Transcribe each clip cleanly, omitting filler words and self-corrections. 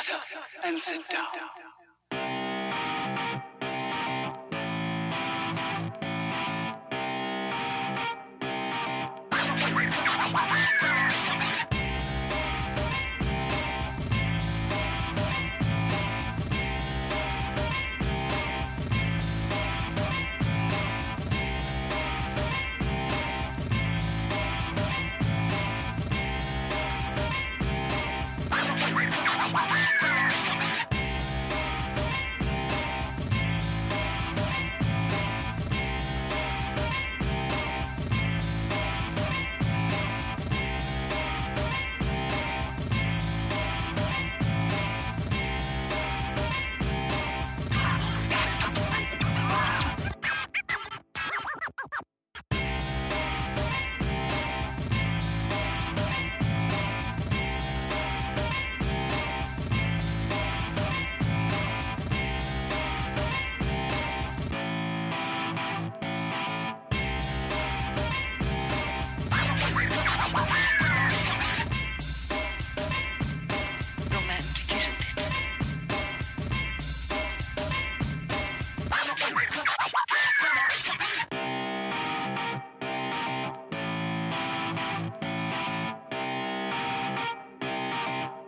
Shut up and sit down.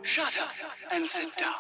Shut up and sit down.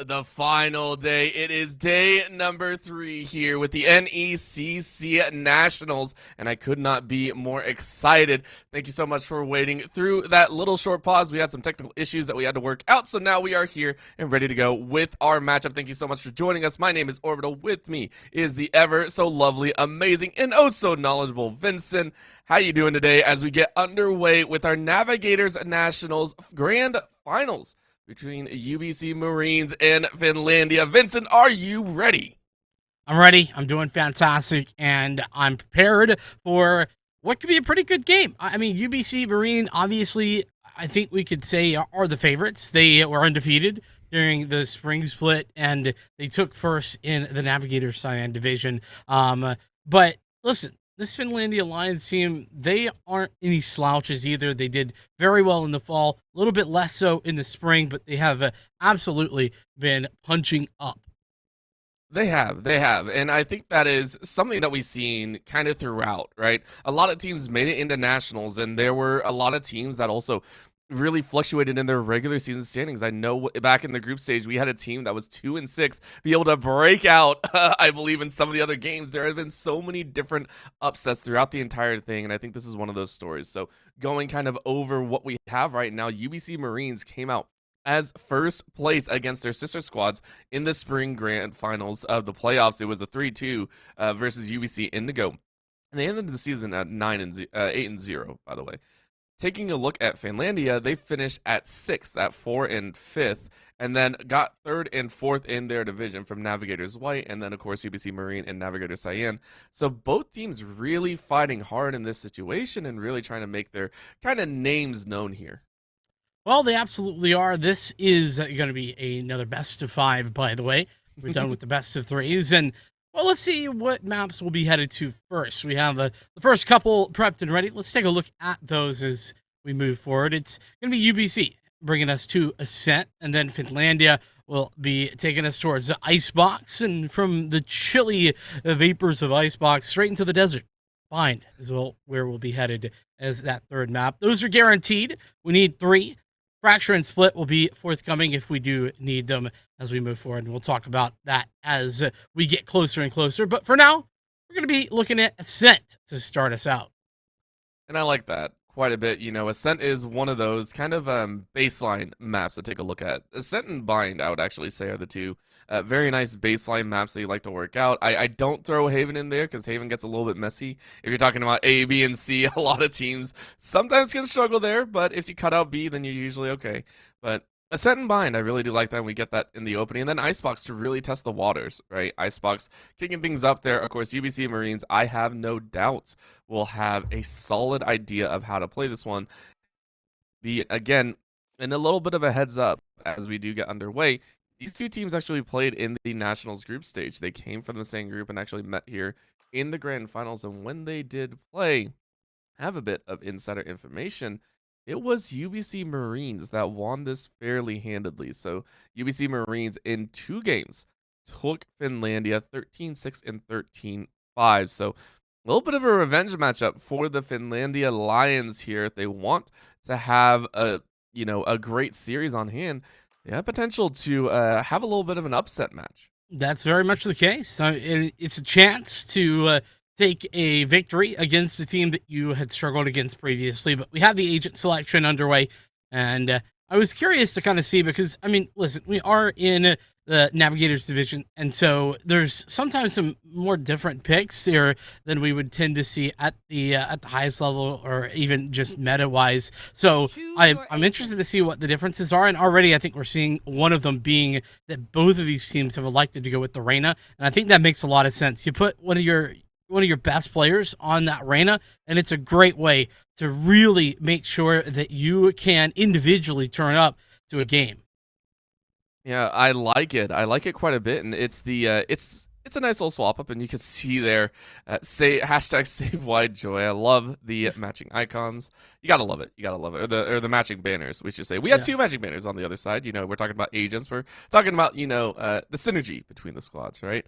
the final day. It is day number 3 here with the NECC Nationals, and I could not be more excited. Thank you so much for waiting through that little short pause. We had some technical issues that we had to work out, so now we are here and ready to go with our matchup. Thank you so much for joining us. My name is Orbital. With me is the ever so lovely, amazing, and oh so knowledgeable Vincent. How you doing today as we get underway with our Navigators Nationals Grand Finals between UBC Marines and Finlandia? Vincent, are you ready? I'm ready. I'm doing fantastic, and I'm prepared for what could be a pretty good game. I mean, UBC Marine, obviously, I think we could say are the favorites. They were undefeated during the spring split, and they took first in the Navigator Cyan division. But listen, this Finlandia Lions team, they aren't any slouches either. They did very well in the fall, a little bit less so in the spring, but they have absolutely been punching up. They have. And I think that is something that we've seen kind of throughout, right? A lot of teams made it into nationals, and there were a lot of teams that also really fluctuated in their regular season standings. I know back in the group stage, we had a team that was 2-6, be able to break out, I believe, in some of the other games. There have been so many different upsets throughout the entire thing, and I think this is one of those stories. So going kind of over what we have right now, UBC Marines came out as first place against their sister squads in the spring grand finals of the playoffs. It was a 3-2 versus UBC Indigo. And they ended the season at 8-0, by the way. Taking a look at Finlandia, they finished at 6th, at 4 and 5th, and then got 3rd and 4th in their division from Navigators White, and then, of course, UBC Marine and Navigators Cyan. So both teams really fighting hard in this situation and really trying to make their kind of names known here. Well, they absolutely are. This is going to be another best of 5, by the way. We're done with the best of 3s, and well, let's see what maps we'll be headed to first. We have the first couple prepped and ready. Let's take a look at those as we move forward. It's going to be UBC bringing us to Ascent, and then Finlandia will be taking us towards the Icebox, and from the chilly vapors of Icebox straight into the desert. Bind is where we'll be headed as that third map. Those are guaranteed. We need 3. Fracture and Split will be forthcoming if we do need them as we move forward, and we'll talk about that as we get closer and closer. But for now, we're going to be looking at Ascent to start us out. And I like that quite a bit. You know, Ascent is one of those kind of baseline maps to take a look at. Ascent and Bind, I would actually say, are the two very nice baseline maps that you like to work out. I don't throw Haven in there because Haven gets a little bit messy. If you're talking about A, B, and C, a lot of teams sometimes can struggle there, but if you cut out B, then you're usually okay. But Ascent and Bind, I really do like that. We get that in the opening. And then Icebox to really test the waters, right? Icebox kicking things up there. Of course, UBC Marines, I have no doubts, will have a solid idea of how to play this one. Be, again, and a little bit of a heads up as we do get underway. These two teams actually played in the Nationals group stage. They came from the same group and actually met here in the grand finals. And when they did play, have a bit of insider information. It was UBC Marines that won this fairly handedly. So UBC Marines in 2 games took Finlandia 13-6 and 13-5. So a little bit of a revenge matchup for the Finlandia Lions here. If they want to have a great series on hand, they have potential to have a little bit of an upset match. That's very much the case. It's a chance to take a victory against a team that you had struggled against previously. But we have the agent selection underway, and I was curious to kind of see because, I mean, listen, we are in the Navigators division, and so there's sometimes some more different picks here than we would tend to see at the highest level or even just meta wise. So I'm interested to see what the differences are, and already I think we're seeing one of them being that both of these teams have elected to go with the Reyna, and I think that makes a lot of sense. You put one of your best players on that Reyna, and it's a great way to really make sure that you can individually turn up to a game. Yeah, I like it. I like it quite a bit, and it's a nice little swap up, and you can see there, say hashtag save wide joy. I love the matching icons. You gotta love it. You gotta love it. Or the matching banners, we should say. We had 2 matching banners on the other side. You know, we're talking about agents. We're talking about the synergy between the squads, right?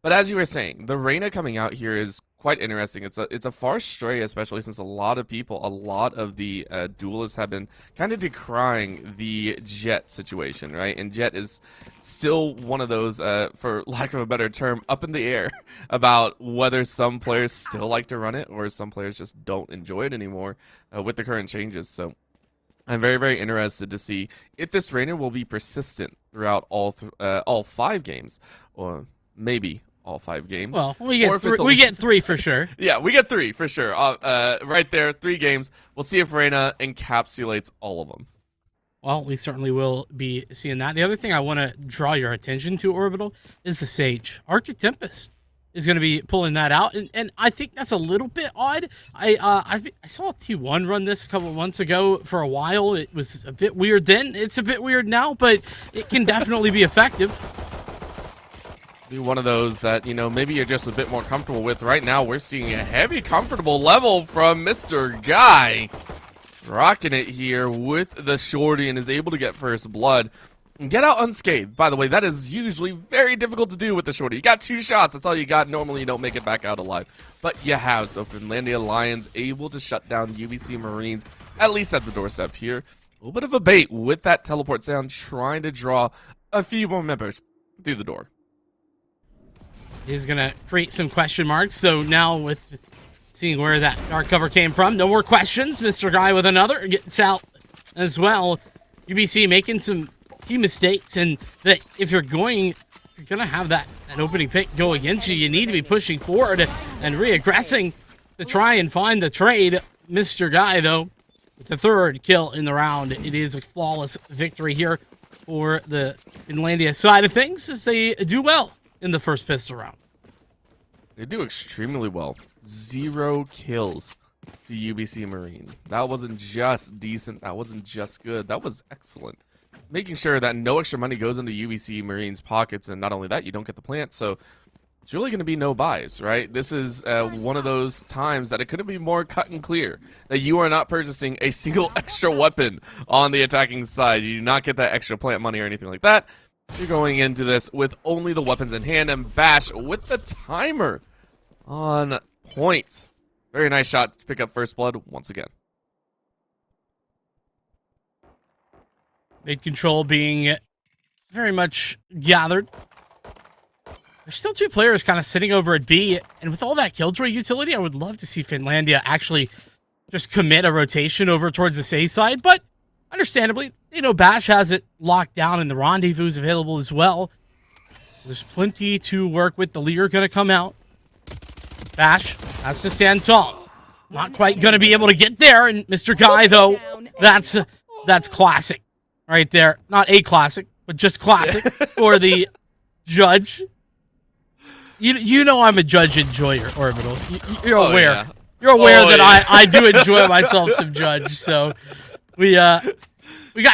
But as you were saying, the Reyna coming out here is quite interesting. It's a far stray, especially since a lot of the duelists have been kind of decrying the Jet situation, right? And Jet is still one of those, for lack of a better term, up in the air about whether some players still like to run it or some players just don't enjoy it anymore with the current changes. So I'm very, very interested to see if this Reyna will be persistent throughout all 5 games, or maybe all 5 games. Well, we get 3 for sure. Yeah, we get 3 for sure. Right there, 3 games. We'll see if Reyna encapsulates all of them. Well, we certainly will be seeing that. The other thing I want to draw your attention to, Orbital, is the Sage. Arctic Tempest is going to be pulling that out, and I think that's a little bit odd. I saw T1 run this a couple of months ago for a while. It was a bit weird then. It's a bit weird now, but it can definitely be effective. Be one of those that, you know, maybe you're just a bit more comfortable with. Right now, we're seeing a heavy, comfortable level from Mr. Guy. Rocking it here with the shorty and is able to get first blood. And get out unscathed. By the way, that is usually very difficult to do with the shorty. You got 2 shots. That's all you got. Normally, you don't make it back out alive. But you have. So Finlandia Lions able to shut down UBC Marines, at least at the doorstep here. A little bit of a bait with that teleport sound, trying to draw a few more members through the door. He's going to create some question marks, though now with seeing where that dark cover came from. No more questions. Mr. Guy with another gets out as well. UBC making some key mistakes, and that if you're going to have that opening pick go against you, you need to be pushing forward and re-aggressing to try and find the trade. Mr. Guy, though, with the 3rd kill in the round. It is a flawless victory here for the Finlandia side of things, as they do well in the first pistol round. They do extremely well. 0 kills to UBC Marine. That wasn't just decent. That wasn't just good. That was excellent. Making sure that no extra money goes into UBC Marine's pockets, and not only that, you don't get the plant. So it's really going to be no buys, right? This is one of those times that it couldn't be more cut and clear that you are not purchasing a single extra weapon on the attacking side. You do not get that extra plant money or anything like that. You're going into this with only the weapons in hand, and Bash with the timer on point. Very nice shot to pick up first blood once again. Mid control being very much gathered. There's still 2 players kind of sitting over at B, and with all that Killjoy utility, I would love to see Finlandia actually just commit a rotation over towards the A side, but understandably, you know, Bash has it locked down and the rendezvous is available as well. So there's plenty to work with. The leader going to come out. Bash has to stand tall. Not quite going to be able to get there. And Mr. Guy, though, that's classic right there. Not a classic, but just classic for the judge. You know I'm a judge enjoyer, Orbital. You're aware. Yeah. You're aware that I do enjoy myself some judge. So we got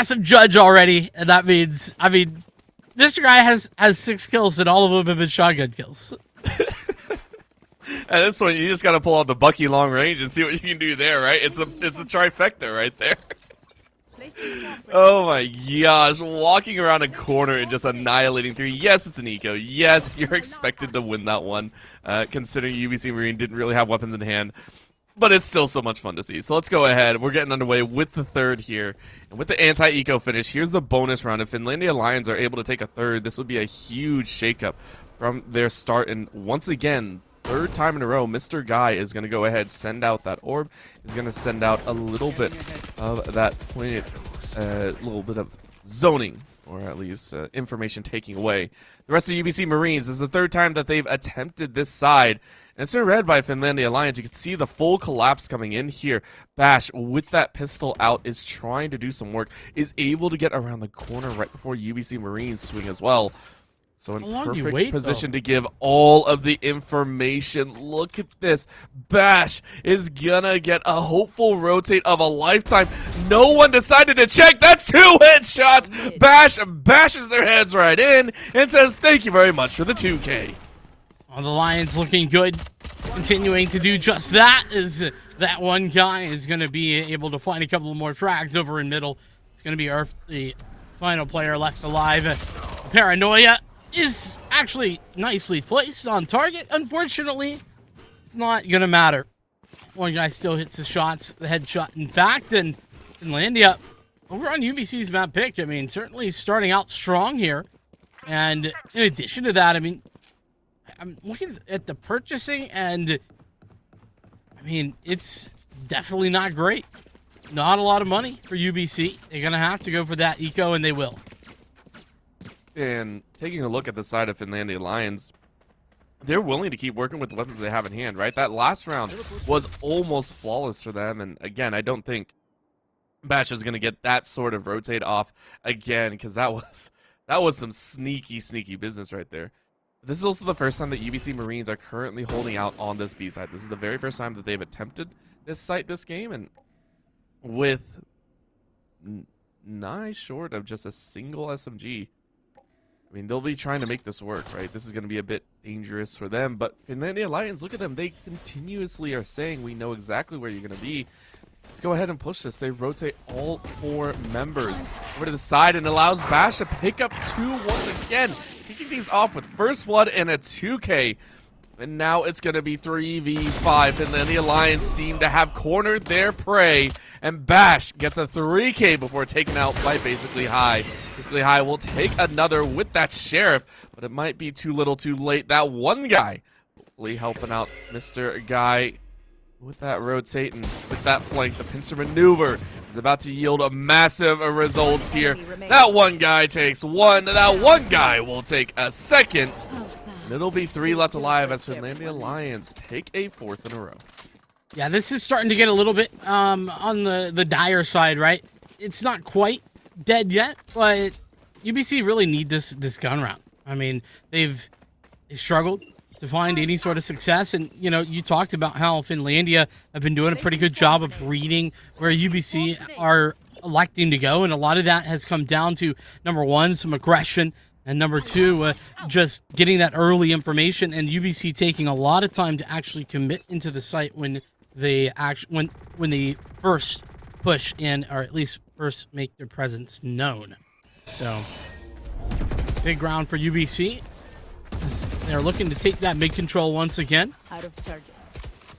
some judge already, and that means, I mean, Mr. Guy has 6 kills, and all of them have been shotgun kills. At this point, you just got to pull out the Bucky long range and see what you can do there, right? It's a trifecta right there. Oh my gosh, walking around a corner and just annihilating 3. Yes, it's an eco. Yes, you're expected to win that one, considering UBC Marine didn't really have weapons in hand. But it's still so much fun to see. So let's go ahead. We're getting underway with the 3rd here. And with the anti-eco finish, here's the bonus round. If Finlandia Lions are able to take a 3rd, this would be a huge shakeup from their start. And once again, 3rd time in a row, Mr. Guy is going to go ahead, send out that orb. He's going to send out a little bit of that pointed, little bit of zoning, or at least information taking away. The rest of UBC Marines, this is the 3rd time that they've attempted this side. And it's been read by Finlandia Alliance. You can see the full collapse coming in here. Bash, with that pistol out, is trying to do some work. Is able to get around the corner right before UBC Marines swing as well. So in perfect position to give all of the information. Look at this. Bash is gonna get a hopeful rotate of a lifetime. No one decided to check. That's 2 headshots. Bash bashes their heads right in and says, thank you very much for the 2K. Well, the Lions looking good. Continuing to do just that, is that one guy is going to be able to find a couple more frags over in middle. It's going to be the final player left alive. Paranoia is actually nicely placed on target. Unfortunately, it's not going to matter. One guy still hits the shots, the headshot, in fact, and Finlandia over on UBC's map pick. I mean, certainly starting out strong here. And in addition to that, I mean, I'm looking at the purchasing, and I mean, it's definitely not great. Not a lot of money for UBC. They're going to have to go for that eco, and they will. And taking a look at the side of Finlandia Lions, they're willing to keep working with the weapons they have in hand, right? That last round was almost flawless for them. And again, I don't think Bash is going to get that sort of rotate off again, because that was some sneaky business right there. This is also the first time that UBC Marines are currently holding out on this B side. This is the very first time that they've attempted this site this game, and with nigh short of just a single SMG, I mean, they'll be trying to make this work, right? This is going to be a bit dangerous for them, but Finlandia Lions, look at them. They continuously are saying, we know exactly where you're going to be. Let's go ahead and push this. They rotate all 4 members over to the side and allows Bash to pick up 2 once again. Kicking things off with first blood and a 2K. And now it's going to be 3v5. And then the Alliance seem to have cornered their prey. And Bash gets a 3K before taken out by Basically High. Basically High will take another with that Sheriff, but it might be too little too late. That one guy hopefully helping out Mr. Guy with that rotate and with that flank. The pincer maneuver is about to yield a massive results here. That one guy takes one. That one guy will take a second. And it'll be 3 left alive as Finlandia Alliance take a 4th in a row. Yeah, this is starting to get a little bit on the dire side, right? It's not quite dead yet, but UBC really need this gun round. I mean, they've struggled to find any sort of success, and you know, you talked about how Finlandia have been doing a pretty good job of reading where UBC are electing to go, and a lot of that has come down to, number 1, some aggression, and number 2, just getting that early information, and UBC taking a lot of time to actually commit into the site when they when they first push in, or at least first make their presence known. So big round for UBC. They're looking to take that mid control once again. Out of charges.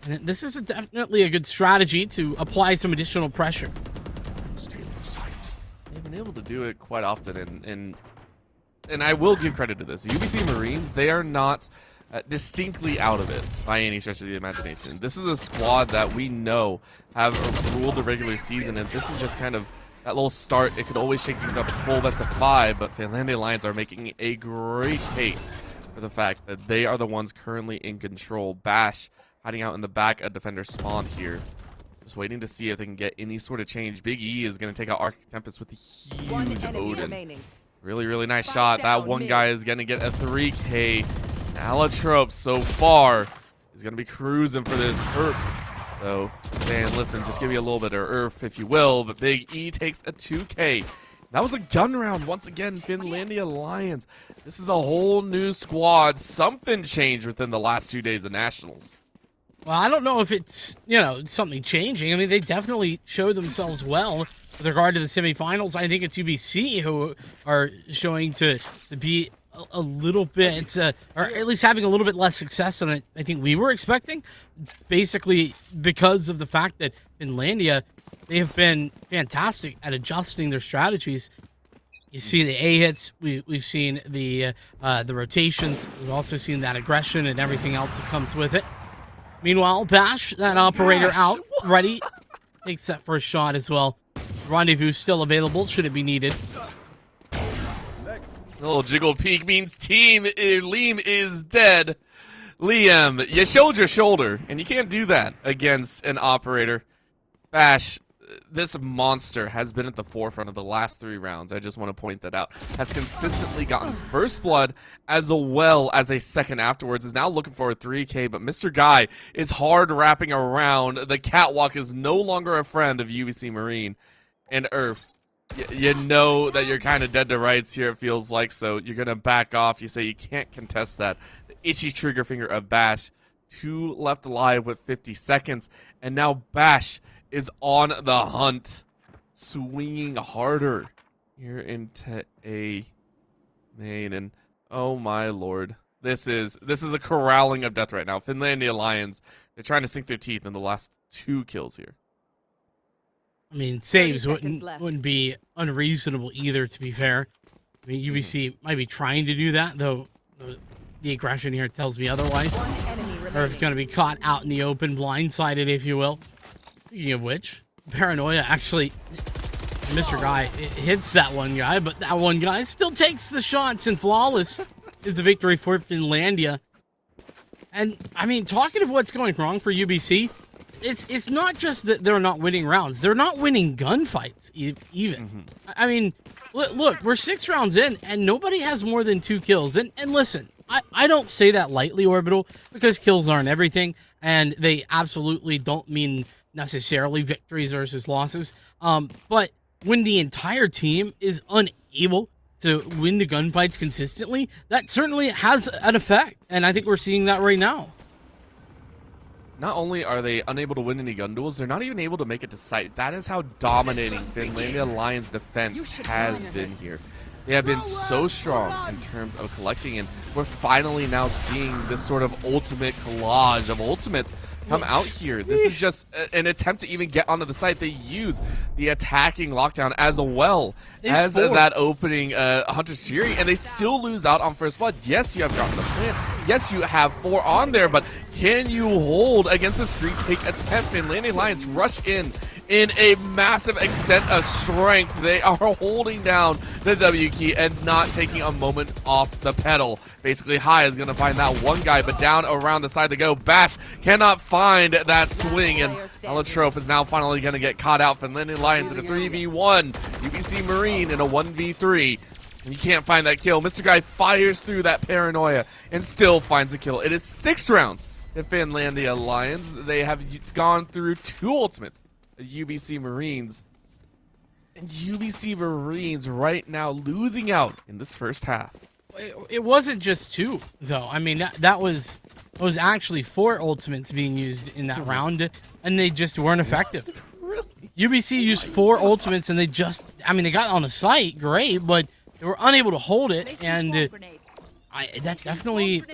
And this is definitely a good strategy to apply some additional pressure. They've been able to do it quite often, and I will give credit to this. UBC Marines, they are not distinctly out of it by any stretch of the imagination. This is a squad that we know have ruled the regular season, and this is just kind of that little start. It could always shake things up. It's full best of 5, but Finlandia Lions are making a great case for the fact that they are the ones currently in control. Bash hiding out in the back of defender spawn here. Just waiting to see if they can get any sort of change. Big E is going to take out Arctic Tempest with the huge Odin. Really nice shot. That one guy is going to get a 3K. Alatrope so far is going to be cruising for this ERP. So saying, listen, just give me a little bit of ERF if you will. But Big E takes a 2K. That was a gun round once again. Finlandia Lions. This is a whole new squad. Something changed within the last 2 days of Nationals. Well, I don't know if it's, you know, something changing. I mean, they definitely showed themselves well with regard to the semifinals. I think it's UBC who are showing to be a little bit, or at least having a little bit less success than I think we were expecting. Basically, because of the fact that Finlandia, they have been fantastic at adjusting their strategies. You see the A hits, we've seen the rotations, we've also seen that aggression and everything else that comes with it. Meanwhile, Bash, that operator out, ready, takes that first shot as well. Rendezvous still available, should it be needed. Little jiggle peek means team Liam is dead. Liam, you showed your shoulder, and you can't do that against an operator. Bash, this monster has been at the forefront of the last 3 rounds. I just want to point that out. Has consistently gotten first blood as well as a second afterwards. Is now looking for a 3K, but Mr. Guy is hard wrapping around. The catwalk is no longer a friend of UBC Marine. And Earth, you know that you're kind of dead to rights here, it feels like, so you're going to back off. You say you can't contest that. The itchy trigger finger of Bash. 2 left alive with 50 seconds. And now Bash is on the hunt, swinging harder here into a main. And Oh my lord. This is a corralling of death right now. Finlandia Lions, they're trying to sink their teeth in the last 2 kills here. I mean, saves 30 seconds wouldn't be unreasonable either, to be fair. I mean, UBC might be trying to do that, though the aggression here tells me otherwise. One enemy Or remaining. if going to be caught out in the open, blindsided, if you will. Speaking of which, Paranoia actually, Mr. Guy hits that one guy, but that one guy still takes the shots, and flawless is the victory for Finlandia. And, I mean, talking of what's going wrong for UBC, it's not just that they're not winning rounds. They're not winning gunfights, even. I mean, look, we're 6 rounds in, and nobody has more than 2 kills. And listen, I don't say that lightly, Orbital, because kills aren't everything, and they absolutely don't mean necessarily victories versus losses. But when the entire team is unable to win the gunfights consistently, that certainly has an effect, and I think we're seeing that right now. Not only are they unable to win any gun duels, they're not even able to make it to site. That is how dominating Finlandia Lions defense has been here. They have been so strong in terms of collecting, and we're finally now seeing this sort of ultimate collage of ultimates come out here. This is just an attempt to even get onto the site. They use the attacking lockdown as well as that opening Hunter Siri, and they still lose out on first blood. Yes, you have dropped the plant. Yes, you have 4 on there, but can you hold against the street take attempt? Finlandia Lions rush in a massive extent of strength. They are holding down the W key and not taking a moment off the pedal. Basically, High is going to find that one guy, but down around the side to go. Bash cannot find that swing, and Allotrope is now finally going to get caught out. Finlandia Lions in a 3v1. UBC Marine in a 1v3. And you can't find that kill. Mr. Guy fires through that Paranoia and still finds a kill. It is 6 rounds to Finlandia Lions. They have gone through 2 ultimates. The UBC Marines. And UBC Marines right now losing out in this first half. It wasn't just 2, though. I mean, that was actually 4 ultimates being used in that round, and they just weren't effective. Really? UBC used 4 ultimates, and they just, I mean, they got on the site, great, but they were unable to hold it, and that definitely,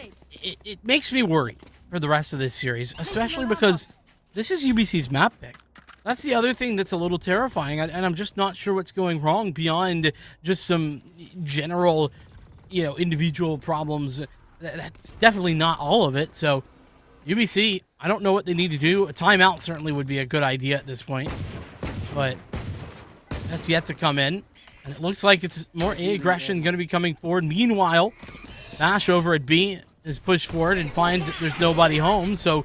it makes me worry for the rest of this series, especially because this is UBC's map pick. That's the other thing that's a little terrifying, and I'm just not sure what's going wrong beyond just some general, individual problems. That's definitely not all of it. So, UBC, I don't know what they need to do. A timeout certainly would be a good idea at this point, but that's yet to come in. And it looks like it's more A aggression going to be coming forward. Meanwhile, Bash over at B is pushed forward and finds that there's nobody home, so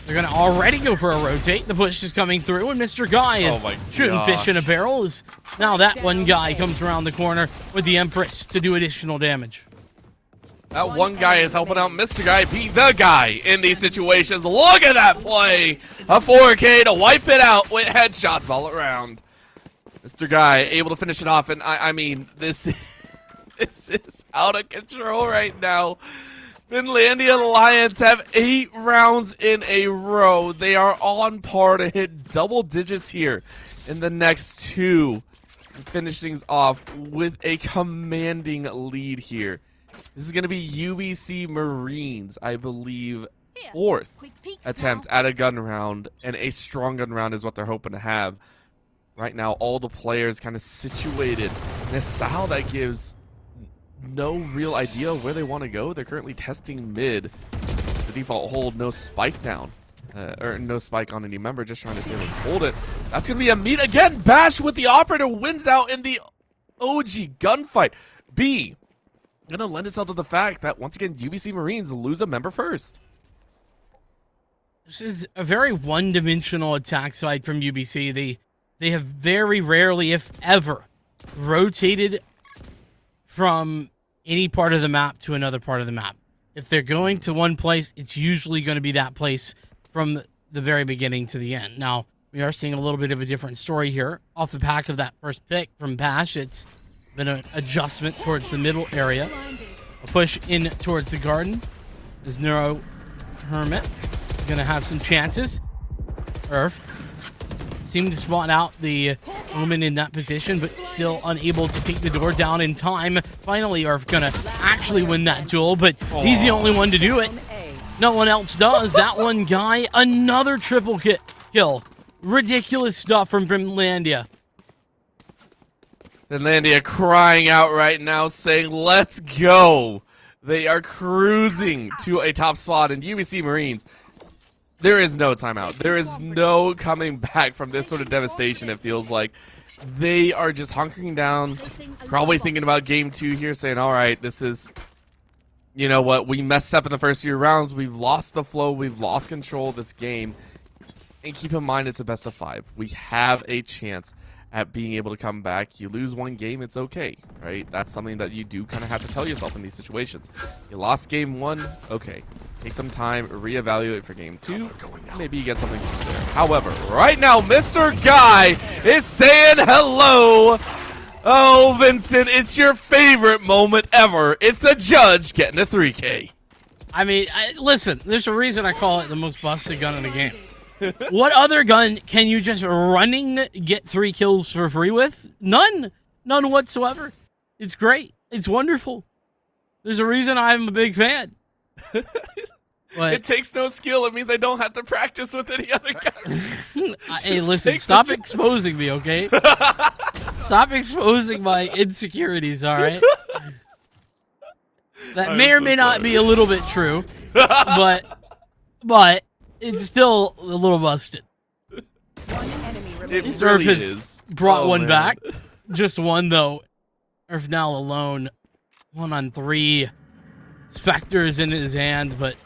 they're going to already go for a rotate. The push is coming through, and Mr. Guy is shooting fish in a barrel. Now that one guy comes around the corner with the Empress to do additional damage. That one guy is helping out Mr. Guy be the guy in these situations. Look at that play! A 4K to wipe it out with headshots all around. Mr. Guy able to finish it off, and I mean, this is out of control right now. Finlandia Lions have 8 rounds in a row. They are on par to hit double digits here in the next 2. And finish things off with a commanding lead here. This is going to be UBC Marines, I believe, 4th attempt at a gun round, and a strong gun round is what they're hoping to have. Right now, all the players kind of situated in a style that gives no real idea where they want to go. They're currently testing mid. The default hold, no spike down. Or no spike on any member, just trying to say let's hold it. That's going to be a meet again. Bash with the operator wins out in the OG gunfight. B going to lend itself to the fact that, once again, UBC Marines lose a member first. This is a very one-dimensional attack side from UBC. They have very rarely, if ever, rotated from any part of the map to another part of the map. If they're going to one place, it's usually going to be that place from the very beginning to the end. Now, we are seeing a little bit of a different story here. Off the back of that first pick from Bash, it's been an adjustment towards the middle area. A push in towards the garden. Is Neuro Hermit going to have some chances? Earth seemed to spawn out the woman in that position, but still unable to take the door down in time. Finally, Earth gonna actually win that duel, but he's the only one to do it. No one else does. That one guy, another triple kill. Ridiculous stuff from Finlandia. Finlandia crying out right now, saying, let's go. They are cruising to a top spot, and UBC Marines, there is no timeout. There is no coming back from this sort of devastation, it feels like. They are just hunkering down, probably thinking about game 2 here, saying, all right, this is, you know what, we messed up in the first few rounds. We've lost the flow. We've lost control of this game. And keep in mind, it's a best of 5. We have a chance at being able to come back. You lose one game, it's okay, right? That's something that you do kind of have to tell yourself in these situations. You lost game 1, okay. Take some time, reevaluate for game 2. Maybe you get something from there. However, right now, Mr. Guy is saying hello. Oh, Vincent, it's your favorite moment ever. It's the judge getting a 3K. I mean, listen, there's a reason I call it the most busted gun in the game. What other gun can you just running get 3 kills for free with? None. None whatsoever. It's great. It's wonderful. There's a reason I'm a big fan. But, it takes no skill. It means I don't have to practice with any other guy. Hey, listen, stop exposing me, okay? Stop exposing my insecurities, all right? That may or may not be a little bit true, but it's still a little busted. It Surf really has is. brought one man. back. Just one, though. Earth now alone. 1 on 3. Spectre's in his hands, but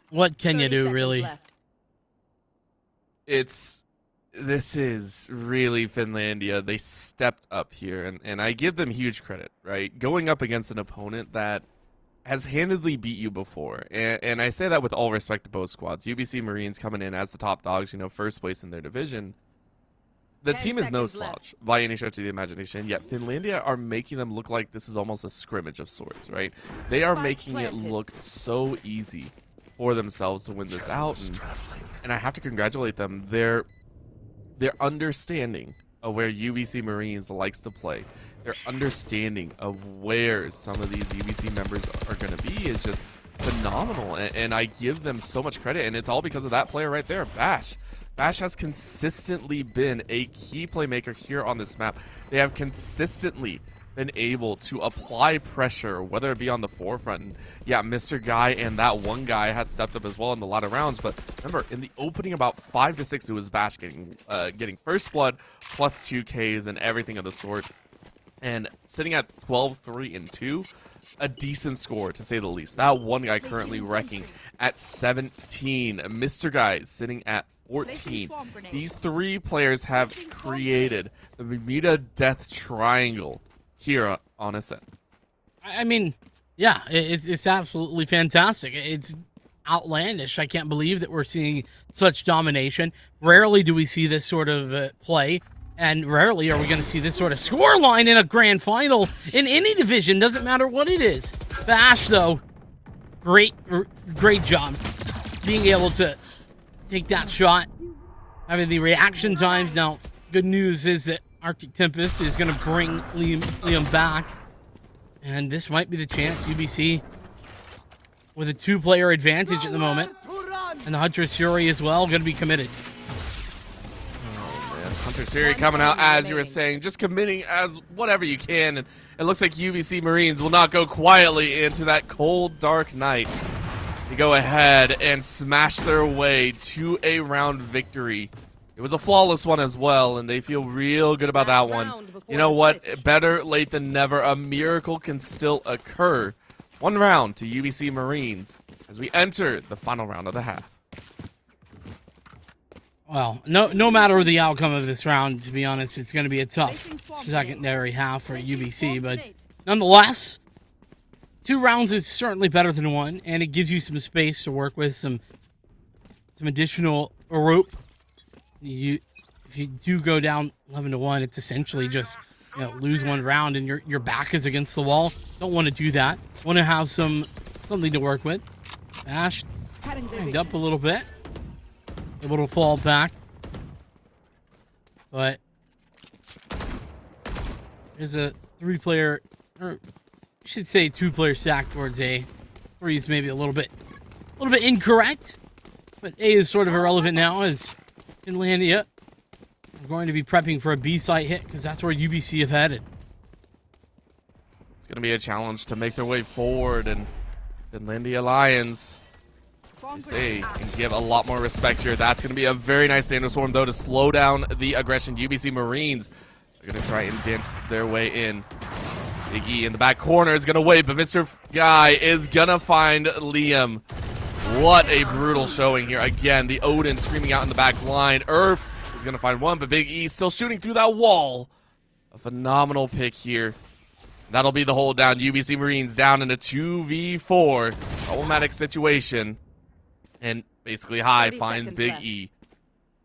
what can you do, really? This is really Finlandia. They stepped up here, and I give them huge credit, right? Going up against an opponent that has handedly beat you before, and I say that with all respect to both squads. UBC Marines coming in as the top dogs, first place in their division. The team is no slouch by any stretch of the imagination, yet Finlandia are making them look like this is almost a scrimmage of sorts, right? They are making it look so easy for themselves to win this out, and I have to congratulate them. Their understanding of where UBC Marines likes to play, their understanding of where some of these UBC members are going to be is just phenomenal, and I give them so much credit, and it's all because of that player right there, Bash. Bash has consistently been a key playmaker here on this map. They have consistently been able to apply pressure, whether it be on the forefront. And yeah, Mr. Guy and that one guy has stepped up as well in a lot of rounds. But remember, in the opening about 5 to 6, it was Bash getting first blood plus 2Ks and everything of the sort. And sitting at 12, 3, and 2, a decent score to say the least. That one guy currently wrecking at 17. Mr. Guy sitting at 14. These 3 players have created the Bermuda Death Triangle here on Ascent. I mean, yeah, it's absolutely fantastic. It's outlandish. I can't believe that we're seeing such domination. Rarely do we see this sort of play, and rarely are we going to see this sort of score line in a grand final in any division. Doesn't matter what it is. Bash, though, great job being able to take that shot, having the reaction times. Now, good news is that Arctic Tempest is going to bring Liam back, and this might be the chance. UBC with a 2-player advantage at the moment, and the Hunter's Fury as well going to be committed. Oh man, Hunter's Fury coming out, as you were saying, just committing as whatever you can, and it looks like UBC Marines will not go quietly into that cold, dark night to go ahead and smash their way to a round victory. It was a flawless one as well, and they feel real good about that one. You know what? Better late than never. A miracle can still occur. 1 round to UBC Marines as we enter the final round of the half. Well, no matter the outcome of this round, to be honest, it's going to be a tough secondary half for UBC, but nonetheless, 2 rounds is certainly better than 1, and it gives you some space to work with, some additional rope. If you do go down 11-1, it's essentially just lose 1 round and your back is against the wall. Don't want to do that. Want to have something to work with. Ash hanged up a little bit, able to fall back, but there's a 3-player should say 2-player stack towards A. 3 is maybe a little bit incorrect, but A is sort of irrelevant now as Finlandia are going to be prepping for a B site hit because that's where UBC have headed. It's going to be a challenge to make their way forward, and Finlandia Lions, I say, can give a lot more respect here. That's going to be a very nice thunderstorm, though, to slow down the aggression. UBC Marines are going to try and dance their way in. Big E in the back corner is going to wait, but Mr. Guy is going to find Liam. What a brutal showing here. Again, the Odin screaming out in the back line. Earth is going to find one, but Big E still shooting through that wall. A phenomenal pick here. That'll be the hold down. UBC Marines down in a 2v4. Problematic situation. And basically High finds Big E.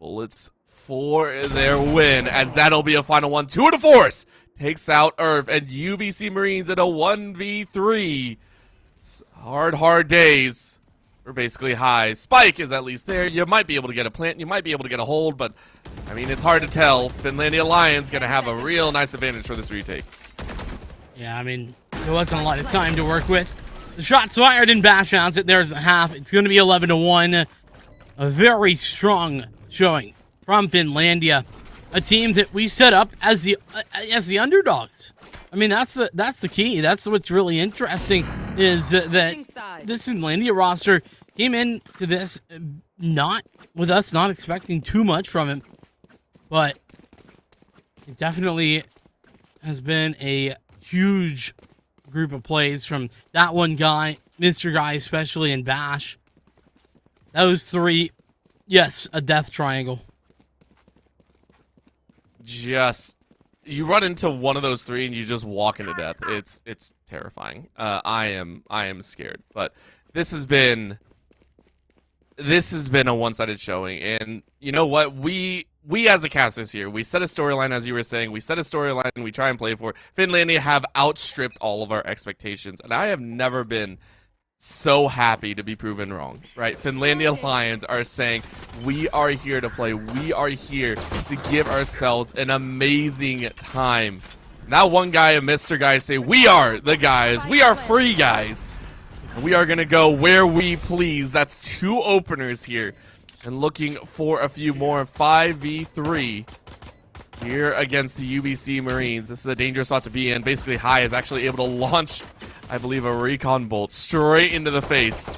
Bullets for their win, as that'll be a final one. 2 to force takes out Earth, and UBC Marines in a 1v3. Hard days for basically High. Spike is at least there. You might be able to get a plant. You might be able to get a hold, but I mean, it's hard to tell. Finlandia Lions gonna have a real nice advantage for this retake. Yeah, I mean, there wasn't a lot of time to work with. The shots fired in Bash Hounds it. There's the half. It's going to be 11-1. A very strong showing from Finlandia, a team that we set up as the underdogs. I mean, that's the key. That's what's really interesting is that this Finlandia roster came into this not expecting too much from him, but it definitely has been a huge group of plays from that one guy, Mr. Guy, especially in Bash. Those 3, yes, a death triangle. You run into one of those 3 and you just walk into death. It's terrifying. I am scared. But this has been a one-sided showing, and you know what? We as the casters here, we set a storyline, as you were saying. We set a storyline and we try and play for it. Finlandia have outstripped all of our expectations, and I have never been so happy to be proven wrong, right? Finlandia Lions are saying, we are here to play. We are here to give ourselves an amazing time. Now one guy and Mr. Guy say, we are the guys. We are free guys. And we are going to go where we please. That's 2 openers here. And looking for a few more. 5v3 here against the UBC Marines. This is a dangerous spot to be in. Basically, High is actually able to launch, I believe, a recon bolt straight into the face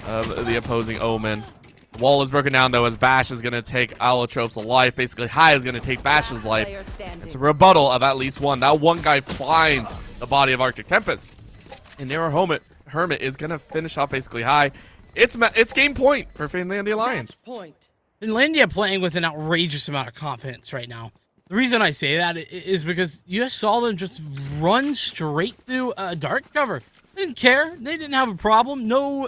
of the opposing Omen. Wall is broken down, though, as Bash is going to take Allotrope's life. Basically, High is going to take Bash's life. It's a rebuttal of at least one. That one guy finds the body of Arctic Tempest. And Narrow Hermit is going to finish off basically High. It's game point for Finlandia Lions. Finlandia playing with an outrageous amount of confidence right now. The reason I say that is because you saw them just run straight through a dark cover. They didn't care. They didn't have a problem. No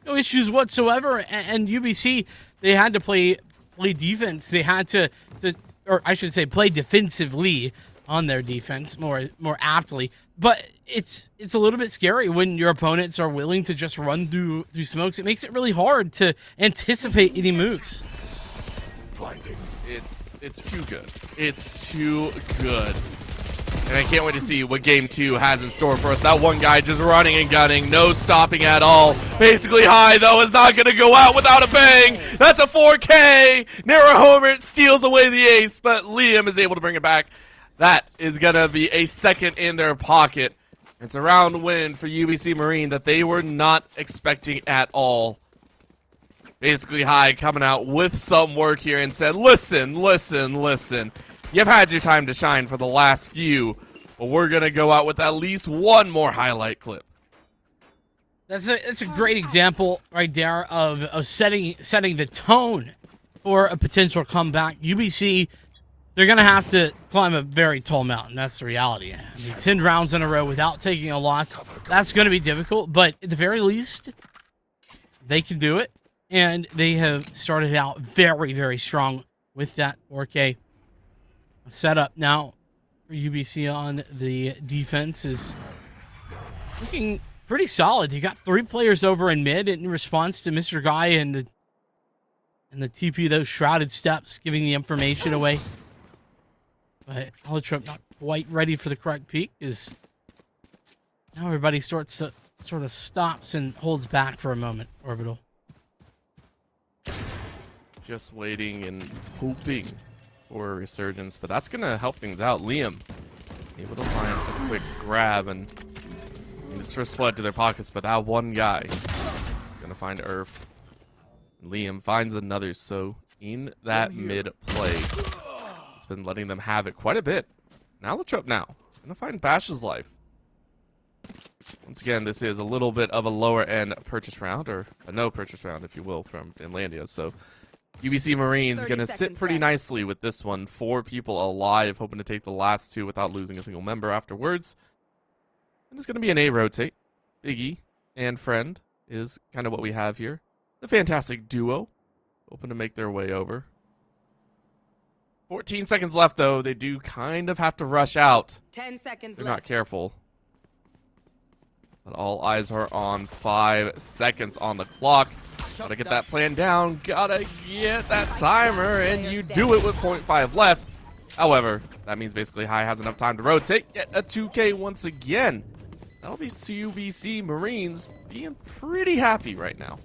issues whatsoever. And UBC, they had to play defense. They had to, or I should say, play defensively on their defense more aptly. But it's a little bit scary when your opponents are willing to just run through smokes. It makes it really hard to anticipate any moves. It's too good. It's too good. And I can't wait to see what game 2 has in store for us. That one guy just running and gunning, no stopping at all. Basically High, though, is not going to go out without a bang. That's a 4K. Narrow Homer steals away the ace, but Liam is able to bring it back. That is going to be a second in their pocket. It's a round win for UBC Marine that they were not expecting at all. Basically High coming out with some work here and said, listen. You've had your time to shine for the last few, but we're going to go out with at least one more highlight clip. That's a great example right there of setting the tone for a potential comeback. UBC, they're going to have to climb a very tall mountain. That's the reality. I mean, 10 rounds in a row without taking a loss, that's going to be difficult, but at the very least, they can do it. And they have started out very, very strong with that 4K setup. Now, for UBC on the defense is looking pretty solid. They got 3 players over in mid in response to Mr. Guy and the TP, those shrouded steps, giving the information away. But Allotrope not quite ready for the correct peek is Now everybody sort of stops and holds back for a moment. Orbital. Just waiting and hoping for a resurgence, but that's gonna help things out. Liam able to find a quick grab and just first flood to their pockets, but that one guy is gonna find Earth. Liam finds another, so in that mid play, it's been letting them have it quite a bit. Now Latrobe now gonna find Bash's life. Once again, this is a little bit of a lower end purchase round, or a no purchase round, if you will, from Finlandia. So UBC Marines gonna sit pretty nicely with this one. 4 people alive, hoping to take the last 2 without losing a single member afterwards. And it's gonna be an A rotate. Biggie and Friend is kind of what we have here. The fantastic duo, hoping to make their way over. 14 seconds left, though. They do kind of have to rush out. 10 seconds They're left. not careful. But all eyes are on 5 seconds on the clock. Gotta get that plan down. Gotta get that timer, and you do it with 0.5 left. However, that means basically High has enough time to rotate. Get a 2K once again. That'll be UBC Marines being pretty happy right now.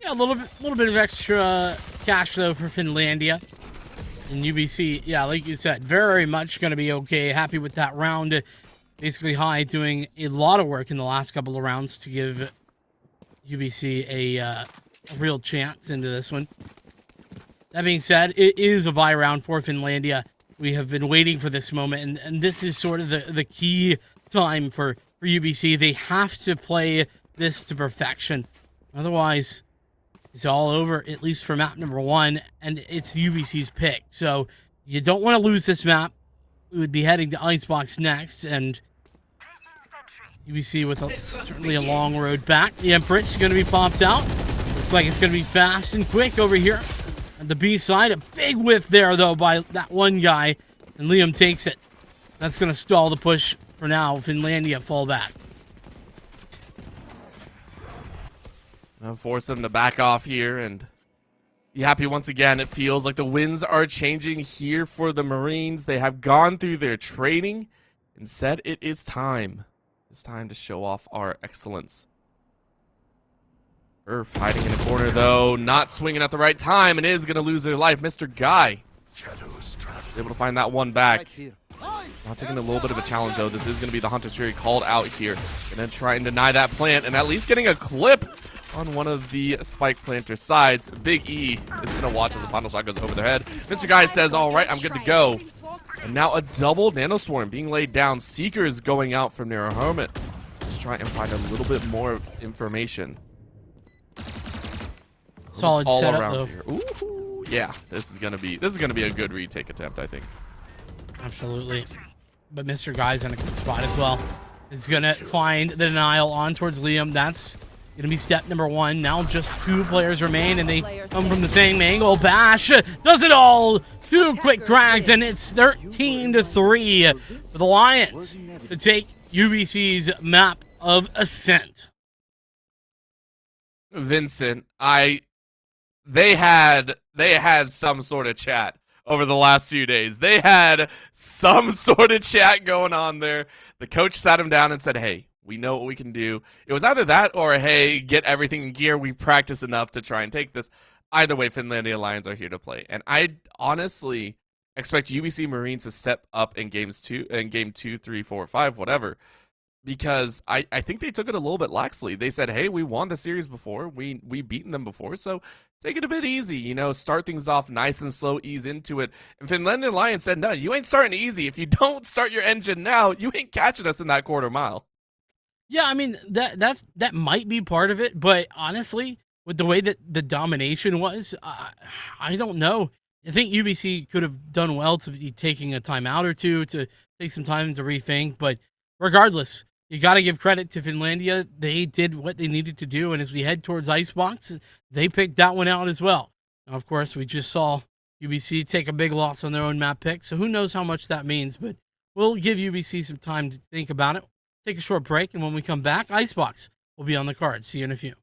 Yeah, a little bit of extra cash though for Finlandia. And UBC, yeah, like you said, very much going to be okay. Happy with that round. Basically, High doing a lot of work in the last couple of rounds to give UBC a real chance into this one. That being said, it is a bye round for Finlandia. We have been waiting for this moment, and this is sort of the key time for UBC. They have to play this to perfection. Otherwise, it's all over, at least for map number 1, and it's UBC's pick. So you don't want to lose this map. We would be heading to Icebox next, and UBC with certainly a long road back. The Empress is going to be popped out. Looks like it's going to be fast and quick over here. On the B side, a big whiff there, though, by that one guy, and Liam takes it. That's going to stall the push for now. Finlandia fall back. I'll force them to back off here and be happy once again. It feels like the winds are changing here for the Marines. They have gone through their training and said it is time. It's time to show off our excellence. Earth hiding in the corner, though, not swinging at the right time, and is going to lose their life. Mr. Guy able to find that one back. Now taking a little bit of a challenge, though. This is going to be the Hunter's Fury called out here. And then try and deny that plant, and at least getting a clip on one of the spike planter sides. Big E is going to watch as the final shot goes over their head. Mr. Guy says, all right, I'm good to go. And now a double nanoswarm being laid down. Seeker is going out from near a Hermit. Let's try and find a little bit more information. Solid all setup, around though. here. Ooh, yeah, this is gonna be a good retake attempt, I think. Absolutely. But Mr. Guy's in a good spot as well. Is going to find the denial on towards Liam. That's going to be step number 1. Now just 2 players remain, and they come from the same angle. Bash does it all. 2 quick drags, and it's 13-3 for the Lions to take UBC's map of Ascent. Vincent, they had some sort of chat over the last few days. They had some sort of chat going on there. The coach sat him down and said, hey, we know what we can do. It was either that or, hey, get everything in gear. We practice enough to try and take this. Either way, Finlandia Lions are here to play. And I honestly expect UBC Marines to step up in game 2, 3, 4, 5, whatever. Because I think they took it a little bit laxly. They said, hey, we won the series before. We beaten them before, so take it a bit easy. You know, start things off nice and slow, ease into it. And Finlandia Lions said, no, you ain't starting easy. If you don't start your engine now, you ain't catching us in that quarter mile. Yeah, I mean, that might be part of it, but honestly, with the way that the domination was, I don't know. I think UBC could have done well to be taking a timeout or two to take some time to rethink, but regardless, you got to give credit to Finlandia. They did what they needed to do, and as we head towards Icebox, they picked that one out as well. Now, of course, we just saw UBC take a big loss on their own map pick, so who knows how much that means, but we'll give UBC some time to think about it. Take a short break, and when we come back, Icebox will be on the card. See you in a few.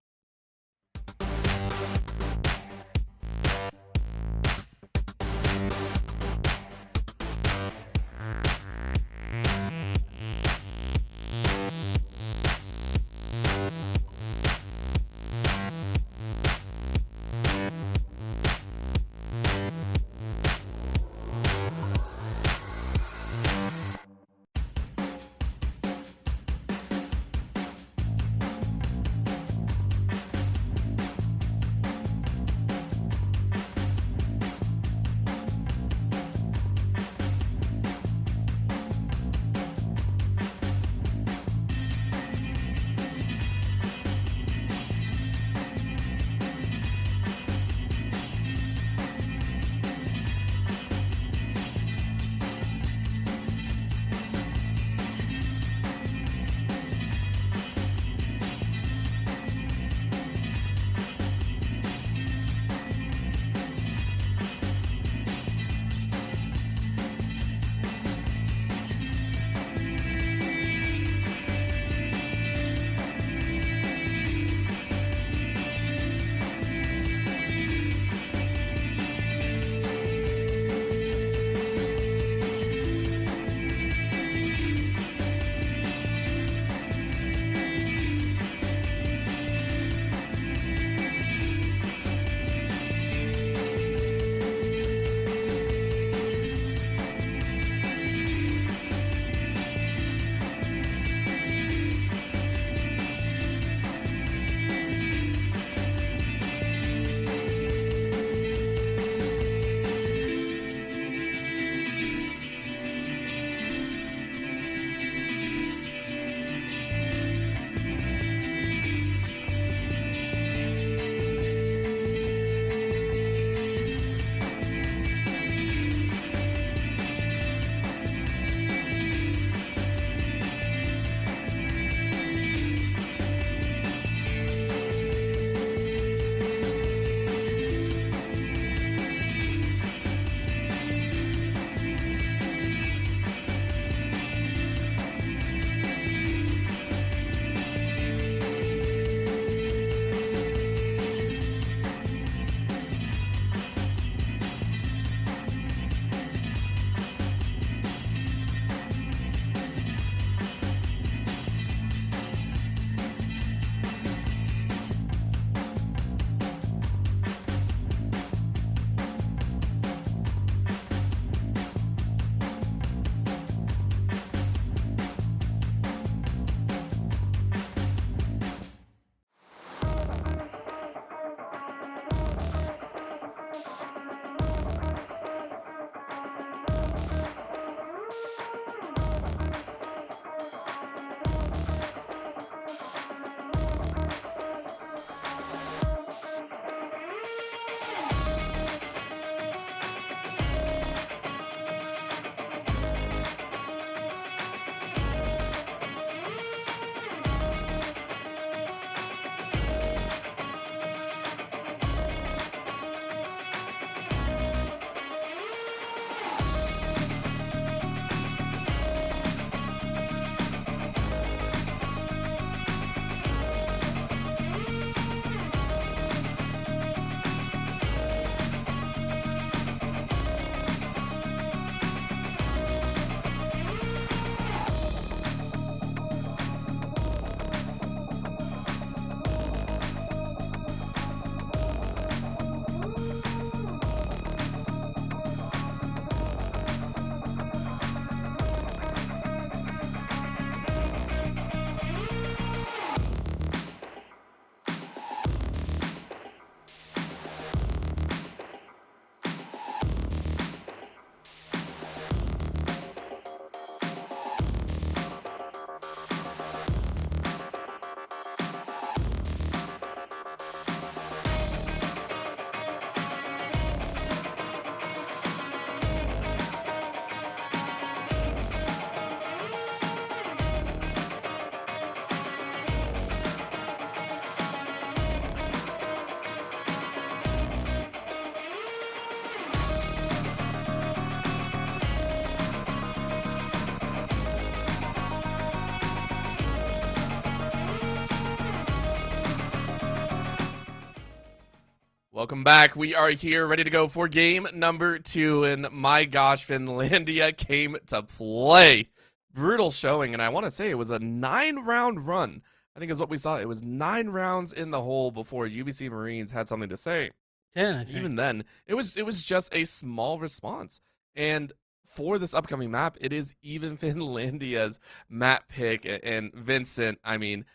Welcome back. We are here ready to go for game number 2, and my gosh, Finlandia came to play. Brutal showing, and I want to say it was a 9-round run. I think is what we saw. It was 9 rounds in the hole before UBC Marines had something to say. 10, I think. Even then, it was just a small response. And for this upcoming map, it is even Finlandia's map pick. And Vincent, I mean,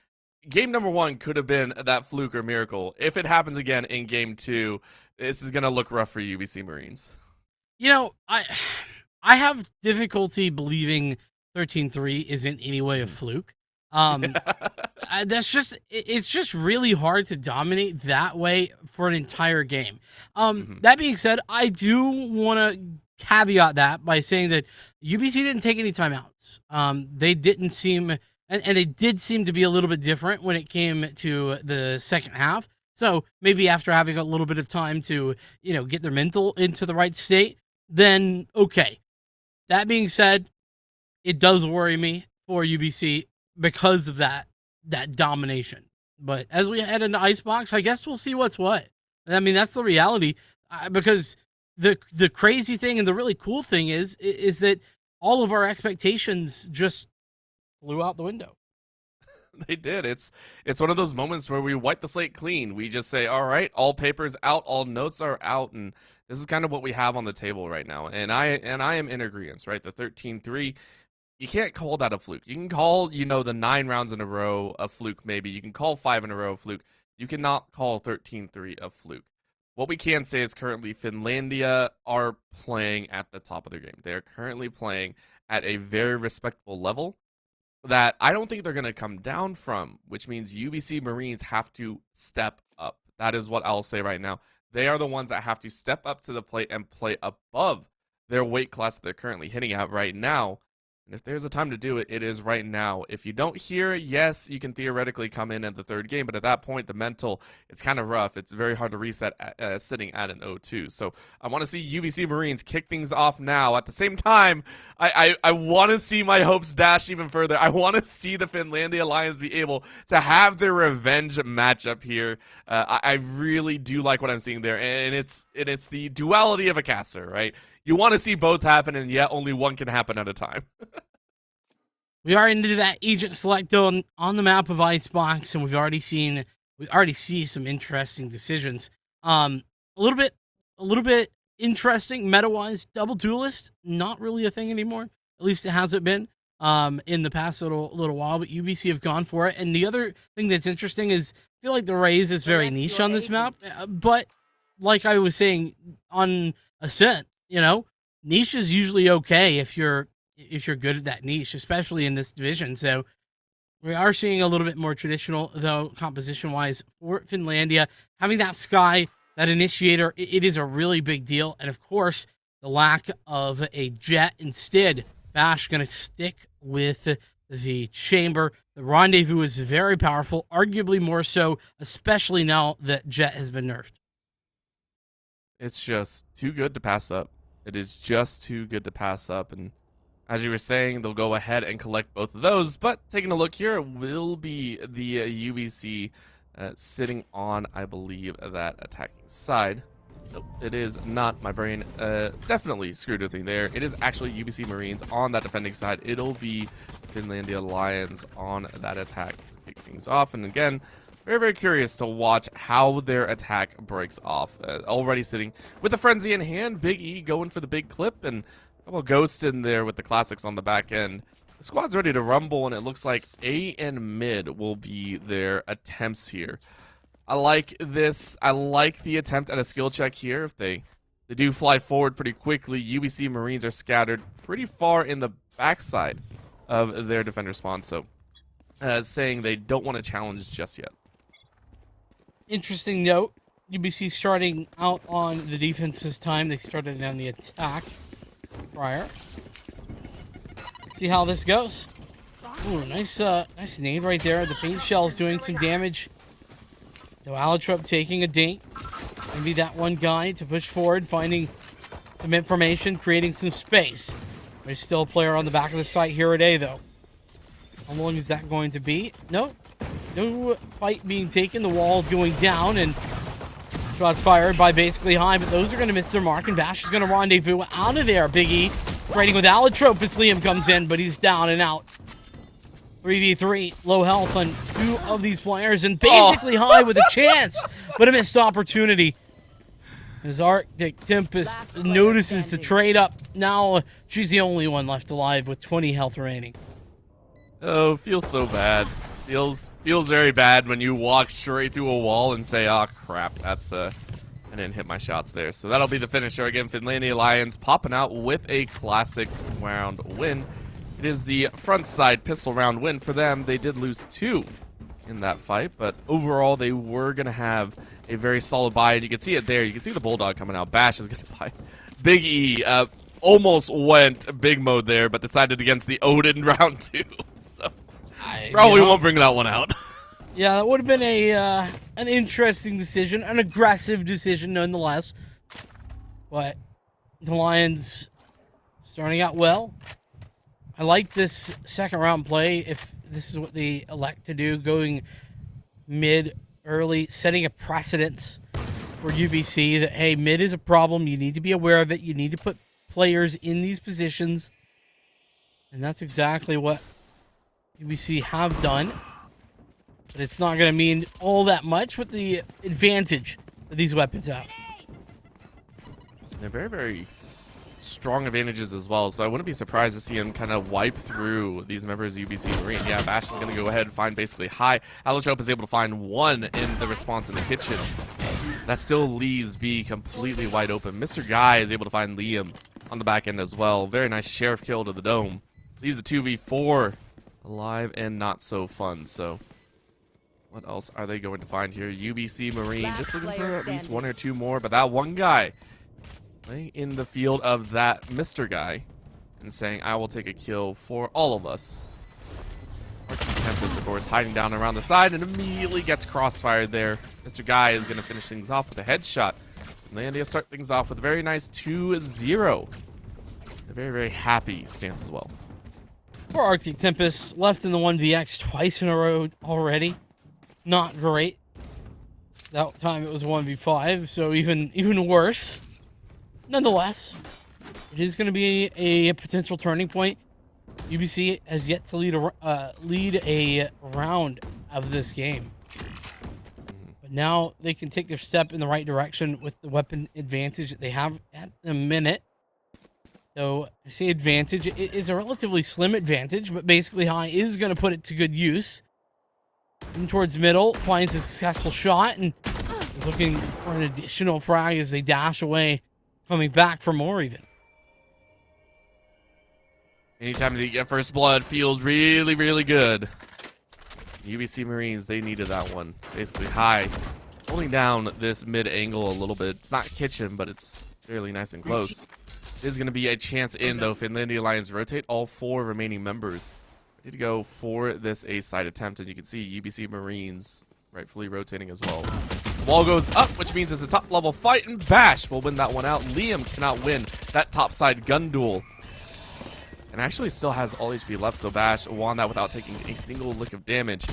game number 1 could have been that fluke or miracle. If it happens again in game 2, this is going to look rough for UBC Marines. You know, I have difficulty believing 13-3 is in any way a fluke. It's just really hard to dominate that way for an entire game. That being said, I do want to caveat that by saying that UBC didn't take any timeouts. They didn't seem, and they did seem to be a little bit different when it came to the second half. So maybe after having a little bit of time to, get their mental into the right state, then okay. That being said, it does worry me for UBC because of that domination. But as we head into Icebox, I guess we'll see what's what. I mean, that's the reality. Because the crazy thing and the really cool thing is that all of our expectations just flew out the window. They did. It's one of those moments where we wipe the slate clean. We just say, all right, all papers out, all notes are out, and this is kind of what we have on the table right now. And I am in agreement, right? The 13-3. You can't call that a fluke. You can call, the 9 rounds in a row a fluke, maybe. You can call 5 in a row a fluke. You cannot call 13-3 a fluke. What we can say is currently Finlandia are playing at the top of their game. They are currently playing at a very respectable level that I don't think they're going to come down from, which means UBC Marines have to step up. That is what I'll say right now. They are the ones that have to step up to the plate and play above their weight class that they're currently hitting at right now. And if there's a time to do it, it is right now. If you don't hear, yes, you can theoretically come in at the third game, but at that point, the mental, it's kind of rough. It's very hard to reset sitting at an 0-2. So I want to see UBC Marines kick things off now. At the same time, I want to see my hopes dash even further. I want to see the Finlandia Lions be able to have their revenge matchup here. I really do like what I'm seeing there, and it's the duality of a caster, right? You want to see both happen, and yet only one can happen at a time. We are into that agent select on the map of Icebox, and we already see some interesting decisions. A little bit interesting meta-wise. Double duelist, not really a thing anymore. At least it hasn't been in the past little while. But UBC have gone for it. And the other thing that's interesting is I feel like the Raze is very niche on this map. But like I was saying on Ascent, niche is usually okay if you're good at that niche, especially in this division. So we are seeing a little bit more traditional, though, composition-wise for Finlandia. Having that Sky, that initiator, it is a really big deal. And, of course, the lack of a Jet. Instead, Bash going to stick with the Chamber. The Rendezvous is very powerful, arguably more so, especially now that Jet has been nerfed. It's just too good to pass up. It is just too good to pass up. And as you were saying, they'll go ahead and collect both of those. But taking a look here, it will be the UBC sitting on, I believe, that attacking side. Nope, it is not. My brain definitely screwed with me there. It is actually UBC Marines on that defending side. It'll be Finlandia Lions on that attack to kick things off. And again, very, very curious to watch how their attack breaks off. Already sitting with the frenzy in hand, Big E going for the big clip, and a couple of ghosts in there with the classics on the back end. The squad's ready to rumble, and it looks like A and mid will be their attempts here. I like this. I like the attempt at a skill check here. If they do fly forward pretty quickly, UBC Marines are scattered pretty far in the backside of their defender spawn, so saying they don't want to challenge just yet. Interesting note, UBC starting out on the defense this time. They started on the attack prior. See how this goes. Ooh, nice nade right there. The paint shell's doing some damage. So Alitrop taking a dink. Maybe that one guy to push forward, finding some information, creating some space. There's still a player on the back of the site here today, though. How long is that going to be? Nope. No fight being taken. The wall going down, and Shots fired by basically High, but those are going to miss their mark, and Bash is going to rendezvous out of there. Big E trading with Allotrope as Liam comes in, but he's down and out. 3v3, low health on 2 of these players, and basically High with a chance, but a missed opportunity. As Arctic Tempest notices the trade up, now she's the only one left alive with 20 health remaining. Oh, feels so bad. Feels very bad when you walk straight through a wall and say, "Oh crap, that's I didn't hit my shots there." So that'll be the finisher again. Finlandia Lions popping out with a classic round win. It is the front side pistol round win for them. They did lose 2 in that fight, but overall they were gonna have a very solid buy, and you can see it there. You can see the Bulldog coming out. Bash is gonna buy. Big E almost went big mode there, but decided against the Odin round 2. So probably won't bring that one out. Yeah, that would have been an interesting decision, an aggressive decision nonetheless. But the Lions starting out well. I like this second round play if this is what they elect to do, going mid early, setting a precedent for UBC that, hey, mid is a problem. You need to be aware of it. You need to put players in these positions. And that's exactly what UBC have done. But it's not going to mean all that much with the advantage that these weapons have. They're very, very strong advantages as well, so I wouldn't be surprised to see him kind of wipe through these members of UBC Marine. Yeah, Bash is going to go ahead and find basically High. Allotrope is able to find 1 in the response in the kitchen. That still leaves B completely wide open. Mr. Guy is able to find Liam on the back end as well. Very nice sheriff kill to the dome. Leaves the 2v4 alive and not so fun, so what else are they going to find here? UBC Marine just looking for at least 1 or 2 more, but that one guy laying in the field of that Mr. Guy and saying, "I will take a kill for all of us." Tempest, of course, hiding down around the side and immediately gets crossfired there. Mr. Guy is going to finish things off with a headshot. Landia start things off with a very nice 2-0. A very, very happy stance as well. Poor Arctic Tempest, left in the 1vx twice in a row already. Not great. That time it was 1v5, so even worse. Nonetheless, it is going to be a potential turning point. UBC has yet to lead a round of this game. But now they can take their step in the right direction with the weapon advantage that they have at the minute. So I say advantage. It is a relatively slim advantage, but basically High is going to put it to good use. In towards middle, finds a successful shot, and is looking for an additional frag as they dash away. Coming back for more even. Anytime they get first blood feels really, really good. UBC Marines, they needed that one. Basically High, holding down this mid angle a little bit. It's not kitchen, but it's fairly nice and close. There's going to be a chance in, though. Finlandia Lions rotate all 4 remaining members. Ready to go for this A-side attempt, and you can see UBC Marines rightfully rotating as well. Wall goes up, which means it's a top-level fight, and Bash will win that one out. Liam cannot win that top-side gun duel. And actually still has all HP left, so Bash won that without taking a single lick of damage.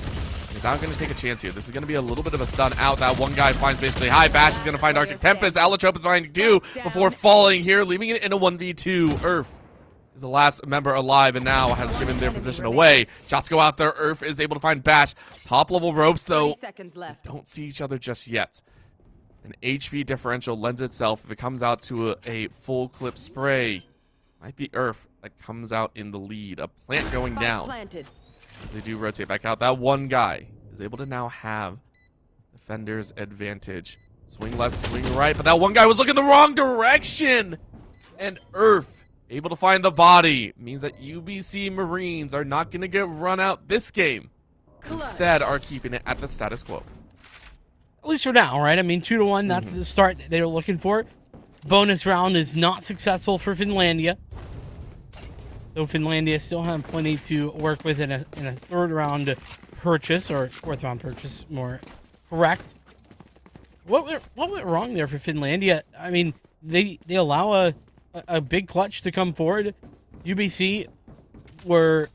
He's not going to take a chance here. This is going to be a little bit of a stun out. That one guy finds basically High. Bash is going to find Arctic Tempest. Allotrope is finding 2 before falling here, leaving it in a 1v2. Earth is the last member alive and now has given their position away. Shots go out there. Earth is able to find Bash. Top level ropes, though, don't see each other just yet. An HP differential lends itself if it comes out to a full clip spray. Might be Earth that comes out in the lead. A plant going down. As they do rotate back out, that one guy is able to now have defender's advantage. Swing left, swing right, but that one guy was looking the wrong direction. And Earth able to find the body. Means that UBC Marines are not going to get run out this game. Instead, are keeping it at the status quo. At least for now, right? I mean, 2-1, that's the start that they were looking for. Bonus round is not successful for Finlandia. Though Finlandia still have plenty to work with in a 3rd round purchase, or 4th round purchase, more correct. What went wrong there for Finlandia? I mean, they allow a big clutch to come forward. UBC were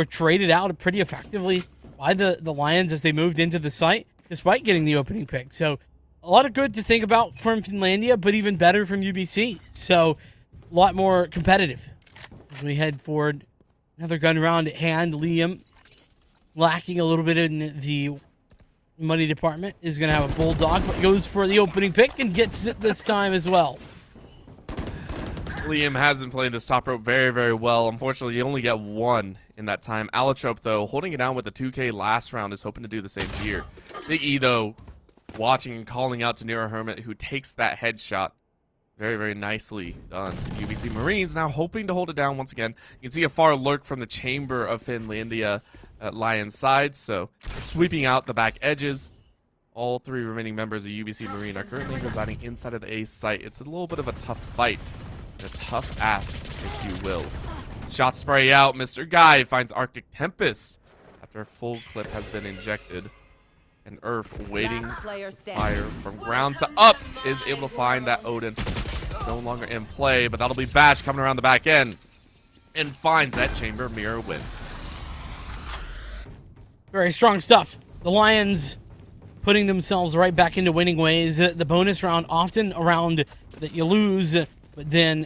traded out pretty effectively by the Lions as they moved into the site, despite getting the opening pick. So a lot of good to think about from Finlandia, but even better from UBC. So a lot more competitive as we head forward. Another gun round at hand. Liam, lacking a little bit in the money department, is going to have a bulldog, but goes for the opening pick and gets it this time as well. Liam has been playing this top rope very, very well. Unfortunately, you only get one in that time. Allotrope, though, holding it down with the 2K last round, is hoping to do the same here. Big E, though, watching and calling out to Nero Hermit, who takes that headshot. Very, very nicely done. UBC Marines now hoping to hold it down once again. You can see a far lurk from the chamber of Finlandia at Lion's side, so sweeping out the back edges. All three remaining members of UBC Marine are currently residing inside of the A site. It's a little bit of a tough fight. A tough ask, if you will. Shot spray out. Mr. Guy finds Arctic Tempest after a full clip has been injected. And Earth, waiting fire from ground to up, is able to find that Odin. No longer in play, but that'll be Bash coming around the back end and finds that chamber mirror win. Very strong stuff. The Lions putting themselves right back into winning ways. The bonus round, often a round that you lose, but then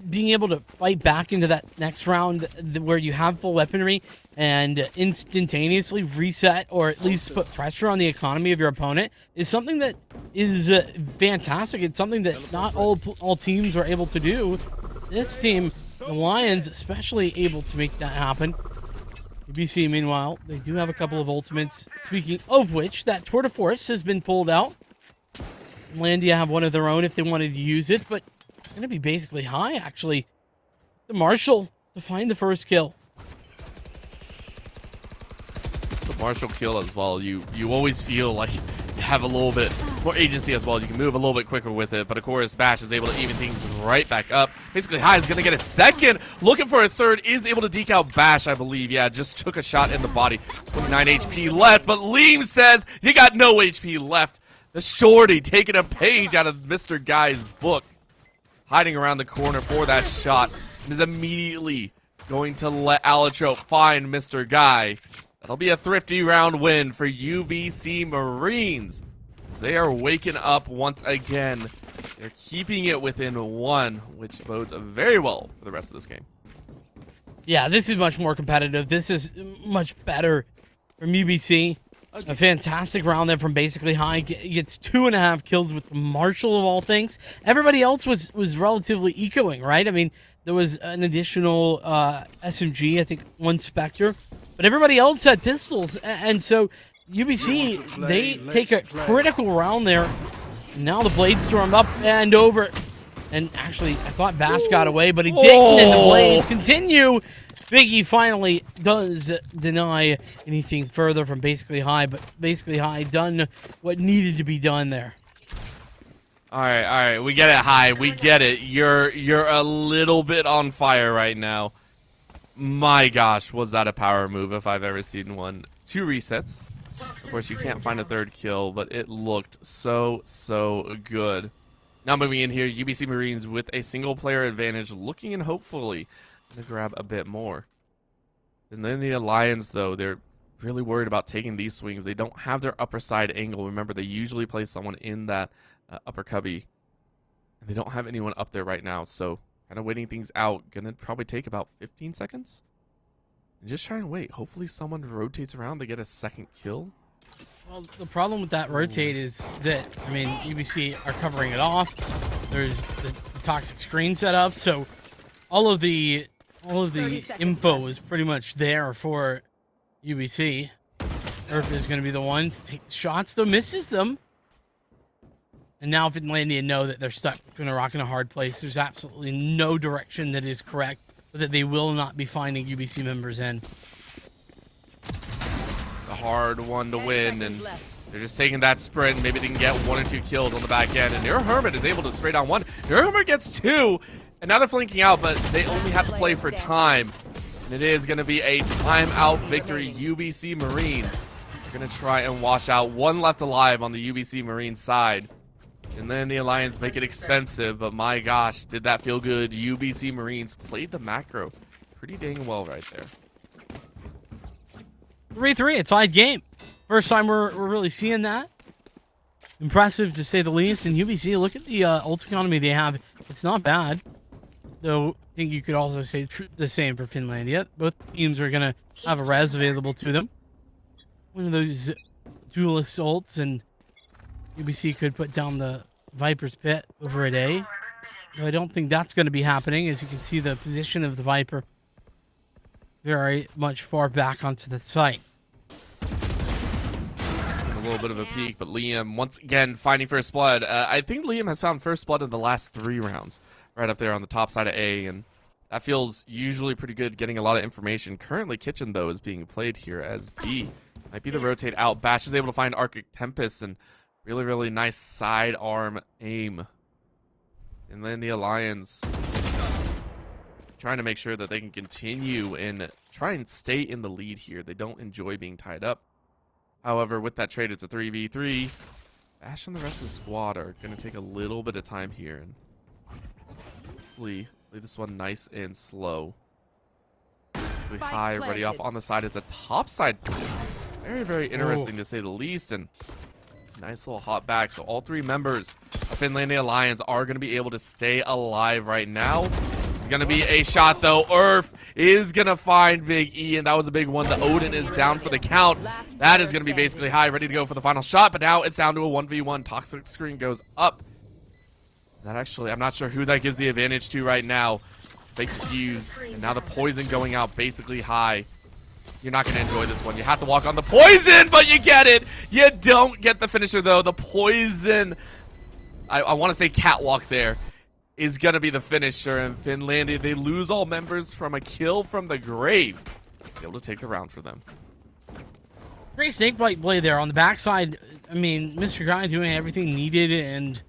being able to fight back into that next round where you have full weaponry and instantaneously reset or at least put pressure on the economy of your opponent is something that is fantastic. It's something that not all teams are able to do. This team, the Lions, especially able to make that happen. UBC, meanwhile, they do have a couple of ultimates. Speaking of which, that Tour de Force has been pulled out. Landia have one of their own if they wanted to use it, but it's going to be basically high, actually. The Marshal to find the first kill. The Marshal kill as well. You always feel like you have a little bit more agency as well. You can move a little bit quicker with it, but of course, Bash is able to even things right back up. Basically, High is going to get a second. Looking for a third, is able to deke out Bash, I believe. Yeah, just took a shot in the body. 29 HP left, but Liam says you got no HP left. The Shorty taking a page out of Mr. Guy's book. Hiding around the corner for that shot. And is immediately going to let Allotrope find Mr. Guy. That'll be a thrifty round win for UBC Marines. They are waking up once again. They're keeping it within one, which bodes very well for the rest of this game. Yeah, this is much more competitive. This is much better from UBC. A fantastic round there from basically High. Gets 2.5 kills with the Marshal of all things. Everybody else was relatively ecoing, right? I mean, there was an additional SMG, I think one Spectre. But everybody else had pistols. And so UBC, they take a critical round there. Now the Blade Storm up and over. And actually, I thought Bash got away, but he didn't. And the Blades continue. Biggie finally does deny anything further from basically High, but basically High done what needed to be done there. All right, we get it, High. We get it. You're a little bit on fire right now. My gosh, was that a power move if I've ever seen one. 2 resets. Of course, you can't find a third kill, but it looked so good. Now moving in here, UBC Marines with a single player advantage, looking and hopefully to grab a bit more. And then the Lions, though, they're really worried about taking these swings. They don't have their upper side angle. Remember, they usually play someone in that upper cubby. And they don't have anyone up there right now, so kind of waiting things out. Gonna probably take about 15 seconds. And just try and wait. Hopefully someone rotates around to get a second kill. Well, the problem with that rotate is that, I mean, UBC are covering it off. There's the toxic screen set up, so all of the info is pretty much there for UBC. Earth is going to be the one to take the shots, though misses them. And now Finlandia know that they're stuck between a rock and a hard place. There's absolutely no direction that is correct, but that they will not be finding UBC members in. The hard one to win, and they're just taking that sprint. Maybe they can get 1 or 2 kills on the back end, and Nero Hermit is able to spray down 1. Nero Hermit gets 2, and now they're flanking out, but they only have to play for time. And it is going to be a timeout victory. UBC Marine are going to try and wash out. 1 left alive on the UBC Marine side. And then the Alliance make it expensive, but my gosh, did that feel good. UBC Marines played the macro pretty dang well right there. 3-3, a tied game. First time we're really seeing that. impressive to say the least. And UBC, look at the ult economy they have. It's not bad. Though I think you could also say the same for Finlandia. Both teams are going to have a res available to them. One of those duelist ults, and UBC could put down the Viper's pit over at A. Though I don't think that's going to be happening, as you can see the position of the Viper very much far back onto the site. A little bit of a peek, but Liam once again finding first blood. I think Liam has found first blood in the last 3 rounds, right up there on the top side of A, and that feels usually pretty good, getting a lot of information. Currently, Kitchen, though, is being played here as B. Might be the rotate out. Bash is able to find Arctic Tempest, and really, really nice sidearm aim. And then the Alliance trying to make sure that they can continue and try and stay in the lead here. They don't enjoy being tied up. However, with that trade, it's a 3v3. Bash and the rest of the squad are going to take a little bit of time here, and hopefully play this one nice and slow. Basically high, ready off on the side. It's a top side play. Very, very interesting to say the least, and nice little hop back. So all 3 members of Finlandia Alliance are going to be able to stay alive right now. It's going to be a shot, though. Urf is going to find Big E, and that was a big one. The Odin is down for the count. That is going to be basically high, ready to go for the final shot, but now it's down to a 1v1. Toxic screen goes up. That actually, I'm not sure who that gives the advantage to right now. Fake fuse, and now the poison going out basically high. You're not going to enjoy this one. You have to walk on the poison, but you get it. You don't get the finisher, though. The poison, I want to say catwalk there, is going to be the finisher. And Finlandia, they lose all members from a kill from the grave. Be able to take the round for them. Great snakebite play there on the backside. I mean, Mr. Guy doing everything needed, and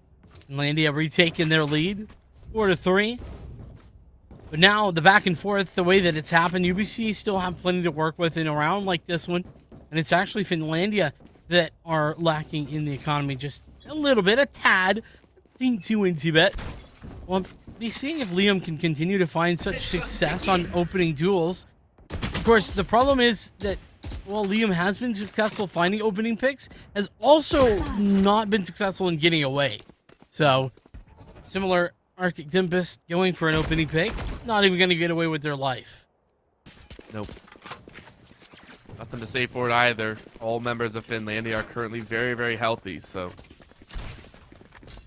Finlandia retaking their lead 4-3. But now the back and forth, the way that it's happened, UBC still have plenty to work with in a round like this one. And it's actually Finlandia that are lacking in the economy just a little bit, a tad, teensy bit. Well, be seeing if Liam can continue to find such success on opening duels. Of course, the problem is that, well, Liam has been successful finding opening picks, has also not been successful in getting away. So, similar Arctic Tempest going for an opening pick, not even going to get away with their life. Nope. Nothing to say for it either. All members of Finlandia are currently very, very healthy, so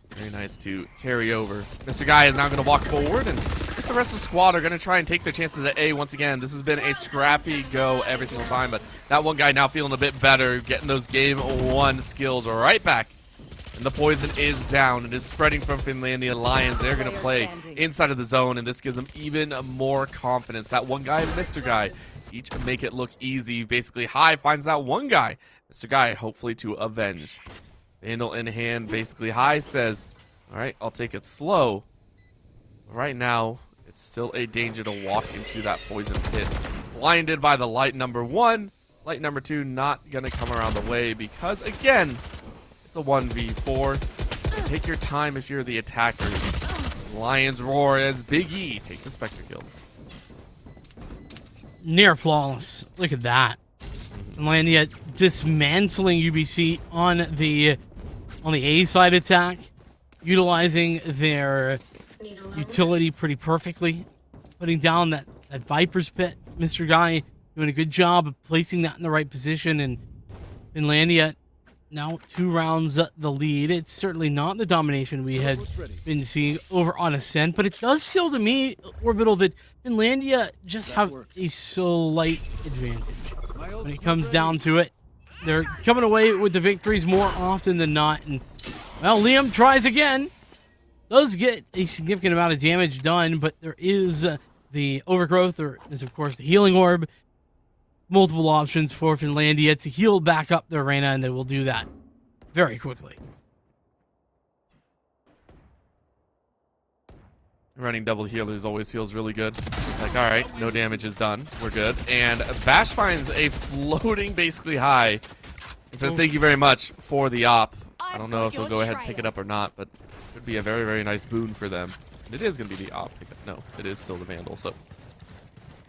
very nice to carry over. Mr. Guy is now going to walk forward, and the rest of the squad are going to try and take their chances at A once again. This has been a scrappy go every single time, but that one guy now feeling a bit better, getting those game 1 skills right back. And the poison is down. It is spreading from Finlandia Lions. They're going to play inside of the zone, and this gives them even more confidence. That one guy and Mr. Guy each make it look easy. Basically, High finds that one guy. Mr. Guy, hopefully to avenge. Vandal in hand. Basically, High says, all right, I'll take it slow. Right now, it's still a danger to walk into that poison pit. Blinded by the light number 1. Light number 2 not going to come around the way because, again, it's a 1v4. Take your time if you're the attacker. Lions roar as Big E takes a Spectre kill. Near flawless. Look at that. Finlandia dismantling UBC on the A side attack, utilizing their utility pretty perfectly, putting down that Viper's pit. Mr. Guy doing a good job of placing that in the right position, and Finlandia now 2 rounds the lead. It's certainly not the domination we had been seeing over on Ascent, but it does feel to me, Orbital, that Finlandia just have a slight advantage. When it comes down to it, they're coming away with the victories more often than not. And, well, Liam tries again. Does get a significant amount of damage done, but there is the overgrowth. There is, of course, the healing orb. Multiple options for Finlandia to heal back up their arena, and they will do that very quickly. Running double healers always feels really good. It's like, all right, no damage is done. We're good. And Bash finds a floating, basically, High. It says, thank you very much for the op. I don't know if they'll go ahead and pick it up or not, but it would be a very, very nice boon for them. And it is going to be the op pickup. No, it is still the Vandal, so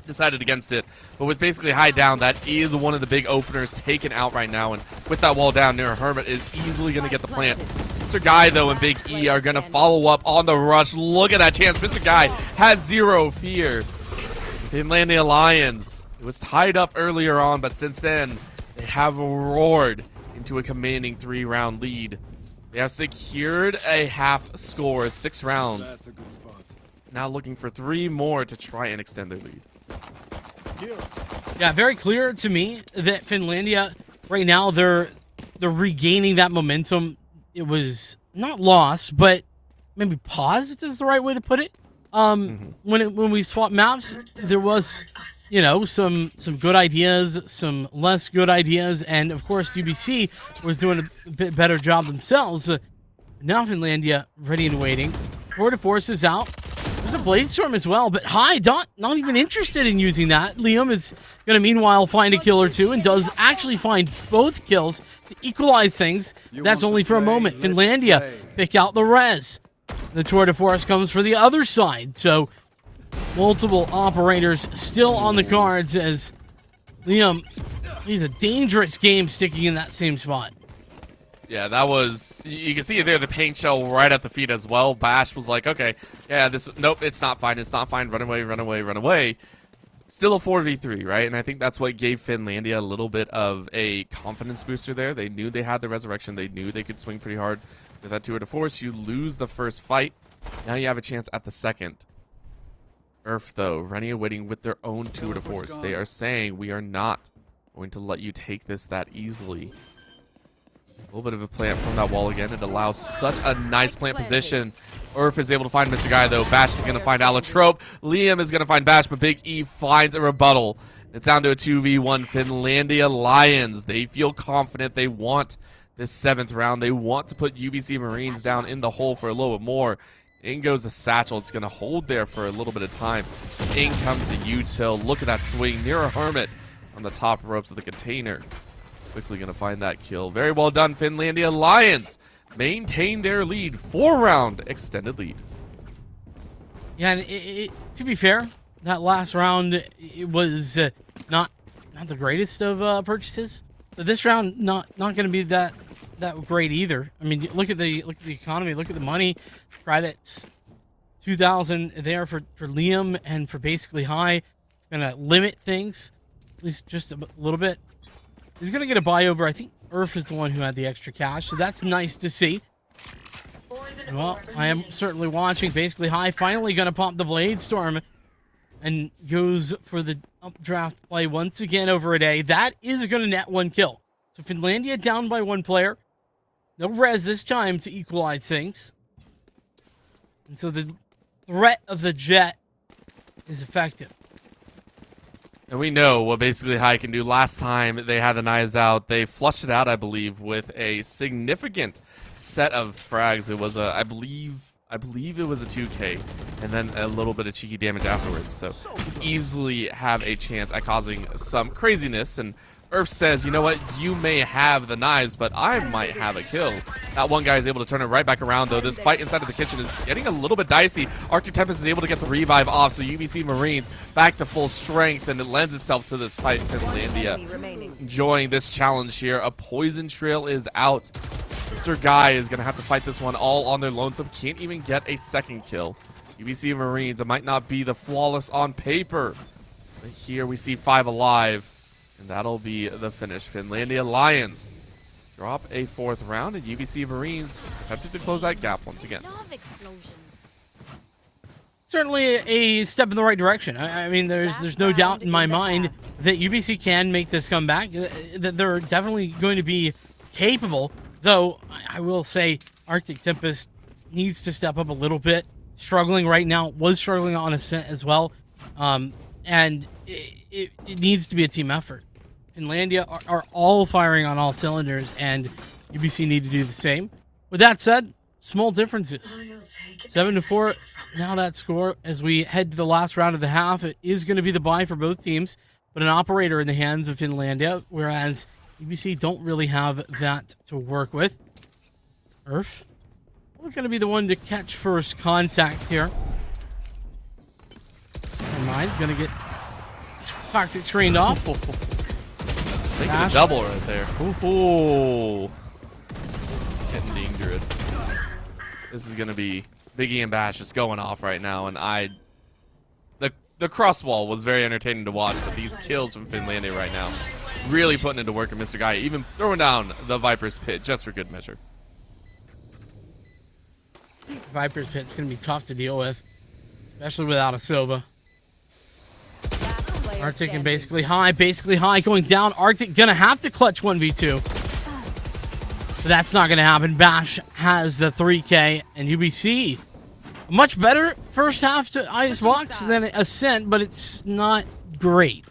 decided against it. But with basically High down, that is one of the big openers taken out right now, and with that wall down. Near Hermit is easily going to get the plant. Mr. Guy, though, and Big E are going to follow up on the rush. Look at that chance. Mr. Guy has zero fear. Finlandia Lions, it was tied up earlier on, but since then, they have roared into a commanding 3-round lead. They have secured a half score, 6 rounds. That's a good spot. Now looking for 3 more to try and extend their lead. Yeah, very clear to me that Finlandia right now they're regaining that momentum. It was not lost, but maybe paused is the right way to put it. When we swapped maps, there was, you know, some good ideas, some less good ideas, and of course UBC was doing a bit better job themselves. Now Finlandia ready and waiting. Tour de Force is out. There's a Blade Storm as well, but High not even interested in using that. Liam is going to meanwhile find a kill or two and does actually find both kills to equalize things. That's only for a moment. Finlandia pick out the res. The Tour de Force comes for the other side. So multiple operators still on the cards as Liam, he's a dangerous game sticking in that same spot. Yeah, that was, you can see there the paint shell right at the feet as well. Bash was like, okay, yeah, nope, it's not fine, run away, run away, run away. Still a 4v3, right? And I think that's what gave Finlandia a little bit of a confidence booster there. They knew they had the resurrection, they knew they could swing pretty hard with that Tour de Force. You lose the first fight, now you have a chance at the second. Earth, though, ready and waiting with their own Tour de Force. They are saying, we are not going to let you take this that easily. A little bit of a plant from that wall again. It allows such a nice plant position. Earth is able to find Mr. Guy, though. Bash is going to find Allotrope. Liam is going to find Bash, but Big E finds a rebuttal. It's down to a 2v1. Finlandia Lions. They feel confident. They want this 7th round. They want to put UBC Marines down in the hole for a little bit more. In goes the Satchel. It's going to hold there for a little bit of time. In comes the Util. Look at that swing. Near a Hermit on the top ropes of the container. Quickly going to find that kill. Very well done, Finlandia Lions. Maintain their lead. 4-round extended lead. Yeah, and to be fair, that last round, it was not the greatest of purchases. But this round, not going to be that great either. I mean, look at the economy, look at the money. Credits, 2,000 there for Liam and for basically High. It's going to limit things, at least just a little bit. He's going to get a buy over. I think Earth is the one who had the extra cash, so that's nice to see. Well, I am certainly watching. Basically, High finally going to pop the Blade Storm and goes for the updraft play once again over a day. That is going to net 1 kill. So Finlandia down by 1 player. No res this time to equalize things. And so the threat of the jet is effective. And we know what basically High can do. Last time they had the knives out, they flushed it out, I believe, with a significant set of frags. It was a, I believe it was a 2K, and then a little bit of cheeky damage afterwards. So easily have a chance at causing some craziness. And Earth says, you know what, you may have the knives, but I might have a kill. That one guy is able to turn it right back around, though. This fight inside of the kitchen is getting a little bit dicey. Arctic Tempest is able to get the revive off, so UBC Marines back to full strength, and it lends itself to this fight. Finlandia enjoying this challenge here. A poison trail is out. Mr. Guy is going to have to fight this one all on their lonesome. Can't even get a second kill. UBC Marines, it might not be the flawless on paper, but here we see 5 alive. And that'll be the finish. Finlandia Lions drop a 4th round, and UBC Marines attempted to close that gap once again. Certainly a step in the right direction. I mean, there's no doubt in my mind that UBC can make this comeback. That they're definitely going to be capable. Though I will say, Arctic Tempest needs to step up a little bit. Struggling right now. Was struggling on Ascent as well. And it needs to be a team effort. Finlandia are all firing on all cylinders, and UBC need to do the same. With that said, small differences. 7-4, now that score. As we head to the last round of the half, it is going to be the bye for both teams, but an operator in the hands of Finlandia, whereas UBC don't really have that to work with. Earth, we're going to be the one to catch first contact here. Never mind, going to get toxic screened off. Making a Bash. double right there. Ooh. Getting dangerous. This is going to be Biggie and Bash just going off right now, and the crosswall was very entertaining to watch, but these kills from Finlandia right now really putting into work, and Mr. Guy even throwing down the Viper's Pit just for good measure. Viper's Pit's going to be tough to deal with, especially without a Sova. Arctic and basically high going down. Arctic going to have to clutch 1v2. But that's not going to happen. Bash has the 3K, and UBC much better first half to Icebox than Ascent, but it's not great.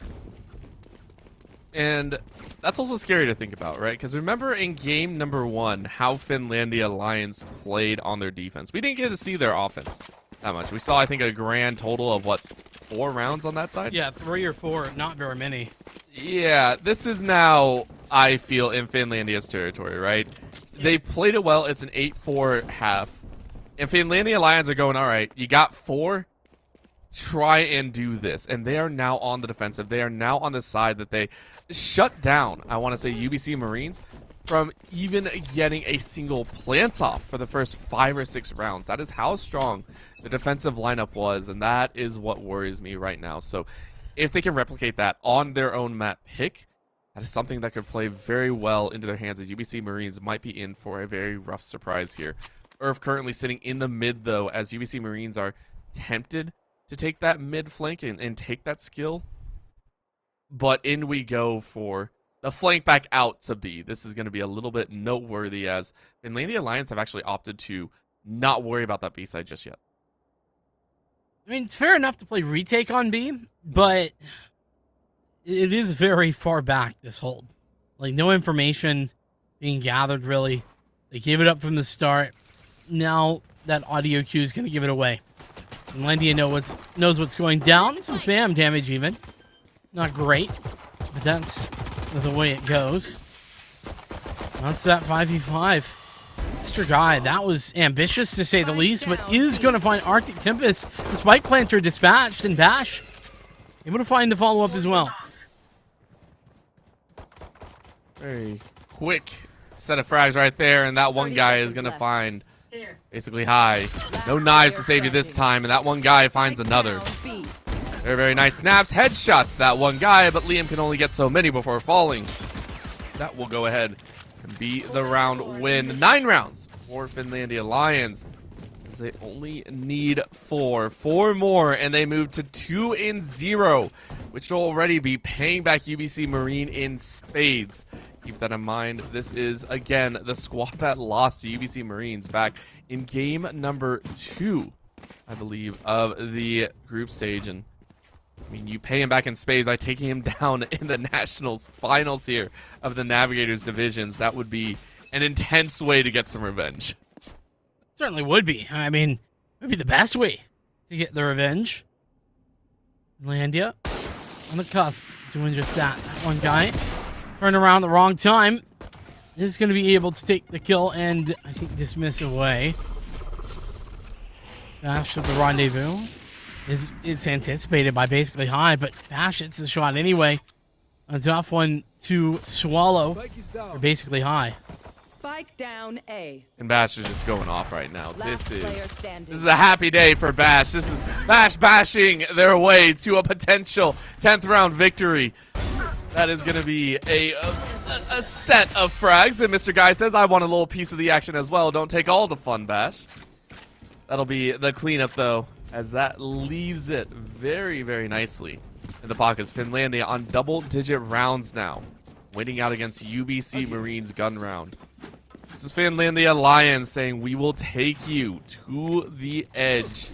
And that's also scary to think about, right? Because remember in game number 1 how Finlandia Alliance played on their defense. We didn't get to see their offense that much. We saw, I think, a grand total of, what, 4 rounds on that side? Yeah, 3 or 4, not very many. Yeah, this is now, I feel, in Finlandia's territory, right? They played it well. It's an 8-4 half. And Finlandia Lions are going, all right, you got 4, try and do this. And they are now on the defensive. They are now on the side that they shut down, I want to say, UBC Marines from even getting a single plant off for the first 5 or 6 rounds. That is how strong the defensive lineup was, and that is what worries me right now. So if they can replicate that on their own map pick, that is something that could play very well into their hands, and UBC Marines might be in for a very rough surprise here. Irv currently sitting in the mid, though, as UBC Marines are tempted to take that mid flank and take that skill. But in we go for the flank back out to B. This is going to be a little bit noteworthy, as Finlandia Alliance have actually opted to not worry about that B side just yet. I mean, it's fair enough to play retake on B, but it is very far back, this hold. Like, no information being gathered, really. They gave it up from the start. Now that audio cue is going to give it away. Finlandia knows what's going down. Some spam damage even. Not great, but that's the way it goes. That's that 5v5. Mr. Guy, that was ambitious to say the least, but is going to find Arctic Tempest. The Spike Planter dispatched, and Bash able to find the follow-up as well. Very quick set of frags right there, and that one guy is going to find basically high. No knives to save you this time, and that one guy finds another. Very, very nice snaps. Headshots to that one guy, but Liam can only get so many before falling. That will go ahead and be the round win. 9 rounds for Finlandia Lions. They only need 4 more, and they move to 2-0, which will already be paying back UBC Marine in spades. Keep that in mind. This is, again, the squad that lost to UBC Marines back in game number 2, I believe, of the group stage. And I mean, you pay him back in spades by taking him down in the Nationals finals here of the Navigators divisions. That would be an intense way to get some revenge. Certainly would be. I mean, it would be the best way to get the revenge. Landia on the cusp, doing just that. That one guy turned around the wrong time. Is going to be able to take the kill and, I think, dismiss away. Bash of the rendezvous. It's anticipated by basically high, but Bash hits the shot anyway. A tough one to swallow for basically high. Spike down A. And Bash is just going off right now. This is a happy day for Bash. This is Bash bashing their way to a potential 10th round victory. That is going to be a set of frags. And Mr. Guy says, I want a little piece of the action as well. Don't take all the fun, Bash. That'll be the cleanup, though, as that leaves it very, very nicely in the pockets. Finlandia on double-digit rounds now, winning out against UBC Marines gun round. This is Finlandia Lions saying, we will take you to the edge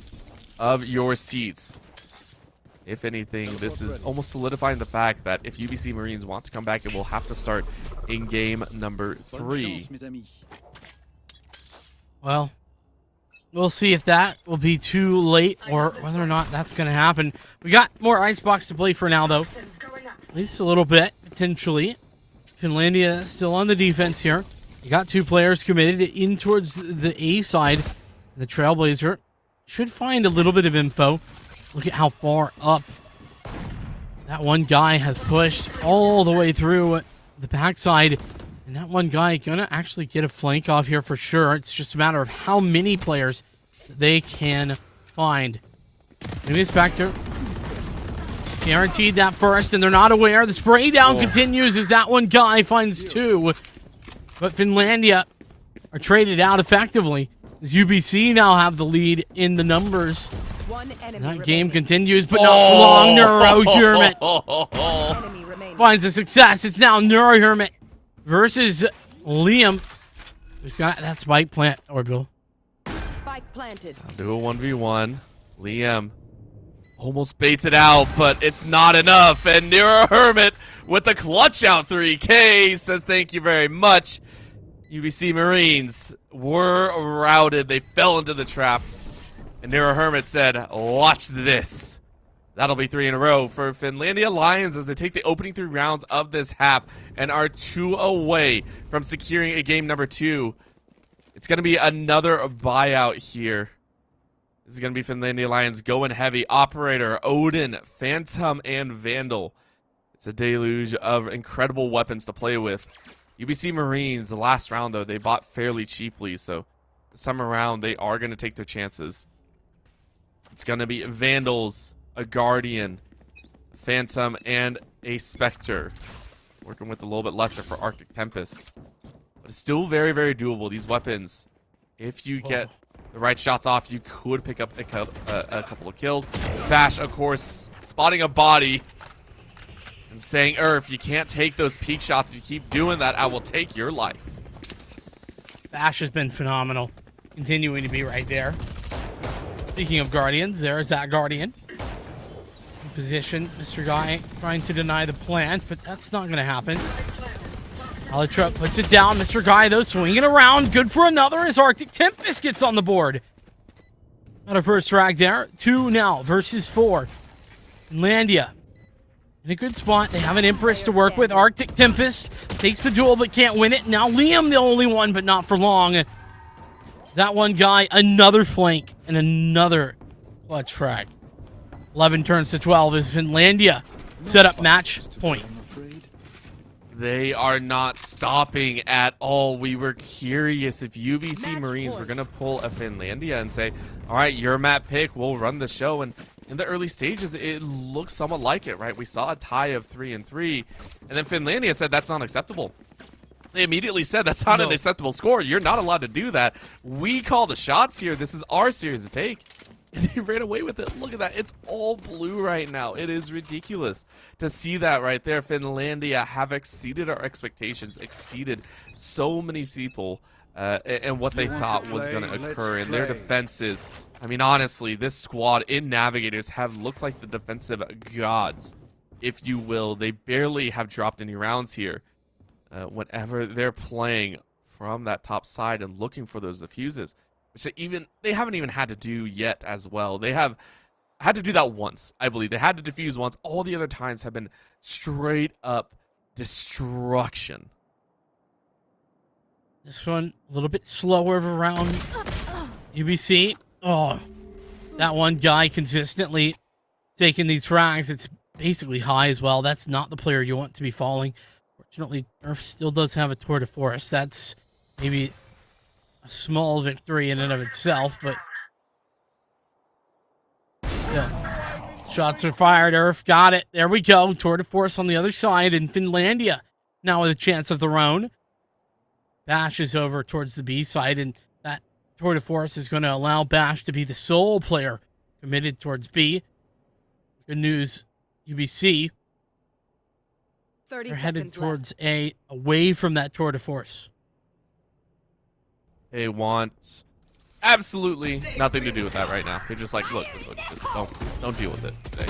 of your seats. If anything, this is almost solidifying the fact that if UBC Marines want to come back, it will have to start in game number 3. Well, we'll see if that will be too late or whether or not that's going to happen. We got more Icebox to play for now, though. At least a little bit, potentially. Finlandia still on the defense here. You got 2 players committed in towards the A side. The Trailblazer should find a little bit of info. Look at how far up that one guy has pushed all the way through the backside. And that one guy gonna actually get a flank off here for sure. It's just a matter of how many players they can find. Maybe it's back to guaranteed that first, and they're not aware. The spray down continues as that one guy finds two. But Finlandia are traded out effectively as UBC now have the lead in the numbers. One enemy That remaining. game continues, but not for long. Neurohermit Enemy remaining. finds a success. It's now Neurohermit versus Liam. Who's got that spike plant orbital? Spike planted. Do a 1v1. Liam almost baits it out, but it's not enough. And Nero Hermit with the clutch out 3K says thank you very much. UBC Marines were routed. They fell into the trap. And Nero Hermit said, watch this. That'll be 3 in a row for Finlandia Lions as they take the opening 3 rounds of this half and are 2 away from securing a game number 2. It's going to be another buyout here. This is going to be Finlandia Lions going heavy. Operator, Odin, Phantom, and Vandal. It's a deluge of incredible weapons to play with. UBC Marines, the last round, though, they bought fairly cheaply. So this time around, they are going to take their chances. It's going to be Vandals, a Guardian, a Phantom, and a Spectre. Working with a little bit lesser for Arctic Tempest. But it's still very, very doable. These weapons, if you get the right shots off, you could pick up a couple of kills. Bash, of course, spotting a body and saying, if you can't take those peek shots, if you keep doing that, I will take your life. Bash has been phenomenal. Continuing to be right there. Speaking of Guardians, there's that Guardian. In position, Mr. Guy trying to deny the plant, but that's not going to happen. Alitra puts it down. Mr. Guy, though, swinging around. Good for another as Arctic Tempest gets on the board. Got a first frag there. 2 now versus 4. Finlandia in a good spot. They have an Empress to work with. Arctic Tempest takes the duel but can't win it. Now Liam the only one, but not for long. That one guy, another flank and another clutch frag. 11 turns to 12 as Finlandia set up match point. They are not stopping at all. We were curious if UBC Marines were going to pull a Finlandia and say, all right, your map pick, we'll run the show. And in the early stages, it looks somewhat like it, right? We saw a tie of 3-3, and then Finlandia said that's not acceptable. They immediately said that's not an acceptable score. You're not allowed to do that. We call the shots here. This is our series to take. And they ran away with it. Look at that. It's all blue right now. It is ridiculous to see that right there. Finlandia have exceeded our expectations, exceeded so many people and what they thought was going to occur in their defenses. I mean, honestly, this squad in Navigators have looked like the defensive gods, if you will. They barely have dropped any rounds here. Whenever they're playing from that top side and looking for those diffuses, which they haven't even had to do yet as well. They have had to do that once, I believe. They had to defuse once. All the other times have been straight up destruction. This one a little bit slower of a round. UBC, that one guy consistently taking these frags. It's basically high as well. That's not the player you want to be falling. Fortunately, Nerf still does have a tour de force. That's maybe a small victory in and of itself, but still. Shots are fired. Earth got it. There we go. Tour de force on the other side, and Finlandia now with a chance of their own. Bash is over towards the B side, and that tour de force is going to allow Bash to be the sole player committed towards B. Good news, UBC. They're headed towards A, away from that tour de force. They want absolutely nothing to do with that right now. They're just like, look, just don't deal with it today.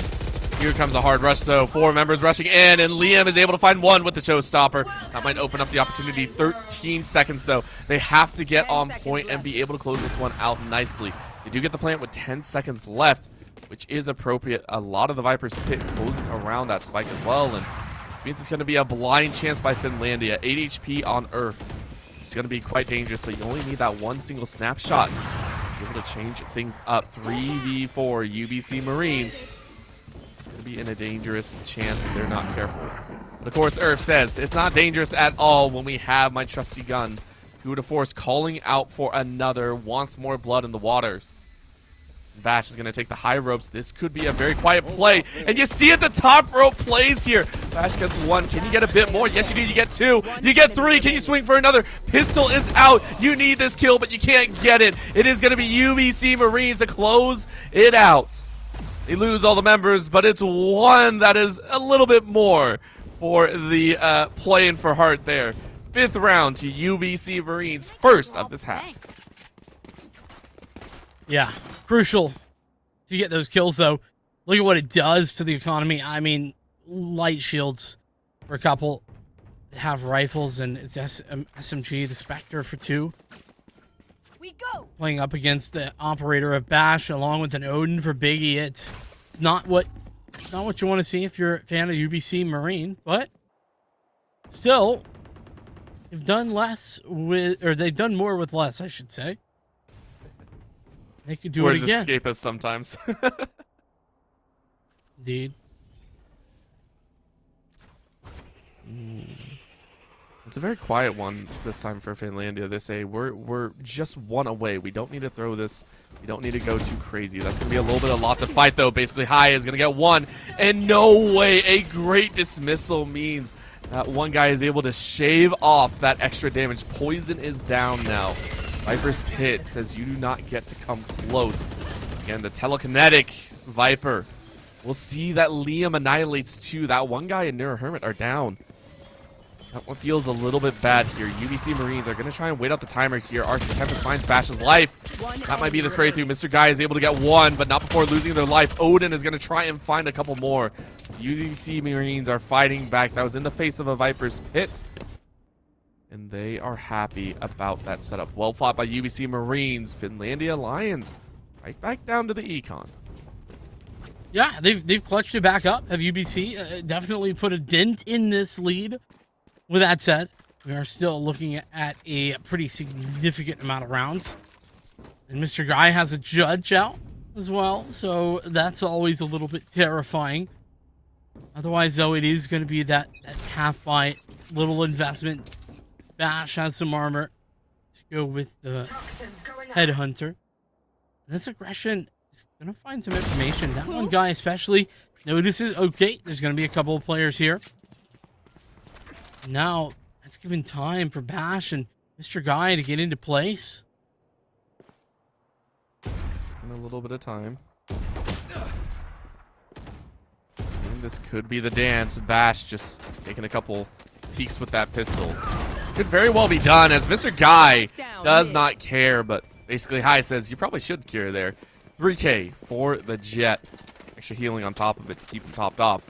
Here comes a hard rush, though. 4 members rushing in, and Liam is able to find one with the showstopper. That might open up the opportunity. 13 seconds, though. They have to get on point and be able to close this one out nicely. They do get the plant with 10 seconds left, which is appropriate. A lot of the Viper's pit closing around that spike as well, and this means it's going to be a blind chance by Finlandia. 8 HP on Earth. It's going to be quite dangerous, but you only need that one single snapshot to be able to change things up. 3v4 UBC Marines. It's going to be in a dangerous chance if they're not careful. But of course, Earth says, it's not dangerous at all when we have my trusty gun. Who to force calling out for another, wants more blood in the waters. Bash is going to take the high ropes. This could be a very quiet play. And you see at the top rope plays here. Bash gets one. Can you get a bit more? Yes, you do. You get two. You get three. Can you swing for another? Pistol is out. You need this kill, but you can't get it. It is going to be UBC Marines to close it out. They lose all the members, but it's one that is a little bit more for the playing for heart there. 5th round to UBC Marines, first of this half. Yeah, crucial to get those kills, though. Look at what it does to the economy. I mean, light shields for a couple. They have rifles, and it's SMG, the Spectre for 2. We go. Playing up against the operator of Bash, along with an Odin for Biggie. It's not what you want to see if you're a fan of UBC Marine, but still, they've done less with, or they've done more with less, I should say. They could do it again. Escape us sometimes. Indeed. It's a very quiet one this time for Finlandia. They say we're just one away. We don't need to throw this. We don't need to go too crazy. That's gonna be a little bit of lot to fight though. Basically, High is gonna get one, and no way. A great dismissal means that one guy is able to shave off that extra damage. Poison is down now. Viper's Pit says you do not get to come close. Again, the telekinetic Viper. We'll see that Liam annihilates too. That one guy and Neuro Hermit are down. That one feels a little bit bad here. UBC Marines are going to try and wait out the timer here. Archer Tempest finds Bash's life. That might be the spray through. Mr. Guy is able to get one, but not before losing their life. Odin is going to try and find a couple more. UBC Marines are fighting back. That was in the face of a Viper's Pit. And they are happy about that setup. Well fought by UBC Marines. Finlandia Lions right back down to the econ. Yeah, they've clutched it back up. Have UBC definitely put a dent in this lead. With that said, we are still looking at a pretty significant amount of rounds. And Mr. Guy has a judge out as well, so that's always a little bit terrifying. Otherwise, though, it is going to be that half bite, little investment. Bash has some armor to go with the Headhunter. This aggression is going to find some information. That one guy especially notices, okay, there's going to be a couple of players here. Now, that's given time for Bash and Mr. Guy to get into place. In a little bit of time. And this could be the dance. Bash just taking a couple peeks with that pistol. Could very well be done as Mr. Guy does not care, but basically High says you probably should care there. 3K for the Jet. Extra healing on top of it to keep him topped off.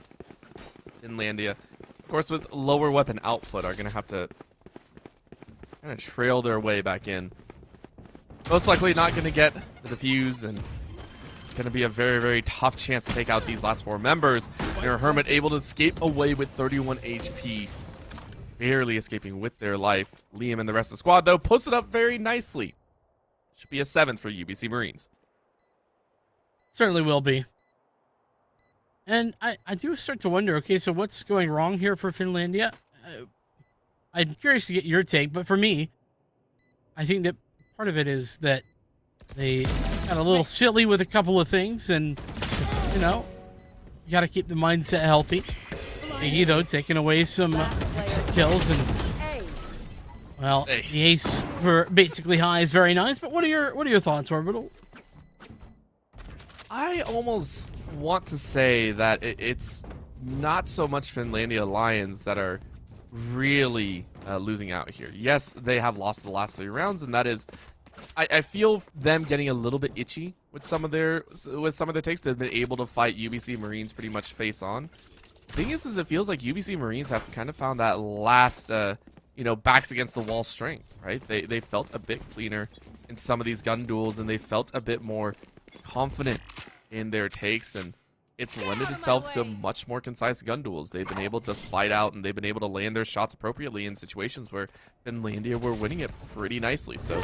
Finlandia, of course, with lower weapon output, are going to have to kind of trail their way back in. Most likely not going to get the defuse, and going to be a very, very tough chance to take out these last 4 members. Neuro Hermit able to escape away with 31 HP. Barely escaping with their life. Liam and the rest of the squad, though, posted up very nicely. Should be a 7th for UBC Marines. Certainly will be. And I do start to wonder, okay, so what's going wrong here for Finlandia? I'm curious to get your take, but for me, I think that part of it is that they got a little silly with a couple of things, and, you know, you got to keep the mindset healthy. Iggy, though, taking away some exit kills, and, well, the ace for basically High is very nice, but what are your thoughts, Orbital? I almost want to say that it's not so much Finlandia Lions that are really losing out here. Yes, they have lost the last 3 rounds, and that is, I feel them getting a little bit itchy with some of their takes. They've been able to fight UBC Marines pretty much face on. The thing is it feels like UBC Marines have kind of found that last, backs against the wall strength, right? They felt a bit cleaner in some of these gun duels, and they felt a bit more confident in their takes, and it's lended itself to much more concise gun duels. They've been able to fight out, and they've been able to land their shots appropriately in situations where Finlandia were winning it pretty nicely. So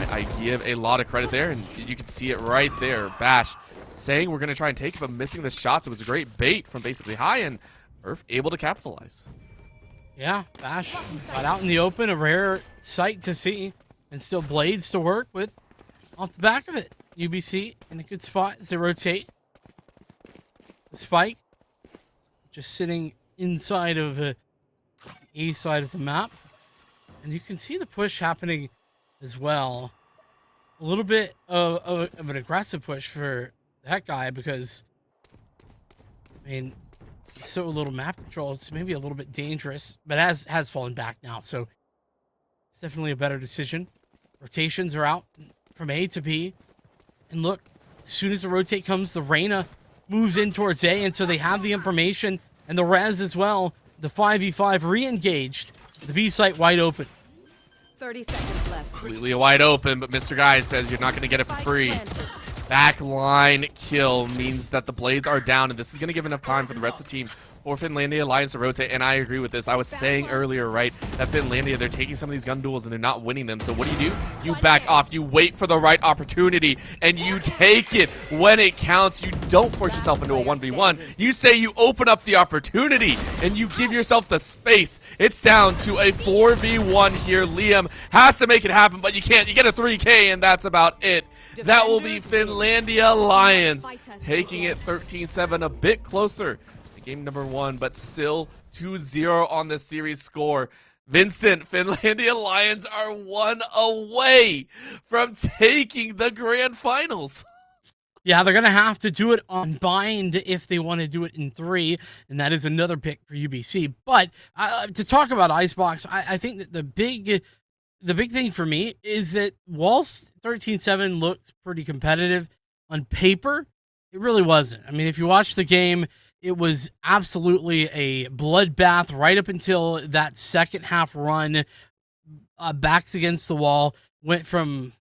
I give a lot of credit there, and you can see it right there. Bash saying we're going to try and take it, but missing the shots. It was a great bait from basically high, and Earth able to capitalize. Yeah, Bash got out in the open, a rare sight to see, and still blades to work with off the back of it. UBC in a good spot as they rotate. The spike just sitting inside of the A side of the map. And you can see the push happening as well. A little bit of an aggressive push for that guy because, I mean, so little map control, it's maybe a little bit dangerous, but has fallen back now, so it's definitely a better decision. Rotations are out from A to B, and look, as soon as the rotate comes, the Reyna moves in towards A, and so they have the information and the res as well. The 5v5 re-engaged, the B site wide open. 30 seconds left. Completely wide open, but Mr. Guy says you're not going to get it for free. Backline kill means that the blades are down, and this is going to give enough time for the rest of the team for Finlandia Alliance to rotate, and I agree with this. I was saying earlier, right, that Finlandia, they're taking some of these gun duels and they're not winning them. So what do? You back off, you wait for the right opportunity, and you take it when it counts. You don't force yourself into a 1v1. You say you open up the opportunity, and you give yourself the space. It's down to a 4v1 here. Liam has to make it happen, but you can't. You get a 3K, and that's about it. That will be Finlandia Alliance taking it 13-7, a bit closer to game number 1, but still 2-0 on the series score. Vincent, Finlandia Alliance are 1 away from taking the grand finals. Yeah, they're going to have to do it on bind if they want to do it in 3, and that is another pick for UBC. But to talk about Icebox, I think that the big thing for me is that whilst 13-7 looked pretty competitive on paper, it really wasn't. I mean, if you watch the game, it was absolutely a bloodbath right up until that second half run. Backs against the wall, went from,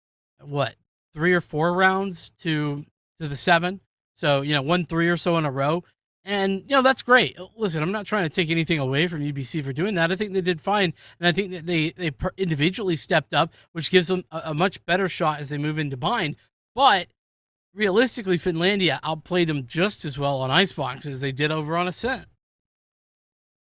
3 or 4 rounds to the 7. So, 1-3 or so in a row. And, that's great. Listen, I'm not trying to take anything away from UBC for doing that. I think they did fine. And I think that they individually stepped up, which gives them a much better shot as they move into bind. But realistically, Finlandia outplayed them just as well on Icebox as they did over on Ascent.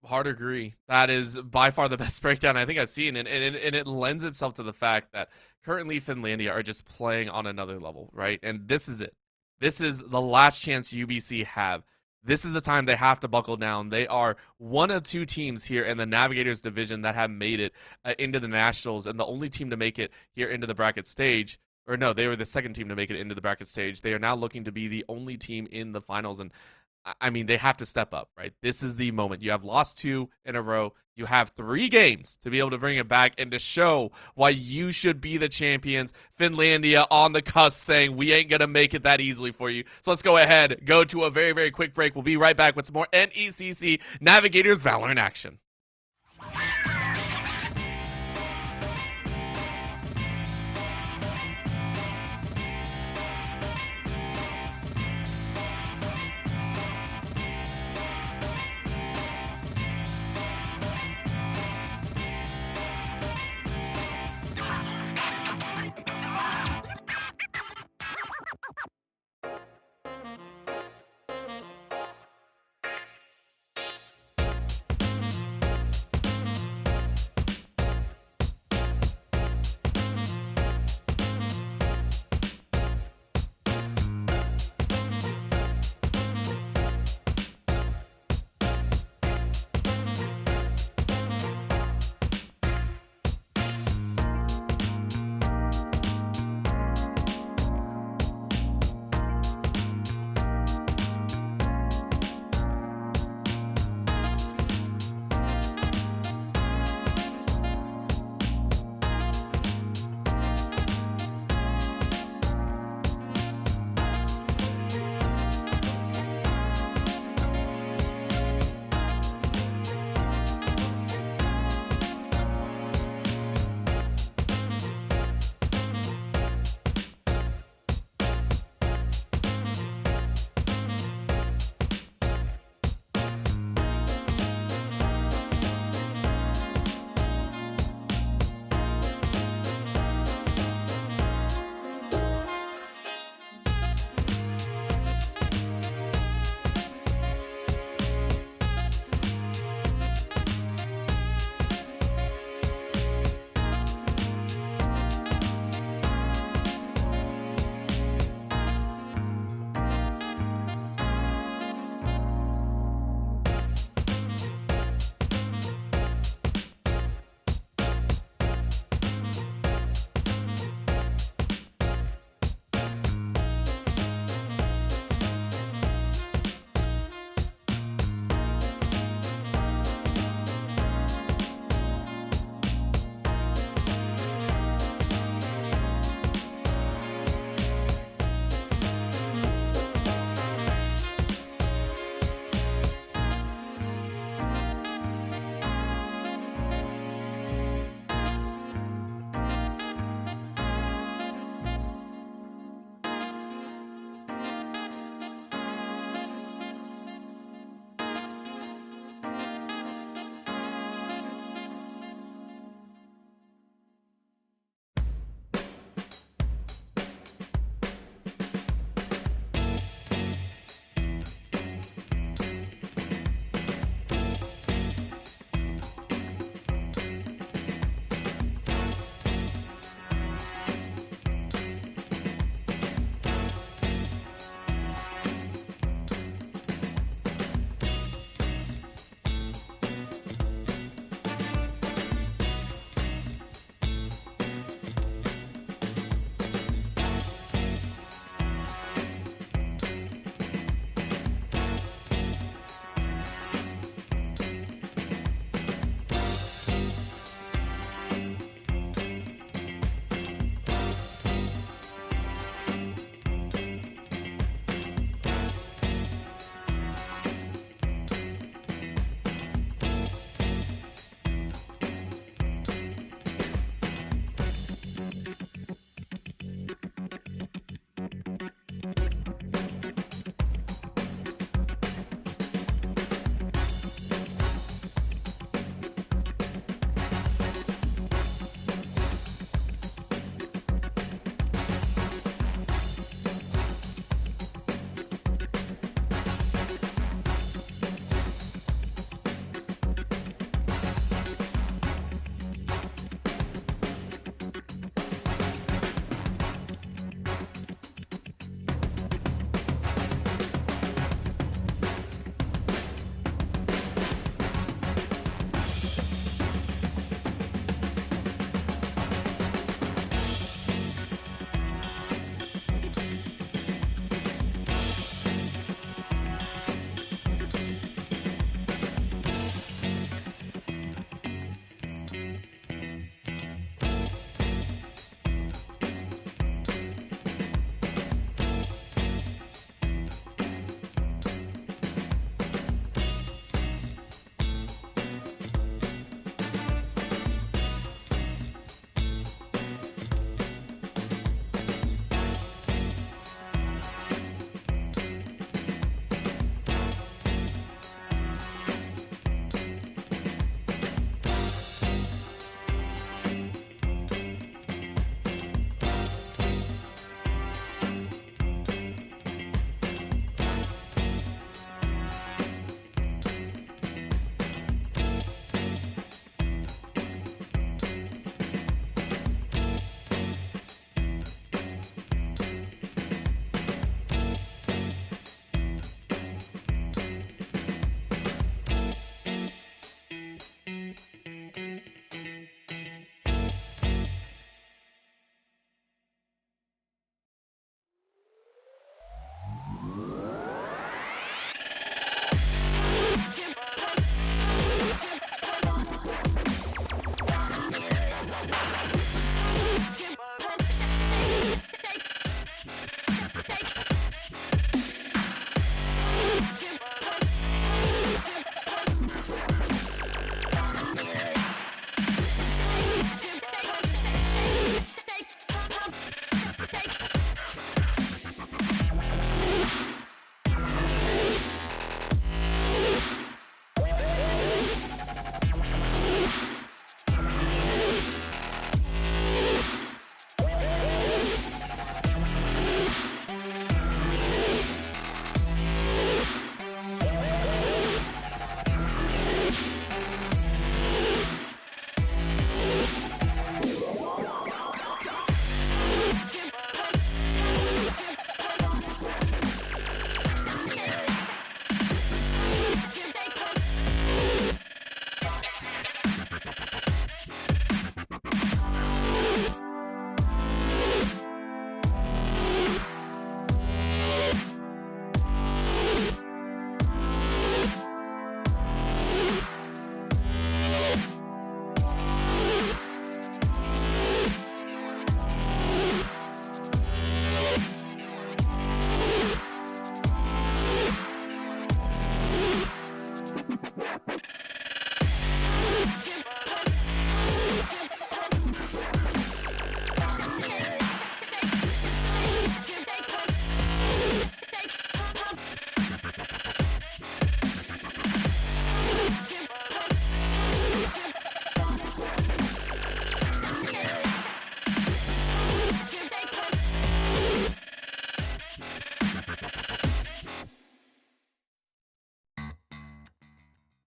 Hard agree. That is by far the best breakdown I think I've seen. And it lends itself to the fact that currently Finlandia are just playing on another level, right? And this is it. This is the last chance UBC have. This is the time they have to buckle down. They are one of 2 teams here in the Navigators division that have made it into the Nationals, and the only team to make it here into the bracket stage. Or no, they were the second team to make it into the bracket stage. They are now looking to be the only team in the finals, and I mean, they have to step up, right? This is the moment. You have lost 2 in a row. You have 3 games to be able to bring it back and to show why you should be the champions. Finlandia on the cusp saying, we ain't going to make it that easily for you. So let's go ahead, go to a very, very quick break. We'll be right back with some more NECC Navigators Valorant action.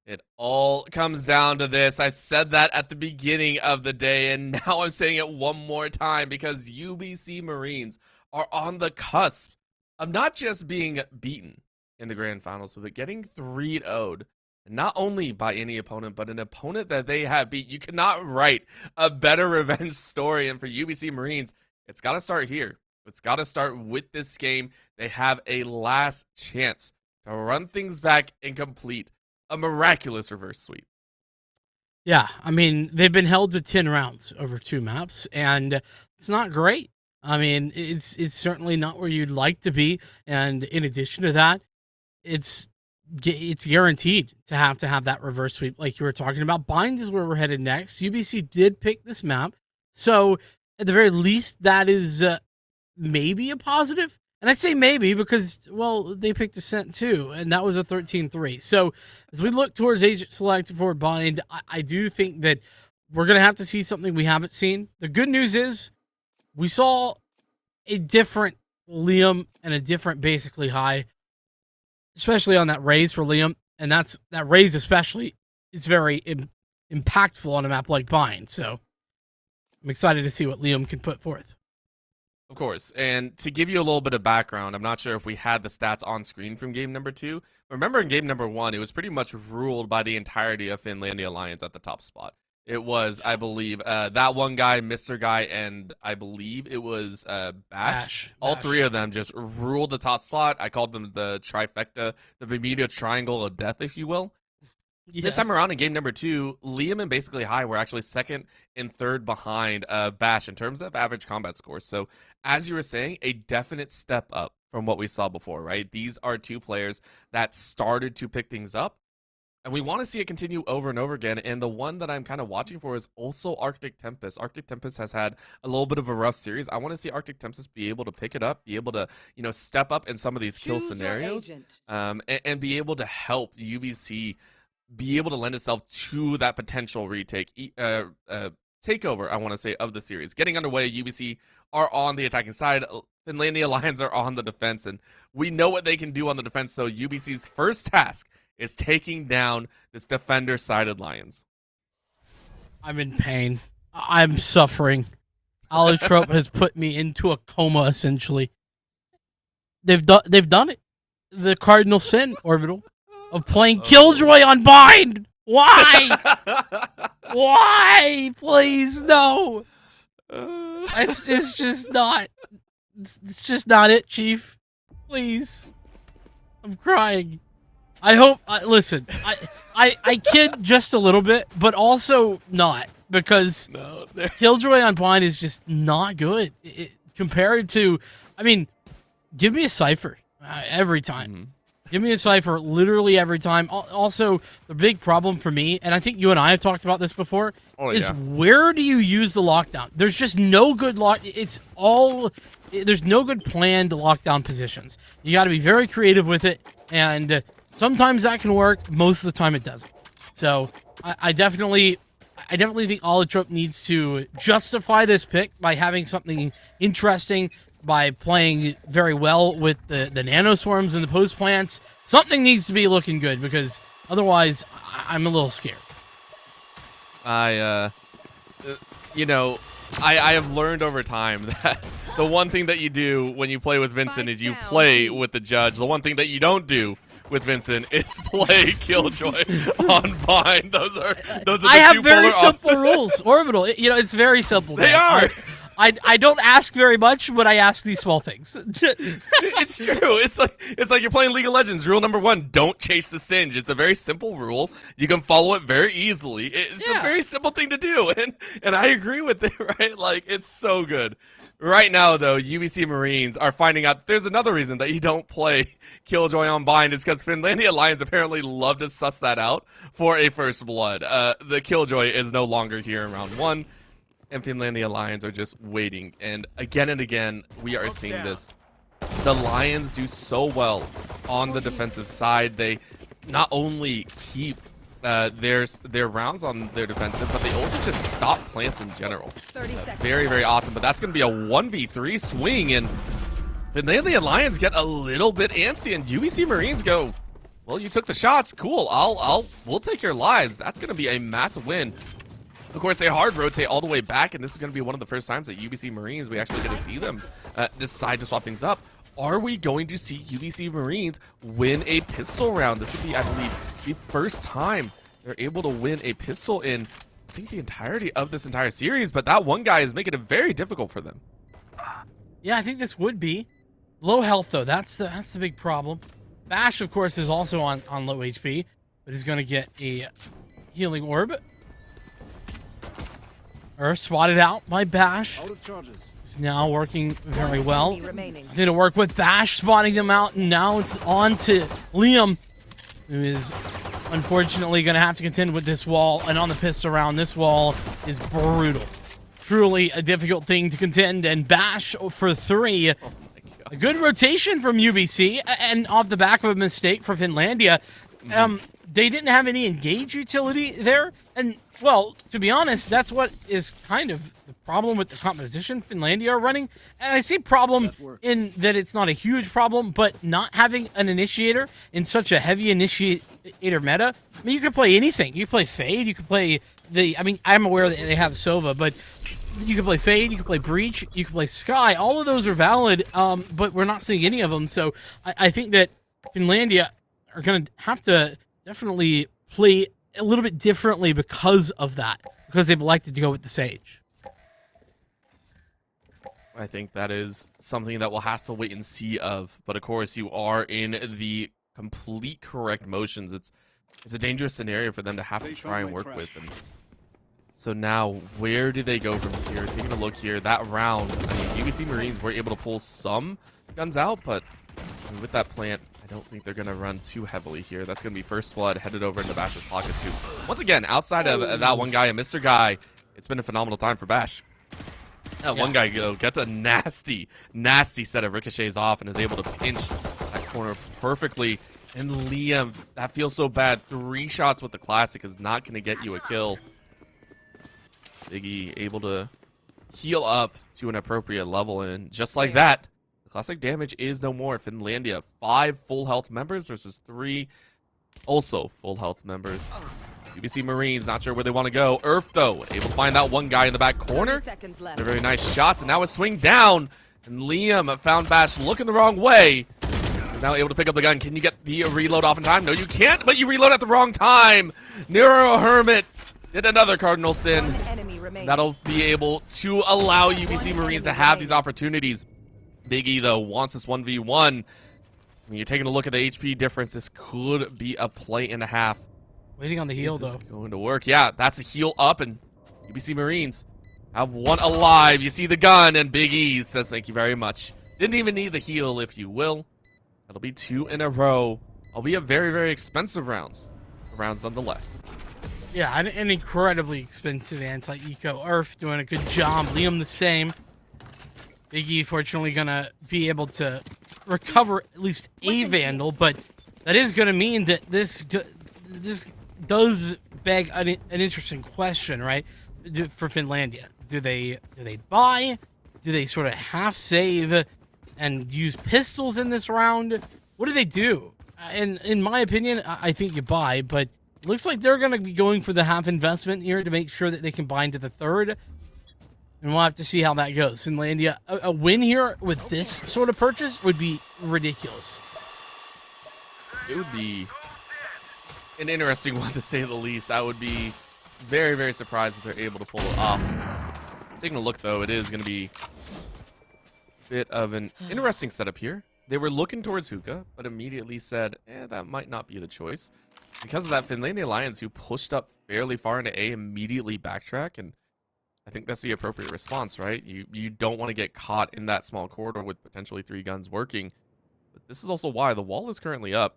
It all comes down to this. I said that at the beginning of the day, and now I'm saying it one more time because UBC Marines are on the cusp of not just being beaten in the grand finals, but getting 3-0'd, not only by any opponent, but an opponent that they have beat. You cannot write a better revenge story, and for UBC Marines, it's got to start here. It's got to start with this game. They have a last chance to run things back and complete a miraculous reverse sweep. Yeah, I mean, they've been held to 10 rounds over 2 maps, and it's not great. I mean, it's certainly not where you'd like to be, and in addition to that, it's guaranteed to have that reverse sweep like you were talking about. Bind is where we're headed next. UBC did pick this map, so at the very least, that is maybe a positive. And I say maybe because, well, they picked Ascent too, and that was a 13-3. So as we look towards Agent Select for Bind, I do think that we're going to have to see something we haven't seen. The good news is we saw a different Liam and a different basically high, especially on that raise for Liam. And that raise especially is very impactful on a map like Bind. So I'm excited to see what Liam can put forth. Of course, and to give you a little bit of background, I'm not sure if we had the stats on screen from game number 2. Remember in game number 1, it was pretty much ruled by the entirety of Finlandia Alliance at the top spot. It was, I believe, that one guy, Mr. Guy, and I believe it was Bash. All three of them just ruled the top spot. I called them the trifecta, the Bermuda Triangle of Death, if you will. Yes. This time around in game number 2, Liam and basically High were actually second and third behind Bash in terms of average combat scores. So, as you were saying, a definite step up from what we saw before, right? These are 2 players that started to pick things up, and we want to see it continue over and over again. And the one that I'm kind of watching for is also Arctic Tempest. Arctic Tempest has had a little bit of a rough series. I want to see Arctic Tempest be able to pick it up, be able to, step up in some of these kill scenarios, and be able to help UBC be able to lend itself to that potential retake, takeover, I want to say, of the series. Getting underway, UBC are on the attacking side. Finlandia Lions are on the defense, and we know what they can do on the defense, so UBC's first task is taking down this defender-sided Lions. I'm in pain. I'm suffering. Allotrope has put me into a coma, essentially. They've done it. The cardinal sin, Orbital, of playing Killjoy on Bind. Why? Why? Please, no. It's just not. It's just not it, Chief. Please. I'm crying. I hope. Listen, I kid just a little bit, but also not, because Killjoy on Bind is just not good compared to. I mean, give me a Cypher every time. Mm-hmm. Give me a Cypher literally every time. Also, the big problem for me, and I think you and I have talked about this before, is where do you use the lockdown? There's just no good there's no good planned lockdown positions. You got to be very creative with it, and sometimes that can work. Most of the time, it doesn't. So I definitely think Allotrope needs to justify this pick by having something interesting, by playing very well with the nano swarms and the post plants. Something needs to be looking good, because otherwise I'm a little scared. I have learned over time that the one thing that you do when you play with Vincent is you play with the judge. The one thing that you don't do with Vincent is play Killjoy on Bind. Those are the I have two very polar simple rules. Orbital. It's very simple. They are. I don't ask very much, but I ask these small things. It's true. It's like you're playing League of Legends. Rule number 1: don't chase the Singe. It's a very simple rule. You can follow it very easily. It's a very simple thing to do, and I agree with it. Right? Like, it's so good. Right now, though, UBC Marines are finding out there's another reason that you don't play Killjoy on Bind. It's because Finlandia Lions apparently love to suss that out for a first blood. The Killjoy is no longer here in round 1. And Finlandia Lions are just waiting. And again, we are seeing this. The Lions do so well on the defensive side. They not only keep their rounds on their defensive, but they also just stop plants in general. Very, very awesome. But that's going to be a 1v3 swing. And Finlandia Lions get a little bit antsy. And UBC Marines go, well, you took the shots. Cool. We'll take your lives. That's gonna be a massive win. Of course, they hard rotate all the way back, and this is going to be one of the first times that UBC Marines, we actually get to see them decide to swap things up. Are we going to see UBC Marines win a pistol round? This would be, I believe, the first time they're able to win a pistol in, I think, the entirety of this entire series, but that one guy is making it very difficult for them. Yeah, I think this would be. Low health, though. That's the big problem. Bash, of course, is also on low HP, but he's going to get a healing orb. Spotted out by Bash. Out of charges. He's now working very well. Remaining. Did it work with Bash spotting them out, and now it's on to Liam, who is unfortunately going to have to contend with this wall. And on the pistol round, this wall is brutal. Truly a difficult thing to contend. And Bash for 3. Oh my God. A good rotation from UBC, and off the back of a mistake for Finlandia. They didn't have any engage utility there, and, well, to be honest, that's what is kind of the problem with the composition Finlandia are running. And I see problem in that it's not a huge problem, but not having an initiator in such a heavy initiator meta. I mean, you could play anything. You could play Fade, you could play I mean, I'm aware that they have Sova, but you can play Fade, you can play Breach, you can play Sky. All of those are valid, but we're not seeing any of them. So I think that Finlandia are going to have to definitely play a little bit differently because of that, because they've elected to go with the Sage. I think that is something that we'll have to wait and see of. But of course, you are in the complete correct motions. It's a dangerous scenario for them to have to try and work with. And so now, where do they go from here? Taking a look here, that round, I mean, UBC Marines were able to pull some guns out, but I mean, with that plant, I don't think they're going to run too heavily here. That's going to be first blood headed over into Bash's pocket too. Once again, outside of that one guy and Mr. Guy, it's been a phenomenal time for Bash. That one guy gets a nasty set of ricochets off and is able to pinch that corner perfectly. And Liam, that feels so bad. 3 shots with the classic is not going to get you a kill. Biggie able to heal up to an appropriate level, and just like that, classic damage is no more. Finlandia, 5 full health members versus 3 also full health members. UBC Marines, not sure where they want to go. Earth, though, able to find that one guy in the back corner. Seconds left. They're very nice shots, and now a swing down. And Liam found Bash looking the wrong way. He's now able to pick up the gun. Can you get the reload off in time? No, you can't, but you reload at the wrong time. Neuro Hermit did another cardinal sin. Enemy remaining. That'll be able to allow UBC Marines to have these opportunities. Big E, though, wants this 1v1. When you're taking a look at the HP difference, this could be a play and a half. Waiting on the heal, This is though. going to work. Yeah, that's a heal up, and UBC Marines have one alive. You see the gun, and Big E says thank you very much. Didn't even need the heal, if you will. That'll be 2 in a row. Albeit very, very expensive rounds. Rounds nonetheless. Yeah, an incredibly expensive anti-eco. Earth doing a good job. Liam the same. Big E fortunately gonna be able to recover at least a Vandal, but that is gonna mean that this does beg an interesting question, right? For Finlandia, do they buy? Do they sort of half save and use pistols in this round? What do they do? And in my opinion, I think you buy, but it looks like they're going to be going for the half investment here to make sure that they can buy into the third. And we'll have to see how that goes. Finlandia, a win here with this sort of purchase would be ridiculous. It would be an interesting one, to say the least. I would be very, very surprised if they're able to pull it off. Taking a look, though, it is going to be a bit of an interesting setup here. They were looking towards Hookah, but immediately said, that might not be the choice. Because of that, Finlandia Lions, who pushed up fairly far into A, immediately backtrack, and I think that's the appropriate response, right? You don't want to get caught in that small corridor with potentially 3 guns working. But this is also why the wall is currently up,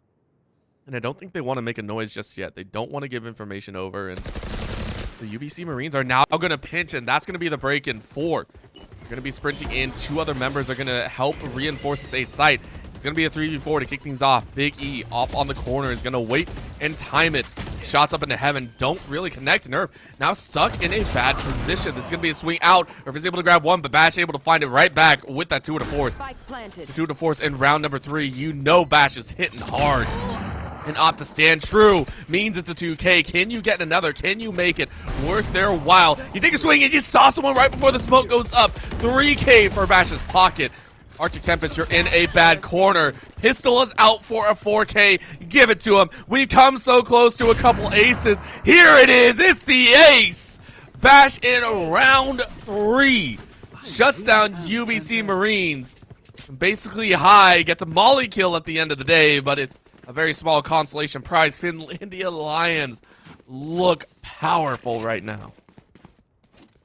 and I don't think they want to make a noise just yet. They don't want to give information over, and so UBC Marines are now going to pinch, and that's going to be the break in 4. They're going to be sprinting in. 2 other members are going to help reinforce this A site. It's going to be a 3v4 to kick things off. Big E off on the corner is going to wait and time it. Shots up into heaven don't really connect. Nerf now stuck in a bad position. This is going to be a swing out. Nerf is able to grab one, but Bash able to find it right back with that 2 to force. Spike planted. The 2 to force in round number 3. You know Bash is hitting hard. and opt to stand true. Means it's a 2K. Can you get another? Can you make it worth their while? You take a swing and you saw someone right before the smoke goes up. 3K for Bash's pocket. Arctic Tempest, you're in a bad corner. Pistol is out for a 4K. Give it to him. We've come so close to a couple aces. Here it is. It's the ace. Bash in round 3. Shuts down UBC Marines. Basically high. Gets a molly kill at the end of the day, but it's a very small consolation prize. Finlandia Lions look powerful right now.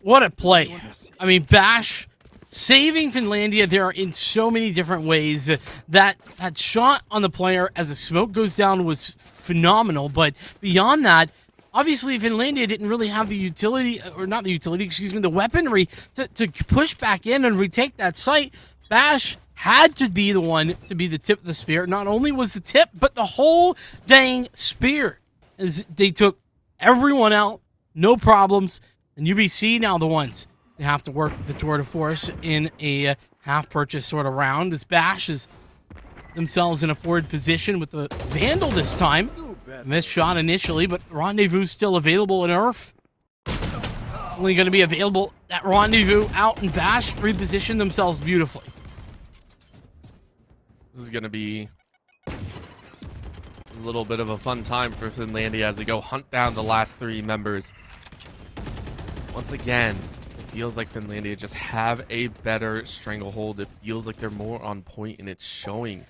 What a play. I mean, Bash saving Finlandia there in so many different ways. That shot on the player as the smoke goes down was phenomenal, but beyond that, obviously Finlandia didn't really have the utility, or not the utility, excuse me, the weaponry to push back in and retake that site. Bash had to be the one to be the tip of the spear. Not only was the tip, but the whole dang spear. As they took everyone out, no problems, and UBC now the ones. They have to work the tour de force in a half-purchase sort of round. As Bash is themselves in a forward position with the Vandal this time. Missed shot initially, but Rendezvous still available in Earth. Only going to be available at Rendezvous out, and Bash reposition themselves beautifully. This is going to be a little bit of a fun time for Finlandia as they go hunt down the last 3 members. Once again, it feels like Finlandia just have a better stranglehold. It feels like they're more on point, and it's showing.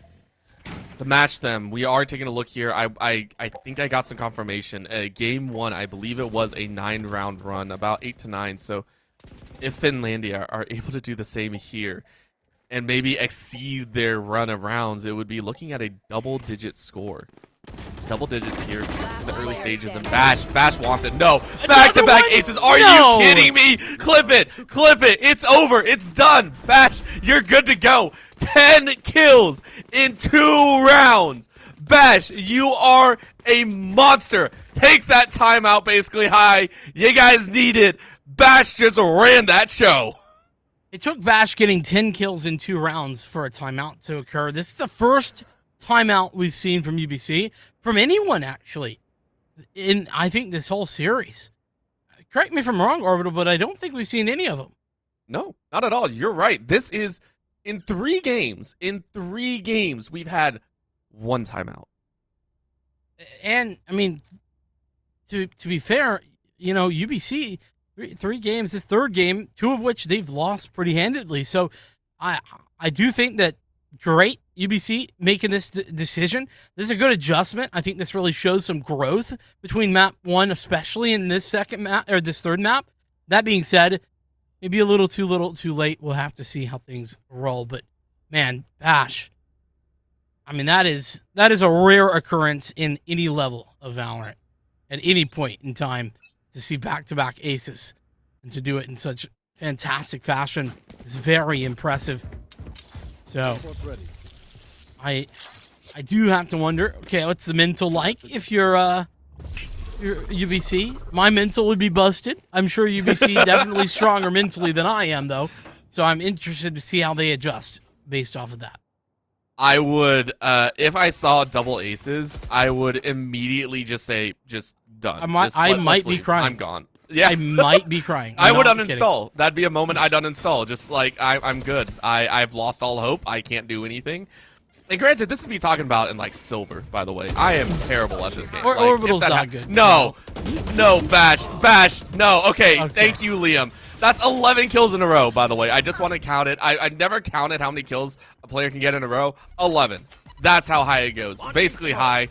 To match them, we are taking a look here. I think I got some confirmation. Game 1, I believe it was a 9-round run, about 8 to 9. So if Finlandia are able to do the same here and maybe exceed their run of rounds, it would be looking at a double-digit score. Double digits here in the early stages, and Bash wants it. No, back-to-back aces. Are you kidding me? Clip it, it's over, it's done. Bash, you're good to go. 10 kills in 2 rounds. Bash, you are a monster. Take that timeout basically high. You guys need it. Bash just ran that show. It took Bash getting 10 kills in 2 rounds for a timeout to occur. This is the first timeout we've seen from UBC, from anyone actually, in I think this whole series. Correct me if I'm wrong, Orbital, but I don't think we've seen any of them. No, not at all. You're right. This is in 3 games. In 3 games, we've had 1 timeout. And I mean, to be fair, you know, UBC 3 games, this 3rd game, 2 of which they've lost pretty handedly. So I do think that great UBC making this decision. This is a good adjustment. I think this really shows some growth between map 1, especially in this second map or this 3rd map. That being said, maybe a little too late. We'll have to see how things roll. But man, Bash, I mean, that is a rare occurrence in any level of Valorant at any point in time, to see back-to-back aces and to do it in such fantastic fashion is very impressive. So I do have to wonder, okay, what's the mental like if you're UBC? My mental would be busted. I'm sure UBC definitely stronger mentally than I am, though. So I'm interested to see how they adjust based off of that. I would, if I saw double aces, I would immediately just say, just done. I might be crying. I'm gone. Yeah, I might be crying. I would uninstall. That'd be a moment I'd uninstall. Just like I'm good. I've lost all hope. I can't do anything. And granted, this is me talking about in like silver. By the way, I am terrible at this game. Or like, Orbital's not good. No, Bash. No. Okay, thank you, Liam. That's 11 kills in a row. By the way, I just want to count it. I never counted how many kills a player can get in a row. 11. That's how high it goes. Basically high.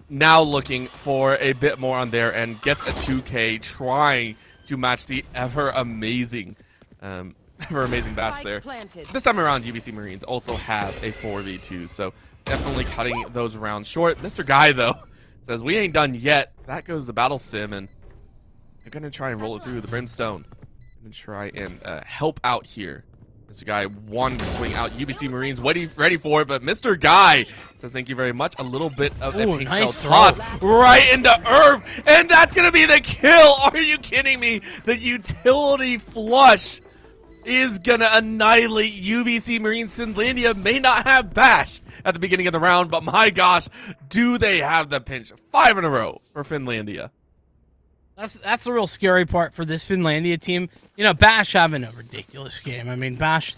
Now looking for a bit more on their end. Gets a 2K, trying to match the ever amazing Bash there. This time around, UBC Marines also have a 4v2, so definitely cutting those rounds short. Mr. Guy, though, says, we ain't done yet. That goes the battle stim, and they're going to try and roll it through the Brimstone and try and help out here. Mr. Guy wanted to swing out. UBC Marines ready for it, but Mr. Guy says thank you very much. A little bit of a pink shell toss right into Irv, and that's going to be the kill. Are you kidding me? The utility flush. is gonna annihilate UBC Marines. Finlandia may not have Bash at the beginning of the round, but my gosh, do they have the pinch. 5 in a row for Finlandia. That's the real scary part for this Finlandia team. You know, Bash having a ridiculous game. I mean, Bash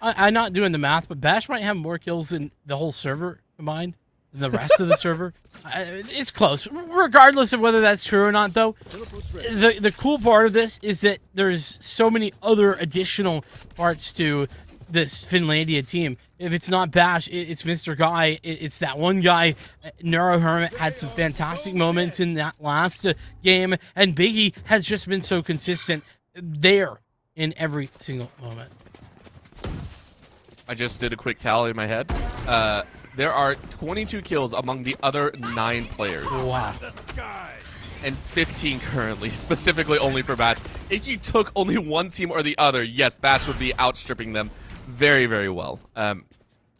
I'm not doing the math, but Bash might have more kills than the whole server combined, than the rest of the server. It's close. Regardless of whether that's true or not, though, the cool part of this is that there's so many other additional parts to this Finlandia team. If it's not Bash, it's Mr. Guy. It's that one guy. Neuro Hermit had some fantastic moments in that last game, and Biggie has just been so consistent there in every single moment. I just did a quick tally in my head. There are 22 kills among the other 9 players. Wow. And 15 currently, specifically only for Bash. If you took only one team or the other, yes, Bash would be outstripping them very, very well.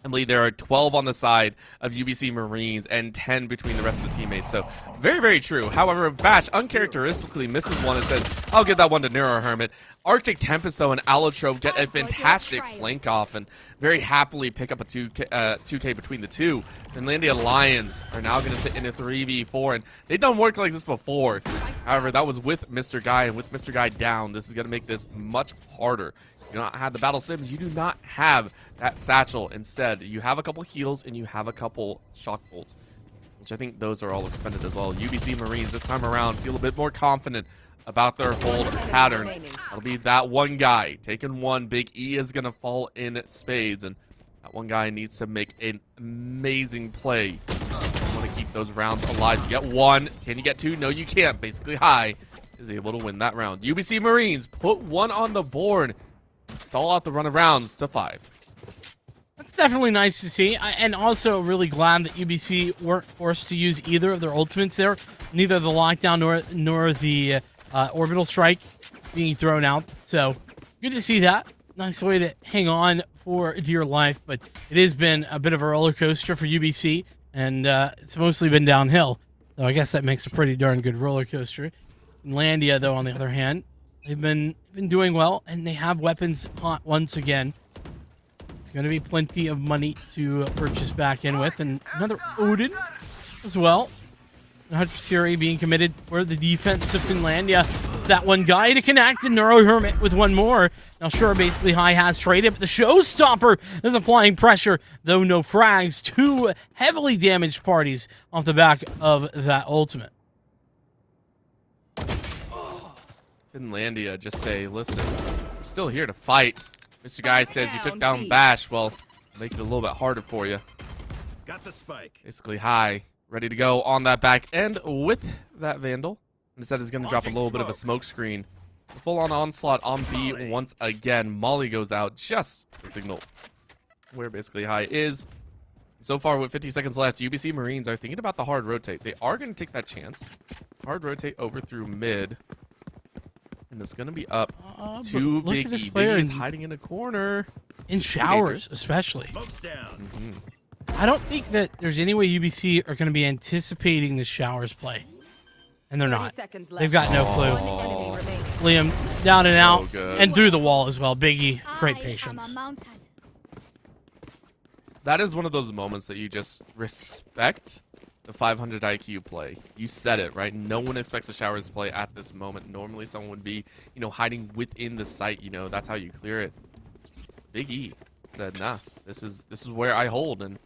I believe there are 12 on the side of UBC Marines and 10 between the rest of the teammates. So very, very true. However, Bash uncharacteristically misses one and says, I'll give that one to Neuro Hermit. Arctic Tempest, though, and Allotrope get a fantastic flank off and very happily pick up a 2K between the two. Finlandia Lions are now going to sit in a 3v4, and they've done work like this before. However, that was with Mr. Guy, and with Mr. Guy down, this is going to make this much harder. You do not have the battle sims. You do not have that satchel. Instead, you have a couple heals and you have a couple shock bolts, which I think those are all expended as well. UBC Marines this time around feel a bit more confident about their hold patterns. It'll be that one guy taking one. Big E is going to fall in spades, and that one guy needs to make an amazing play. You want to keep those rounds alive. You get one. Can you get two? No, you can't. Basically, High is able to win that round. UBC Marines put one on the board. Stall out the run of rounds to 5. That's definitely nice to see, and also really glad that UBC weren't forced to use either of their ultimates there. Neither the lockdown nor the orbital strike being thrown out. So good to see that. Nice way to hang on for dear life, but it has been a bit of a roller coaster for UBC, and it's mostly been downhill. So I guess that makes a pretty darn good roller coaster. Finlandia, though, on the other hand, they've been doing well, and they have weapons hot once again. It's going to be plenty of money to purchase back in with, and another Odin as well. 100 Fury being committed for the defense of Finlandia. That one guy to connect, and Neuro Hermit with one more. Now, sure, basically High has traded, but the Showstopper is applying pressure, though no frags. 2 heavily damaged parties off the back of that ultimate. Finlandia just say, listen, we're still here to fight. Mr. Guy says you took down Bash. Well, make it a little bit harder for you. Got the spike. Basically, High, ready to go on that back end with that Vandal. Instead, is going to drop a little bit of a smoke screen. Full-on onslaught on B once again. Molly goes out, just to signal where basically High is. So far, with 50 seconds left, UBC Marines are thinking about the hard rotate. They are going to take that chance. Hard rotate over through mid. And it's going to be up to Big E. Big E is hiding in a corner. In showers, especially. I don't think that there's any way UBC are going to be anticipating the showers play. And they're not. They've got no clue. Oh. Liam down and out. So And through the wall as well. Big E, great patience. That is one of those moments that you just respect the 500 IQ play. You said it, right? No one expects the showers to play at this moment. Normally someone would be, hiding within the site, that's how you clear it. Big E said, nah, this is where I hold, and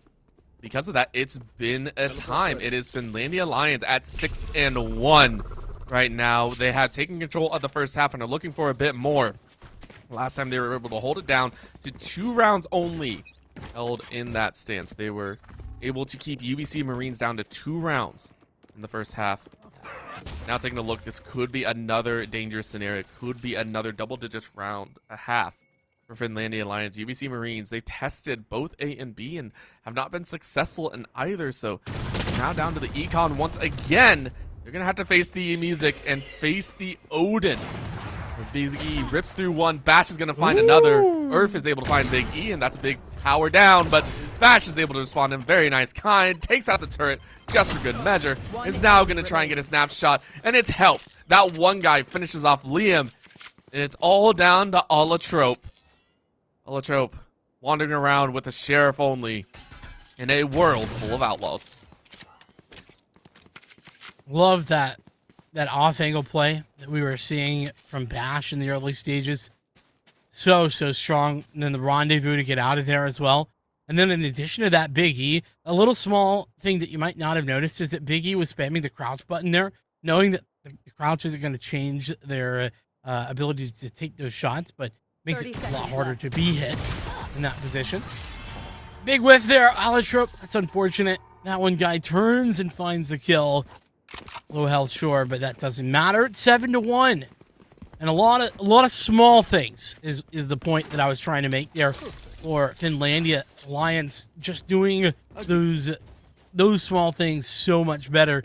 because of that, it's been a time. It is Finlandia Lions at 6-1 right now. They have taken control of the first half and are looking for a bit more. Last time they were able to hold it down to 2 rounds only held in that stance. They were able to keep UBC Marines down to 2 rounds in the first half. Now taking a look, this could be another dangerous scenario. It could be another double-digit round, a half for Finlandia Lions. UBC Marines, they've tested both A and B and have not been successful in either. So now down to the Econ once again. They're going to have to face the music and face the Odin. As Big E rips through one, Bash is going to find another. Earth is able to find Big E, and that's a big power down, but Bash is able to respond in very nice kind, takes out the turret just for good measure, is now going to try and get a snapshot, and it's helped. That one guy finishes off Liam, and it's all down to Allotrope. Allotrope wandering around with the sheriff only in a world full of outlaws. Love that off-angle play that we were seeing from Bash in the early stages. So strong. And then the rendezvous to get out of there as well. And then in addition to that, Big E, a little small thing that you might not have noticed is that Big E was spamming the crouch button there, knowing that the crouch isn't going to change their ability to take those shots, but makes it a lot harder to be hit in that position. Big whiff there, Allotrope. That's unfortunate. That one guy turns and finds the kill. Low health, sure, but that doesn't matter. It's 7-1. And a lot of small things is the point that I was trying to make there for Finlandia Alliance. Just doing those small things so much better.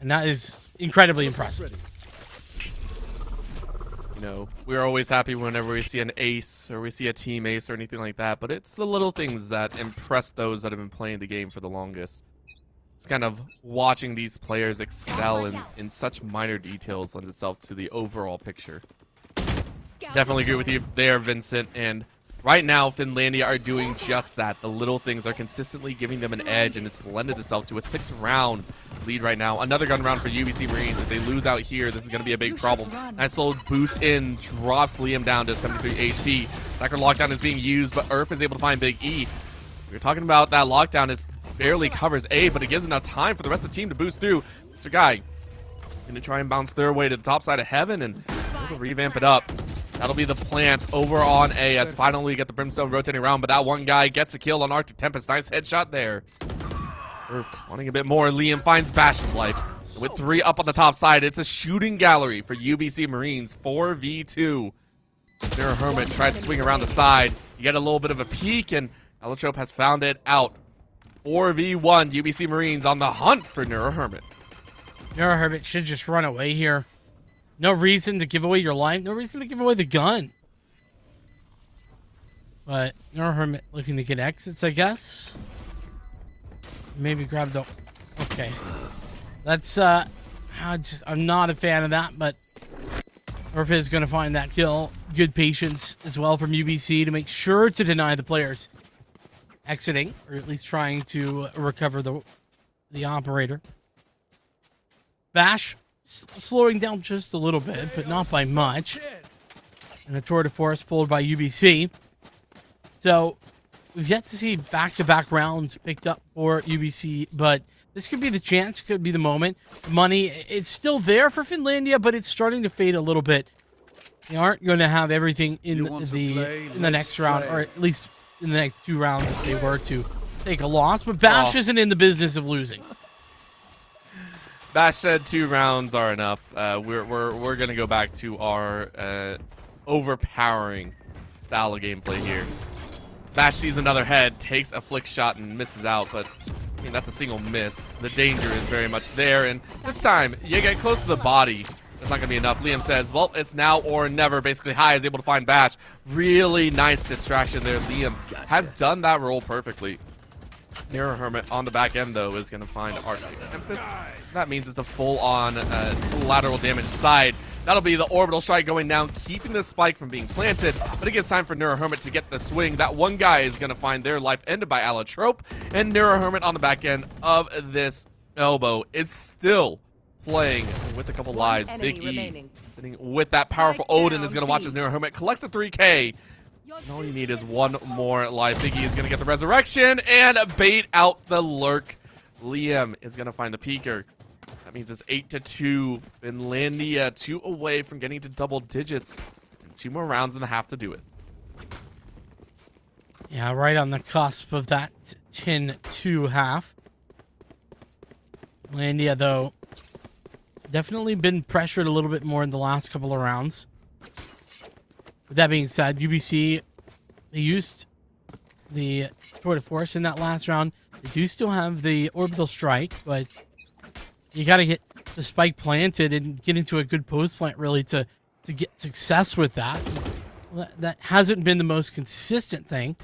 And that is incredibly impressive. You know, we're always happy whenever we see an ace or we see a team ace or anything like that, but it's the little things that impress those that have been playing the game for the longest. It's kind of watching these players excel in such minor details lends itself to the overall picture. Definitely agree with you there, Vincent. And right now, Finlandia are doing just that. The little things are consistently giving them an edge, and it's lended itself to a 6-round lead right now. Another gun round for UBC Marines. If they lose out here, this is going to be a big problem. Nice little boost in, drops Liam down to 73 HP. Backer lockdown is being used, but Earth is able to find Big E. We were talking about that lockdown is barely covers A, but it gives enough time for the rest of the team to boost through. Mr. Guy going to try and bounce their way to the top side of heaven and revamp it up. That'll be the plant over on A as finally get the Brimstone rotating around, but that one guy gets a kill on Arctic Tempest. Nice headshot there. Wanting a bit more. Liam finds Bash's life. With 3 up on the top side, it's a shooting gallery for UBC Marines. 4v2. Mirror Hermit tried to swing around the side. You get a little bit of a peek, and Allotrope has found it out. 4v1, UBC Marines on the hunt for Neuro Hermit. Neuro Hermit should just run away here. No reason to give away your life. No reason to give away the gun. But Neuro Hermit looking to get exits, I guess. Maybe grab the... Okay. That's, I'm not a fan of that, but Urfa is going to find that kill. Good patience as well from UBC to make sure to deny the players exiting, or at least trying to recover the operator. Bash slowing down just a little bit, but not by much. And a tour de force pulled by UBC. So we've yet to see back-to-back rounds picked up for UBC, but this could be the chance, could be the moment. Money, it's still there for Finlandia, but it's starting to fade a little bit. They aren't going to have everything in the next round, or at least in the next 2 rounds if they were to take a loss. But Bash isn't in the business of losing. Bash said 2 rounds are enough. We're gonna go back to our overpowering style of gameplay here. Bash sees another head, takes a flick shot and misses out, but I mean that's a single miss. The danger is very much there, and this time you get close to the body. That's not gonna be enough. Liam says, well, it's now or never. Basically, High is able to find Bash. Really nice distraction there. Liam has done that role perfectly. Mirror Hermit on the back end, though, is gonna find Arctic Tempest. That means it's a full-on lateral damage side. That'll be the orbital strike going down, keeping the spike from being planted, but it gives time for Neuro Hermit to get the swing. That one guy is going to find their life ended by Allotrope, and Neuro Hermit on the back end of this elbow is still playing with a couple lives. Big E sitting with that powerful Odin is going to watch as Neuro Hermit collects the 3K. And all you need is one more life. Big E is going to get the resurrection and bait out the lurk. Liam is going to find the peeker. That means it's 8-2. Finlandia 2 away from getting to double digits. And 2 more rounds and a half to do it. Yeah, right on the cusp of that 10-2 half. Finlandia, though, definitely been pressured a little bit more in the last couple of rounds. With that being said, UBC, they used the tour de force in that last round. They do still have the orbital strike, but you got to get the spike planted and get into a good post plant really to get success with that. That hasn't been the most consistent thing.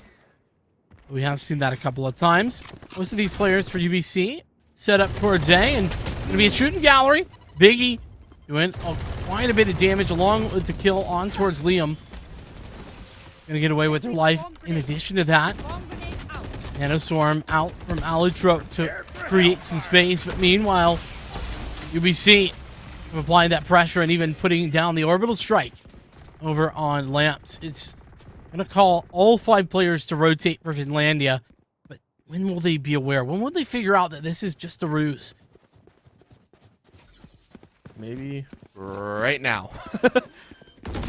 We have seen that a couple of times. Most of these players for UBC set up towards A, and going to be a shooting gallery. Biggie doing quite a bit of damage along with the kill on towards Liam. gonna get away with their life. In addition to that, Nanoswarm out from Allotrope to create some space, but meanwhile, UBC applying that pressure and even putting down the orbital strike over on Lamps. It's gonna call all 5 players to rotate for Finlandia, but when will they be aware? When will they figure out that this is just a ruse? Maybe right now.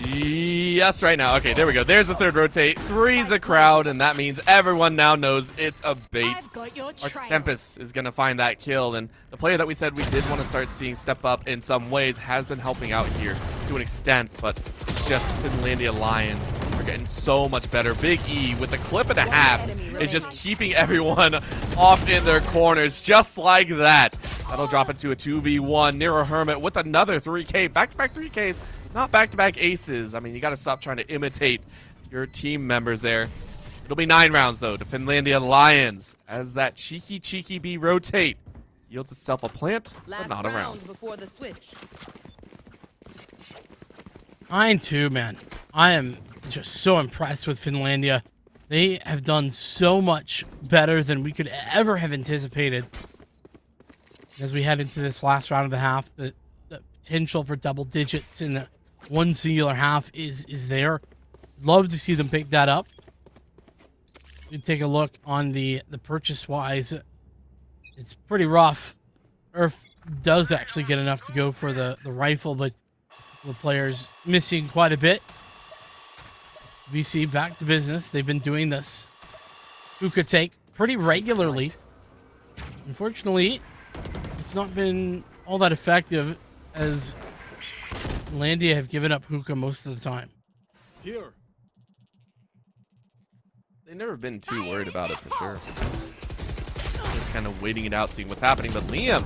Yes, right now. Okay, there we go. There's the third rotate. 3's a crowd, and that means everyone now knows it's a bait. Our Tempest is going to find that kill, and the player that we said we did want to start seeing step up in some ways has been helping out here to an extent, but it's just Finlandia Lions are getting so much better. Big E with a clip and a half is just keeping everyone off in their corners just like that. That'll drop into a 2v1. Nero Hermit with another 3K. Back-to-back 3Ks. Not back-to-back aces. I mean, you got to stop trying to imitate your team members there. It'll be 9 rounds, though, to Finlandia Lions as that cheeky B rotate yields itself a plant, but not a round. Before the switch. 9-2, man. I am just so impressed with Finlandia. They have done so much better than we could ever have anticipated. As we head into this last round of the half, the potential for double digits in the one singular half is there. Love to see them pick that up. We take a look on the purchase wise. It's pretty rough. Earth does actually get enough to go for the rifle, but the players missing quite a bit. VC back to business. They've been doing this hookah take pretty regularly. Unfortunately, it's not been all that effective, as Landia have given up hookah most of the time. Here. They've never been too worried about it for sure. Just kind of waiting it out, seeing what's happening. But Liam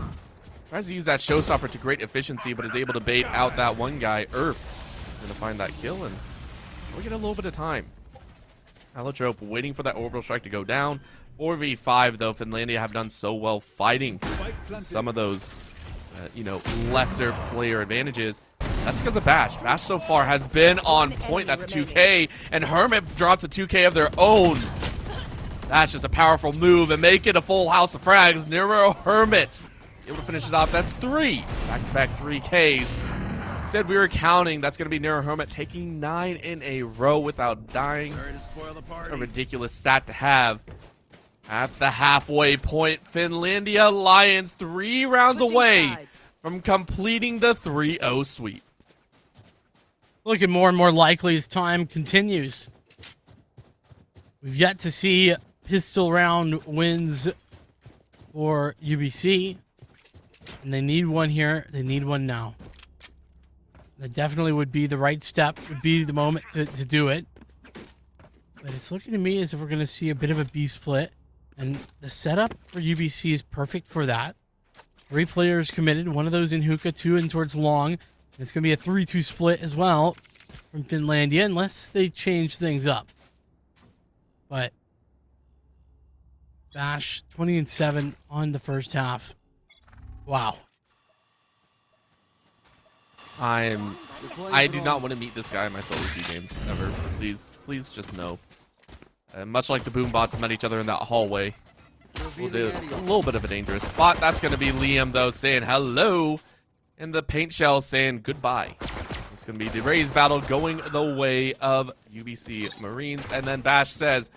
tries to use that showstopper to great efficiency, but is able to bait out that one guy, Earth. Gonna find that kill, and we get a little bit of time. Allotrope waiting for that orbital strike to go down. 4v5 though, Finlandia have done so well fighting some of those, lesser player advantages. That's because of Bash. Bash so far has been on point. That's 2K, and Hermit drops a 2K of their own. That's just a powerful move, and make it a full house of frags. Nero Hermit able to finish it off. That's 3 back-to-back 3Ks. Said we were counting. That's going to be Nero Hermit taking 9 in a row without dying. A ridiculous stat to have. At the halfway point, Finlandia Lions 3 rounds away from completing the 3-0 sweep. Looking more and more likely as time continues. We've yet to see pistol round wins for UBC. And they need one here. They need one now. That definitely would be the right step. Would be the moment to do it. But it's looking to me as if we're going to see a bit of a B split. And the setup for UBC is perfect for that. 3 players committed. One of those in hookah, 2 in towards long. It's going to be a 3-2 split as well from Finlandia, unless they change things up. But Bash, 20-7 on the first half. Wow. I do not want to meet this guy in my solo queue games ever. Please just know. Much like the Boombots met each other in that hallway. We'll do a little bit of a dangerous spot. That's going to be Liam, though, saying hello. And the paint shell saying goodbye. It's going to be the Raise battle going the way of UBC Marines. And then Bash says,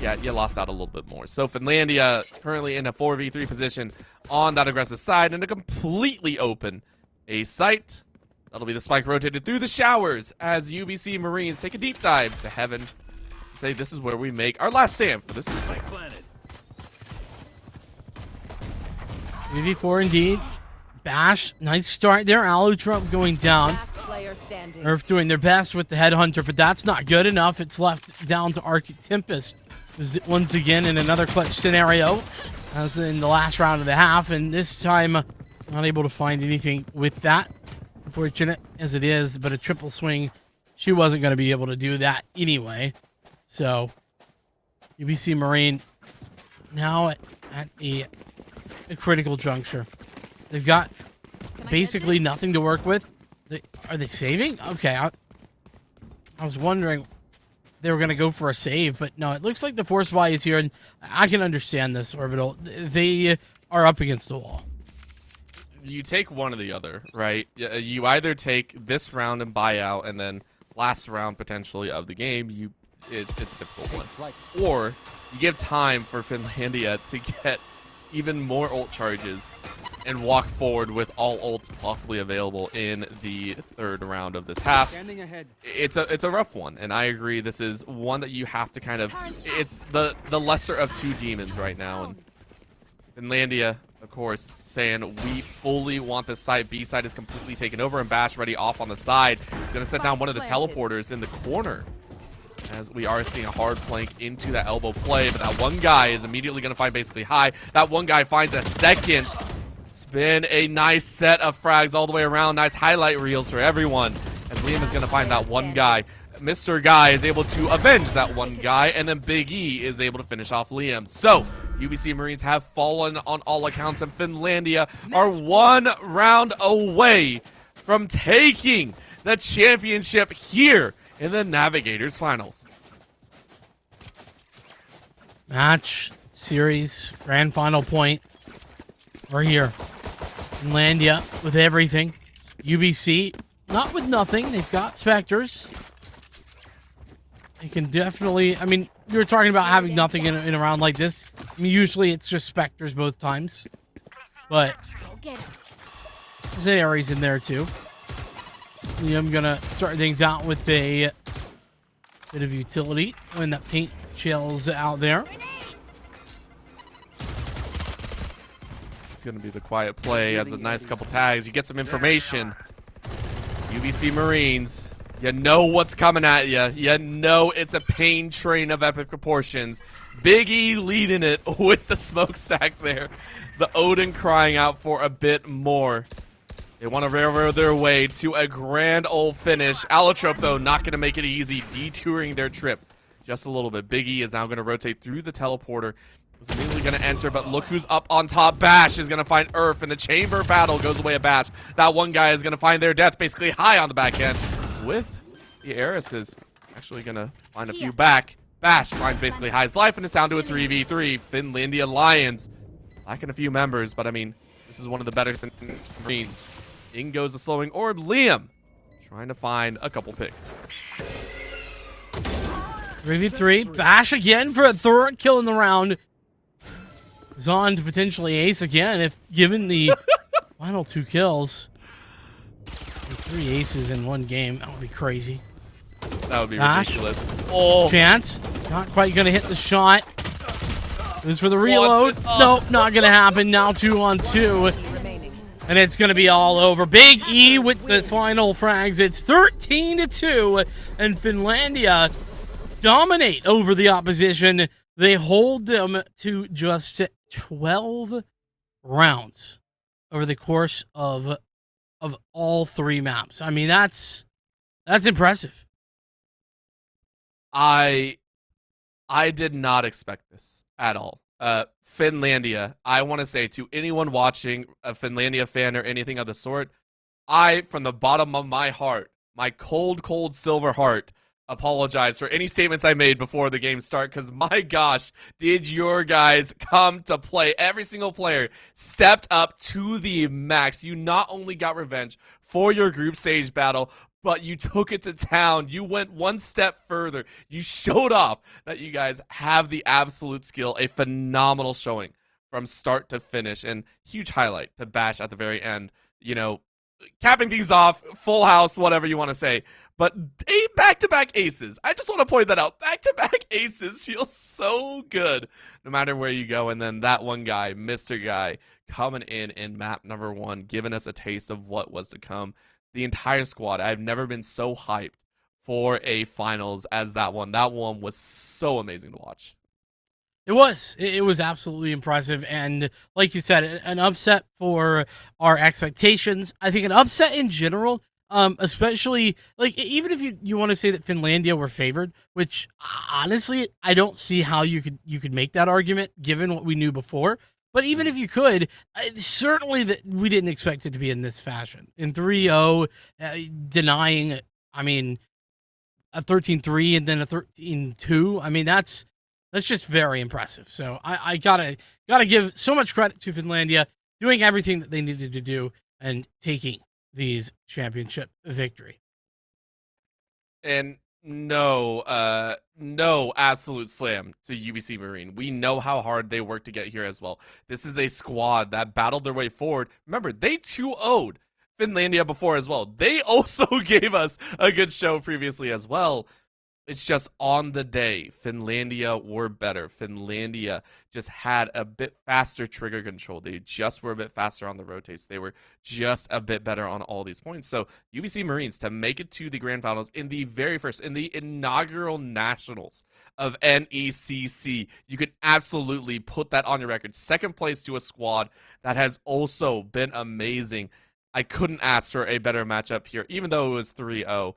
yeah, you lost out a little bit more. So Finlandia currently in a 4v3 position on that aggressive side and a completely open A site. That'll be the spike rotated through the showers as UBC Marines take a deep dive to heaven. Say this is where we make our last stand for this spike. 3v4 indeed. Bash, nice start there. Allotrope going down. Earth doing their best with the Headhunter, but that's not good enough. It's left down to Arctic Tempest. Once again in another clutch scenario, as in the last round of the half, and this time not able to find anything with that. Unfortunate as it is, but a triple swing, she wasn't going to be able to do that anyway. So, UBC Marine now at a critical juncture. They've got basically nothing to work with. Are they saving? Okay, I was wondering they were going to go for a save, but no, it looks like the force buy is here, and I can understand this, Orbital. They are up against the wall. You take one or the other, right? You either take this round and buy out, and then last round potentially of the game, it's a difficult one. Or you give time for Finlandia to get even more ult charges and walk forward with all ults possibly available in the third round of this half. It's a rough one, and I agree. This is one that you have to kind of. It's the lesser of two demons right now, and Finlandia, of course, saying we fully want this side. B side is completely taken over, and Bash ready off on the side. He's gonna set down one of the teleporters in the corner, as we are seeing a hard flank into that elbow play, but that one guy is immediately gonna find basically high. That one guy finds a second. It's been a nice set of frags all the way around. Nice highlight reels for everyone, as Liam is gonna find that one guy. Mr. Guy is able to avenge that one guy, and then Big E is able to finish off Liam. So, UBC Marines have fallen on all accounts, and Finlandia are one round away from taking the championship here in the Navigators Finals. Match, series, grand final point. We're here. Finlandia with everything. UBC, not with nothing. They've got Spectres. They can definitely, I mean, you were talking about having nothing in a round like this. I mean, usually it's just Spectres both times. But there's an Ares in there too. I'm going to start things out with a bit of utility when that paint chills out there. It's going to be the quiet play as a nice couple tags. You get some information. UBC Marines, you know what's coming at you. You know it's a pain train of epic proportions. Big E leading it with the smokestack there. The Odin crying out for a bit more. They want to railroad their way to a grand old finish. Allotrope, though, not going to make it easy, detouring their trip just a little bit. Big E is now going to rotate through the teleporter. Is immediately going to enter, but look who's up on top. Bash is going to find Earth, and the chamber battle goes away at Bash. That one guy is going to find their death basically high on the back end. With the Eris is actually going to find a few back. Bash finds basically High's life, and it's down to a 3v3. Finlandia Lions lacking a few members, but I mean, this is one of the better Marines. In goes the slowing orb. Liam trying to find a couple picks. 3v3. Bash again for a third kill in the round. Is on to potentially ace again if given the final 2 kills. 3 aces in one game. That would be crazy. That would be Bash. ridiculous. Oh, Chance. Not quite going to hit the shot. It was for the reload. What's it up? Nope, not going to happen. Now 2 on 2. And it's going to be all over. Big E with the final frags. It's 13-2. And Finlandia dominate over the opposition. They hold them to just 12 rounds over the course of all 3 maps. I mean, that's impressive. I did not expect this at all. Finlandia, I want to say to anyone watching, a Finlandia fan or anything of the sort, I, from the bottom of my heart, my cold, cold silver heart, apologize for any statements I made before the game start, because my gosh, did your guys come to play. Every single player stepped up to the max. You not only got revenge for your group stage battle, but you took it to town. You went one step further. You showed off that you guys have the absolute skill. A phenomenal showing from start to finish, and huge highlight to Bash at the very end. You know, capping things off, full house, whatever you want to say. But 8 back-to-back aces. I just want to point that out. Back-to-back aces feels so good no matter where you go. And then that one guy, Mr. Guy, coming in map number 1, giving us a taste of what was to come. The entire squad, I've never been so hyped for a finals as that one. That one was so amazing to watch. It was. It was absolutely impressive. And like you said, an upset for our expectations. I think an upset in general, especially, like, even if you want to say that Finlandia were favored, which honestly, I don't see how you could make that argument given what we knew before. But even if you could, certainly that we didn't expect it to be in this fashion. In 3-0, denying, I mean, a 13-3 and then a 13-2. I mean, that's just very impressive. So I gotta give so much credit to Finlandia doing everything that they needed to do and taking these championship victory. And no absolute slam to UBC Marine. We know how hard they worked to get here as well. This is a squad that battled their way forward. Remember, they 2-0'd Finlandia before as well. They also gave us a good show previously as well. It's just on the day, Finlandia were better. Finlandia just had a bit faster trigger control. They just were a bit faster on the rotates. They were just a bit better on all these points. So UBC Marines to make it to the grand finals in the inaugural nationals of NECC. You can absolutely put that on your record. Second place to a squad that has also been amazing. I couldn't ask for a better matchup here, even though it was 3-0.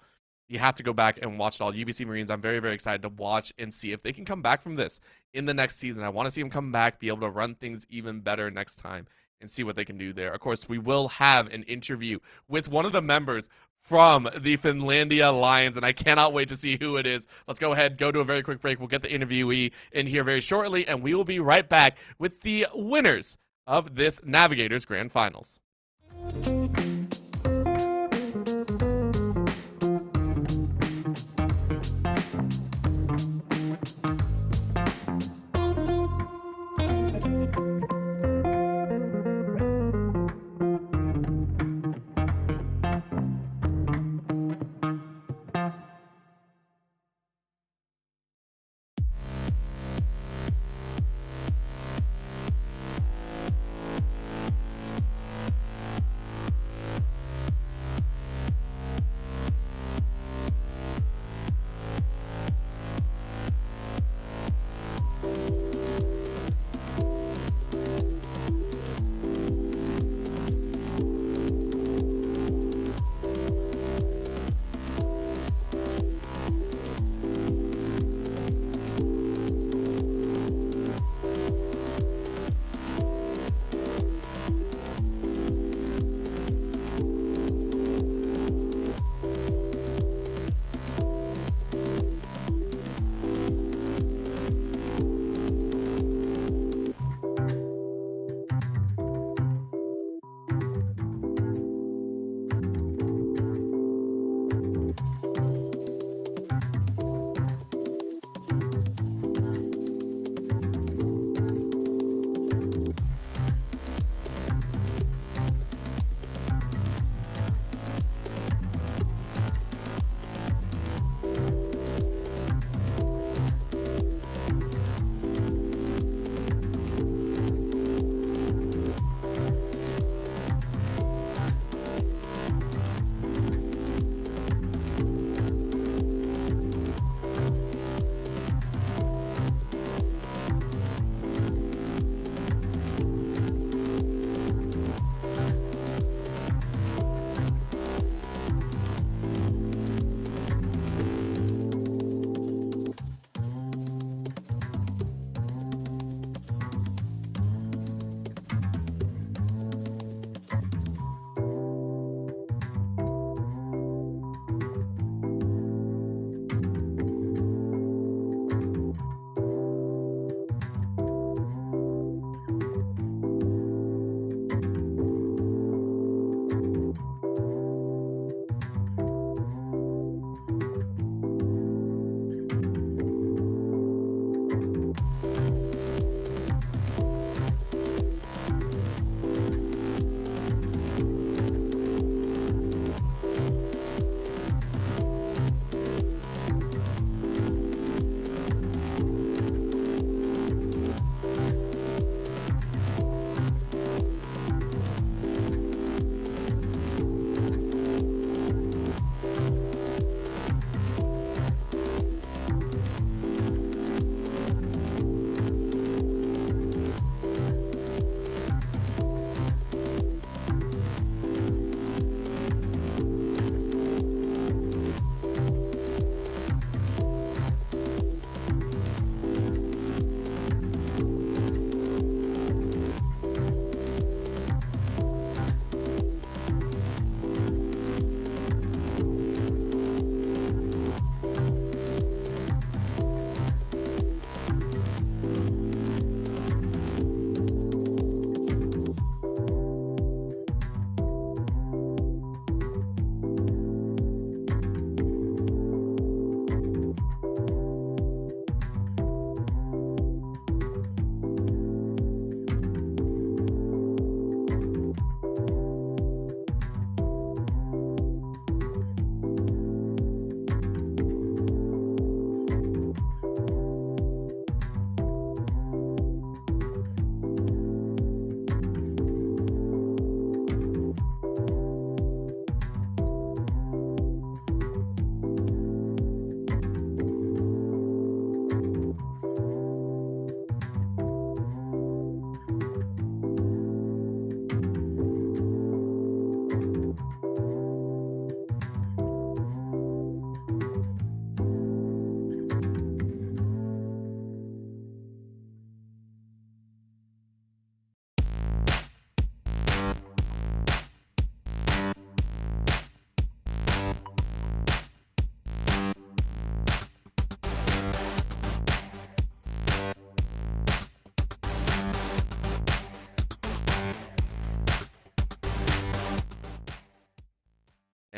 You have to go back and watch it all. UBC Marines, I'm very, very excited to watch and see if they can come back from this in the next season. I want to see them come back, be able to run things even better next time and see what they can do there. Of course, we will have an interview with one of the members from the Finlandia Lions, and I cannot wait to see who it is. Let's go ahead, go to a very quick break. We'll get the interviewee in here very shortly, and we will be right back with the winners of this Navigators Grand Finals.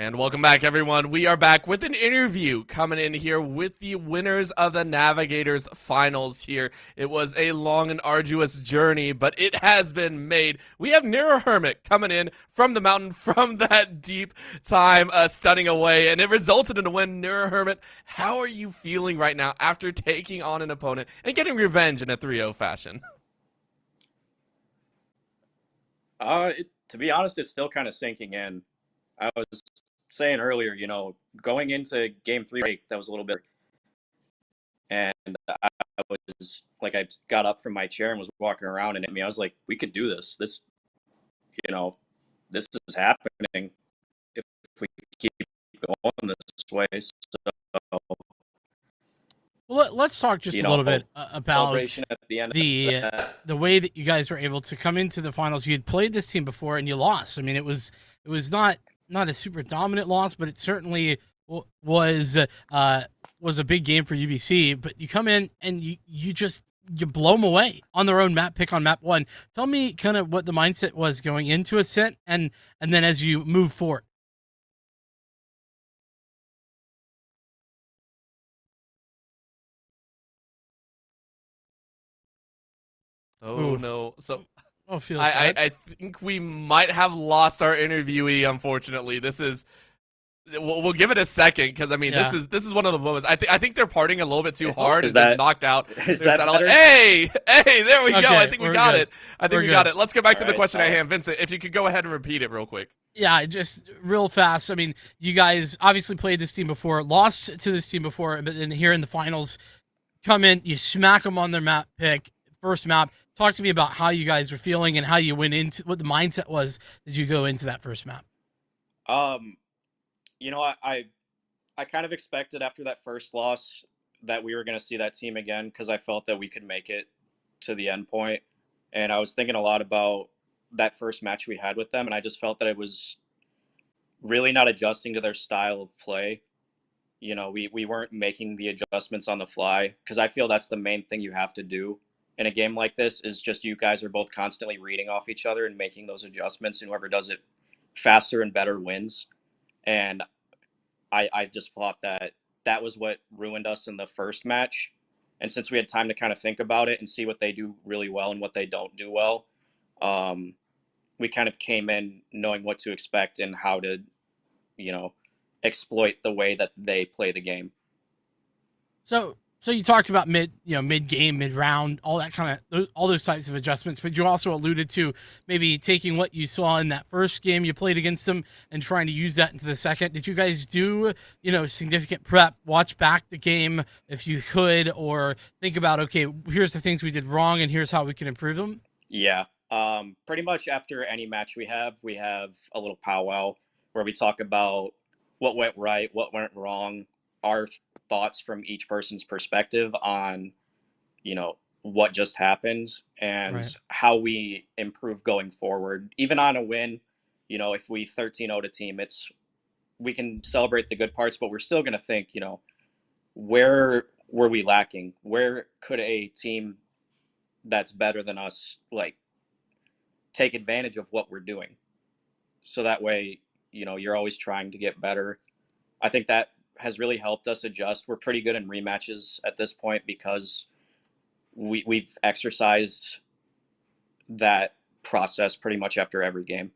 And welcome back, everyone. We are back with an interview coming in here with the winners of the Navigators Finals here. It was a long and arduous journey, but it has been made. We have Nero Hermit coming in from the mountain from that deep time, stunning away, and it resulted in a win. Nero Hermit, how are you feeling right now after taking on an opponent and getting revenge in a 3-0 fashion? To be honest, it's still kind of sinking in. I was saying earlier, going into game 3 break, that was a little bit, and I was like, I got up from my chair and was walking around, and I was like, we could do this. This is happening if we keep going this way. So, Well, let's talk just a little bit about celebration at the end the way that you guys were able to come into the finals. You had played this team before and you lost. I mean, it was not a super dominant loss, but it certainly was a big game for UBC. But you come in and you blow them away on their own map pick on map 1. Tell me kind of what the mindset was going into Ascent and then as you move forward. Oh, Ooh. no. So feels bad. I think we might have lost our interviewee, unfortunately. This is... We'll give it a second because I mean this is one of the moments. I think they're partying a little bit too hard. Is that knocked out? Is that better? Hey, there we go. I think we got good. it. I think We're we got good. it. Let's get back to the Alright, question at solid. hand, Vincent. If you could go ahead and repeat it real quick. Yeah, just real fast. I mean, you guys obviously played this team before, lost to this team before, but then here in the finals, come in, you smack them on their map pick, first map. Talk to me about how you guys were feeling and how you went into what the mindset was as you go into that first map. I kind of expected after that first loss that we were going to see that team again because I felt that we could make it to the end point. And I was thinking a lot about that first match we had with them, and I just felt that it was really not adjusting to their style of play. We weren't making the adjustments on the fly because I feel that's the main thing you have to do in a game like this is just you guys are both constantly reading off each other and making those adjustments, and whoever does it faster and better wins. And I just thought that was what ruined us in the first match. And since we had time to kind of think about it and see what they do really well and what they don't do well, we kind of came in knowing what to expect and how to, exploit the way that they play the game. So you talked about mid game, mid round, all that kind of all those types of adjustments, but you also alluded to maybe taking what you saw in that first game you played against them and trying to use that into the second. Did you guys do, significant prep, watch back the game if you could, or think about, okay, here's the things we did wrong and here's how we can improve them? Yeah. Pretty much after any match we have a little powwow where we talk about what went right, what went wrong, our thoughts from each person's perspective on, what just happened and Right. how we improve going forward. Even on a win, if we 13-0 a team, we can celebrate the good parts, but we're still going to think, where were we lacking? Where could a team that's better than us, take advantage of what we're doing? So that way, you're always trying to get better. I think that has really helped us adjust. We're pretty good in rematches at this point because we've exercised that process pretty much after every game.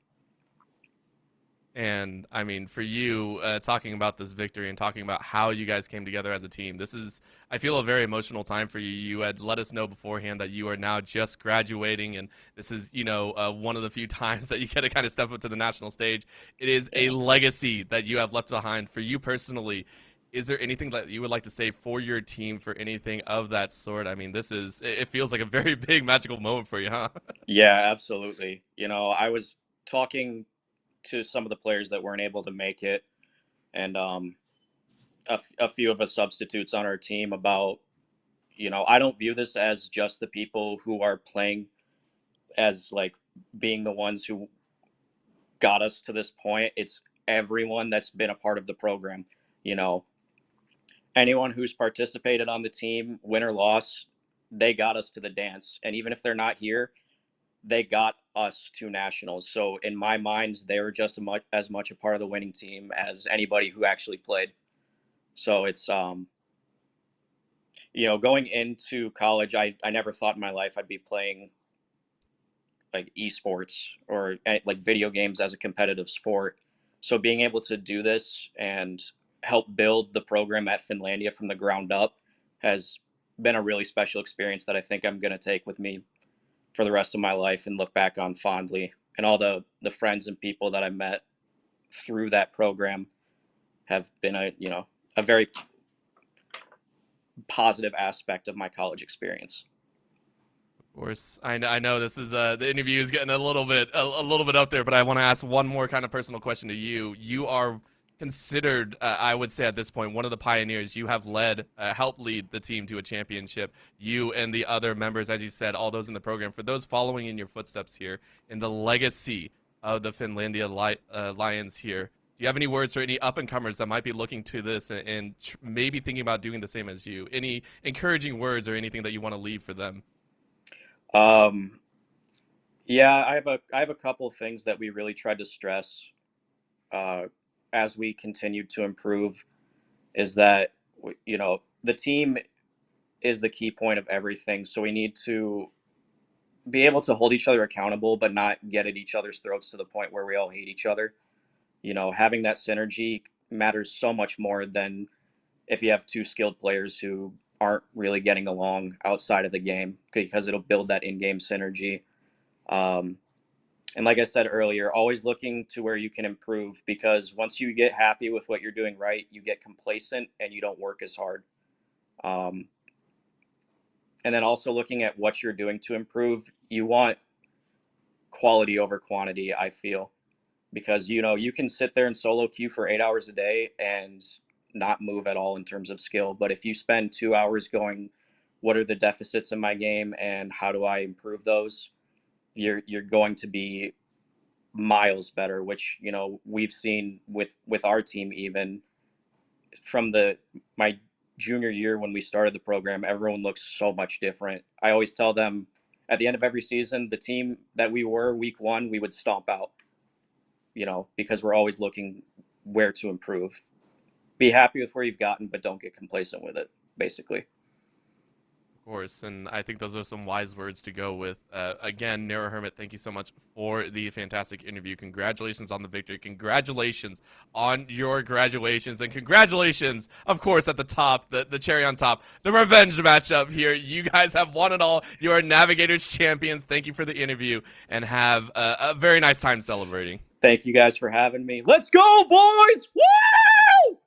And I mean, for you, talking about this victory and talking about how you guys came together as a team, this is, I feel, a very emotional time for you. You had let us know beforehand that you are now just graduating, and this is, one of the few times that you get to kind of step up to the national stage. It is a legacy that you have left behind. For you personally, is there anything that you would like to say for your team for anything of that sort? I mean, it feels like a very big magical moment for you, huh? Yeah, absolutely. I was talking to some of the players that weren't able to make it, and a few of the substitutes on our team about, I don't view this as just the people who are playing as being the ones who got us to this point. It's everyone that's been a part of the program. Anyone who's participated on the team, win or loss, they got us to the dance. And even if they're not here, they got us to nationals. So in my mind, they were just as much a part of the winning team as anybody who actually played. So it's going into college, I never thought in my life I'd be playing like esports or like video games as a competitive sport. So being able to do this and help build the program at Finlandia from the ground up has been a really special experience that I think I'm going to take with me for the rest of my life and look back on fondly. And all the friends and people that I met through that program have been a very positive aspect of my college experience. Of course, I know this is the interview is getting a little bit up there, but I want to ask one more kind of personal question to you. You are considered, I would say at this point, one of the pioneers. You have helped lead the team to a championship. You and the other members, as you said, all those in the program. For those following in your footsteps here in the legacy of the Finlandia Lions here, do you have any words for any up-and-comers that might be looking to this and maybe thinking about doing the same as you? Any encouraging words or anything that you want to leave for them? Yeah, I have a couple things that we really tried to stress as we continued to improve, is that the team is the key point of everything. So we need to be able to hold each other accountable, but not get at each other's throats to the point where we all hate each other. Having that synergy matters so much more than if you have two skilled players who aren't really getting along outside of the game, because it'll build that in-game synergy. And like I said earlier, always looking to where you can improve, because once you get happy with what you're doing right, you get complacent and you don't work as hard. And then also looking at what you're doing to improve, you want quality over quantity, I feel, because you can sit there and solo queue for 8 hours a day and not move at all in terms of skill. But if you spend 2 hours going, what are the deficits in my game and how do I improve those, you're going to be miles better, which we've seen with our team. Even from my junior year when we started the program, everyone looks so much different. I always tell them at the end of every season, the team that we were week one, we would stomp out, because we're always looking where to improve. Be happy with where you've gotten, but don't get complacent with it, basically. Of course, and I think those are some wise words to go with. Again, Nero Hermit, thank you so much for the fantastic interview. Congratulations on the victory. Congratulations on your graduations. And congratulations, of course, at the top, the cherry on top, the revenge matchup here. You guys have won it all. You are Navigators champions. Thank you for the interview, and have a very nice time celebrating. Thank you guys for having me. Let's go, boys! Woo!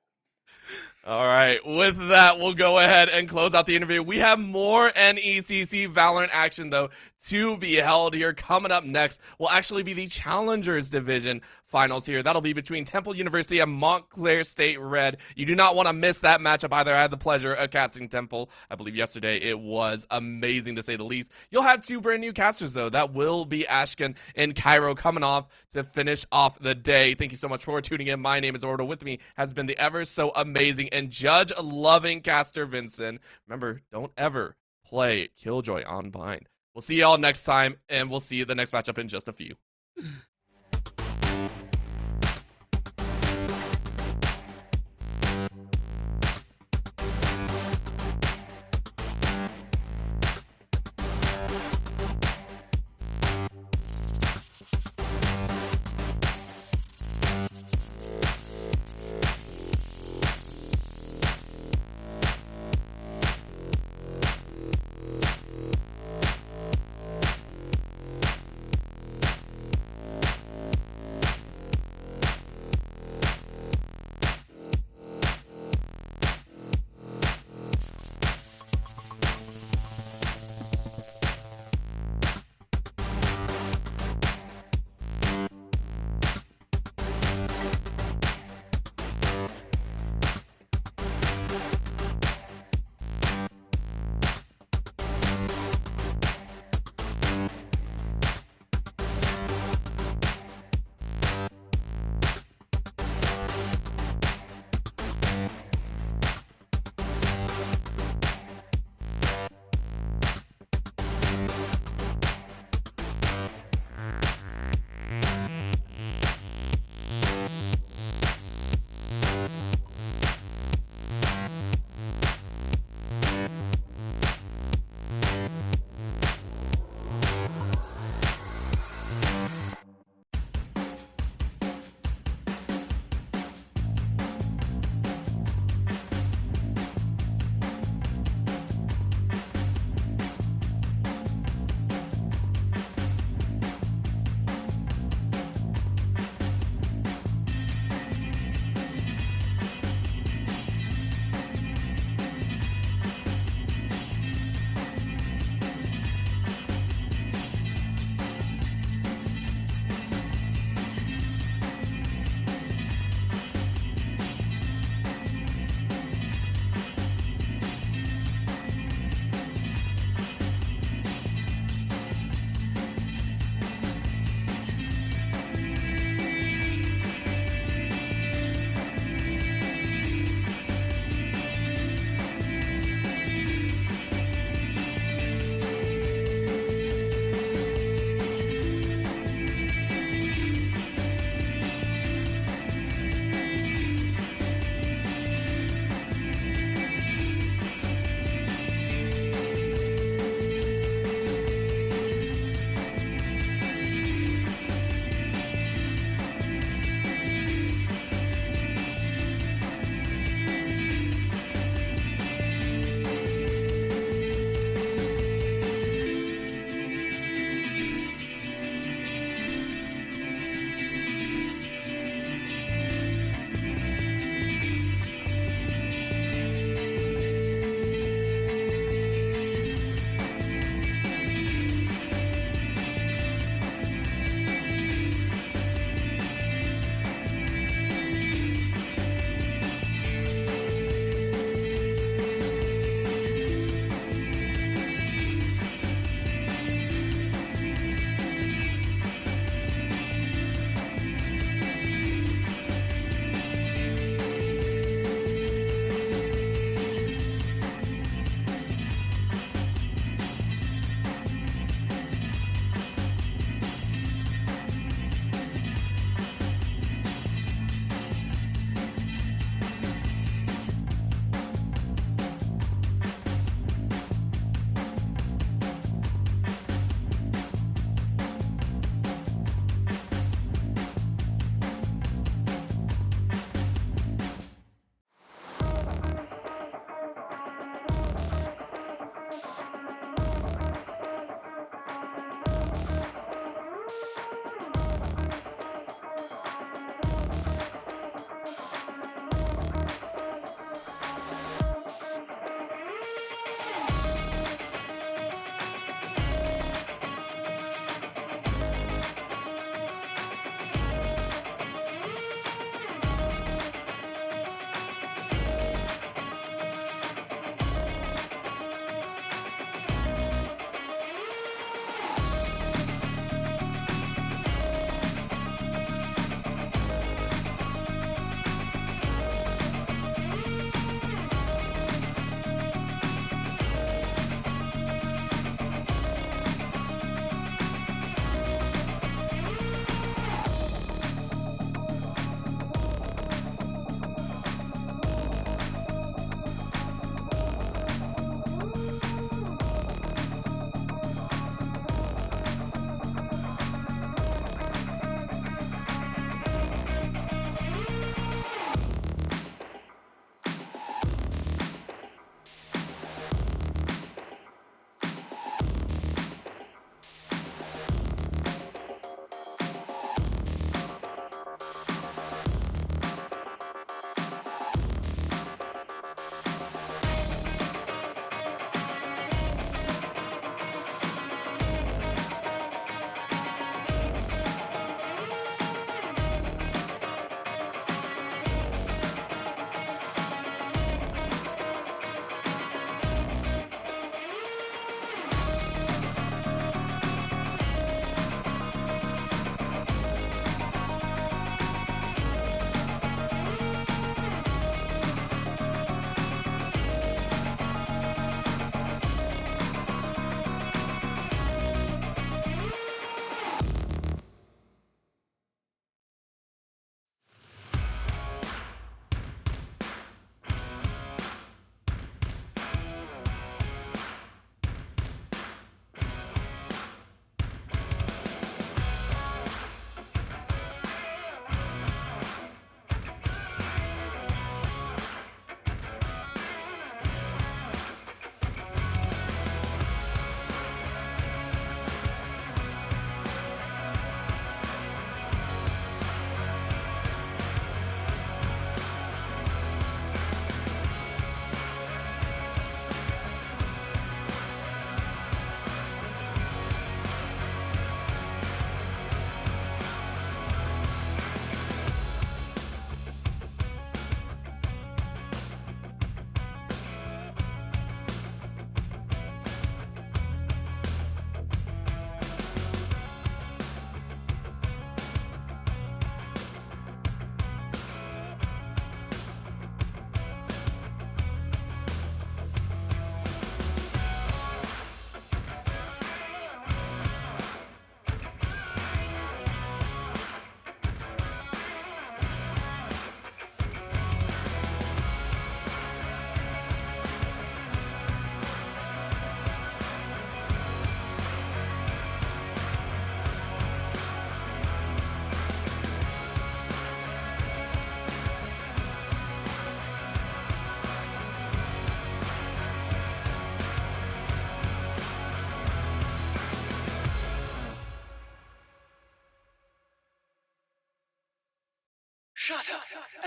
All right, with that, we'll go ahead and close out the interview. We have more NECC Valorant action, though, to be held here. Coming up next will actually be the Challengers Division finals here. That'll be between Temple University and Montclair State Red. You do not want to miss that matchup either. I had the pleasure of casting Temple, I believe, yesterday. It was amazing, to say the least. You'll have two brand new casters, though. That will be Ashken and Cairo coming off to finish off the day. Thank you so much for tuning in. My name is Ordo. With me has been the ever so amazing and judge-loving caster Vincent. Remember, don't ever play Killjoy on Bind. We'll see y'all next time, and we'll see you the next matchup in just a few.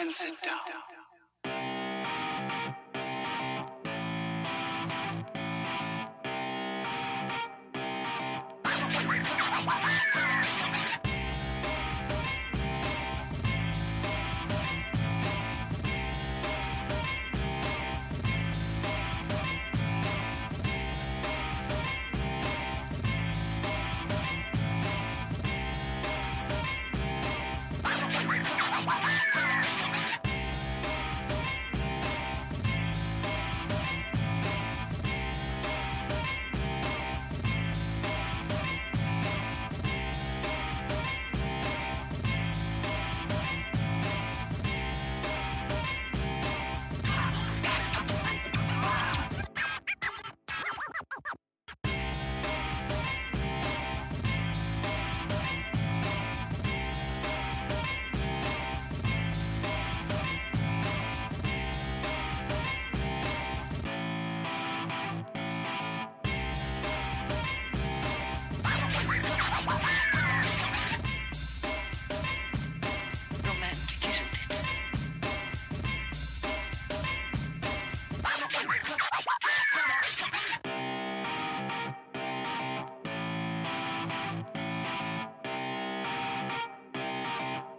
and sit down. Romantic, isn't it?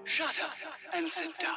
Shut up and sit down.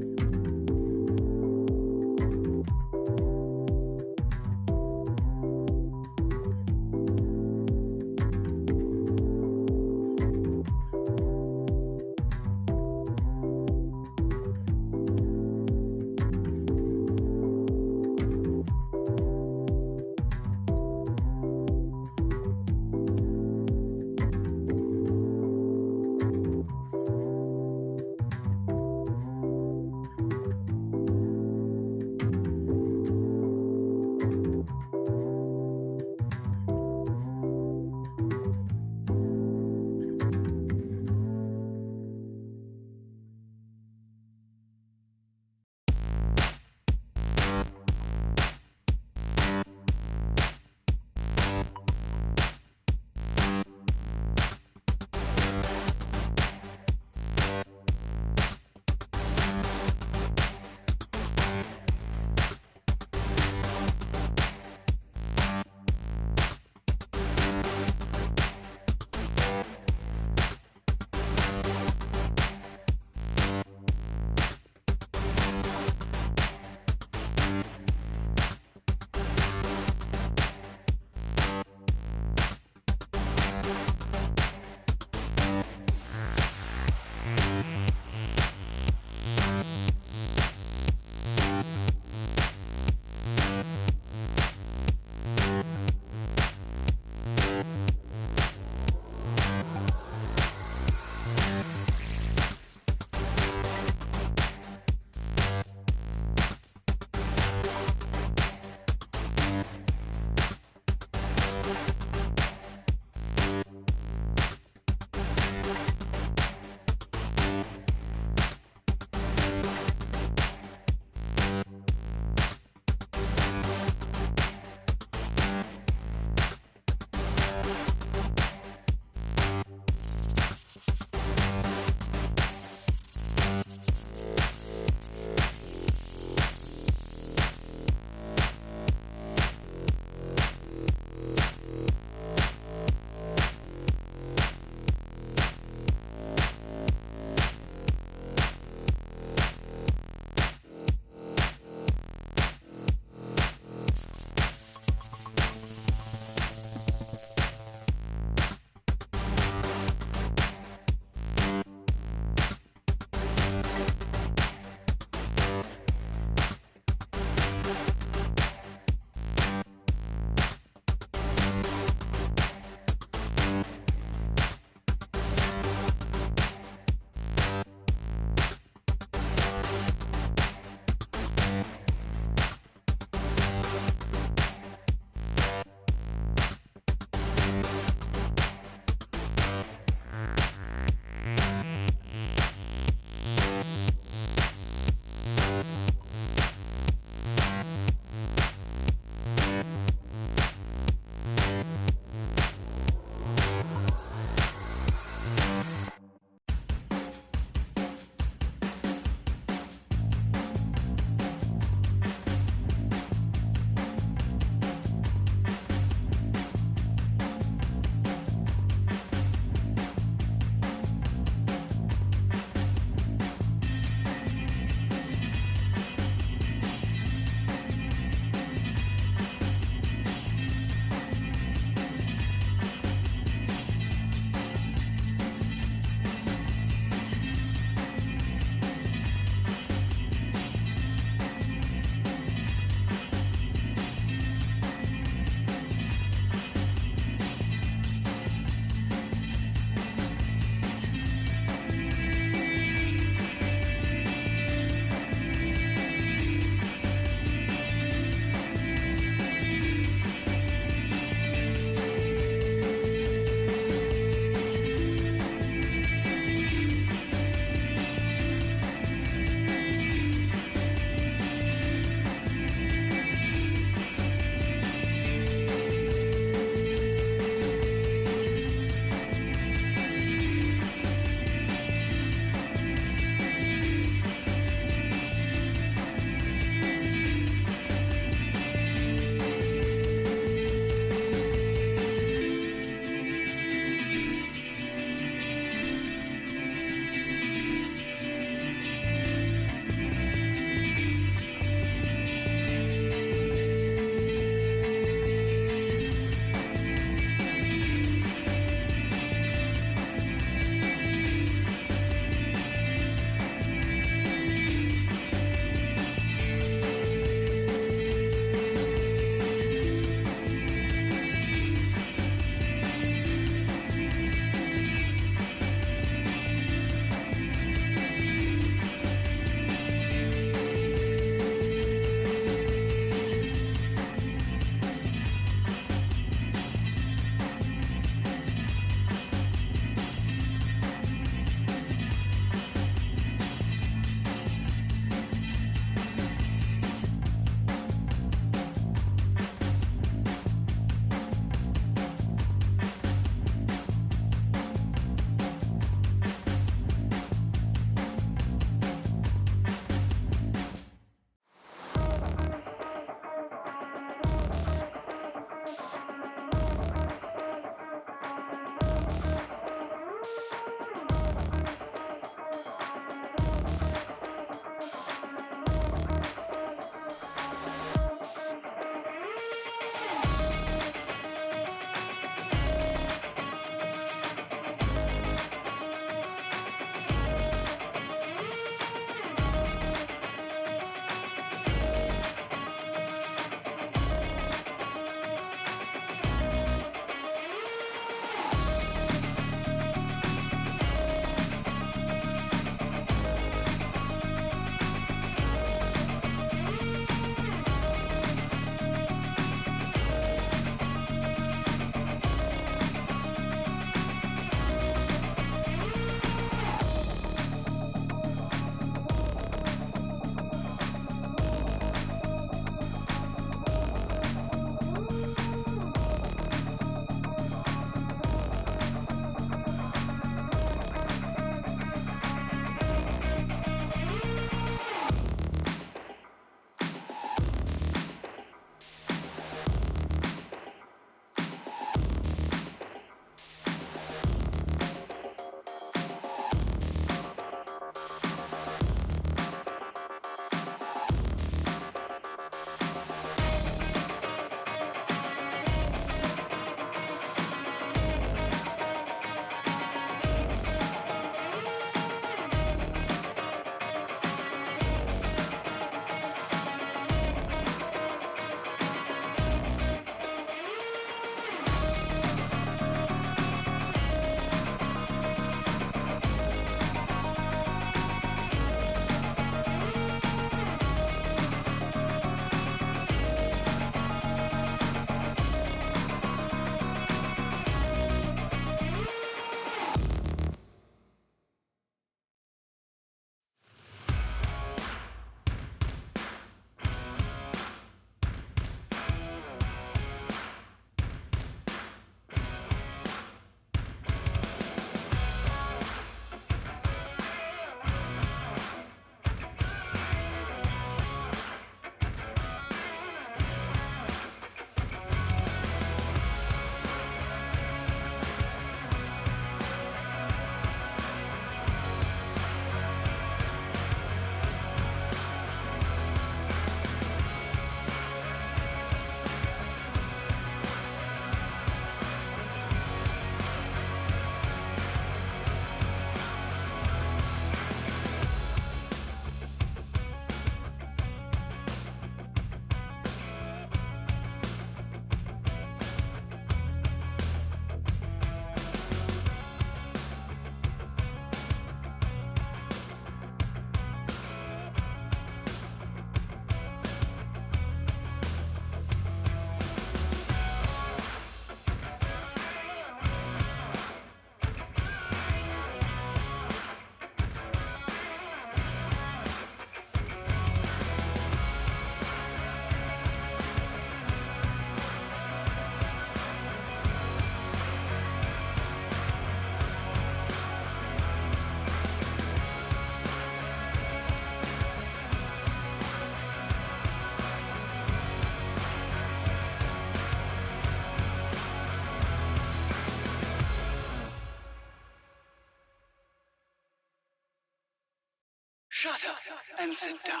Shut up and sit down.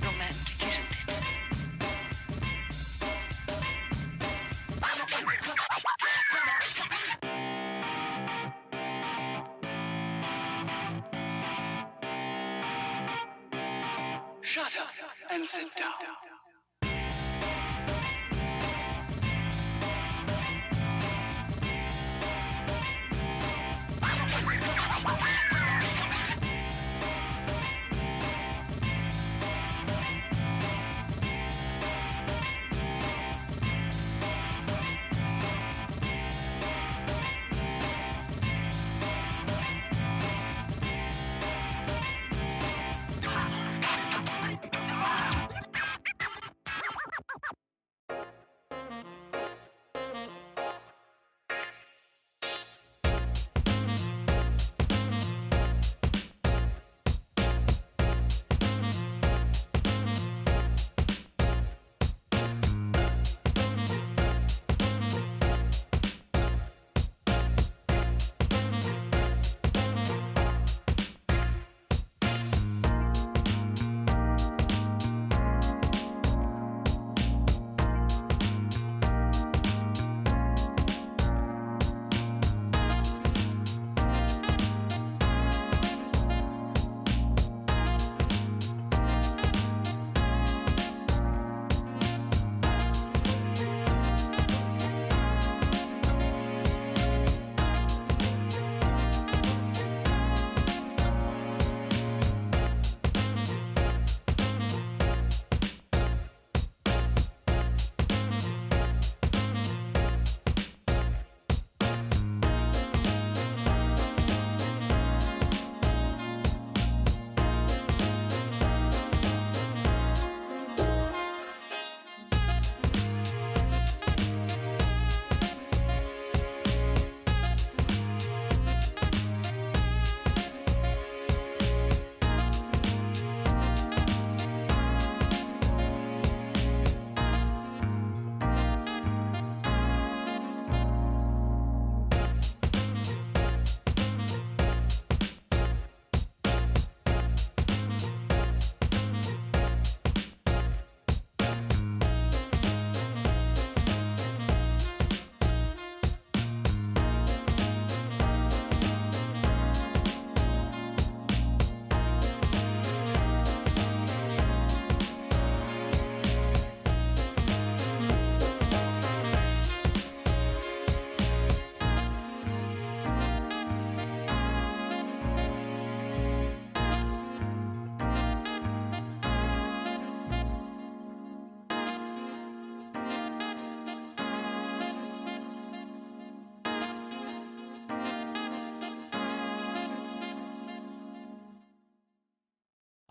Romantic, isn't it? Shut up and sit down.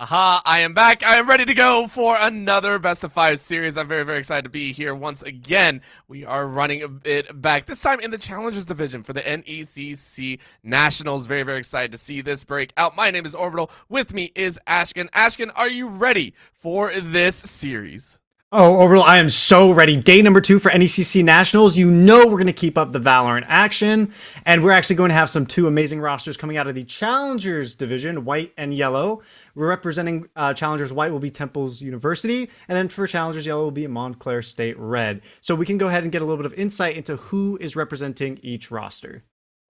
Aha, I am back. I am ready to go for another Best of 5 series. I'm very, very excited to be here once again. We are running a bit back, this time in the Challengers Division for the NECC Nationals. Very, very excited to see this break out. My name is Orbital. With me is Ashkin. Ashkin, are you ready for this series? Oh, Orbital, I am so ready. Day number 2 for NECC Nationals. You know we're going to keep up the Valorant action. And we're actually going to have some 2 amazing rosters coming out of the Challengers division, white and yellow. We're representing Challengers white will be Temple's University. And then for Challengers yellow will be Montclair State red. So we can go ahead and get a little bit of insight into who is representing each roster.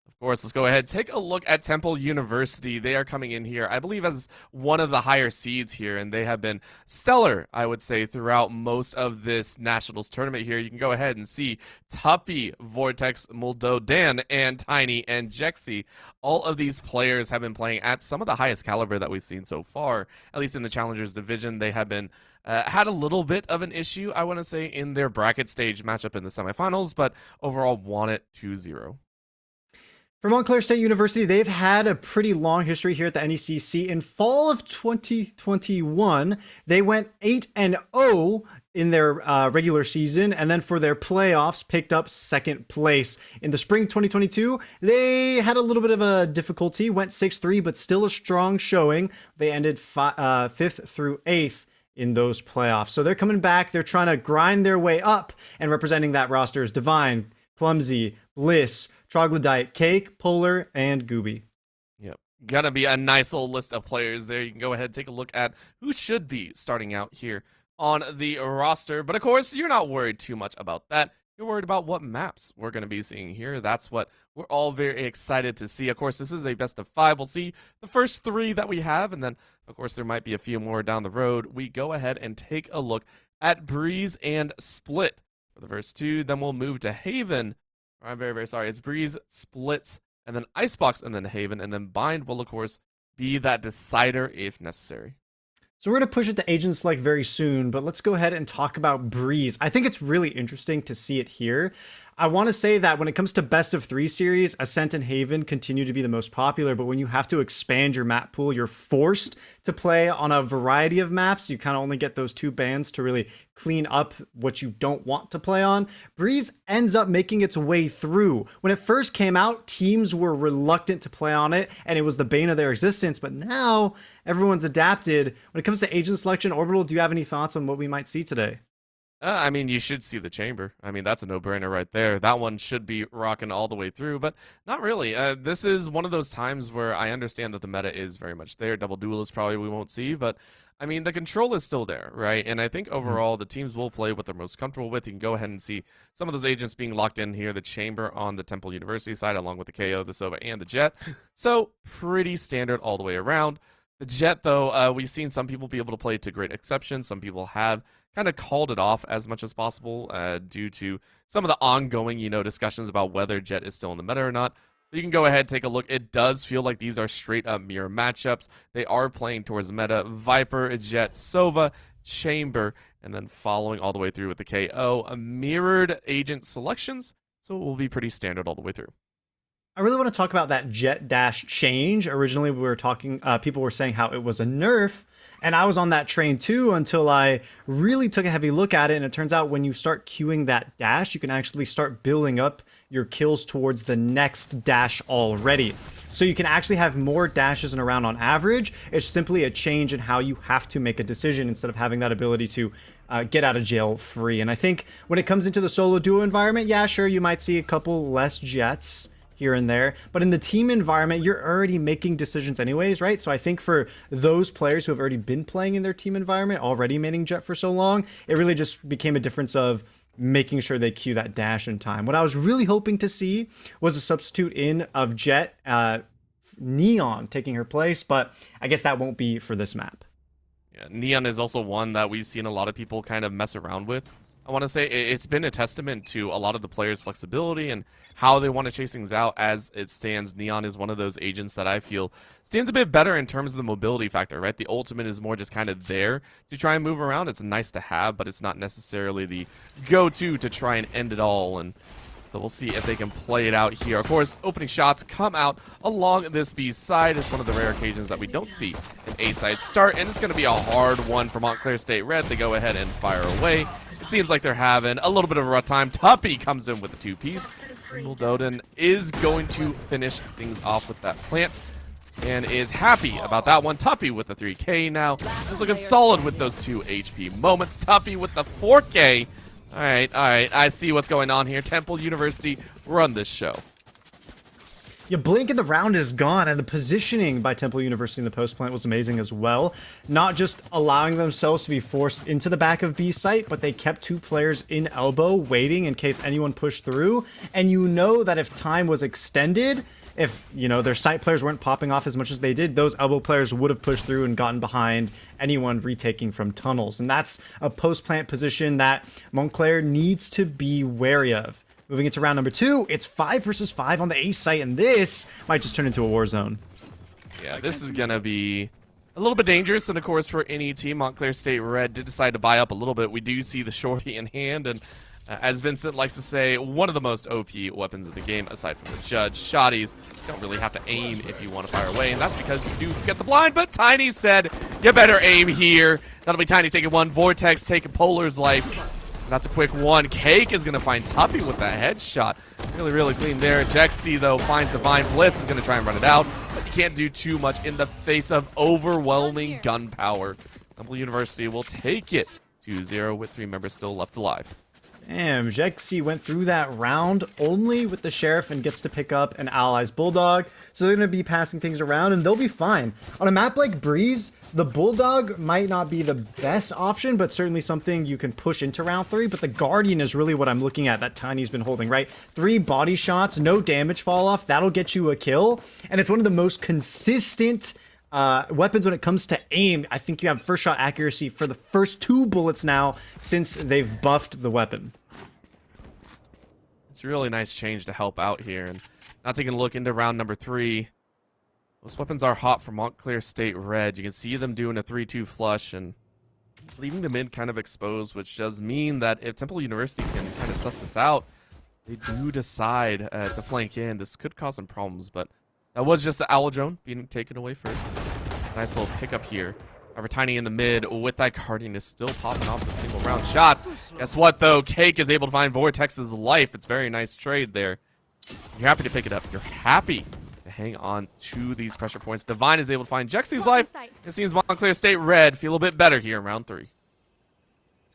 Of course, let's go ahead. Take a look at Temple University. They are coming in here, I believe, as one of the higher seeds here, and they have been stellar, I would say, throughout most of this Nationals tournament here. You can go ahead and see Tuppy, Vortex, Muldodan, and Tiny, and Jexy. All of these players have been playing at some of the highest caliber that we've seen so far, at least in the Challengers division. They have been had a little bit of an issue, I want to say, in their bracket stage matchup in the semifinals, but overall won it 2-0. For Montclair State University, they've had a pretty long history here at the NECC. In fall of 2021, they went 8-0 in their regular season, and then for their playoffs, picked up 2nd place. In the spring 2022, they had a little bit of a difficulty, went 6-3, but still a strong showing. They ended 5th through 8th in those playoffs. So they're coming back. They're trying to grind their way up, and representing that roster is Divine, Clumsy, Bliss, Troglodyte, Cake, Polar, and Gooby. Yep. Gonna be a nice little list of players there. You can go ahead and take a look at who should be starting out here on the roster. But of course, you're not worried too much about that. You're worried about what maps we're going to be seeing here. That's what we're all very excited to see. Of course, this is a best of 5. We'll see the first 3 that we have, and then, of course, there might be a few more down the road. We go ahead and take a look at Breeze and Split for the first 2. Then we'll move to Haven. I'm very, very sorry. It's Breeze, Split, and then Icebox, and then Haven, and then Bind will, of course, be that decider if necessary. So we're going to push it to Agent Select very soon, but let's go ahead and talk about Breeze. I think it's really interesting to see it here. I want to say that when it comes to best of 3 series, Ascent and Haven continue to be the most popular, but when you have to expand your map pool, you're forced to play on a variety of maps. You kind of only get those 2 bands to really clean up what you don't want to play on. Breeze ends up making its way through. When it first came out, teams were reluctant to play on it, and it was the bane of their existence, but now everyone's adapted. When it comes to agent selection, Orbital, do you have any thoughts on what we might see today? I mean, you should see the chamber. I mean, that's a no-brainer right there. That one should be rocking all the way through, but not really. This is one of those times where I understand that the meta is very much there. Double duelist probably we won't see, but I mean, the control is still there, right? And I think overall the teams will play what they're most comfortable with. You can go ahead and see some of those agents being locked in here. The chamber on the Temple University side, along with the KO, the Sova, and the Jet. So pretty standard all the way around. The Jet, though, we've seen some people be able to play to great exception. Some people have kind of called it off as much as possible due to some of the ongoing, discussions about whether Jet is still in the meta or not. But you can go ahead, take a look. It does feel like these are straight up mirror matchups. They are playing towards the meta. Viper, Jet, Sova, Chamber, and then following all the way through with the KO. Mirrored agent selections, so it will be pretty standard all the way through. I really want to talk about that Jet dash change. Originally, we were talking, people were saying how it was a nerf, and I was on that train too until I really took a heavy look at it. And it turns out when you start queuing that dash, you can actually start building up your kills towards the next dash already. So you can actually have more dashes in a round on average. It's simply a change in how you have to make a decision instead of having that ability to get out of jail free. And I think when it comes into the solo duo environment, yeah, sure, you might see a couple less Jets here and there, but in the team environment, you're already making decisions anyways, right? So I think for those players who have already been playing in their team environment, already maining Jet for so long, it really just became a difference of making sure they queue that dash in time. What I was really hoping to see was a substitute in of Jet, Neon taking her place, but I guess that won't be for this map. Yeah, Neon is also one that we've seen a lot of people kind of mess around with. I want to say it's been a testament to a lot of the players' flexibility and how they want to chase things out as it stands. Neon is one of those agents that I feel stands a bit better in terms of the mobility factor, right? The ultimate is more just kind of there to try and move around. It's nice to have, but it's not necessarily the go-to to try and end it all. And so we'll see if they can play it out here. Of course, opening shots come out along this B side. It's one of the rare occasions that we don't see an A side start, and it's going to be a hard one for Montclair State Red. They go ahead and fire away. It seems like they're having a little bit of a rough time. Tuppy comes in with the 2-piece. Doden is going to finish things off with that plant. and is happy about that one. Tuppy with the 3K now. He's looking solid with those 2 HP moments. Tuppy with the 4K. All right. I see what's going on here. Temple University, run this show. You blink and the round is gone, and the positioning by Temple University in the post plant was amazing as well. Not just allowing themselves to be forced into the back of B site, but they kept 2 players in elbow waiting in case anyone pushed through. And you know that if time was extended, if, you know, their site players weren't popping off as much as they did, those elbow players would have pushed through and gotten behind anyone retaking from tunnels. And that's a post plant position that Montclair needs to be wary of. Moving into round number 2, it's 5 versus 5 on the A site, and this might just turn into a war zone. Yeah, this is gonna be a little bit dangerous, and of course for any team, Montclair State Red did decide to buy up a little bit. We do see the shorty in hand, and as Vincent likes to say, one of the most OP weapons in the game, aside from the judge. Shotties, you don't really have to aim if you want to fire away, and that's because you do get the blind, but Tiny said, you better aim here. That'll be Tiny taking one, Vortex taking Polar's life. That's a quick one. Cake is going to find Tuppy with that headshot. Really clean there. Jexy, though, finds Divine Bliss, is going to try and run it out, but you can't do too much in the face of overwhelming gun power. Temple University will take it 2-0 with 3 members still left alive. Damn, Jexy went through that round only with the Sheriff and gets to pick up an ally's Bulldog. So they're going to be passing things around and they'll be fine. On a map like Breeze, the Bulldog might not be the best option, but certainly something you can push into round 3. But the Guardian is really what I'm looking at that Tiny's been holding, right? 3 body shots, no damage fall off. That'll get you a kill. And it's one of the most consistent weapons when it comes to aim. I think you have first shot accuracy for the first 2 bullets now since they've buffed the weapon. It's a really nice change to help out here. And now taking a look into round number 3. Those weapons are hot for Montclair State Red. You can see them doing a 3-2 flush and leaving the mid kind of exposed, which does mean that if Temple University can kind of suss this out, they do decide to flank in. This could cause some problems, but that was just the Owl Drone being taken away first. Nice little pickup here. However, Tiny in the mid with that Guardian is still popping off the single round shots. Guess what, though? Cake is able to find Vortex's life. It's a very nice trade there. You're happy to pick it up. You're happy to hang on to these pressure points. Divine is able to find Jexy's life. It seems Montclair State Red feel a bit better here in round 3.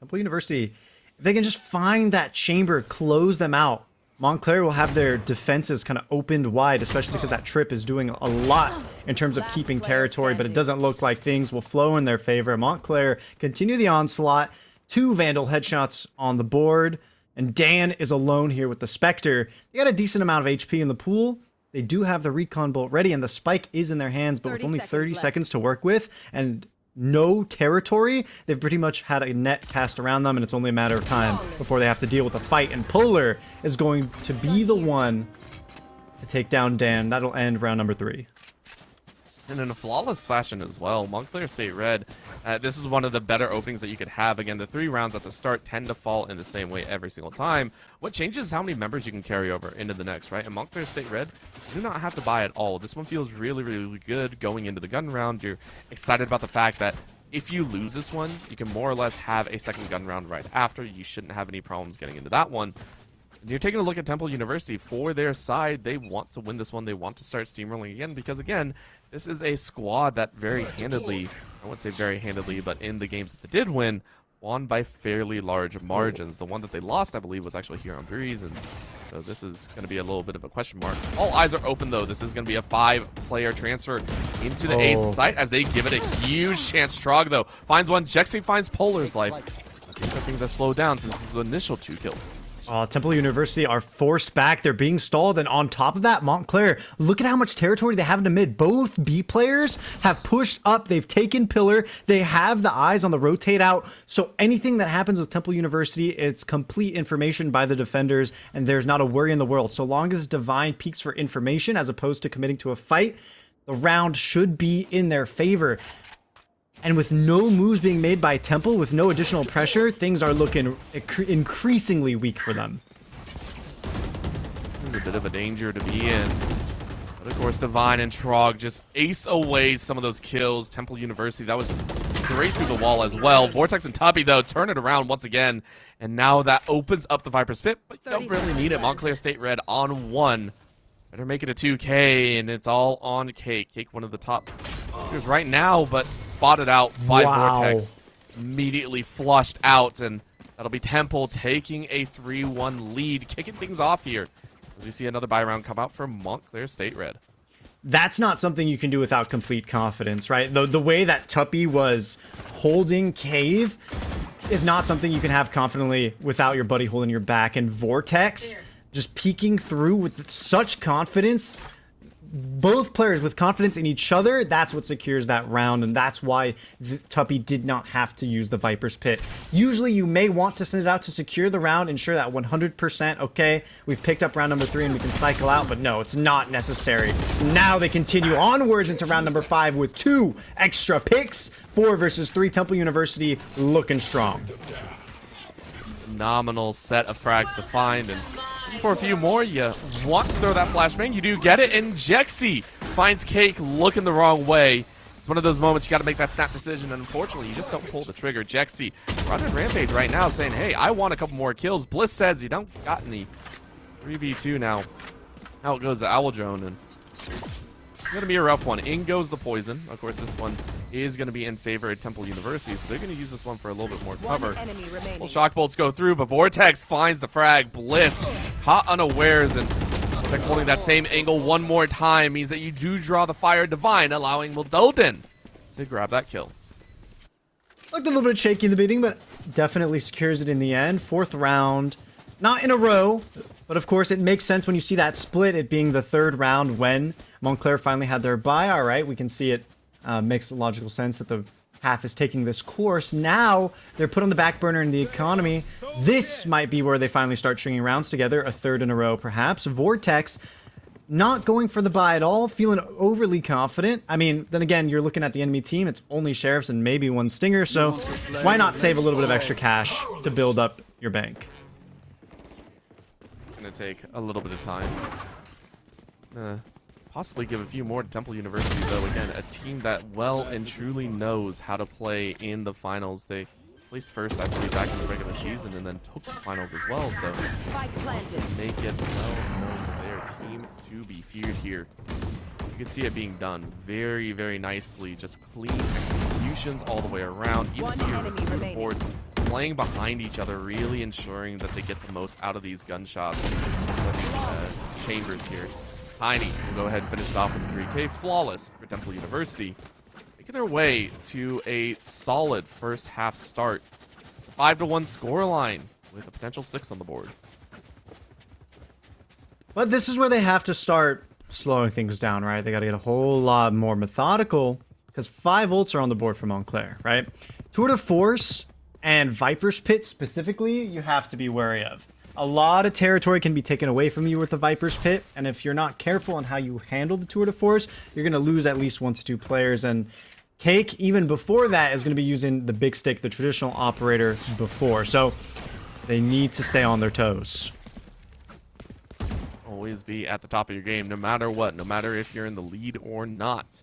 Temple University, if they can just find that chamber, close them out, Montclair will have their defenses kind of opened wide, especially because that trip is doing a lot in terms of keeping territory, but it doesn't look like things will flow in their favor. Montclair continue the onslaught. 2 Vandal headshots on the board, and Dan is alone here with the Spectre. They got a decent amount of HP in the pool. They do have the recon bolt ready, and the spike is in their hands, but with only 30 seconds to work with, and no territory, they've pretty much had a net cast around them, and it's only a matter of time before they have to deal with a fight. And Polar is going to be the one to take down Dan. That'll end round number 3. And in a flawless fashion as well. Montclair State Red, this is one of the better openings that you could have. Again, the 3 rounds at the start tend to fall in the same way every single time. What changes is how many members you can carry over into the next, right? And Montclair State Red do not have to buy at all. This one feels really good going into the gun round. You're excited about the fact that if you lose this one, you can more or less have a second gun round right after. You shouldn't have any problems getting into that one. And you're taking a look at Temple University. For their side, they want to win this one. They want to start steamrolling again because, again, this is a squad that very handedly, I wouldn't say very handedly, but in the games that they did win, won by fairly large margins. The one that they lost, I believe, was actually here on Breeze, and so this is going to be a little bit of a question mark. All eyes are open, though. This is going to be a 5-player transfer into the ace site as they give it a huge chance. Trog, though, finds one. Jexy finds Polar's life. These are things that slow down since this is the initial 2 kills. Temple University are forced back. They're being stalled. And on top of that, Montclair, look at how much territory they have in the mid. Both B players have pushed up. They've taken pillar. They have the eyes on the rotate out. So anything that happens with Temple University, it's complete information by the defenders. And there's not a worry in the world. So long as Divine peeks for information as opposed to committing to a fight, the round should be in their favor. And with no moves being made by Temple, with no additional pressure, things are looking increasingly weak for them. This is a bit of a danger to be in. But of course, Divine and Trog just ace away some of those kills. Temple University, that was straight through the wall as well. Vortex and Tuppy, though, turn it around once again. And now that opens up the Viper's Pit, but you don't really need it. Montclair State Red on 1. Better make it a 2K, and it's all on Cake. Cake, one of the top shooters right now, but spotted out by Wow. Vortex. Immediately flushed out, and that'll be Temple taking a 3-1 lead, kicking things off here. As we see another buy round come out for Montclair State Red. That's not something you can do without complete confidence, right? The way that Tuppy was holding Cave is not something you can have confidently without your buddy holding your back. And Vortex just peeking through with such confidence. Both players with confidence in each other, that's what secures that round, and that's why Tuppy did not have to use the Viper's Pit. Usually you may want to send it out to secure the round, ensure that 100%, okay, we've picked up round number 3 and we can cycle out, but no, it's not necessary. Now they continue onwards into round number 5 with 2 extra picks. 4 versus 3, Temple University looking strong. Phenomenal set of frags to find, and for a few more, you want to throw that flashbang, you do get it, and Jexy finds Cake looking the wrong way. It's one of those moments you got to make that snap decision, and unfortunately, you just don't pull the trigger. Jexy running Rampage right now, saying, hey, I want a couple more kills. Bliss says you don't got any. 3v2 now. Out goes the Owl Drone, and it's going to be a rough one. In goes the poison. Of course, this one is going to be in favor of Temple University, so they're going to use this one for a little bit more cover. Well, shock bolts go through, but Vortex finds the frag. Bliss caught unawares, and Vortex holding that same angle one more time means that you do draw the Fire Divine, allowing Mildodin to grab that kill. Looked a little bit shaky in the beginning, but definitely secures it in the end. 4th round, not in a row, but of course it makes sense when you see that split, it being the 3rd round when Montclair finally had their bye. All right, we can see it makes logical sense that the half is taking this course. Now they're put on the back burner in the economy. This might be where they finally start stringing rounds together, a 3rd in a row perhaps. Vortex not going for the bye at all, feeling overly confident. I mean, then again, you're looking at the enemy team. It's only Sheriffs and maybe 1 Stinger, so why not save a little bit of extra cash to build up your bank? It's going to take a little bit of time. Possibly give a few more to Temple University, though. Again, a team that well and truly knows how to play in the finals. They placed first, I believe, back in the regular season, and then took the finals as well. So make it well known their team to be feared here. You can see it being done very, very nicely. Just clean executions all the way around. Even here, force playing behind each other, really ensuring that they get the most out of these gunshots, chambers here. Tiny will go ahead and finish it off with a 3K. Flawless for Temple University. Making their way to a solid first half start. 5-1 scoreline with a potential 6 on the board. But this is where they have to start slowing things down, right? They got to get a whole lot more methodical because 5 ults are on the board for Montclair, right? Tour de Force and Viper's Pit specifically, you have to be wary of. A lot of territory can be taken away from you with the Viper's Pit, and if you're not careful on how you handle the Tour de Force, you're going to lose at least 1 to 2 players, and Cake, even before that, is going to be using the big stick, the traditional operator, before, so they need to stay on their toes. Always be at the top of your game, no matter what, no matter if you're in the lead or not.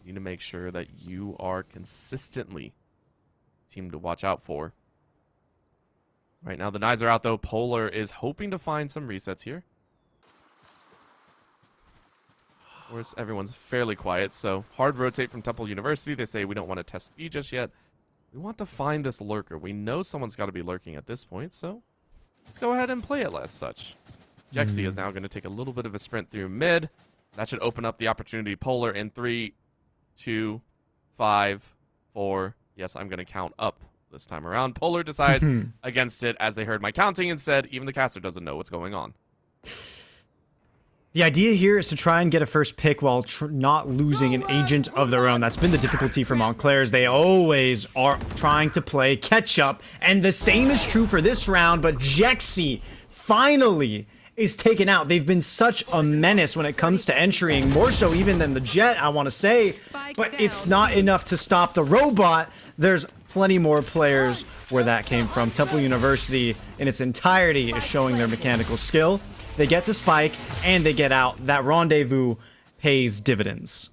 You need to make sure that you are consistently a team to watch out for. Right now, the knives are out, though. Polar is hoping to find some resets here. Of course, everyone's fairly quiet, so hard rotate from Temple University. They say we don't want to test B just yet. We want to find this lurker. We know someone's got to be lurking at this point, so let's go ahead and play it as such. Jexy is now going to take a little bit of a sprint through mid. That should open up the opportunity. Polar in 3, 2, 5, 4. Yes, I'm going to count up this time around. Polar decides against it as they heard my counting and said even the caster doesn't know what's going on. The idea here is to try and get a first pick while not losing an agent of their own. That's been the difficulty for Montclair, is they always are trying to play catch up, and the same is true for this round, but Jexy finally is taken out. They've been such a menace when it comes to entering, more so even than the Jet, I want to say, but it's not enough to stop the robot. There's plenty more players where that came from. Temple University in its entirety is showing their mechanical skill. They get the spike and they get out. That rendezvous pays dividends.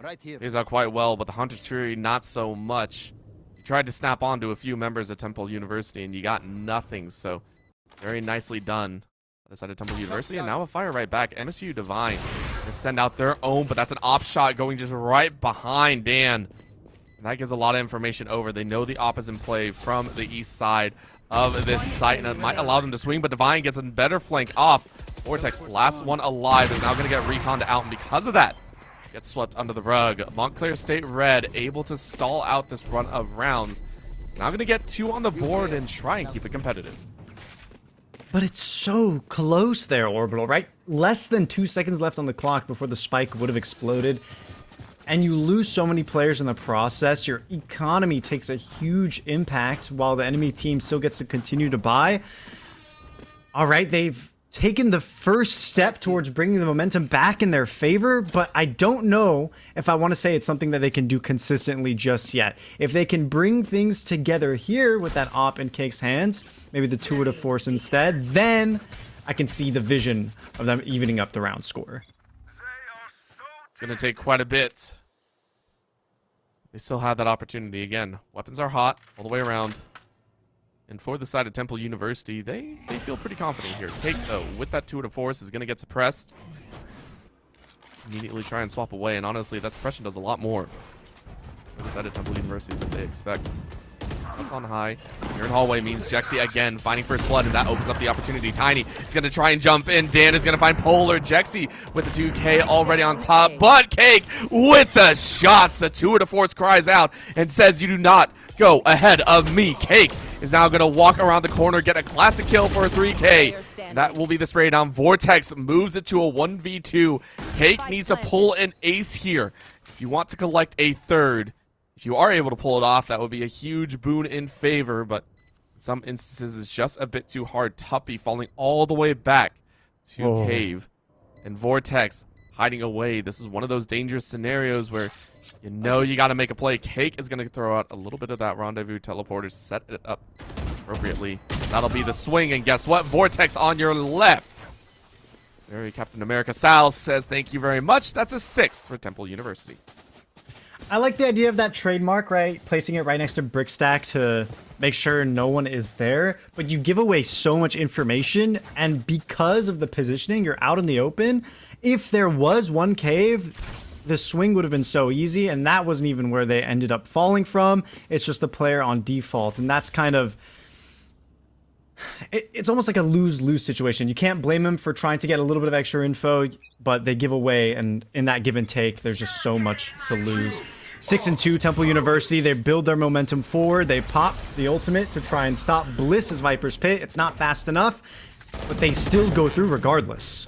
Right here. Pays out quite well, but the Hunter's Fury not so much. You tried to snap onto a few members of Temple University and you got nothing, so very nicely done. Other side of Temple University, and now a fire right back. MSU Divine to send out their own, but that's an op shot going just right behind Dan. And that gives a lot of information over. They know the op is in play from the east side of this site, and it might allow them to swing, but Divine gets a better flank off. Vortex, last one alive, is now going to get reconned out, and because of that, gets swept under the rug. Montclair State Red able to stall out this run of rounds. Now going to get 2 on the board and try and keep it competitive. But it's so close there, Orbital, right? Less than 2 seconds left on the clock before the spike would have exploded. And you lose so many players in the process. Your economy takes a huge impact while the enemy team still gets to continue to buy. All right, they've taken the first step towards bringing the momentum back in their favor, but I don't know if I want to say it's something that they can do consistently just yet. If they can bring things together here with that op in Cake's hands, maybe the tour de force instead, then I can see the vision of them evening up the round score. It's going to take quite a bit. They still have that opportunity again. Weapons are hot all the way around. And for the side of Temple University, they feel pretty confident here. Cake, though, with that tour de force, is going to get suppressed. Immediately try and swap away, and honestly, that suppression does a lot more for the side of Temple University than they expect. Up on high. Here in hallway means Jexy again finding first blood, and that opens up the opportunity. Tiny is going to try and jump in. Dan is going to find Polar. Jexy with the 2K already on top, but Cake with the shots. The tour de force cries out and says, "You do not go ahead of me." Cake is now going to walk around the corner, get a classic kill for a 3K. That will be the spray down. Vortex moves it to a 1v2. Cake needs to pull an ace here if you want to collect a third. If you are able to pull it off, that would be a huge boon in favor, but in some instances it's just a bit too hard. Tuppy falling all the way back to Cave. And Vortex hiding away. This is one of those dangerous scenarios where you know you got to make a play. Cake is going to throw out a little bit of that rendezvous teleporter, set it up appropriately. That'll be the swing, and guess what? Vortex on your left. Very Captain America Sal says thank you very much. That's a 6th for Temple University. I like the idea of that trademark, right? Placing it right next to Brick Stack to make sure no one is there. But you give away so much information, and because of the positioning, you're out in the open. If there was one cave, the swing would have been so easy, and that wasn't even where they ended up falling from. It's just the player on default, and that's kind of... It's almost like a lose-lose situation. You can't blame them for trying to get a little bit of extra info, but they give away, and in that give and take, there's just so much to lose. 6-2, Temple University. They build their momentum forward. They pop the ultimate to try and stop Bliss's Viper's Pit. It's not fast enough, but they still go through regardless.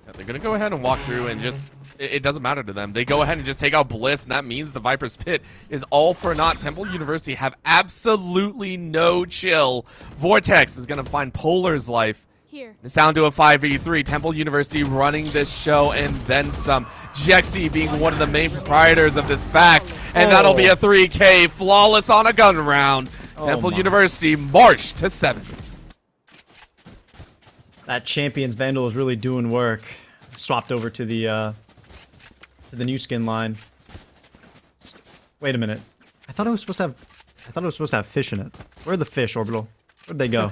Yeah, they're going to go ahead and walk through and just... It doesn't matter to them. They go ahead and just take out Bliss, and that means the Viper's Pit is all for naught. Temple University have absolutely no chill. Vortex is going to find Polar's life. Here. It's down to a 5v3. Temple University running this show and then some. Jexy being one of the main proprietors of this fact. And that'll be a 3K flawless on a gun round. Temple University march to 7. That Champions Vandal is really doing work. Swapped over to the new skin line. Wait a minute. I thought it was supposed to have fish in it. Where are the fish, Orbital? Where'd they go?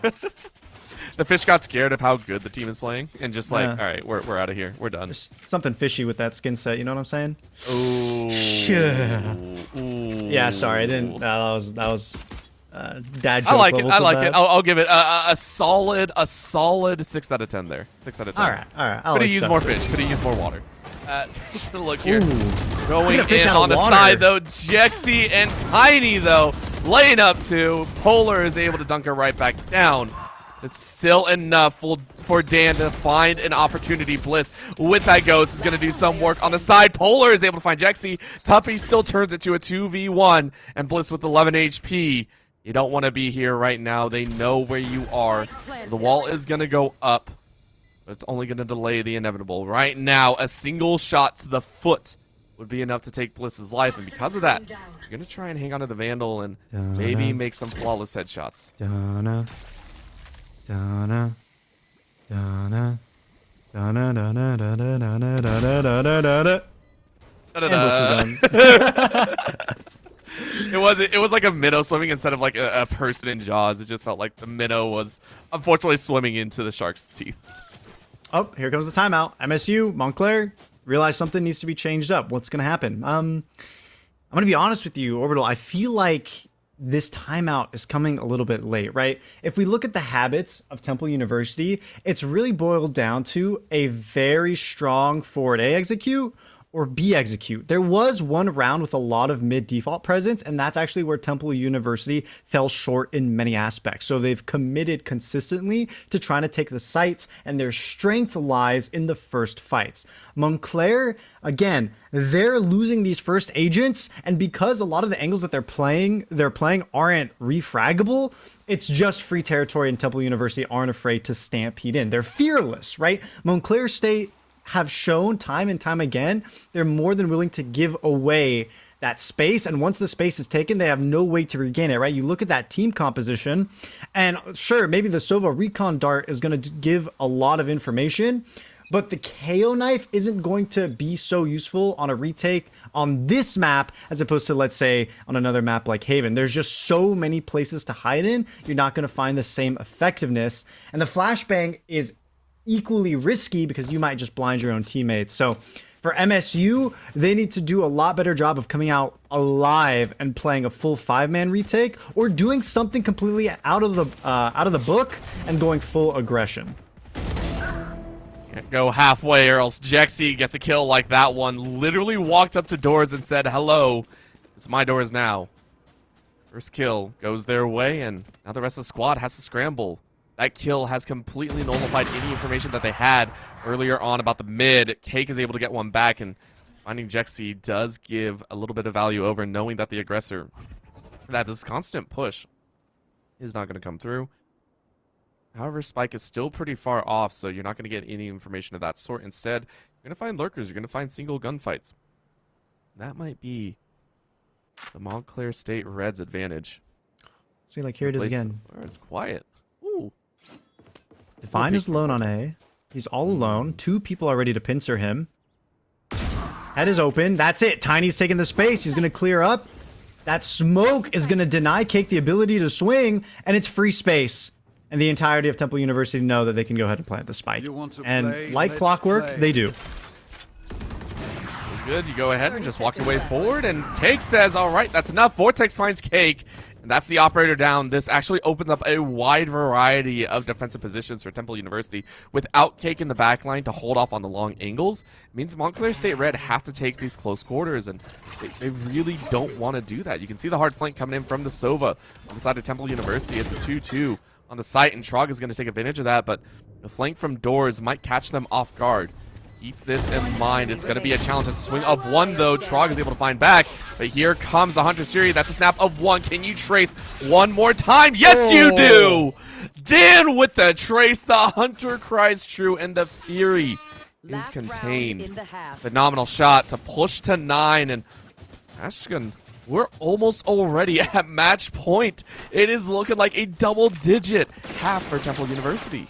The fish got scared of how good the team is playing and just like, all right, we're out of here. We're done. There's something fishy with that skin set, you know what I'm saying? Ooh. Yeah, sorry, I didn't. That was dad joke. I like it. levels I of like that. it. I'll give it a solid 6 out of 10 there. 6 out of 10. All right. Could have used more fish. Could have used more water. Look here. Ooh. Going Look at fish in out of on the water. side, though. Jexy and Tiny, though, laying up to. Polar is able to dunk her right back down. It's still enough for Dan to find an opportunity. Bliss with that ghost is going to do some work on the side. Polar is able to find Jexy. Tuppy still turns it to a 2v1. And Bliss with 11 HP. You don't want to be here right now. They know where you are. The wall is going to go up. But it's only going to delay the inevitable. Right now, a single shot to the foot would be enough to take Bliss's life. And because of that, you're going to try and hang on to the Vandal and maybe make some flawless headshots. Donna. Donna. Donna. Donna. Donna. Donna. Donna. Donna. Donna. Donna. And Bliss is done. It was like a minnow swimming instead of like a person in Jaws. It just felt like the minnow was unfortunately swimming into the shark's teeth. Oh, here comes the timeout. MSU, Montclair, realize something needs to be changed up. What's gonna happen? I'm gonna be honest with you, Orbital. I feel like this timeout is coming a little bit late, right? If we look at the habits of Temple University, it's really boiled down to a very strong forward A execute or B execute. There was one round with a lot of mid default presence, and that's actually where Temple University fell short in many aspects. So they've committed consistently to trying to take the sites, and their strength lies in the first fights. Montclair, again, they're losing these first agents, and because a lot of the angles that they're playing aren't refraggable, it's just free territory, and Temple University aren't afraid to stampede in. They're fearless, right? Montclair State have shown time and time again they're more than willing to give away that space, and once the space is taken, they have no way to regain it, right? You look at that team composition, and sure, maybe the Sova Recon Dart is going to give a lot of information, but the KO knife isn't going to be so useful on a retake on this map as opposed to, let's say, on another map like Haven. There's just so many places to hide in, you're not going to find the same effectiveness, and the flashbang is equally risky because you might just blind your own teammates. So for MSU, they need to do a lot better job of coming out alive and playing a full 5-man retake, or doing something completely out of the book and going full aggression. Can't go halfway or else Jexy gets a kill like that one. Literally walked up to doors and said, "Hello, it's my doors now." First kill goes their way, and now the rest of the squad has to scramble. That kill has completely nullified any information that they had earlier on about the mid. Cake is able to get one back, and finding Jexy does give a little bit of value over knowing that the aggressor, that this constant push is not going to come through. However, Spike is still pretty far off, so you're not going to get any information of that sort. Instead, you're going to find lurkers. You're going to find single gunfights. That might be the Montclair State Reds' advantage. See, like here it is again. Where it's quiet. Ooh. Divine is alone on A. He's all alone. 2 people are ready to pincer him. Head is open. That's it. Tiny's taking the space. He's going to clear up. That smoke is going to deny Cake the ability to swing, and it's free space. And the entirety of Temple University know that they can go ahead and plant the spike. And like clockwork, they do. Good. You go ahead and just walk your way forward, and Cake says, "All right, that's enough." Vortex finds Cake. And that's the operator down. This actually opens up a wide variety of defensive positions for Temple University. Without Cake in the backline to hold off on the long angles, it means Montclair State Red have to take these close quarters, and they really don't want to do that. You can see the hard flank coming in from the Sova on the side of Temple University. It's a 2-2 on the site, and Trog is going to take advantage of that, but the flank from doors might catch them off guard. Keep this in mind. It's going to be a challenge. A swing of 1, though. Trog is able to find back. But here comes the Hunter Series. That's a snap of 1. Can you trace one more time? Yes, you do! Dan with the trace. The Hunter cries true, and the Fury is contained. Phenomenal shot to push to 9. And Ashton, we're almost already at match point. It is looking like a double-digit half for Temple University.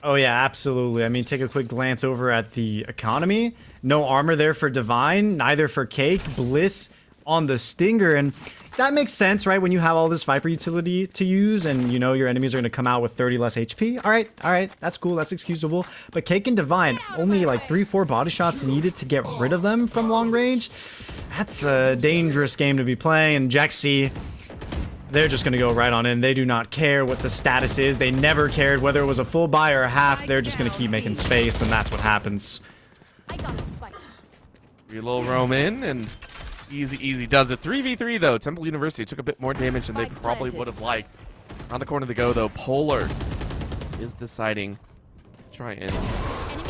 Oh, yeah, absolutely. I mean, take a quick glance over at the economy. No armor there for Divine, neither for Cake. Bliss on the Stinger, and that makes sense, right? When you have all this Viper utility to use and you know your enemies are going to come out with 30 less HP. All right, that's cool, that's excusable. But Cake and Divine, only like 3-4 body shots needed to get rid of them from long range. That's a dangerous game to be playing, and Jexy, they're just going to go right on in. They do not care what the status is. They never cared whether it was a full buy or a half. They're just going to keep making space, and that's what happens. Reload roam in, and easy does it. 3v3, though. Temple University took a bit more damage than they probably would have liked. On the corner to go, though. Polar is deciding to try and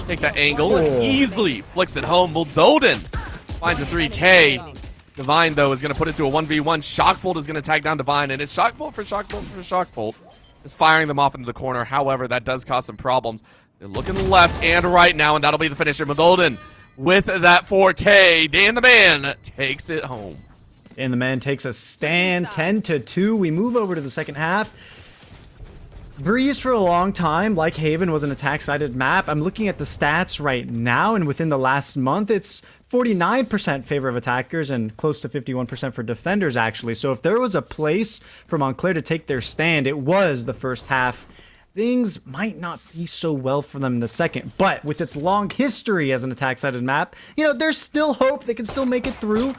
take that angle and easily flicks it home. Bulldoden finds a 3K. Divine, though, is going to put it to a 1v1. Shockbolt is going to tag down Divine, and it's Shockbolt for Shockbolt. Just firing them off into the corner. However, that does cause some problems. They're looking left and right now, and that'll be the finisher. Bulldoden with that 4K. Dan the Man takes it home. Dan the Man takes a stand, 10-2. We move over to the second half. Breeze for a long time, like Haven, was an attack-sided map. I'm looking at the stats right now, and within the last month, it's 49% favor of attackers and close to 51% for defenders, actually. So if there was a place for Montclair to take their stand, it was the first half. Things might not be so well for them in the second, but with its long history as an attack-sided map, you know, there's still hope. They can still make it through.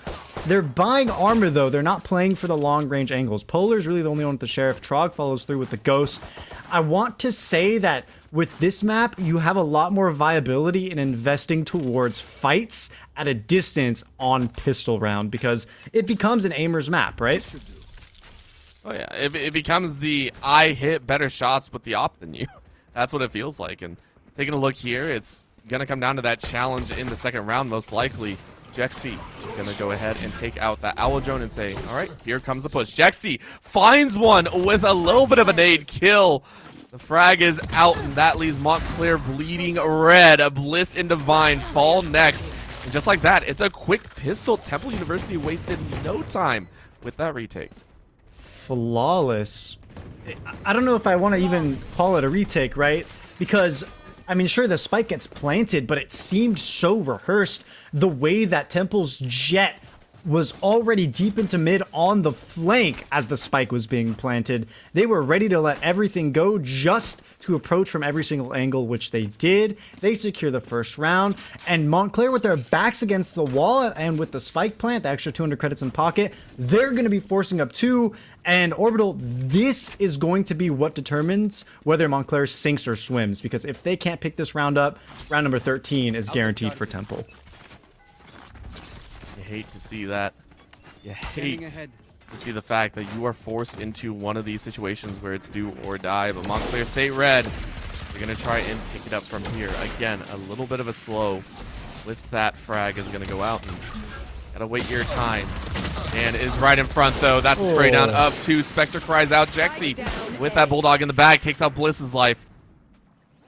They're buying armor, though. They're not playing for the long-range angles. Polar's really the only one with the Sheriff. Trog follows through with the Ghost. I want to say that with this map, you have a lot more viability in investing towards fights at a distance on pistol round, because it becomes an aimer's map, right? Oh yeah, it becomes the I hit better shots with the op than you. That's what it feels like. And taking a look here, it's gonna come down to that challenge in the second round, most likely. NECC is gonna go ahead and take out that Owl Drone and say, all right, here comes the push. NECC finds one with a little bit of a nade kill. The frag is out, and that leaves Montclair bleeding red. Bliss and Divine fall next. And just like that, it's a quick pistol. Temple University wasted no time with that retake. Flawless. I don't know if I want to even call it a retake, right? Because, I mean, sure, the spike gets planted, but it seemed so rehearsed. The way that Temple's jet was already deep into mid on the flank as the spike was being planted. They were ready to let everything go just to approach from every single angle, which they did. They secure the first round, and Montclair, with their backs against the wall and with the spike plant, the extra 200 credits in pocket, they're going to be forcing up 2. And Orbital, this is going to be what determines whether Montclair sinks or swims, because if they can't pick this round up, round number 13 is guaranteed for Temple. You hate to see that. You hate to see the fact that you are forced into one of these situations where it's do or die. But Montclair State Red, they're going to try and pick it up from here. Again, a little bit of a slow with that frag is going to go out. And gotta wait your time. And is right in front, though. That's a spray down of 2. Spectre cries out. NECC with that Bulldog in the bag takes out Bliss's life.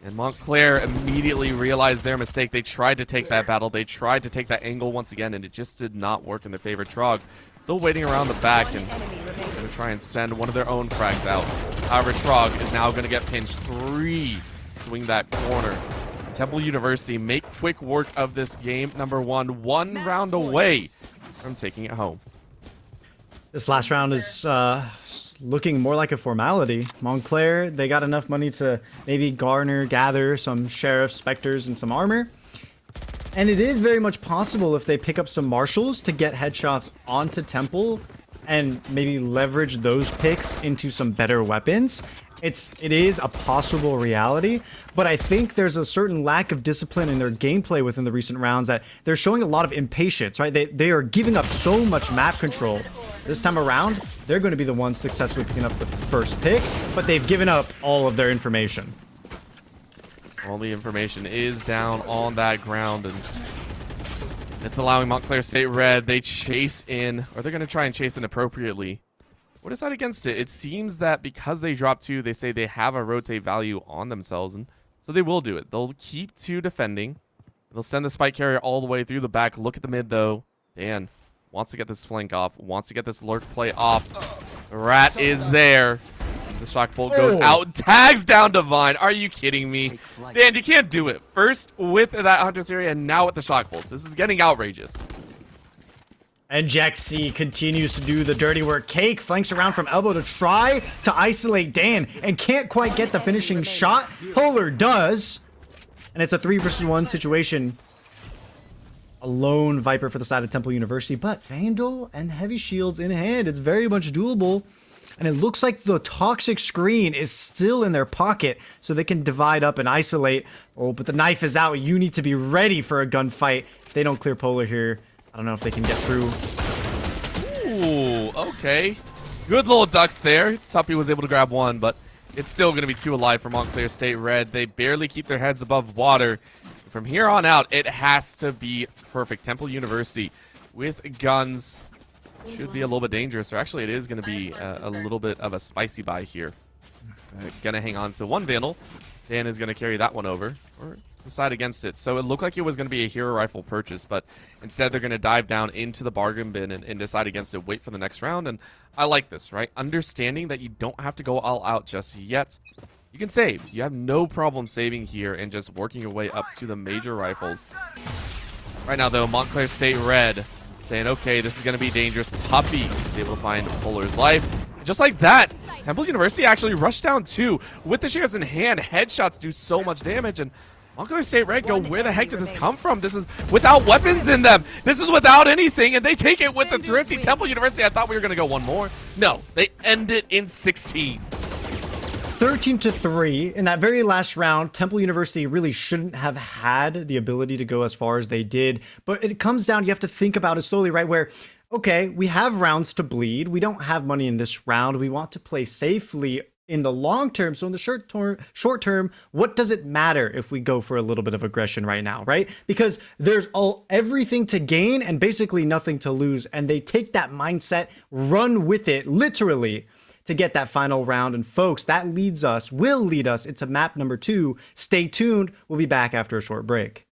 And Montclair immediately realized their mistake. They tried to take that battle. They tried to take that angle once again, and it just did not work in their favor. Trog still waiting around the back and going to try and send one of their own frags out. However, Trog is now going to get pinched. 3. Swing that corner. Temple University make quick work of this game. Number 1, 1 round away from taking it home. This last round is looking more like a formality. Montclair, they got enough money to maybe gather some Sheriff, Spectres, and some armor. And it is very much possible if they pick up some Marshals to get headshots onto Temple and maybe leverage those picks into some better weapons. It is a possible reality, but I think there's a certain lack of discipline in their gameplay within the recent rounds that they're showing a lot of impatience, right? They are giving up so much map control. This time around, they're going to be the ones successfully picking up the first pick, but they've given up all of their information. All the information is down on that ground, and it's allowing Montclair State Red. They chase in, or they're going to try and chase in appropriately. What is that against it? It seems that because they drop 2, they say they have a rotate value on themselves, and so they will do it. They'll keep 2 defending. They'll send the spike carrier all the way through the back. Look at the mid, though. Dan wants to get this flank off, wants to get this lurk play off. The rat is there. The shock bolt goes out, tags down Divine. Are you kidding me? Dan, you can't do it. First with that Huntress area, and now with the shock bolts. This is getting outrageous. And NECC continues to do the dirty work. Cake flanks around from elbow to try to isolate Dan and can't quite get the finishing shot. Polar does. And it's a 3 versus 1 situation. A lone Viper for the side of Temple University, but Vandal and Heavy Shields in hand. It's very much doable. And it looks like the toxic screen is still in their pocket, so they can divide up and isolate. Oh, but the knife is out. You need to be ready for a gunfight. If they don't clear Polar here, I don't know if they can get through. Ooh, okay. Good little ducks there. Tuppy was able to grab 1, but it's still going to be 2 alive for Montclair State Red. They barely keep their heads above water. From here on out, it has to be perfect. Temple University with guns should be a little bit dangerous, or actually it is going to be a little bit of a spicy buy here. Going to hang on to 1 Vandal. Dan is going to carry that one over, or decide against it. So it looked like it was going to be a hero rifle purchase, but instead they're going to dive down into the bargain bin and decide against it, wait for the next round. And I like this, right? Understanding that you don't have to go all out just yet. You can save. You have no problem saving here and just working your way up to the major rifles. Right now, though, Montclair State Red saying, okay, this is going to be dangerous. Tuppy is able to find Polar's life. And just like that, Temple University actually rushed down 2. With the shares in hand, headshots do so much damage, and Montclair State Red go, where the heck did this come from? This is without weapons in them. This is without anything, and they take it with the thrifty. Temple University, I thought we were going to go one more. No, they end it in 16. 13-3 in that very last round. Temple University really shouldn't have had the ability to go as far as they did, but it comes down, you have to think about it slowly, right? Where, okay, we have rounds to bleed. We don't have money in this round. We want to play safely in the long term. So in the short term, what does it matter if we go for a little bit of aggression right now, right? Because there's everything to gain and basically nothing to lose. And they take that mindset, run with it, literally, to get that final round. And folks, that will lead us into map number 2. Stay tuned. We'll be back after a short break.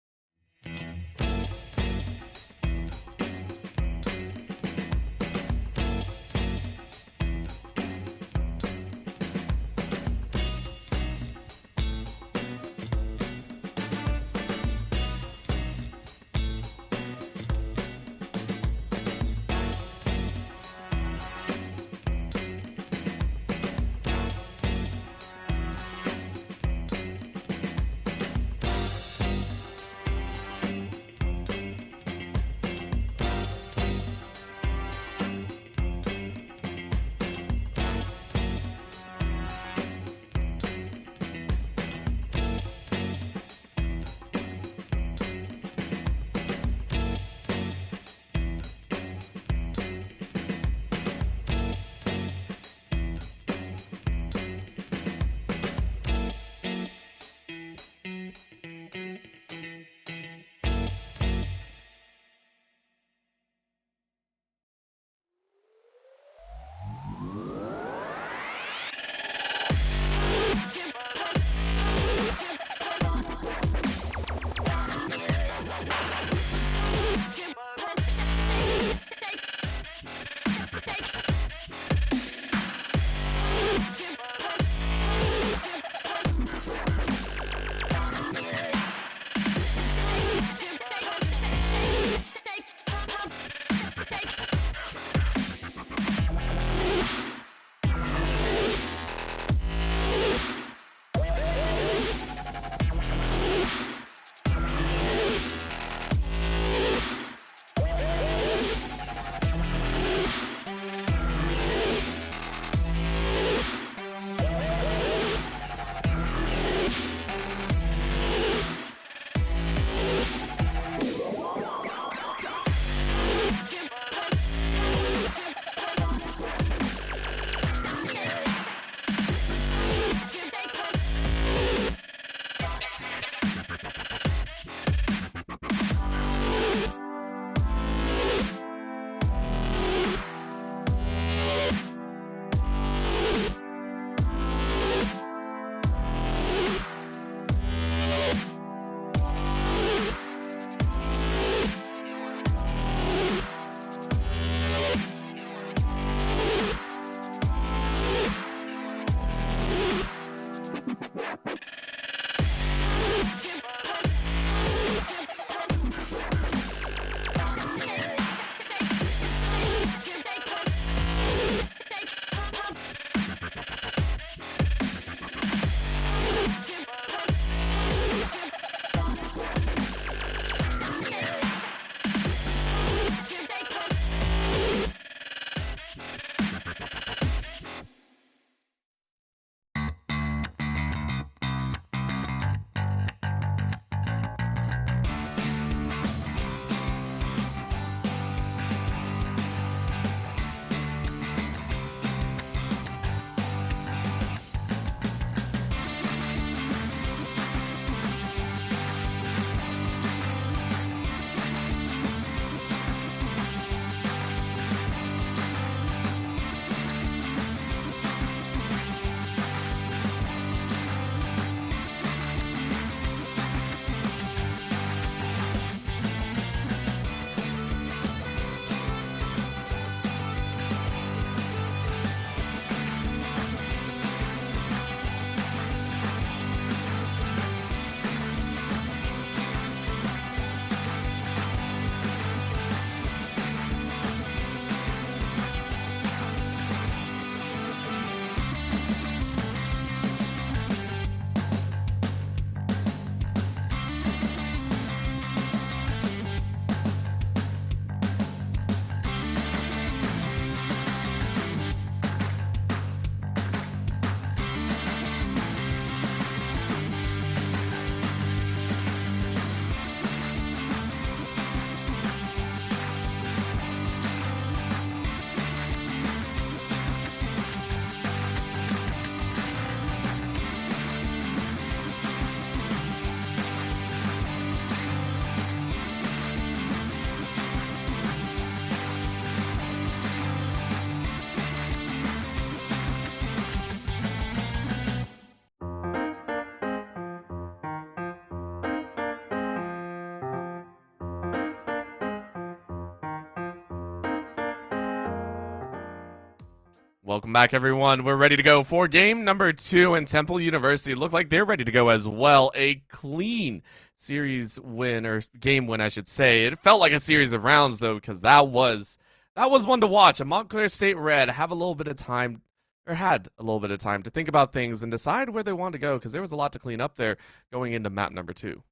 Welcome back, everyone. We're ready to go for game number 2, and Temple University look like they're ready to go as well. A clean series win, or game win, I should say. It felt like a series of rounds, though, because that was one to watch. And Montclair State Red have a little bit of time, or had a little bit of time to think about things and decide where they wanted to go, because there was a lot to clean up there going into map number 2.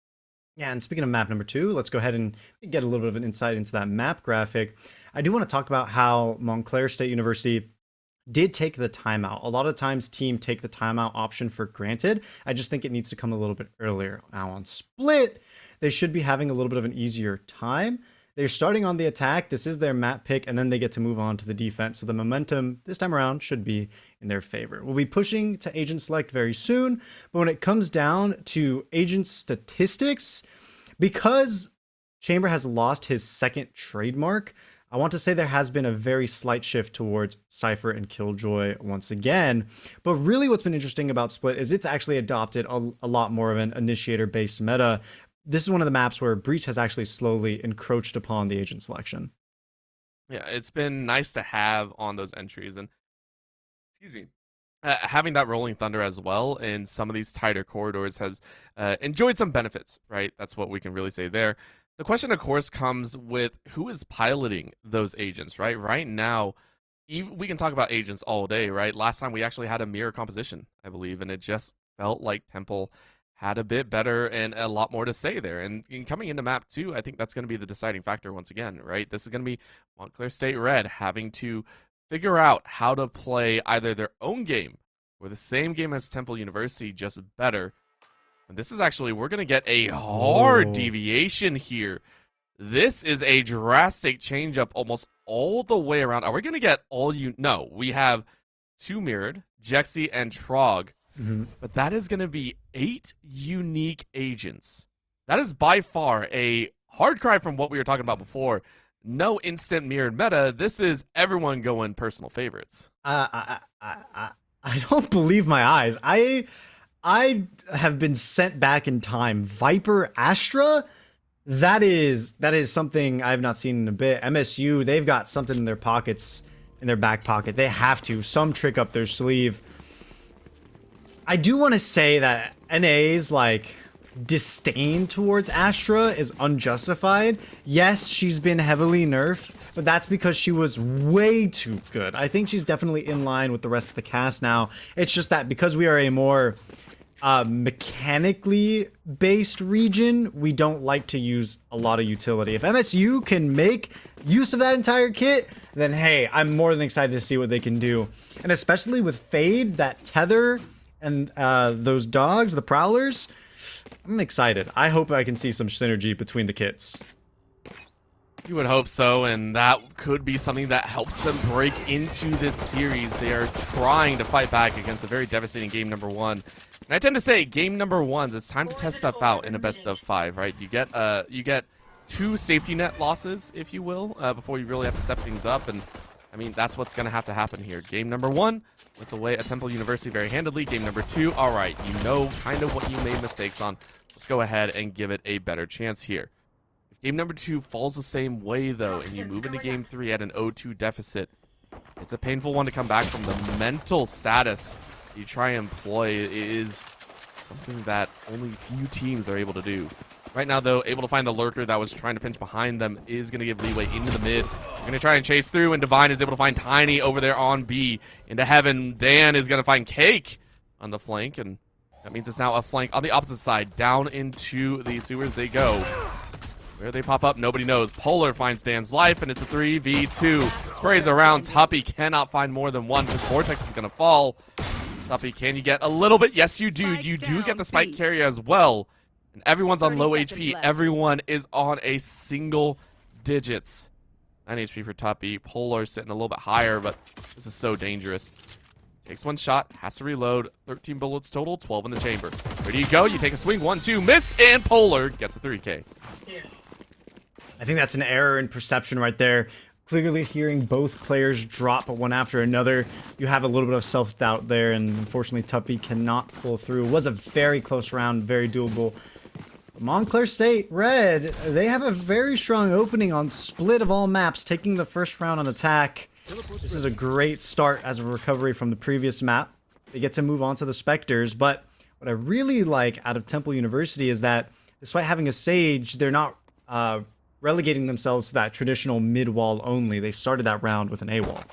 Yeah, and speaking of map number 2, let's go ahead and get a little bit of an insight into that map graphic. I do want to talk about how Montclair State University did take the timeout. A lot of times team take the timeout option for granted. I just think it needs to come a little bit earlier. Now on Split, they should be having a little bit of an easier time. They're starting on the attack. This is their map pick, and then they get to move on to the defense. So the momentum this time around should be in their favor. We'll be pushing to agent select very soon, but when it comes down to agent statistics, because Chamber has lost his second trademark, I want to say there has been a very slight shift towards Cypher and Killjoy once again. But really what's been interesting about Split is it's actually adopted a lot more of an initiator-based meta. This is one of the maps where Breach has actually slowly encroached upon the agent selection. Yeah, it's been nice to have on those entries. And, excuse me, having that Rolling Thunder as well in some of these tighter corridors has enjoyed some benefits, right? That's what we can really say there. The question, of course, comes with who is piloting those agents, right? Right now, we can talk about agents all day, right? Last time we actually had a mirror composition, I believe, and it just felt like Temple had a bit better and a lot more to say there. And coming into map 2, I think that's going to be the deciding factor once again, right? This is going to be Montclair State Red having to figure out how to play either their own game or the same game as Temple University, just better. And this is actually, we're going to get a hard deviation here. This is a drastic change up almost all the way around. Are we going to get all No, we have 2 mirrored, Jexy and Trog. But that is going to be 8 unique agents. That is by far a hard cry from what we were talking about before. No instant mirrored meta. This is everyone going personal favorites. I don't believe my eyes. I have been sent back in time. Viper Astra, that is something I've not seen in a bit. MSU, they've got something in their pockets, in their back pocket. They have to, some trick up their sleeve. I do want to say that NA's disdain towards Astra is unjustified. Yes, she's been heavily nerfed, but that's because she was way too good. I think she's definitely in line with the rest of the cast now. It's just that because we are a more mechanically based region, we don't like to use a lot of utility. If MSU can make use of that entire kit, then hey, I'm more than excited to see what they can do. And especially with Fade, that tether, and those dogs, the Prowlers, I'm excited. I hope I can see some synergy between the kits. You would hope so, and that could be something that helps them break into this series. They are trying to fight back against a very devastating game number 1. And I tend to say game number 1s, it's time to test stuff out in a best of 5, right? You get 2 safety net losses, if you will, before you really have to step things up. And I mean, that's what's going to have to happen here. Game number 1, with the way at Temple University very handedly. Game number 2, all right, you know kind of what you made mistakes on. Let's go ahead and give it a better chance here. If game number 2 falls the same way, though, and you move into game 3 at an 0-2 deficit, it's a painful one to come back from. The mental status you try and employ is something that only few teams are able to do. Right now, though, able to find the lurker that was trying to pinch behind them is going to give leeway into the mid. They're going to try and chase through, and Divine is able to find Tiny over there on B. Into Heaven, Dan is going to find Cake on the flank, and that means it's now a flank on the opposite side. Down into the sewers they go. Where they pop up, nobody knows. Polar finds Dan's life, and it's a 3v2. Sprays around. Tuppy cannot find more than one because Vortex is going to fall. Tuppy, can you get a little bit? Yes, you do. You do get the spike carrier as well. And everyone's on low HP. Left. Everyone is on a single digits. 9 HP for Tuppy. Polar sitting a little bit higher, but this is so dangerous. Takes one shot, has to reload. 13 bullets total, 12 in the chamber. Ready you go. You take a swing, 1-2, miss, and Polar gets a 3K. I think that's an error in perception right there. Clearly hearing both players drop one after another, you have a little bit of self-doubt there, and unfortunately Tuppy cannot pull through. It was a very close round, very doable. Montclair State Red, they have a very strong opening on Split of all maps, taking the first round on attack. This is a great start as a recovery from the previous map. They get to move on to the Spectres, but what I really like out of Temple University is that despite having a Sage, they're not relegating themselves to that traditional mid-wall only. They started that round with an A-wall.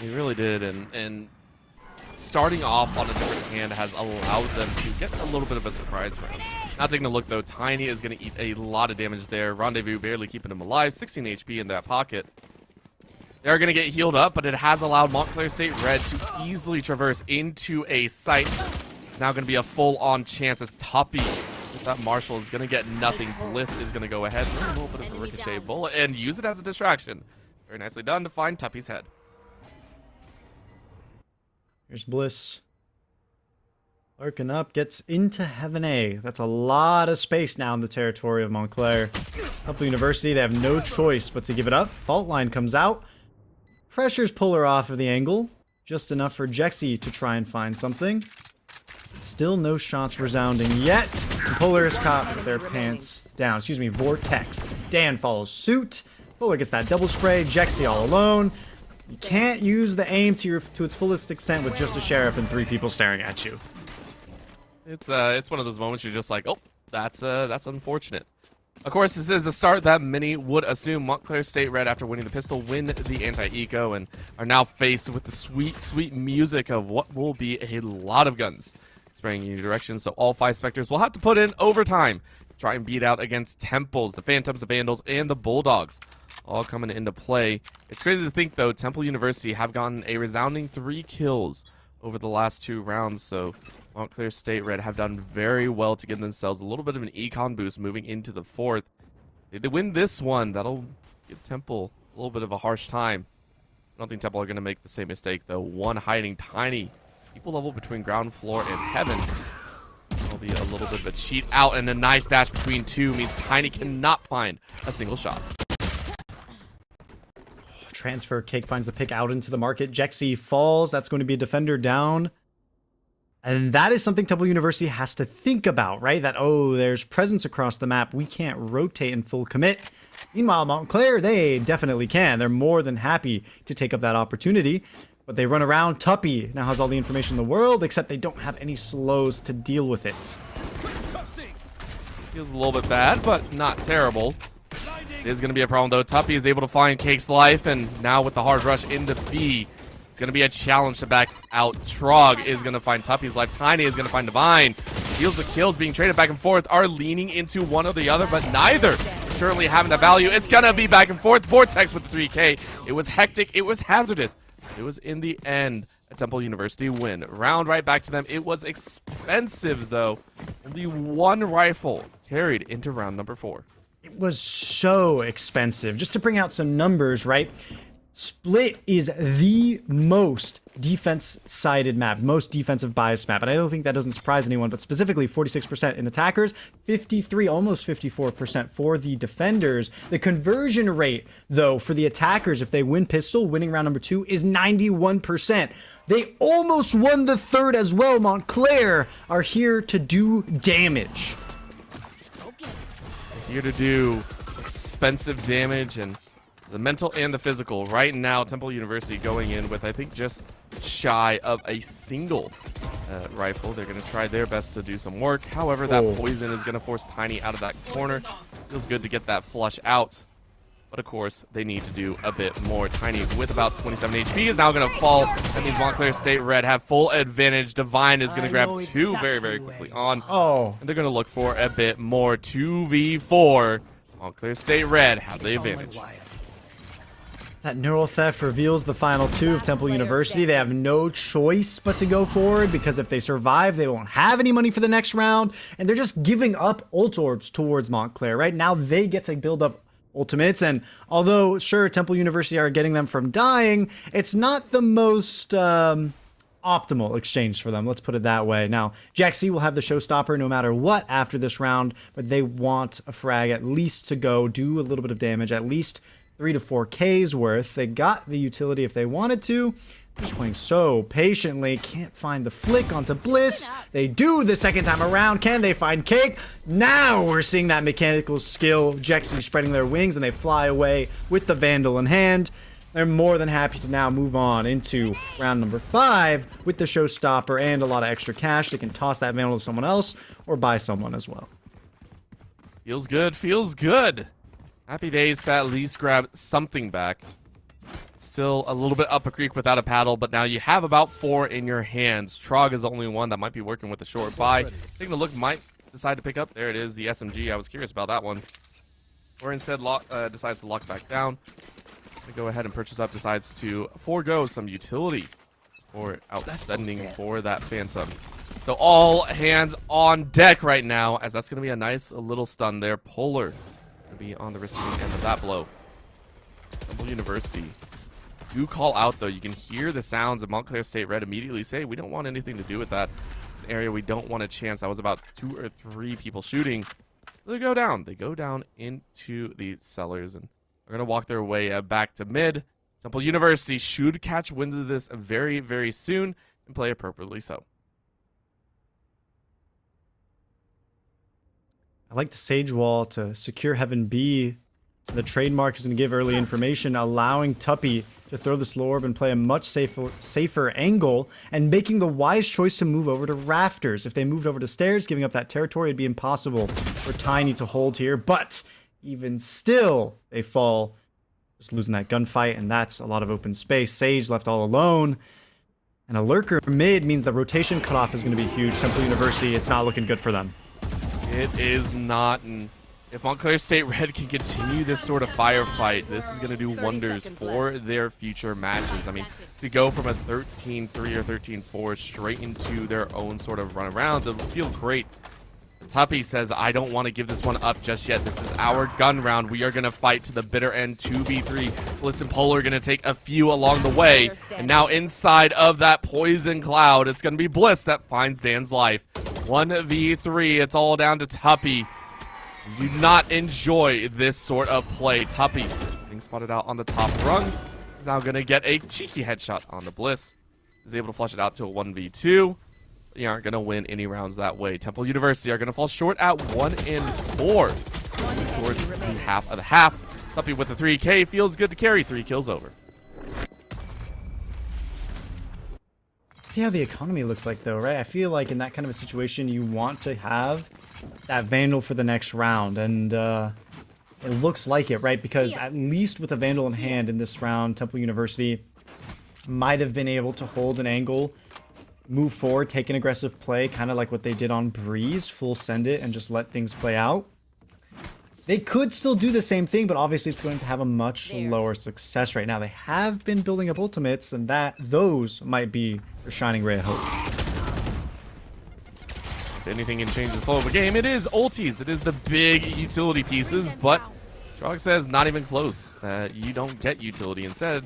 They really did, and starting off on a different hand has allowed them to get a little bit of a surprise round. Now taking a look though, Tiny is going to eat a lot of damage there. Rendezvous barely keeping him alive, 16 HP in that pocket. They're going to get healed up, but it has allowed Montclair State Red to easily traverse into a site. It's now going to be a full-on chance as Tuppy with that Marshall is going to get nothing. Bliss is going to go ahead with a little bit of a ricochet bullet and use it as a distraction. Very nicely done to find Tuppy's head. Here's Bliss. Larkin up, gets into Heaven A. That's a lot of space now in the territory of Montclair. Temple University, they have no choice but to give it up. Fault line comes out. Pressures pull her off of the angle. Just enough for Jexy to try and find something. Still no shots resounding yet. Polar is caught with their pants down. Excuse me, Vortex. Dan follows suit. Polar gets that double spray. Jexy all alone. You can't use the aim to its fullest extent with just a sheriff and 3 people staring at you. It's one of those moments you're just like, oh, that's unfortunate. Of course, this is a start that many would assume. Montclair State Red, after winning the pistol, win the anti-eco and are now faced with the sweet, sweet music of what will be a lot of guns spraying in your direction. So all 5 Spectres will have to put in overtime to try and beat out against Temples, the Phantoms, the Vandals, and the Bulldogs, all coming into play. It's crazy to think, though, Temple University have gotten a resounding 3 kills over the last 2 rounds, so Montclair State Red have done very well to give themselves a little bit of an econ boost moving into the 4th. If they win this one, that'll give Temple a little bit of a harsh time. I don't think Temple are going to make the same mistake, though. One hiding Tiny, equal level between ground floor and heaven. That'll be a little bit of a cheat out, and a nice dash between 2 means Tiny cannot find a single shot. Transfer, Cake finds the pick out into the market. Jexy falls. That's going to be a defender down. And that is something Temple University has to think about, right? That, oh, there's presence across the map. We can't rotate in full commit. Meanwhile, Montclair, they definitely can. They're more than happy to take up that opportunity. But they run around. Tuppy now has all the information in the world, except they don't have any slows to deal with it. Feels a little bit bad, but not terrible. It is going to be a problem, though. Tuppy is able to find Cake's life, and now with the hard rush into B, it's going to be a challenge to back out. Trog is going to find Tuppy's life. Tiny is going to find Divine. Deals the kills being traded back and forth, are leaning into one or the other, but neither is currently having the value. It's going to be back and forth. Vortex with the 3K. It was hectic. It was hazardous. It was, in the end, a Temple University win. Round right back to them. It was expensive, though. Only 1 rifle carried into round number 4. It was so expensive. Just to bring out some numbers, right? Split is the most defense-sided map, most defensive biased map. And I don't think that doesn't surprise anyone, but specifically 46% in attackers, 53, almost 54% for the defenders. The conversion rate, though, for the attackers, if they win pistol, winning round number 2, is 91%. They almost won the 3rd as well. Montclair are here to do damage. Here to do expensive damage, and the mental and the physical. Right now, Temple University going in with, I think, just shy of a single rifle. They're going to try their best to do some work. However, that poison is going to force Tiny out of that corner. Feels good to get that flush out. But, of course, they need to do a bit more. Tiny, with about 27 HP, is now going to fall. That means Montclair State Red have full advantage. Divine is going to grab 2 very, very quickly on. And they're going to look for a bit more. 2v4. Montclair State Red have the advantage. That neural theft reveals the final 2 of Temple University. They have no choice but to go forward, because if they survive, they won't have any money for the next round. And they're just giving up ult orbs towards Montclair. Right now, they get to build up ultimates, and although sure Temple University are getting them from dying, it's not the most optimal exchange for them, let's put it that way. Now Jexy will have the showstopper no matter what after this round, but they want a frag at least to go do a little bit of damage, at least 3 to 4K's worth. They got the utility if they wanted to. Just playing so patiently. Can't find the flick onto Bliss. They do the second time around. Can they find Cake? Now we're seeing that mechanical skill. Jexy spreading their wings, and they fly away with the Vandal in hand. they're more than happy to now move on into round number 5 with the showstopper and a lot of extra cash. They can toss that Vandal to someone else or buy someone as well. Feels good, feels good. Happy days to at least grab something back. Still a little bit up a creek without a paddle, but now you have about 4 in your hands. Trog is the only one that might be working with a short buy. Taking a look, might decide to pick up. There it is, the SMG. I was curious about that one. Or instead decides to lock back down. Go ahead and purchase up, decides to forego some utility for outspending for that Phantom. So all hands on deck right now, as that's going to be a nice little stun there. Polar going to be on the receiving end of that blow. Temple University do call out, though. You can hear the sounds of Montclair State Red immediately say, we don't want anything to do with that. It's an area we don't want a chance. That was about 2 or 3 people shooting. They go down. They go down into the cellars, and they're going to walk their way back to mid. Temple University should catch wind of this very, very soon and play appropriately so. I like the Sage Wall to secure Heaven B. The trademark is going to give early information, allowing Tuppy to throw the slow orb and play a much safer angle, and making the wise choice to move over to rafters. If they moved over to stairs, giving up that territory, it'd be impossible for Tiny to hold here. But even still, they fall, just losing that gunfight, and that's a lot of open space. Sage left all alone, and a lurker mid means the rotation cutoff is going to be huge. Temple University, it's not looking good for them. It is not. And if Montclair State Red can continue this sort of firefight, this is going to do wonders for their future matches. I mean, to go from a 13-3 or 13-4 straight into their own sort of run around, it will feel great. Tuppy says, I don't want to give this one up just yet. This is our gun round. We are going to fight to the bitter end, 2v3. Bliss and Polar are going to take a few along the way. And now inside of that poison cloud, it's going to be Bliss that finds Dan's life. 1v3, it's all down to Tuppy. You do not enjoy this sort of play. Tuppy getting spotted out on the top rungs. Is now going to get a cheeky headshot on the Bliss. Is able to flush it out to a 1v2. You aren't going to win any rounds that way. Temple University are going to fall short at 1-4. Towards the half of the half. Tuppy with the 3K. Feels good to carry 3 kills over. See how the economy looks like, though, right? I feel like in that kind of a situation, you want to have that Vandal for the next round, and it looks like it, right? Because at least with a Vandal in hand in this round, Temple University might have been able to hold an angle, move forward, take an aggressive play, kind of like what they did on Breeze, full send it, and just let things play out. They could still do the same thing, but obviously it's going to have a much lower success rate. Now, they have been building up ultimates, and those might be their shining ray of hope. If anything can change the flow of the game, it is ultis. It is the big utility pieces, but Trog says not even close. You don't get utility. Instead,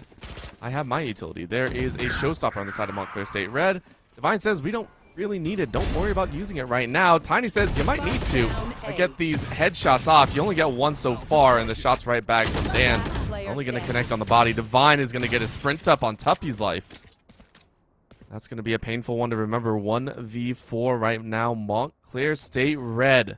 I have my utility. There is a showstopper on the side of Montclair State Red. Divine says we don't really need it. Don't worry about using it right now. Tiny says you might need to get these headshots off. You only get one so far, and the shot's right back from Dan. Only going to connect on the body. Divine is going to get a sprint up on Tuppy's life. That's going to be a painful one to remember. 1v4 right now. Montclair State Red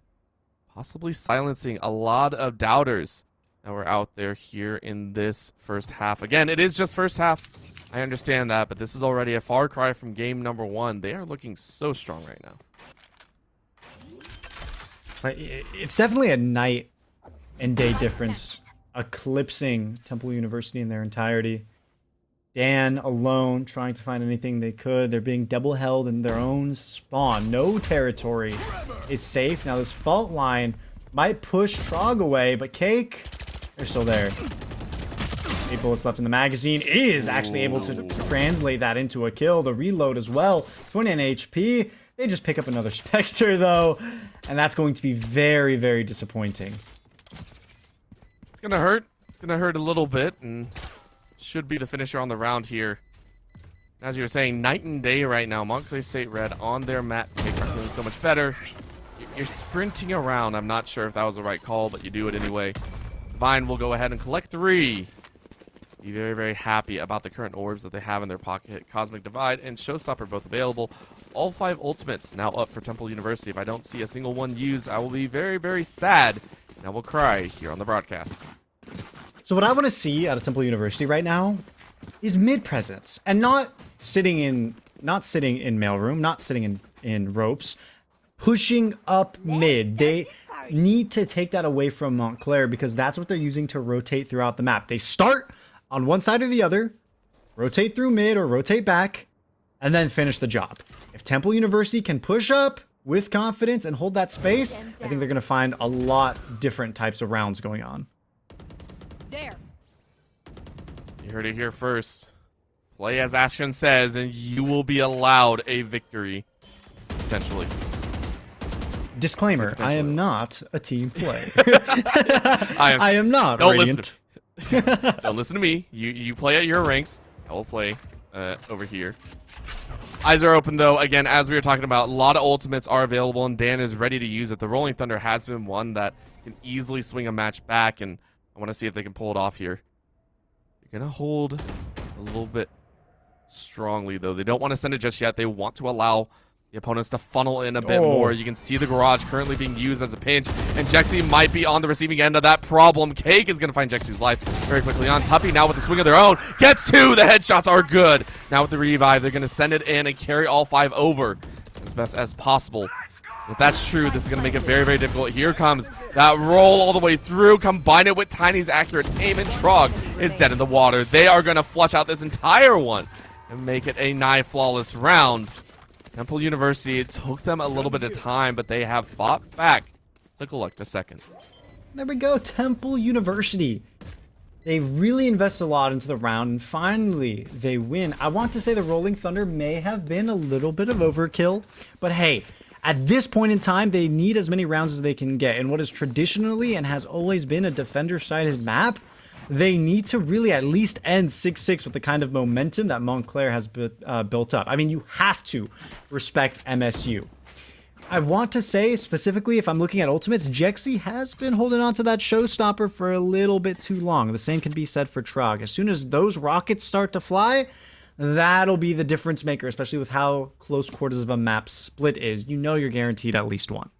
possibly silencing a lot of doubters that were out there here in this first half. Again, it is just first half. I understand that, but this is already a far cry from game number 1. They are looking so strong right now. It's definitely a night and day difference, eclipsing Temple University in their entirety. Dan alone, trying to find anything they could. They're being double held in their own spawn. No territory is safe. Now this fault line might push Trog away, but Cake, they're still there. 8 bullets left in the magazine, is actually able to translate that into a kill. The reload as well, 29 HP. They just pick up another Spectre though, and that's going to be very, very disappointing. It's gonna hurt. It's gonna hurt a little bit, and should be the finisher on the round here. As you were saying, night and day right now. Montclair State Red on their map make are feeling so much better. You're sprinting around. I'm not sure if that was the right call, but you do it anyway. Vine will go ahead and collect 3. Be very, very happy about the current orbs that they have in their pocket. Cosmic Divide and Showstopper both available. All 5 ultimates now up for Temple University. If I don't see a single one used, I will be very, very sad, and I will cry here on the broadcast. So what I want to see out of Temple University right now is mid presence, and not sitting in mailroom, not sitting in ropes, pushing up mid. They need to take that away from Montclair because that's what they're using to rotate throughout the map. They start on one side or the other, rotate through mid or rotate back, and then finish the job. If Temple University can push up with confidence and hold that space, I think they're going to find a lot different types of rounds going on. There. You heard it here first. Play as Ashton says, and you will be allowed a victory, potentially. Disclaimer, I am not a team play. I am not Don't Radiant. listen to me. Don't listen to me. You play at your ranks. I will play over here. Eyes are open, though. Again, as we were talking about, a lot of ultimates are available, and Dan is ready to use it. The Rolling Thunder has been one that can easily swing a match back, and I want to see if they can pull it off here. They're going to hold a little bit strongly, though. They don't want to send it just yet. They want to allow the opponents to funnel in a bit more. You can see the garage currently being used as a pinch, and Jexy might be on the receiving end of that problem. Cake is going to find Jexy's life very quickly on. Tuppy now with the swing of their own. Gets two. The headshots are good. Now with the revive, they're going to send it in and carry all 5 over as best as possible. If that's true, this is going to make it very, very difficult. Here comes that roll all the way through. Combine it with Tiny's accurate aim, and Trog is dead in the water. They are going to flush out this entire one and make it a nigh flawless round. Temple University, it took them a little bit of time, but they have fought back. Took a look, just a second. There we go, Temple University. They really invest a lot into the round, and finally, they win. I want to say the Rolling Thunder may have been a little bit of overkill, but hey, at this point in time, they need as many rounds as they can get. In what is traditionally and has always been a defender-sided map, they need to really at least end 6-6 with the kind of momentum that Montclair has built up. I mean, you have to respect MSU. I want to say, specifically, if I'm looking at ultimates, Jexy has been holding on to that showstopper for a little bit too long. The same can be said for Trog. As soon as those rockets start to fly, that'll be the difference maker, especially with how close quarters of a map split is. You know you're guaranteed at least one.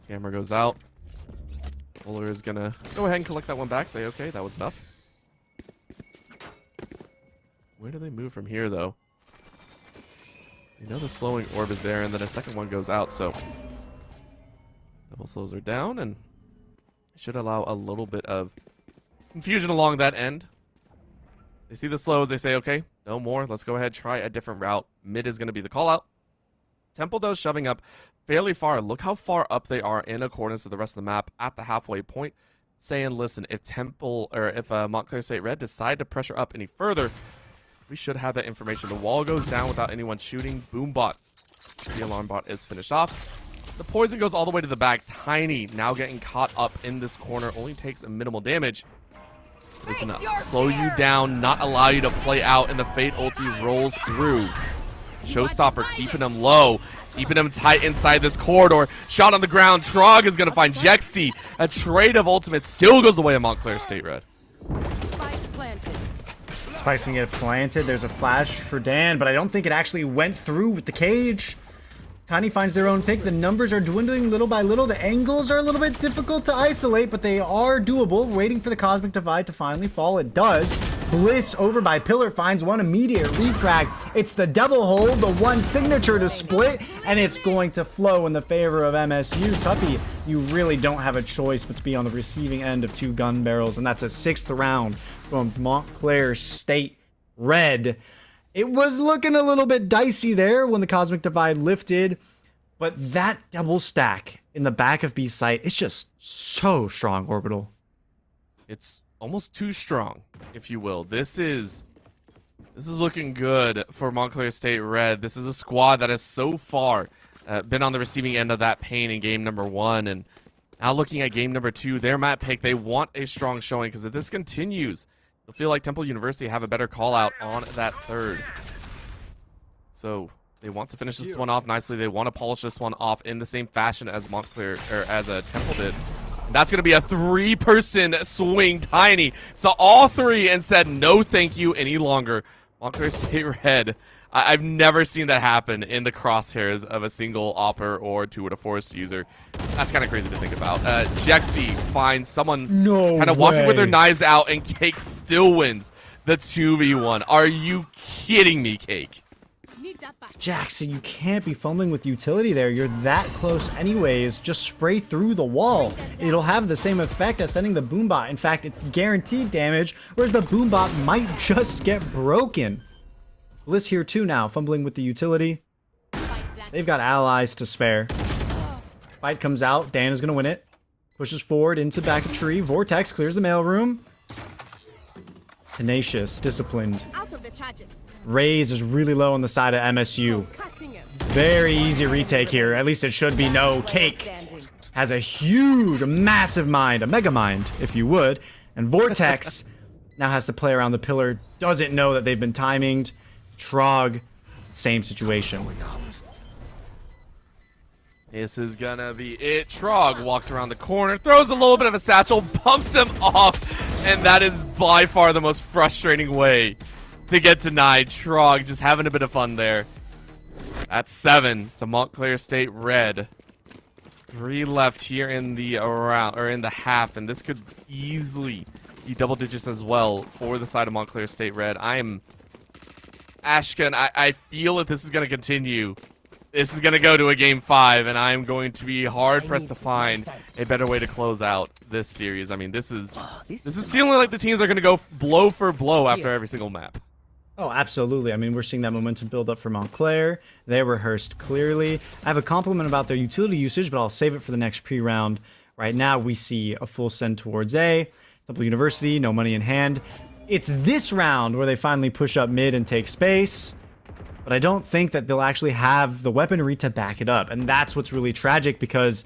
Camera goes out. Fuller is gonna go ahead and collect that one back. Say, okay, that was enough. Where do they move from here, though? You know the slowing orb is there, and then a second one goes out, so double slows are down, and should allow a little bit of confusion along that end. They see the slows, they say, okay, no more. Let's go ahead, try a different route. Mid is going to be the call out. Temple, though, shoving up fairly far. Look how far up they are in accordance to the rest of the map at the halfway point. Saying, listen, if Temple or if Montclair State Red decide to pressure up any further, we should have that information. The wall goes down without anyone shooting. Boom bot. The alarm bot is finished off. The poison goes all the way to the back. Tiny now getting caught up in this corner. Only takes a minimal damage. It's gonna slow you down, not allow you to play out, and the Fate ulti rolls through. Showstopper keeping him low, keeping him tight inside this corridor. Shot on the ground. Trog is going to find Jexy. A trade of ultimates still goes the way of Montclair State Red. Spicing it planted. There's a flash for Dan, but I don't think it actually went through with the cage. Tiny finds their own pick. The numbers are dwindling little by little. The angles are a little bit difficult to isolate, but they are doable. Waiting for the Cosmic Divide to finally fall. It does. Bliss over by Pillar finds one immediate refrag. It's the double hold, the one signature to split, and it's going to flow in the favor of MSU. Tuppy, you really don't have a choice but to be on the receiving end of 2 gun barrels, and that's a 6th round from Montclair State Red. It was looking a little bit dicey there when the Cosmic Divide lifted, but that double stack in the back of B site, it's just so strong, Orbital. It's almost too strong, if you will. This is looking good for Montclair State Red. This is a squad that has so far been on the receiving end of that pain in game number 1, and now looking at game number 2, their map pick, they want a strong showing, because if this continues, you'll feel like Temple University have a better call out on that 3rd. So they want to finish this one off nicely. They want to polish this one off in the same fashion as Montclair, or as Temple did. That's going to be a 3-person swing. Tiny saw all 3 and said no thank you any longer. Montclair State Red, I've never seen that happen in the crosshairs of a single Opper or two with a Force user. That's kind of crazy to think about. Jexy finds someone kind of walking with their knives out, and Cake still wins the 2v1. Are you kidding me, Cake? Jackson, you can't be fumbling with utility there. You're that close anyways. Just spray through the wall. It'll have the same effect as sending the boombot. In fact, it's guaranteed damage, whereas the boombot might just get broken. Bliss here too now, fumbling with the utility. They've got allies to spare. Fight comes out. Dan is going to win it. Pushes forward into back of tree. Vortex clears the mailroom. Tenacious, disciplined. Out of the charges. Raze is really low on the side of MSU. Very easy retake here. At least it should be. No. Cake has a huge, massive mind. A mega mind, if you would. And Vortex now has to play around the pillar. Doesn't know that they've been timinged. Trog, same situation. This is gonna be it. Trog walks around the corner, throws a little bit of a satchel, bumps him off, and that is by far the most frustrating way to get denied. Trog just having a bit of fun there. That's 7 to Montclair State Red. 3 left here in the in the half, and this could easily be double digits as well for the side of Montclair State Red. Ashkan, I feel that this is going to continue. This is going to go to a game 5, and I'm going to be hard-pressed to find a better way to close out this series. I mean, this is feeling like the teams are going to go blow for blow after every single map. Oh, absolutely. I mean, we're seeing that momentum build up for Montclair. They rehearsed clearly. I have a compliment about their utility usage, but I'll save it for the next pre-round. Right now, we see a full send towards A. Temple University, no money in hand. It's this round where they finally push up mid and take space. But I don't think that they'll actually have the weaponry to back it up. And that's what's really tragic, because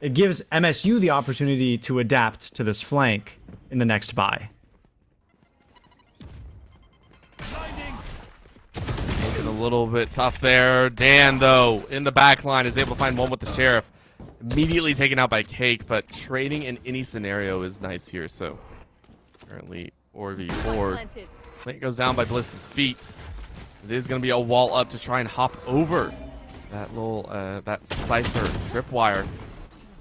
it gives MSU the opportunity to adapt to this flank in the next buy. Making it a little bit tough there. Dan, though, in the back line, is able to find one with the Sheriff. Immediately taken out by Cake, but trading in any scenario is nice here. So currently 4v4. Flank goes down by Bliss's feet. It is going to be a wall up to try and hop over that little that Cypher tripwire.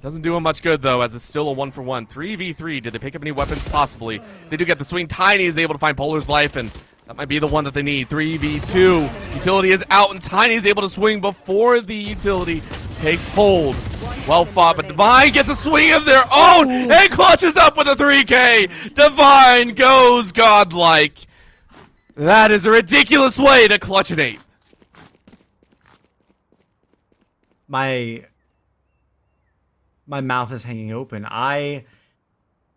Doesn't do him much good, though, as it's still a 1-for-1. 3v3. Did they pick up any weapons? Possibly. They do get the swing. Tiny is able to find Polar's life, and that might be the one that they need. 3v2. Utility is out, and Tiny is able to swing before the utility takes hold. Well fought, but Divine gets a swing of their own and clutches up with a 3K. Divine goes godlike. That is a ridiculous way to clutch an 8. My mouth is hanging open. I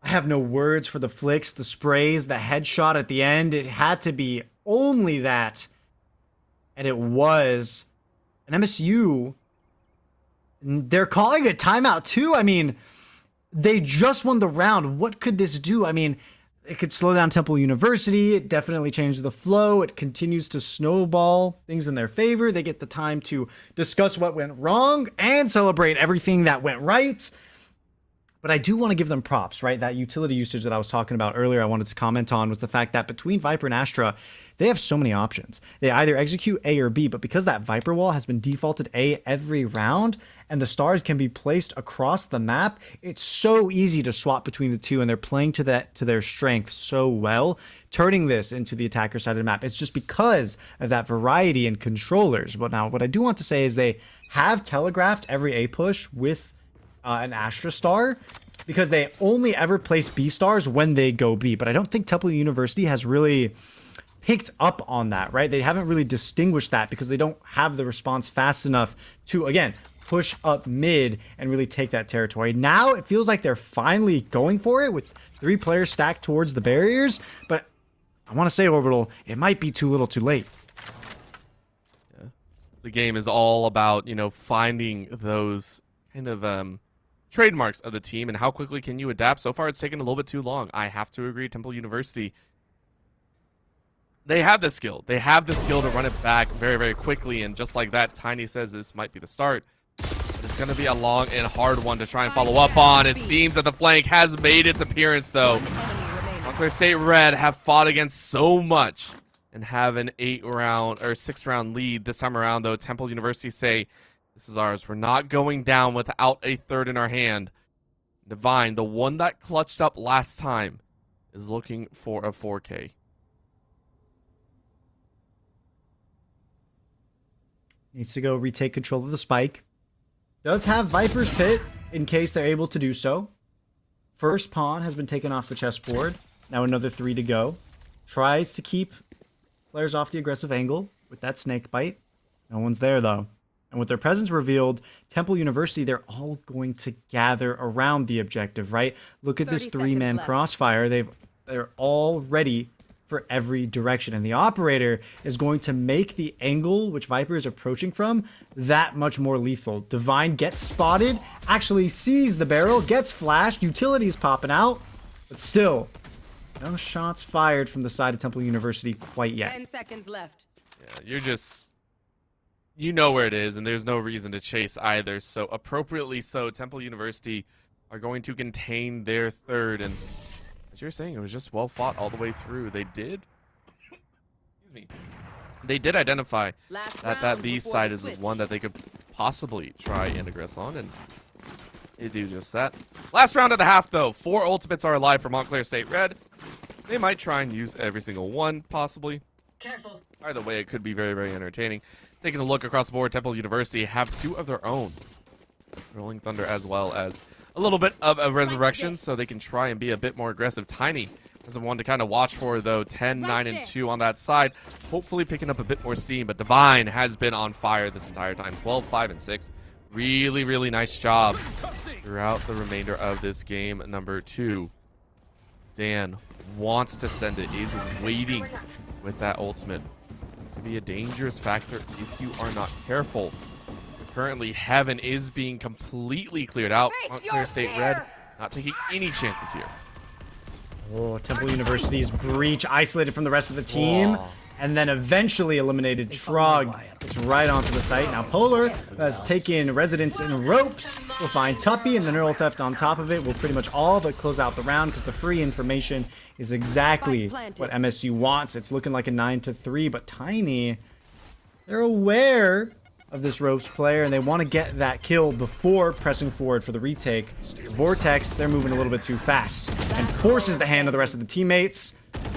have no words for the flicks, the sprays, the headshot at the end. It had to be only that. And it was. And MSU, they're calling a timeout too. I mean, they just won the round. What could this do? I mean, it could slow down Temple University. It definitely changed the flow. It continues to snowball things in their favor. They get the time to discuss what went wrong and celebrate everything that went right. But I do want to give them props, right? That utility usage that I was talking about earlier, I wanted to comment on, was the fact that between Viper and Astra, they have so many options. They either execute A or B, but because that Viper wall has been defaulted A every round, and the stars can be placed across the map, it's so easy to swap between the two, and they're playing to their strength so well, turning this into the attacker side of the map. It's just because of that variety in controllers. But now, what I do want to say is they have telegraphed every A push with an Astra star, because they only ever place B stars when they go B. But I don't think Temple University has really picked up on that, right? They haven't really distinguished that because they don't have the response fast enough to, again, push up mid and really take that territory. Now it feels like they're finally going for it with 3 players stacked towards the barriers, but I want to say, Orbital, it might be too little too late. Yeah. The game is all about, you know, finding those kind of trademarks of the team and how quickly can you adapt. So far it's taken a little bit too long. I have to agree, Temple University, they have the skill. They have the skill to run it back very, very quickly. And just like that, Tiny says this might be the start. But it's going to be a long and hard one to try and follow up on. It seems that the flank has made its appearance, though. Montclair State Red have fought against so much and have an 8-round or 6-round lead. This time around, though, Temple University say, this is ours. We're not going down without a third in our hand. Divine, the one that clutched up last time, is looking for a 4K. Needs to go retake control of the spike. Does have Viper's Pit in case they're able to do so. First pawn has been taken off the chessboard. Now another 3 to go. Tries to keep players off the aggressive angle with that snake bite. No one's there though. And with their presence revealed, Temple University, they're all going to gather around the objective, right? Look at this 3-man crossfire. They're all ready for every direction. And the operator is going to make the angle which Viper is approaching from that much more lethal. Divine gets spotted, actually sees the barrel, gets flashed, utilities popping out, but still, no shots fired from the side of Temple University quite yet. 10 seconds left. Yeah, you know where it is, and there's no reason to chase either. So appropriately so, Temple University are going to contain their third. And as you're saying, it was just well fought all the way through. They did, excuse me, they did identify that B side is one that they could possibly try and aggress on, and they do just that. Last round of the half, though. 4 ultimates are alive for Montclair State Red. They might try and use every single one, possibly. Careful. Either way, it could be very, very entertaining. Taking a look across the board, Temple University have 2 of their own. Rolling Thunder as well as a little bit of a resurrection, so they can try and be a bit more aggressive. Tiny is the one to kind of watch for, though. 10, 9, and 2 on that side. Hopefully picking up a bit more steam, but Divine has been on fire this entire time. 12, 5, and 6. Really, really nice job throughout the remainder of this game. Number 2. Dan wants to send it. Is waiting with that ultimate. To be a dangerous factor if you are not careful. Currently, Heaven is being completely cleared out. Montclair State Red not taking any chances here. Oh, Temple University's breach isolated from the rest of the team. And then eventually eliminated. Trog gets right onto the site. Now Polar has taken residence in ropes. We'll find Tuppy and the neural theft on top of it. Will pretty much all but close out the round because the free information is exactly what MSU wants. It's looking like a 9-3, but Tiny, they're aware of this ropes player and they want to get that kill before pressing forward for the retake. Vortex, they're moving a little bit too fast and forces the hand of the rest of the teammates,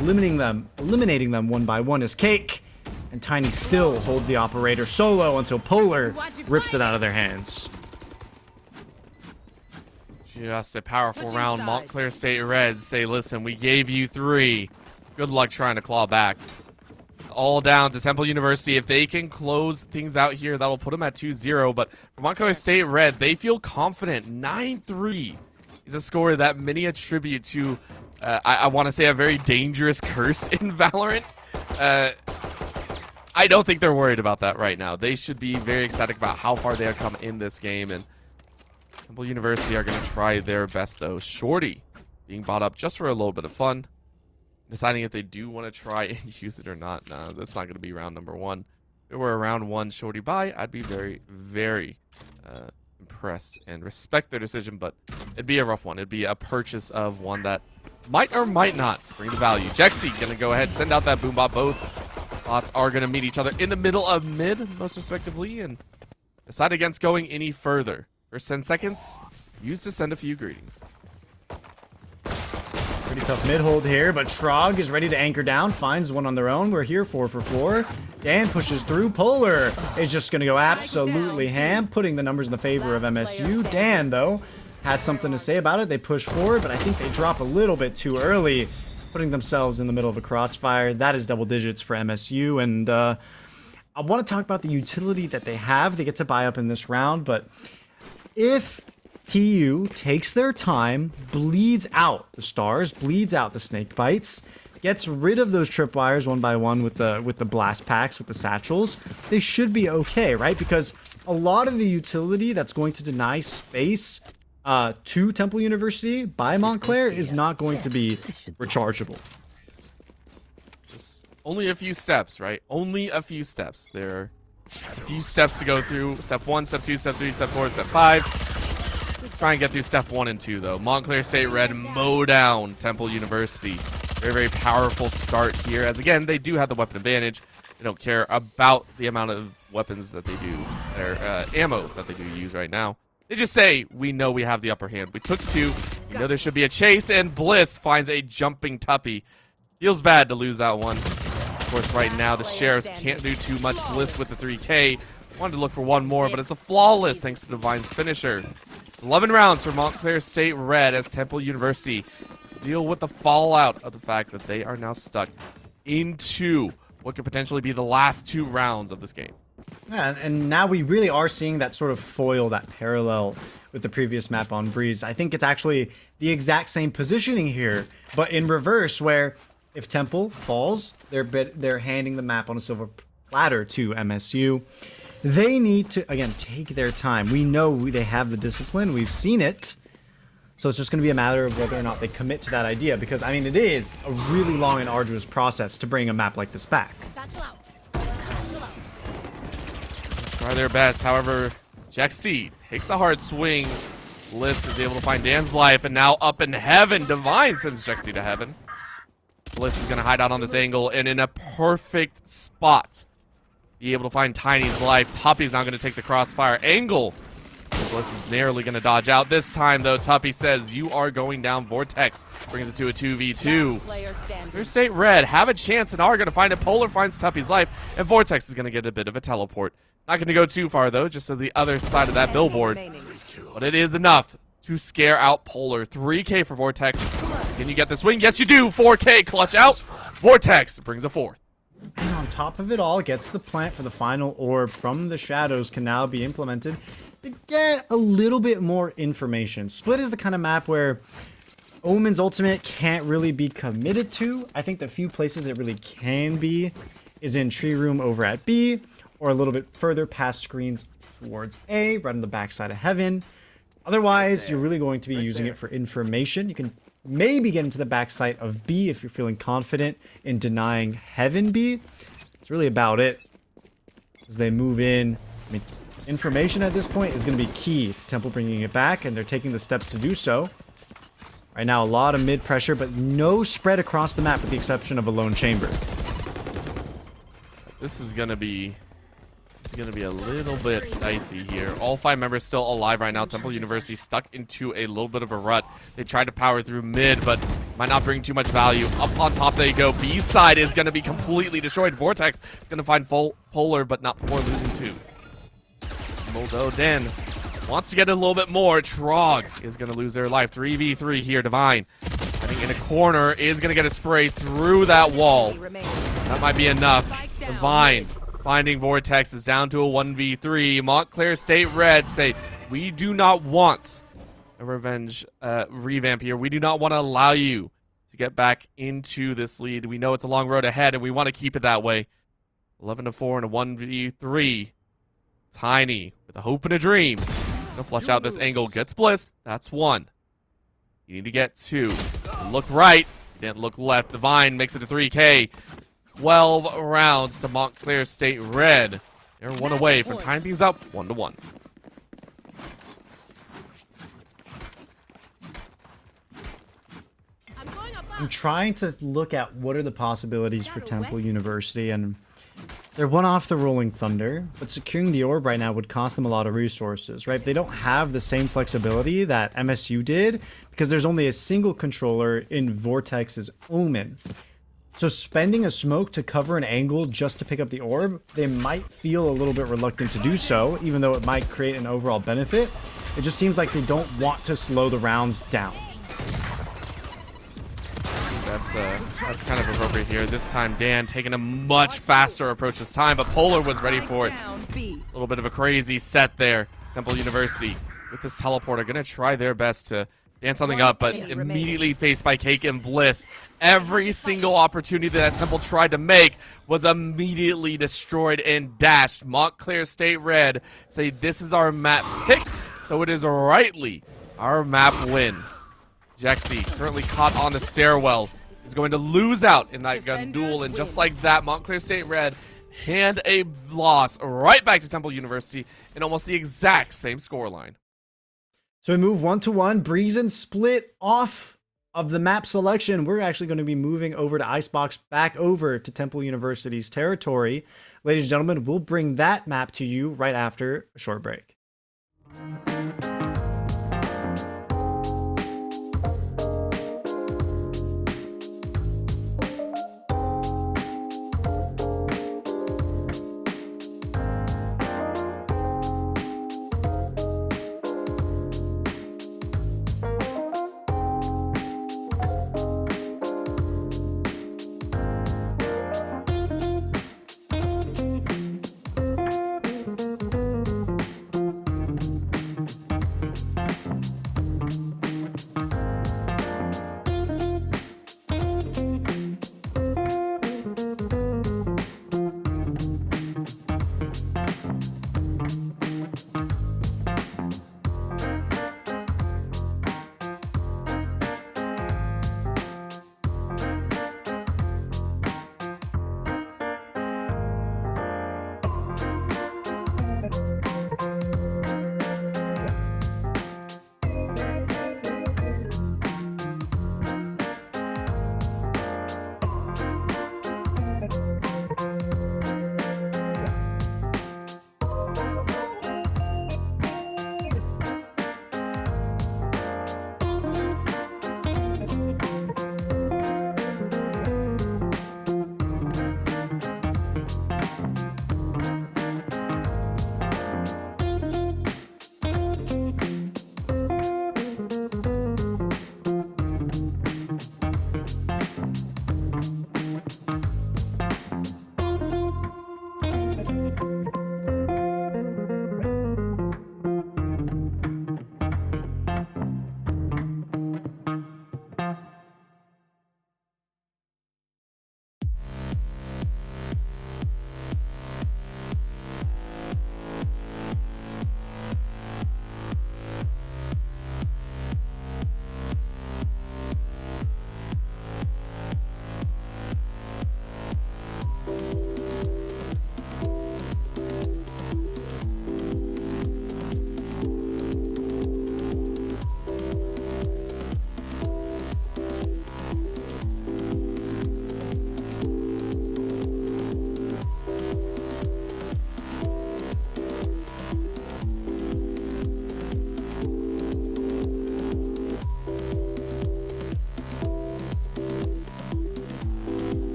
eliminating them one by one as Cake. And Tiny still holds the operator solo until Polar rips it out of their hands. Just a powerful round. Montclair State Reds say, listen, we gave you 3. Good luck trying to claw back. All down to Temple University. If they can close things out here, that'll put them at 2-0. But for Montclair State Red, they feel confident. 9-3 is a score that many attribute to, I want to say, a very dangerous curse in Valorant. I don't think they're worried about that right now. They should be very ecstatic about how far they have come in this game. And Temple University are going to try their best, though. Shorty being bought up just for a little bit of fun. Deciding if they do want to try and use it or not. No, that's not going to be round number 1. If it were a round 1 Shorty buy, I'd be very, very impressed and respect their decision. But it'd be a rough one. It'd be a purchase of one that might or might not bring the value. Jexy going to go ahead, send out that boom bot. Both bots are going to meet each other in the middle of mid, most respectively, and decide against going any further. First 10 seconds, use to send a few greetings. Pretty tough mid hold here, but Trog is ready to anchor down, finds one on their own. We're here 4 for 4. Dan pushes through. Polar is just going to go absolutely ham, putting the numbers in the favor of MSU. Dan, though, has something to say about it. They push forward, but I think they drop a little bit too early, putting themselves in the middle of a crossfire. That is double digits for MSU, and I want to talk about the utility that they have. They get to buy up in this round, but if TU takes their time, bleeds out the stars, bleeds out the snake bites, gets rid of those tripwires one by one with the blast packs, with the satchels, they should be okay, right? Because a lot of the utility that's going to deny space to Temple University by Montclair is not going to be rechargeable. Just only a few steps, right? Only a few steps. There are a few steps to go through. Step 1, step 2, step 3, step 4, step 5. Try and get through step 1 and 2, though. Montclair State Red mow down Temple University. Very, very powerful start here, as again, they do have the weapon advantage. They don't care about the amount of weapons that they do, or ammo that they do use right now. They just say, we know we have the upper hand. We took 2. We know there should be a chase, and Bliss finds a jumping Tuppy. Feels bad to lose that one. Of course, right now, the Sheriffs can't do too much. Bliss with the 3K. Wanted to look for one more, but it's a flawless thanks to Divine's finisher. 11 rounds for Montclair State Red as Temple University deal with the fallout of the fact that they are now stuck into what could potentially be the last 2 rounds of this game. Yeah, and now we really are seeing that sort of foil, that parallel with the previous map on Breeze. I think it's actually the exact same positioning here, but in reverse, where if Temple falls, they're handing the map on a silver platter to MSU. They need to, again, take their time. We know they have the discipline. We've seen it. So it's just going to be a matter of whether or not they commit to that idea, because, I mean, it is a really long and arduous process to bring a map like this back. Try their best. However, NECC takes a hard swing. Bliss is able to find Dan's life, and now up in heaven, Divine sends NECC to heaven. Bliss is going to hide out on this angle, and in a perfect spot, be able to find Tiny's life. Tuppy's now going to take the crossfire angle. Bliss is narrowly going to dodge out. This time, though, Tuppy says, you are going down. Vortex brings it to a 2v2. Clear State Red have a chance and are going to find it. Polar finds Tuppy's life, and Vortex is going to get a bit of a teleport. Not going to go too far, though, just to the other side of that billboard. But it is enough to scare out Polar. 3K for Vortex. Can you get the swing? Yes, you do. 4K clutch out. Vortex brings a 4th. And on top of it all, gets the plant for the final orb from the shadows can now be implemented to get a little bit more information. Split is the kind of map where Omen's ultimate can't really be committed to. I think the few places it really can be is in Tree Room over at B, or a little bit further past screens towards A, right on the backside of Heaven. Otherwise, you're really going to be using it for information. You can maybe get into the backside of B if you're feeling confident in denying Heaven B. It's really about it. As they move in, I mean, information at this point is going to be key to Temple bringing it back, and they're taking the steps to do so. Right now, a lot of mid pressure, but no spread across the map with the exception of a lone chamber. This is going to be a little bit dicey here. All 5 members still alive right now. Temple University stuck into a little bit of a rut. They tried to power through mid, but might not bring too much value. Up on top they go. B side is going to be completely destroyed. Vortex is going to find Polar, but not before losing 2. Moldo Den wants to get a little bit more. Trog is going to lose their life. 3v3 here. Divine heading in a corner is going to get a spray through that wall. That might be enough. Divine finding Vortex is down to a 1v3. Montclair State Red say, we do not want a revenge revamp here. We do not want to allow you to get back into this lead. We know it's a long road ahead, and we want to keep it that way. 11-4 and a 1v3. Tiny with a hope and a dream. Gonna flush out this angle. Gets Bliss. That's 1. You need to get 2. Look right. Didn't look left. Divine makes it to 3K. 12 rounds to Montclair State Red. They're 1 away from tying things up 1-1. I'm trying to look at what are the possibilities for Temple University, and they're 1 off the Rolling Thunder, but securing the orb right now would cost them a lot of resources, right? They don't have the same flexibility that MSU did because there's only a single controller in Vortex's Omen. So spending a smoke to cover an angle just to pick up the orb, they might feel a little bit reluctant to do so, even though it might create an overall benefit. It just seems like they don't want to slow the rounds down. That's kind of appropriate here. This time, Dan taking a much faster approach this time, but Polar was ready for it. A little bit of a crazy set there. Temple University with this teleport are going to try their best to dance something up, but immediately faced by Cake and Bliss. Every single opportunity that Temple tried to make was immediately destroyed and dashed. Montclair State Red say this is our map pick, so it is rightly our map win. NECC, currently caught on the stairwell, is going to lose out in that gun duel, and just like that, Montclair State Red hand a loss right back to Temple University in almost the exact same scoreline. So we move 1-1. Breeze and Split off of the map selection, we're actually going to be moving over to Icebox, back over to Temple University's territory. Ladies and gentlemen, we'll bring that map to you right after a short break.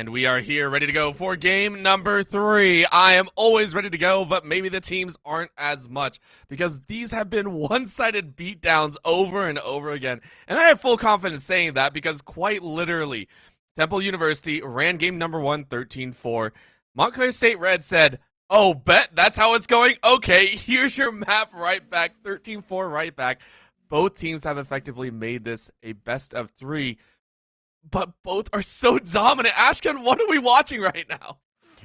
And we are here ready to go for game number 3. I am always ready to go, but maybe the teams aren't as much because these have been one-sided beatdowns over and over again. And I have full confidence saying that because quite literally, Temple University ran game number 1 13-4. Montclair State Red said, "Oh, bet that's how it's going? Okay, here's your map right back, 13-4 right back." Both teams have effectively made this a best of 3. But both are so dominant. Ashkan, what are we watching right now?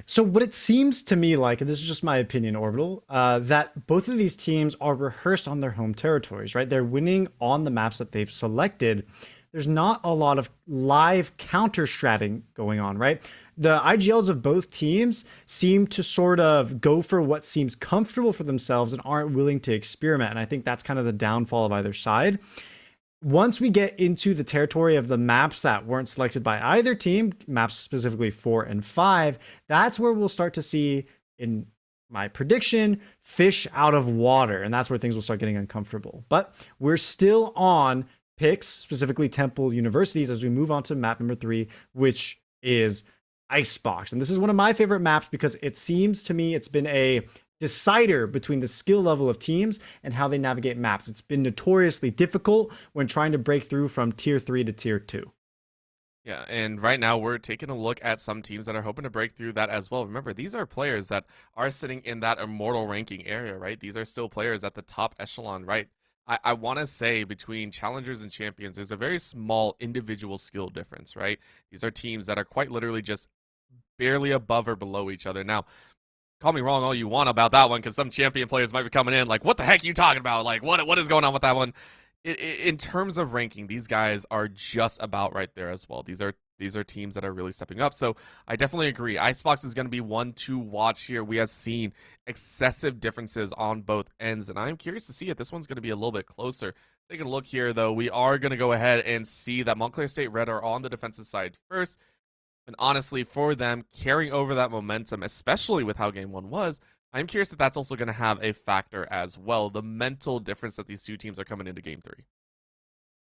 So what it seems to me like, and this is just my opinion, Orbital, that both of these teams are rehearsed on their home territories, right? They're winning on the maps that they've selected. There's not a lot of live counter-stratting going on, right? The IGLs of both teams seem to sort of go for what seems comfortable for themselves and aren't willing to experiment. And I think that's kind of the downfall of either side. Once we get into the territory of the maps that weren't selected by either team, maps specifically 4 and 5, that's where we'll start to see, in my prediction, fish out of water. And that's where things will start getting uncomfortable. But we're still on picks, specifically Temple Universities, as we move on to map number 3, which is Icebox. And this is one of my favorite maps because it seems to me it's been a decider between the skill level of teams and how they navigate maps. It's been notoriously difficult when trying to break through from tier 3 to tier 2. Yeah, and right now we're taking a look at some teams that are hoping to break through that as well. Remember, these are players that are sitting in that immortal ranking area, right? These are still players at the top echelon, right? I want to say between challengers and champions, there's a very small individual skill difference, right? These are teams that are quite literally just barely above or below each other. Now, call me wrong all you want about that one, because some champion players might be coming in like, what the heck are you talking about? Like, what is going on with that one? In terms of ranking, these guys are just about right there as well. These are teams that are really stepping up. So I definitely agree. Icebox is going to be one to watch here. We have seen excessive differences on both ends, and I'm curious to see if this one's going to be a little bit closer. Taking a look here, though, we are going to go ahead and see that Montclair State Red are on the defensive side first. And honestly, for them, carrying over that momentum, especially with how game 1 was, I'm curious if that's also going to have a factor as well, the mental difference that these two teams are coming into game 3.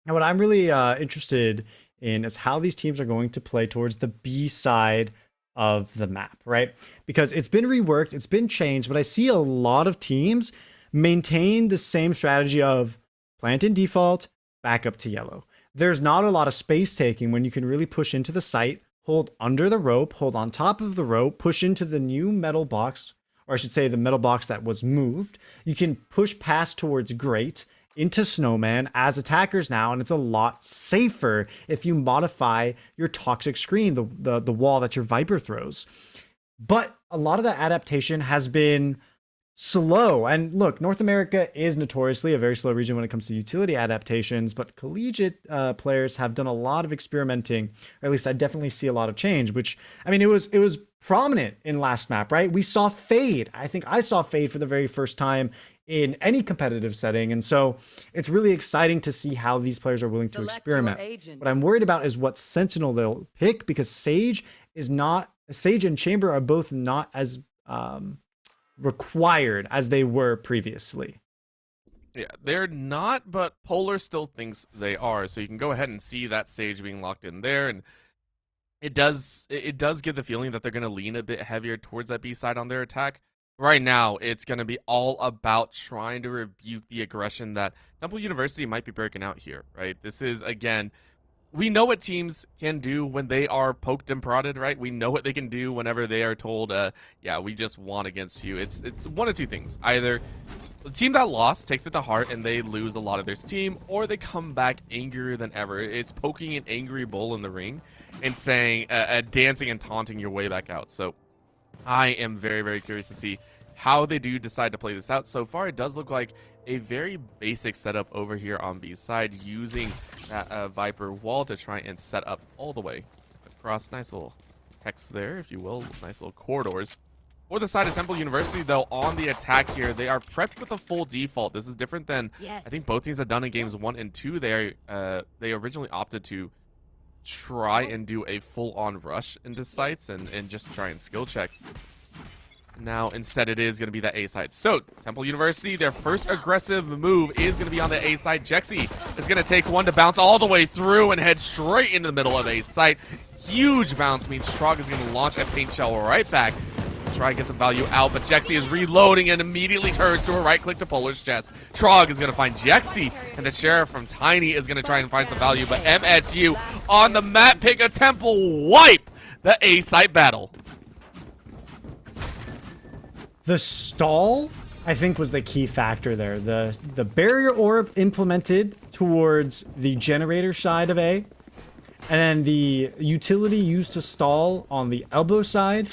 Now, what I'm really interested in is how these teams are going to play towards the B side of the map, right? Because it's been reworked, it's been changed, but I see a lot of teams maintain the same strategy of plant in default, back up to yellow. There's not a lot of space taking when you can really push into the site, hold under the rope, hold on top of the rope, push into the new metal box, or I should say the metal box that was moved. You can push past towards Great into Snowman as attackers now, and it's a lot safer if you modify your toxic screen, the wall that your Viper throws. But a lot of that adaptation has been slow. And look, North America is notoriously a very slow region when it comes to utility adaptations, but collegiate players have done a lot of experimenting, or at least I definitely see a lot of change, which, I mean, it was prominent in last map, right? We saw Fade. I think I saw Fade for the very first time in any competitive setting. And so it's really exciting to see how these players are willing to experiment. What I'm worried about is what Sentinel they'll pick, because Sage and Chamber are both not as required as they were previously. Yeah, they're not, but Polar still thinks they are. So you can go ahead and see that Sage being locked in there, and it does give the feeling that they're going to lean a bit heavier towards that B side on their attack. Right now, it's going to be all about trying to rebuke the aggression that Temple University might be breaking out here, right? This is, again, we know what teams can do when they are poked and prodded, right? We know what they can do whenever they are told, yeah, we just won against you. It's one of two things. Either the team that lost takes it to heart and they lose a lot of their steam, or they come back angrier than ever. It's poking an angry bull in the ring and saying, dancing and taunting your way back out. So I am very, very curious to see how they do decide to play this out. So far, it does look like a very basic setup over here on B's side, using that Viper wall to try and set up all the way across. Nice little text there, if you will. Nice little corridors. For the side of Temple University, though, on the attack here, they are prepped with a full default. This is different than I think both teams have done in games 1 and 2. They originally opted to try and do a full-on rush into sites and just try and skill check. Now, instead, it is going to be that A side. So, Temple University, their first aggressive move is going to be on the A side. Jexy is going to take one to bounce all the way through and head straight into the middle of A site. huge bounce means Trog is going to launch a paint shell right back. Try and get some value out, but Jexi is reloading and immediately turns to a right click to Polar's chest. Trog is going to find Jexi, and the Sheriff from Tiny is going to try and find some value, but MSU on the map pick a Temple wipe the A site battle. The stall, I think, was the key factor there. The barrier orb implemented towards the generator side of A, and then the utility used to stall on the elbow side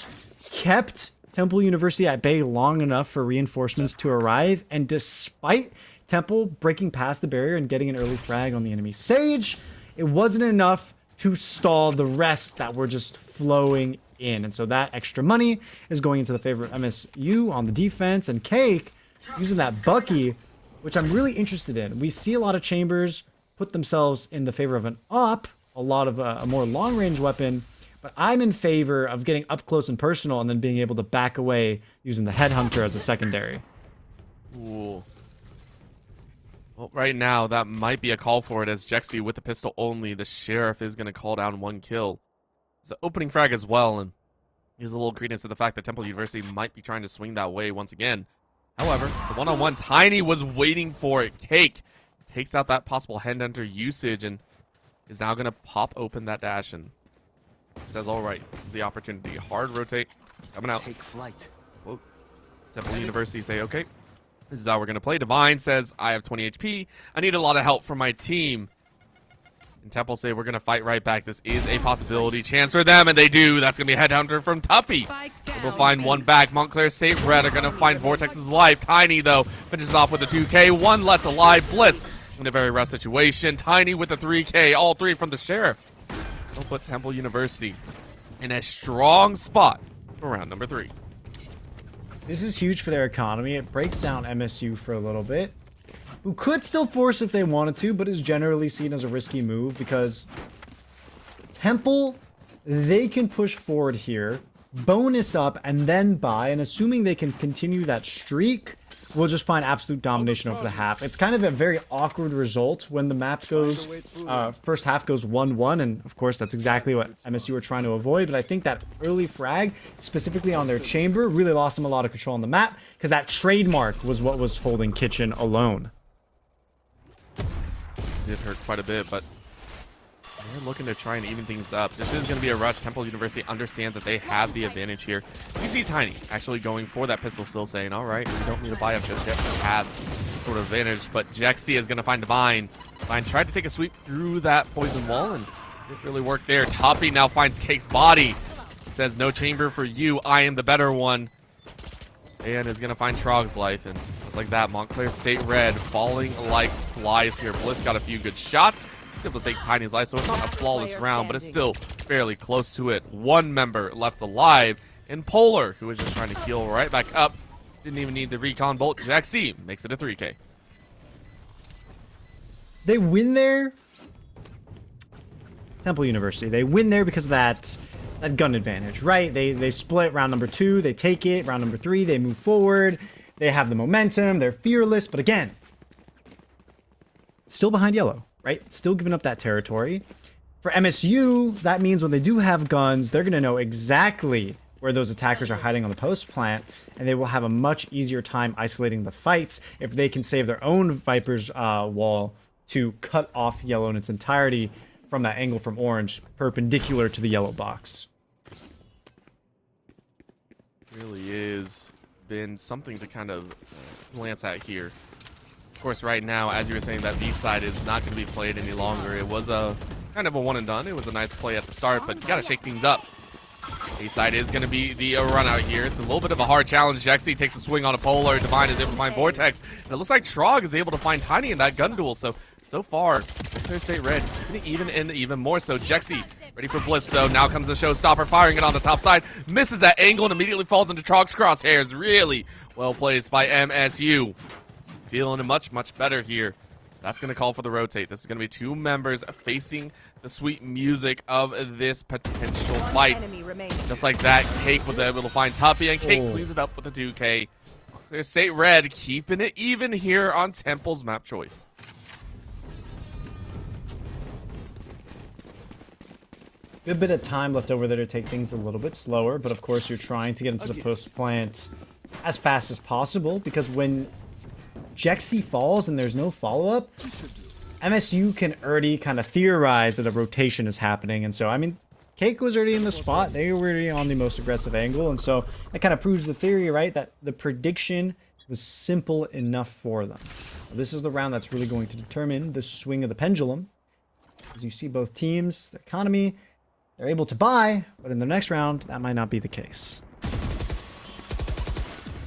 kept Temple University at bay long enough for reinforcements to arrive, and despite Temple breaking past the barrier and getting an early frag on the enemy Sage, it wasn't enough to stall the rest that were just flowing in. And so that extra money is going into the favor of MSU on the defense, and Cake using that Bucky, which I'm really interested in. We see a lot of chambers put themselves in the favor of an op, a lot of a more long-range weapon, but I'm in favor of getting up close and personal and then being able to back away using the Headhunter as a secondary. Ooh. Well, right now, that might be a call for it, as Jexi with the pistol only. The Sheriff is going to call down 1 kill. It's an opening frag as well, and gives a little credence to the fact that Temple University might be trying to swing that way once again. However, it's a one-on-one. Tiny was waiting for it. Cake takes out that possible Headhunter usage and is now going to pop open that dash and says, all right, this is the opportunity. Hard rotate, coming out. Take flight. Whoa. Temple University say, okay, this is how we're going to play. Divine says, I have 20 HP. I need a lot of help from my team. And Temple say, we're going to fight right back. This is a possibility chance for them, and they do. That's going to be a Headhunter from Tuppy. They'll find one back. Montclair State Red are going to find Vortex's life. Tiny, though, finishes off with a 2K. One left alive. Blitz in a very rough situation. Tiny with a 3K. All three from the Sheriff. They'll put Temple University in a strong spot for round number 3. This is huge for their economy. It breaks down MSU for a little bit, who could still force if they wanted to, but is generally seen as a risky move because Temple, they can push forward here, bonus up, and then buy, and assuming they can continue that streak, we'll just find absolute domination over the half. It's kind of a very awkward result when the map goes, first half goes 1-1, and of course that's exactly what MSU are trying to avoid, but I think that early frag, specifically on their chamber, really lost them a lot of control on the map, because that trademark was what was holding Kitchen alone. It hurt quite a bit, but they're looking to try and even things up. This is going to be a rush. Temple University understands that they have the advantage here. You see Tiny actually going for that pistol, still saying, all right, we don't need to buy up just yet. We have some sort of advantage, but Jexi is going to find Divine. Divine tried to take a sweep through that poison wall, and it didn't really work there. Toppy now finds Cake's body. He says, no chamber for you. I am the better one. And is going to find Trog's life, and just like that, Montclair State Red falling like flies here. Bliss got a few good shots. Able to take Tiny's life, so it's not a flawless round, but it's still fairly close to it. One member left alive in Polar, who was just trying to heal right back up. Didn't even need the recon bolt. Jexi makes it a 3K. They win there. Temple University, they win there because of that gun advantage, right? They split round number 2, they take it. Round number 3, they move forward. They have the momentum, they're fearless, but again, still behind yellow. Right? Still giving up that territory. For MSU, that means when they do have guns, they're going to know exactly where those attackers are hiding on the post plant, and they will have a much easier time isolating the fights if they can save their own Viper's wall to cut off yellow in its entirety from that angle from orange, perpendicular to the yellow box. Really is been something to kind of glance at here. Of course, right now, as you were saying, that B side is not going to be played any longer. It was a kind of a one and done. It was a nice play at the start, but you got to shake things up. A side is going to be the run out here. It's a little bit of a hard challenge. Jexi takes a swing on a Polar. Divine is able to find Vortex. And it looks like Trog is able to find Tiny in that gun duel. So far, Montclair State Red even more so. Jexi ready for Bliss, though. Now comes the showstopper, firing it on the top side. Misses that angle and immediately falls into Trog's crosshairs. Really well placed by MSU. Feeling much, much better here. That's going to call for the rotate. This is going to be 2 members facing the sweet music of this potential fight. Just like that, Cake was able to find Tuppy, and Cake cleans it up with a 2K. There's State Red keeping it even here on Temple's map choice. Good bit of time left over there to take things a little bit slower, but of course you're trying to get into the post plant as fast as possible, because when Jexi falls and there's no follow-up, MSU can already kind of theorize that a rotation is happening. And so, I mean, Cake was already in the spot. They were already on the most aggressive angle. And so that kind of proves the theory, right? That the prediction was simple enough for them. This is the round that's really going to determine the swing of the pendulum. As you see both teams, the economy, they're able to buy, but in the next round, that might not be the case.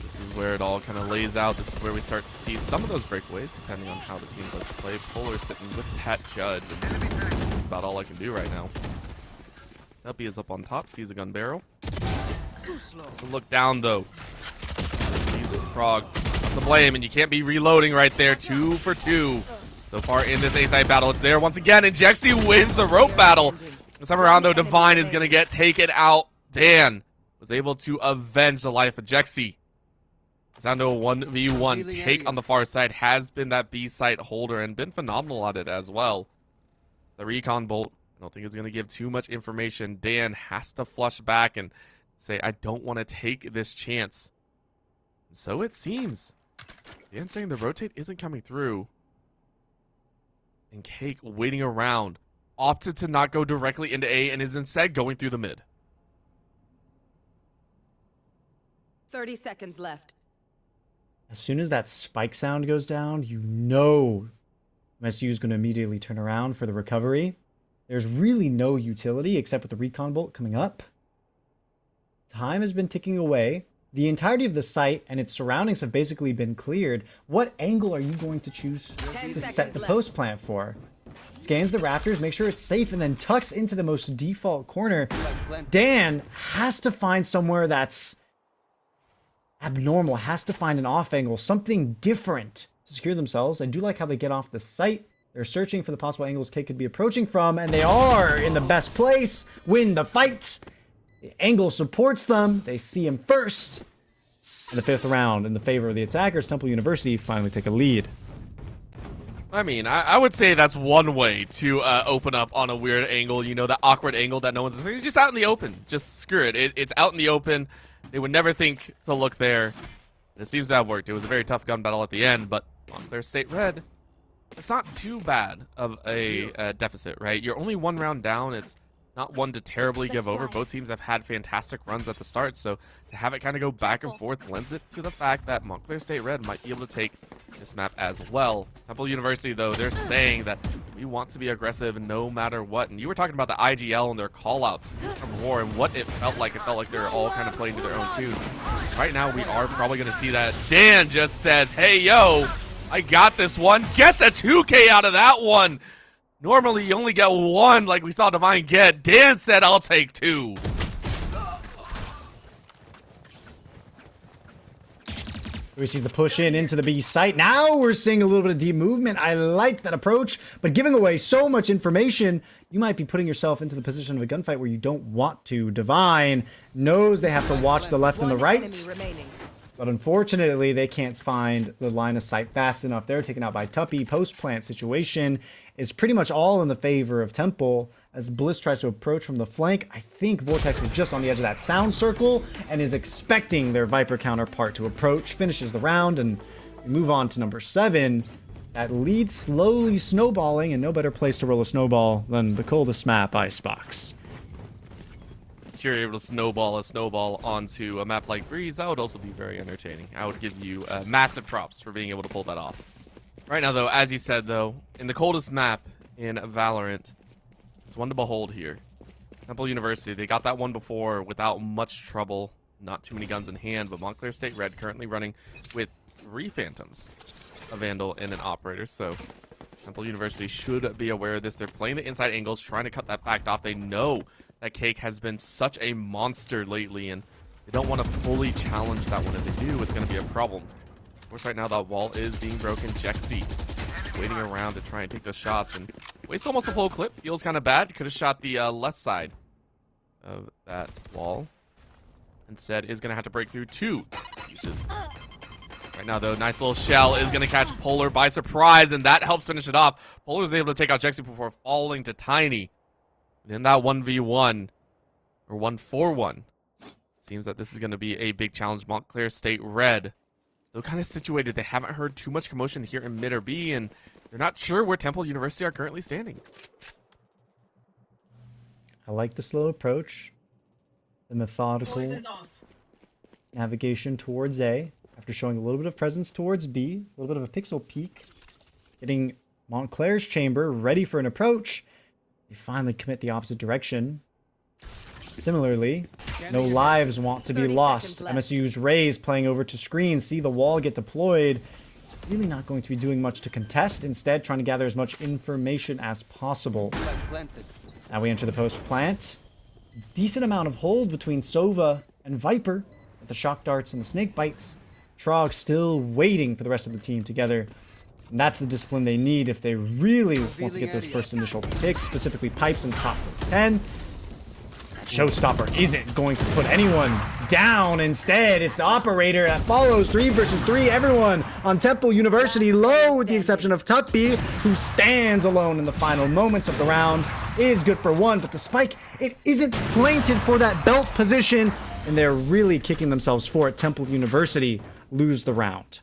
This is where it all kind of lays out. This is where we start to see some of those breakaways, depending on how the teams like to play. Polar sitting with that judge. That's about all I can do right now. Tuppy is up on top, sees a gun barrel. So look down, though. He's a frog. To blame, and you can't be reloading right there. 2 for 2 so far in this A-side battle. It's there once again, and Jexi wins the rope battle. This time around, though, Divine is going to get taken out. Dan was able to avenge the life of Jexi. It's down to a 1v1. Cake on the far side has been that B-site holder and been phenomenal at it as well. The recon bolt, I don't think it's going to give too much information. Dan has to flush back and say, I don't want to take this chance. So it seems. Dan saying the rotate isn't coming through. And Cake waiting around. Opted to not go directly into A and is instead going through the mid. 30 seconds left. As soon as that spike sound goes down, you know MSU is going to immediately turn around for the recovery. There's really no utility except with the recon bolt coming up. Time has been ticking away. The entirety of the site and its surroundings have basically been cleared. What angle are you going to choose to set the post plant for? Scans the rafters, make sure it's safe, and then tucks into the most default corner. Dan has to find somewhere that's abnormal, has to find an off angle, something different to secure themselves. I do like how they get off the site. They're searching for the possible angles Cake could be approaching from, and they are in the best place. Win the fight. The angle supports them. They see him first. In the 5th round, in the favor of the attackers, Temple University finally take a lead. I mean, I would say that's one way to open up on a weird angle. You know, that awkward angle that no one's... It's just out in the open. Just screw it. It's out in the open. They would never think to look there. It seems to have worked. It was a very tough gun battle at the end, but Montclair State Red, it's not too bad of a deficit, right? You're only 1 round down. It's not one to terribly give over. Both teams have had fantastic runs at the start, so to have it kind of go back and forth lends it to the fact that Montclair State Red might be able to take this map as well. Temple University, though, they're saying that we want to be aggressive no matter what. And you were talking about the IGL and their callouts from War and what it felt like. It felt like they're all kind of playing to their own tune. Right now, we are probably going to see that. Dan just says, hey, yo, I got this one. Gets a 2K out of that one. Normally, you only get 1 like we saw Divine get. Dan said, I'll take 2. We see the push in into the B site. Now we're seeing a little bit of deep movement. I like that approach, but giving away so much information, you might be putting yourself into the position of a gunfight where you don't want to. Divine knows they have to watch the left and the right, but unfortunately, they can't find the line of sight fast enough. They're taken out by Tuppy. Post-plant situation is pretty much all in the favor of Temple as Bliss tries to approach from the flank. I think Vortex was just on the edge of that sound circle and is expecting their Viper counterpart to approach. Finishes the round, and we move on to number 7. That lead slowly snowballing, and no better place to roll a snowball than the coldest map, Icebox. If you're able to snowball a snowball onto a map like Breeze, that would also be very entertaining. I would give you massive props for being able to pull that off. Right now, though, as you said, though, in the coldest map in Valorant, it's one to behold here. Temple University, they got that one before without much trouble. Not too many guns in hand, but Montclair State Red currently running with 3 Phantoms, a Vandal, and an Operator. So Temple University should be aware of this. They're playing the inside angles, trying to cut that fact off. They know that Cake has been such a monster lately, and they don't want to fully challenge that one. If they do, it's going to be a problem. Of course, right now that wall is being broken. Jexi waiting around to try and take those shots, and wastes almost a full clip. Feels kind of bad. Could have shot the left side of that wall. Instead, is going to have to break through 2 pieces. Right now, though, nice little shell is going to catch Polar by surprise, and that helps finish it off. Polar is able to take out Jexi before falling to Tiny. In that 1v1, or 1-4-1, seems that this is going to be a big challenge. Montclair State Red still kind of situated. They haven't heard too much commotion here in mid or B, and they're not sure where Temple University are currently standing. I like the slow approach, the methodical navigation towards A, after showing a little bit of presence towards B, a little bit of a pixel peek, getting Montclair's chamber ready for an approach. They finally commit the opposite direction. Similarly, no lives want to be 30 lost. seconds left. MSU's Rays playing over to screen, see the wall get deployed. Really not going to be doing much to contest, instead trying to gather as much information as possible. Planted. Now we enter the post plant. Decent amount of hold between Sova and Viper with the shock darts and the snake bites. Trog still waiting for the rest of the team together. And that's the discipline they need if they really want to get those first initial picks, specifically Pipes and top 10. Showstopper isn't going to put anyone down. Instead, it's the operator that follows 3 versus 3. Everyone on Temple University low, with the exception of Tuppy, who stands alone in the final moments of the round. Is good for 1, but the spike, it isn't planted for that belt position, and they're really kicking themselves for it. Temple University lose the round.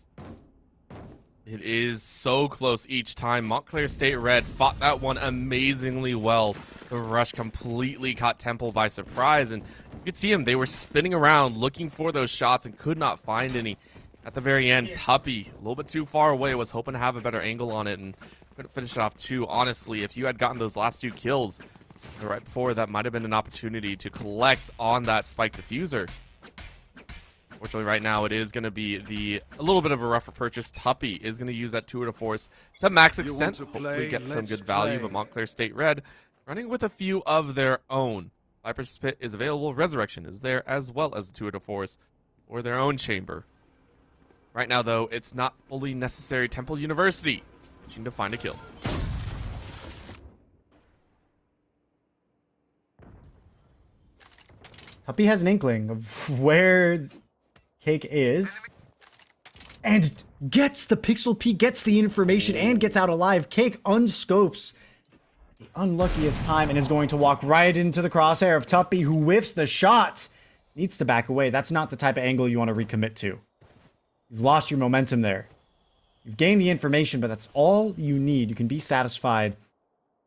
It is so close each time. Montclair State Red fought that one amazingly well. The rush completely caught Temple by surprise, and you could see them. They were spinning around looking for those shots and could not find any. At the very end, Tuppy, a little bit too far away, was hoping to have a better angle on it and couldn't finish it off too. Honestly, if you had gotten those last 2 kills right before, that might have been an opportunity to collect on that spike diffuser. Fortunately, right now, it is going to be a little bit of a rougher purchase. Tuppy is going to use that 2 to force to max extent. Hopefully get some good value, but Montclair State Red running with a few of their own. Viper's Pit is available. Resurrection is there, as well as the 2 to force or their own chamber. Right now, though, it's not fully necessary. Temple University wishing to find a kill. Tuppy has an inkling of where Cake is, and gets the pixel peek, gets the information, and gets out alive. Cake unscopes at the unluckiest time and is going to walk right into the crosshair of Tuppy, who whiffs the shot. Needs to back away. That's not the type of angle you want to recommit to. You've lost your momentum there. You've gained the information, but that's all you need. You can be satisfied.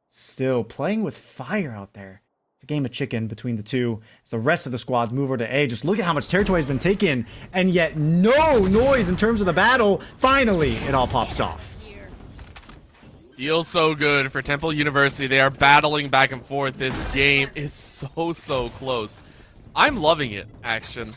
Still playing with fire out there. It's a game of chicken between the two. As the rest of the squads move over to A. Just look at how much territory has been taken, and yet no noise in terms of the battle. Finally, it all pops off. Feels so good for Temple University. They are battling back and forth. This game is so close. I'm loving it, Ashton.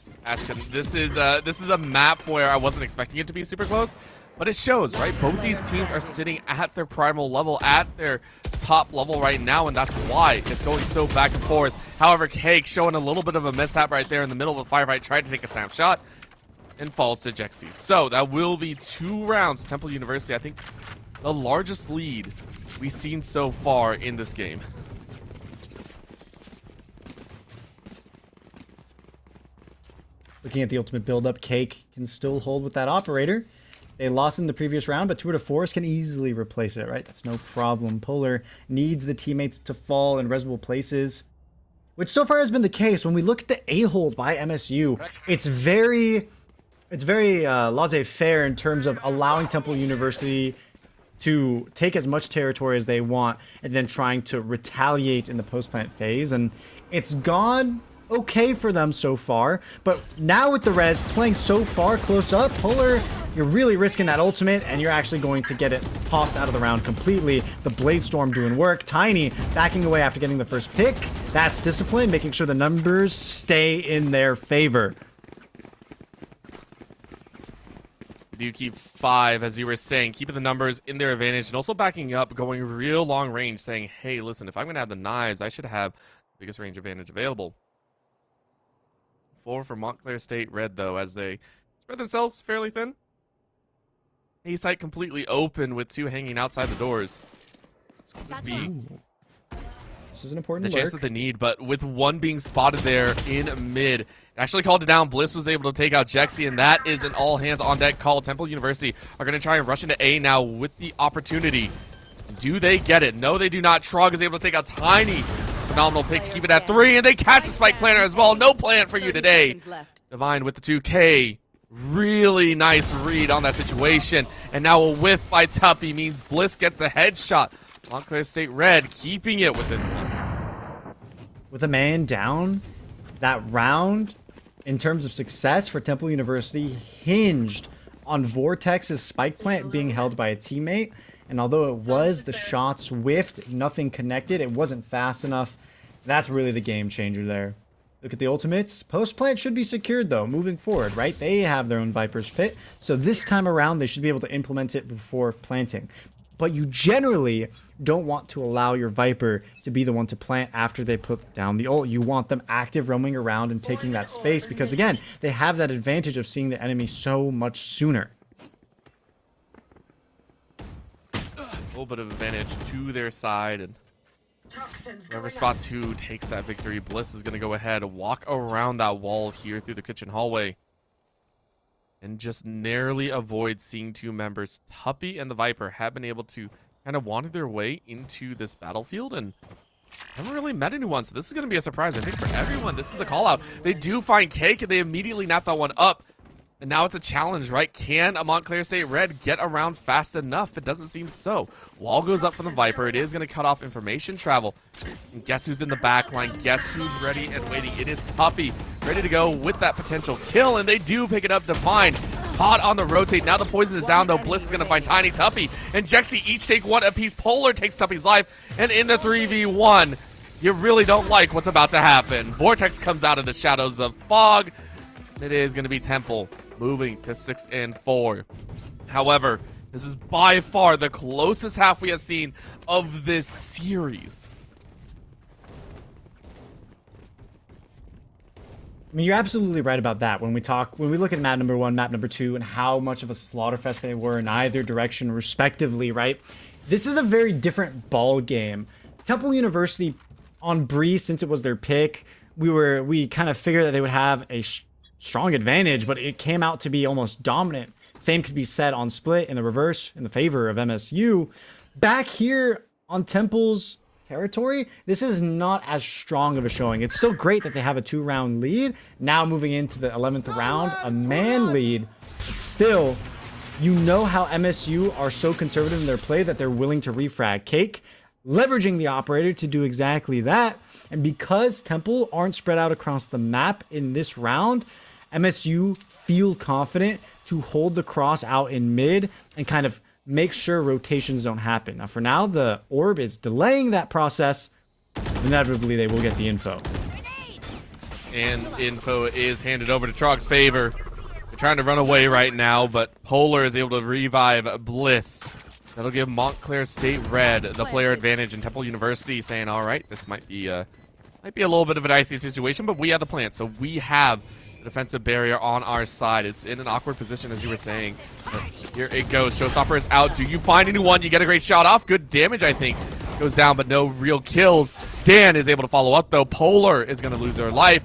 This is a map where I wasn't expecting it to be super close, but it shows, right? Both these teams are sitting at their primal level, at their top level right now, and that's why it's going so back and forth. However, Cake showing a little bit of a mishap right there in the middle of the firefight, tried to take a snapshot and falls to Jexy. So that will be 2 rounds. Temple University, I think, the largest lead we've seen so far in this game. Looking at the ultimate build-up, Cake can still hold with that operator. They lost in the previous round, but 2 to force can easily replace it, right? That's no problem. Polar needs the teammates to fall in resable places, which so far has been the case. When we look at the A-hold by MSU, it's very laissez-faire in terms of allowing Temple University to take as much territory as they want and then trying to retaliate in the post-plant phase. And it's gone okay for them so far, but now with the res playing so far close up, Polar, you're really risking that ultimate, and you're actually going to get it tossed out of the round completely. The Blade Storm doing work. Tiny backing away after getting the first pick. That's discipline, making sure the numbers stay in their favor. Do keep 5, as you were saying, keeping the numbers in their advantage, and also backing up, going real long range, saying, hey, listen, if I'm going to have the knives, I should have the biggest range advantage available. 4 for Montclair State Red, though, as they spread themselves fairly thin. A site completely open with 2 hanging outside the doors. This could be This is an important the chance that they need, but with 1 being spotted there in mid, it actually called it down. Bliss was able to take out Jexy, and that is an all-hands-on-deck call. Temple University are going to try and rush into A now with the opportunity. Do they get it? No, they do not. Trog is able to take out Tiny Phenomenal pick to keep it at 3, and they catch the spike planter as well. No plan for you 30 today. seconds left. Divine with the 2K. Really nice read on that situation. And now a whiff by Tuppy means Bliss gets a headshot. Montclair State Red keeping it within one. With a man down, that round, in terms of success for Temple University, hinged on Vortex's spike plant being held by a teammate. And although it was, the shots whiffed, nothing connected, it wasn't fast enough. That's really the game changer there. Look at the ultimates. Post plant should be secured though, moving forward, right? They have their own Viper's Pit. So this time around, they should be able to implement it before planting. But you generally don't want to allow your Viper to be the one to plant after they put down the ult. You want them active, roaming around and taking that space because, again, they have that advantage of seeing the enemy so much sooner. A little bit of advantage to their side, and whoever spots who takes that victory, Bliss is going to go ahead and walk around that wall here through the kitchen hallway and just narrowly avoid seeing two members. Tuppy and the Viper have been able to kind of wander their way into this battlefield and haven't really met anyone, so this is going to be a surprise, I think, for everyone. This is the call out. They do find Cake, and they immediately nap that one up. And now it's a challenge, right? Can a Montclair State Red get around fast enough? It doesn't seem so. Wall goes up for the Viper. It is going to cut off information travel. And guess who's in the back line? Guess who's ready and waiting? It is Tuppy, ready to go with that potential kill. And they do pick it up. Divine, hot on the rotate. Now the poison is down, though. Bliss is going to find Tiny, Tuppy, and Jexy each take one apiece. Polar takes Tuppy's life. And in the 3v1, you really don't like what's about to happen. Vortex comes out of the shadows of fog. It is going to be Temple moving to 6 and 4. However, this is by far the closest half we have seen of this series. I mean, you're absolutely right about that. When we look at map number 1, map number 2, and how much of a slaughterfest they were in either direction, respectively, right? This is a very different ball game. Temple University on Bree, since it was their pick, we kind of figured that they would have a strong advantage, but it came out to be almost dominant. Same could be said on Split in the reverse, in the favor of MSU. Back here on Temple's territory, this is not as strong of a showing. It's still great that they have a 2-round lead. Now moving into the 11th round, a man lead. But still, you know how MSU are so conservative in their play that they're willing to refrag Cake, leveraging the operator to do exactly that. And because Temple aren't spread out across the map in this round, MSU feel confident to hold the cross out in mid and kind of make sure rotations don't happen. Now, for now, the orb is delaying that process. Inevitably, they will get the info. And info is handed over to Trog's favor. They're trying to run away right now, but Polar is able to revive Bliss. That'll give Montclair State Red the player advantage, and Temple University saying, all right, this might be a little bit of a dicey situation, but we have the plant, so we have the defensive barrier on our side. It's in an awkward position, as you were saying. But here it goes. Showstopper is out. Do you find anyone? You get a great shot off. Good damage, I think. Goes down, but no real kills. Dan is able to follow up, though. Polar is going to lose their life.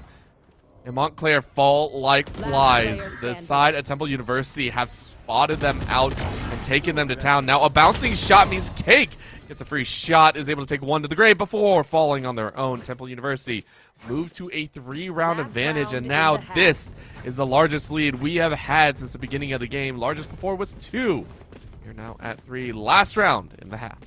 And Montclair fall like flies. The side at Temple University have spotted them out and taken them to town. Now a bouncing shot means Cake gets a free shot, is able to take one to the grave before falling on their own. Temple University moved to a 3-round advantage, and now this is the largest lead we have had since the beginning of the game. Largest before was 2. We're now at 3. Last round in the half.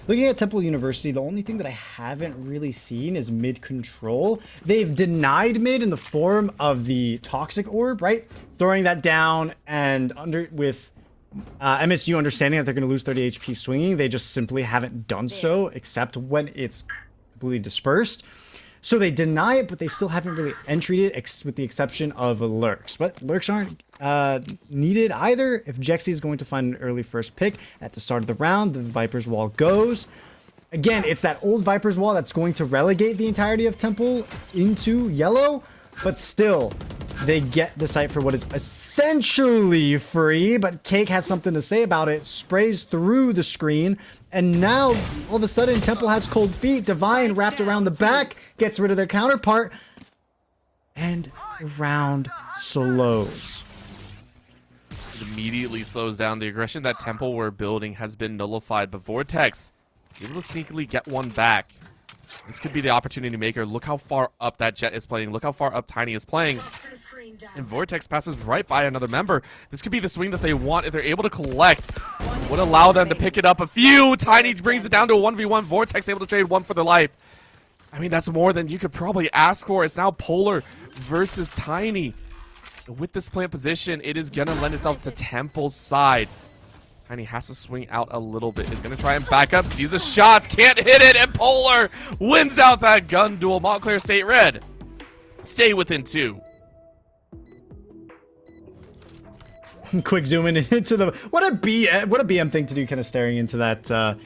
Looking at Temple University, the only thing that I haven't really seen is mid control. They've denied mid in the form of the Toxic Orb, right? Throwing that down, and with MSU understanding that they're going to lose 30 HP swinging, they just simply haven't done so, except when it's completely dispersed. So they deny it, but they still haven't really entered it, with the exception of lurks. But lurks aren't needed either. If Jexy is going to find an early first pick at the start of the round, the Viper's Wall goes. Again, it's that old Viper's Wall that's going to relegate the entirety of Temple into yellow, but still, they get the site for what is essentially free, but Cake has something to say about it, sprays through the screen, and now, all of a sudden, Temple has cold feet. Divine wrapped around the back, gets rid of their counterpart, and the round slows. It immediately slows down. The aggression that Temple were building has been nullified, but Vortex able to sneakily get one back. This could be the opportunity maker. Look how far up that Jet is playing. Look how far up Tiny is playing. And Vortex passes right by another member. This could be the swing that they want if they're able to collect. Would allow them to pick it up a few. Tiny brings it down to a 1v1. Vortex able to trade one for their life. I mean, that's more than you could probably ask for. It's now Polar versus Tiny. With this plant position, it is going to lend itself to Temple's side. Tiny has to swing out a little bit. Is going to try and back up. Sees the shots. Can't hit it. And Polar wins out that gun duel. Montclair State Red stay within 2. Quick zoom in into the what a BM thing to do, kind of staring into that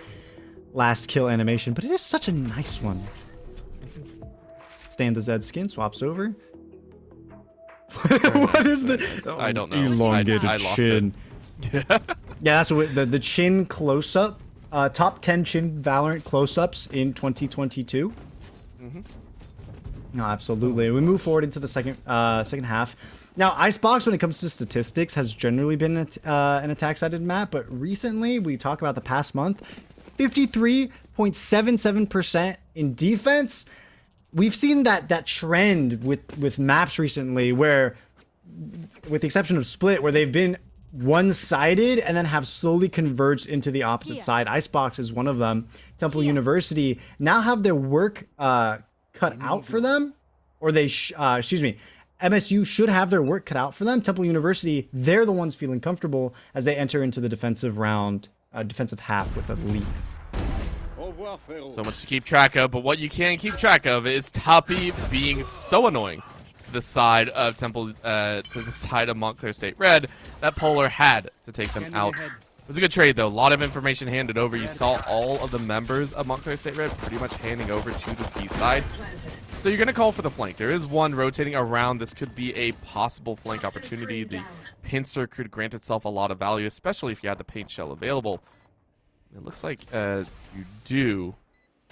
last kill animation, but it is such a nice one. Stand the Zed skin swaps over. What is the I don't know. Elongated I lost chin. it. Yeah, that's what the chin close up. Top 10 chin Valorant close ups in 2022. No, absolutely. We move forward into the second half. Now, Icebox, when it comes to statistics, has generally been an attack-sided map, but recently, we talk about the past month, 53.77% in defense. We've seen that trend with maps recently where, with the exception of Split, where they've been one-sided and then have slowly converged into the opposite side. Icebox is one of them. Temple University now have their work cut out for them, or they, excuse me, MSU should have their work cut out for them. Temple University, they're the ones feeling comfortable as they enter into the defensive round, defensive half with the lead. So much to keep track of, but what you can keep track of is Tuppy being so annoying to the side of Temple, to the side of Montclair State Red, that Polar had to take them out. It was a good trade, though. A lot of information handed over. You saw all of the members of Montclair State Red pretty much handing over to the B side. So you're going to call for the flank. There is one rotating around. This could be a possible flank opportunity. The pincer could grant itself a lot of value, especially if you had the paint shell available. It looks like you do.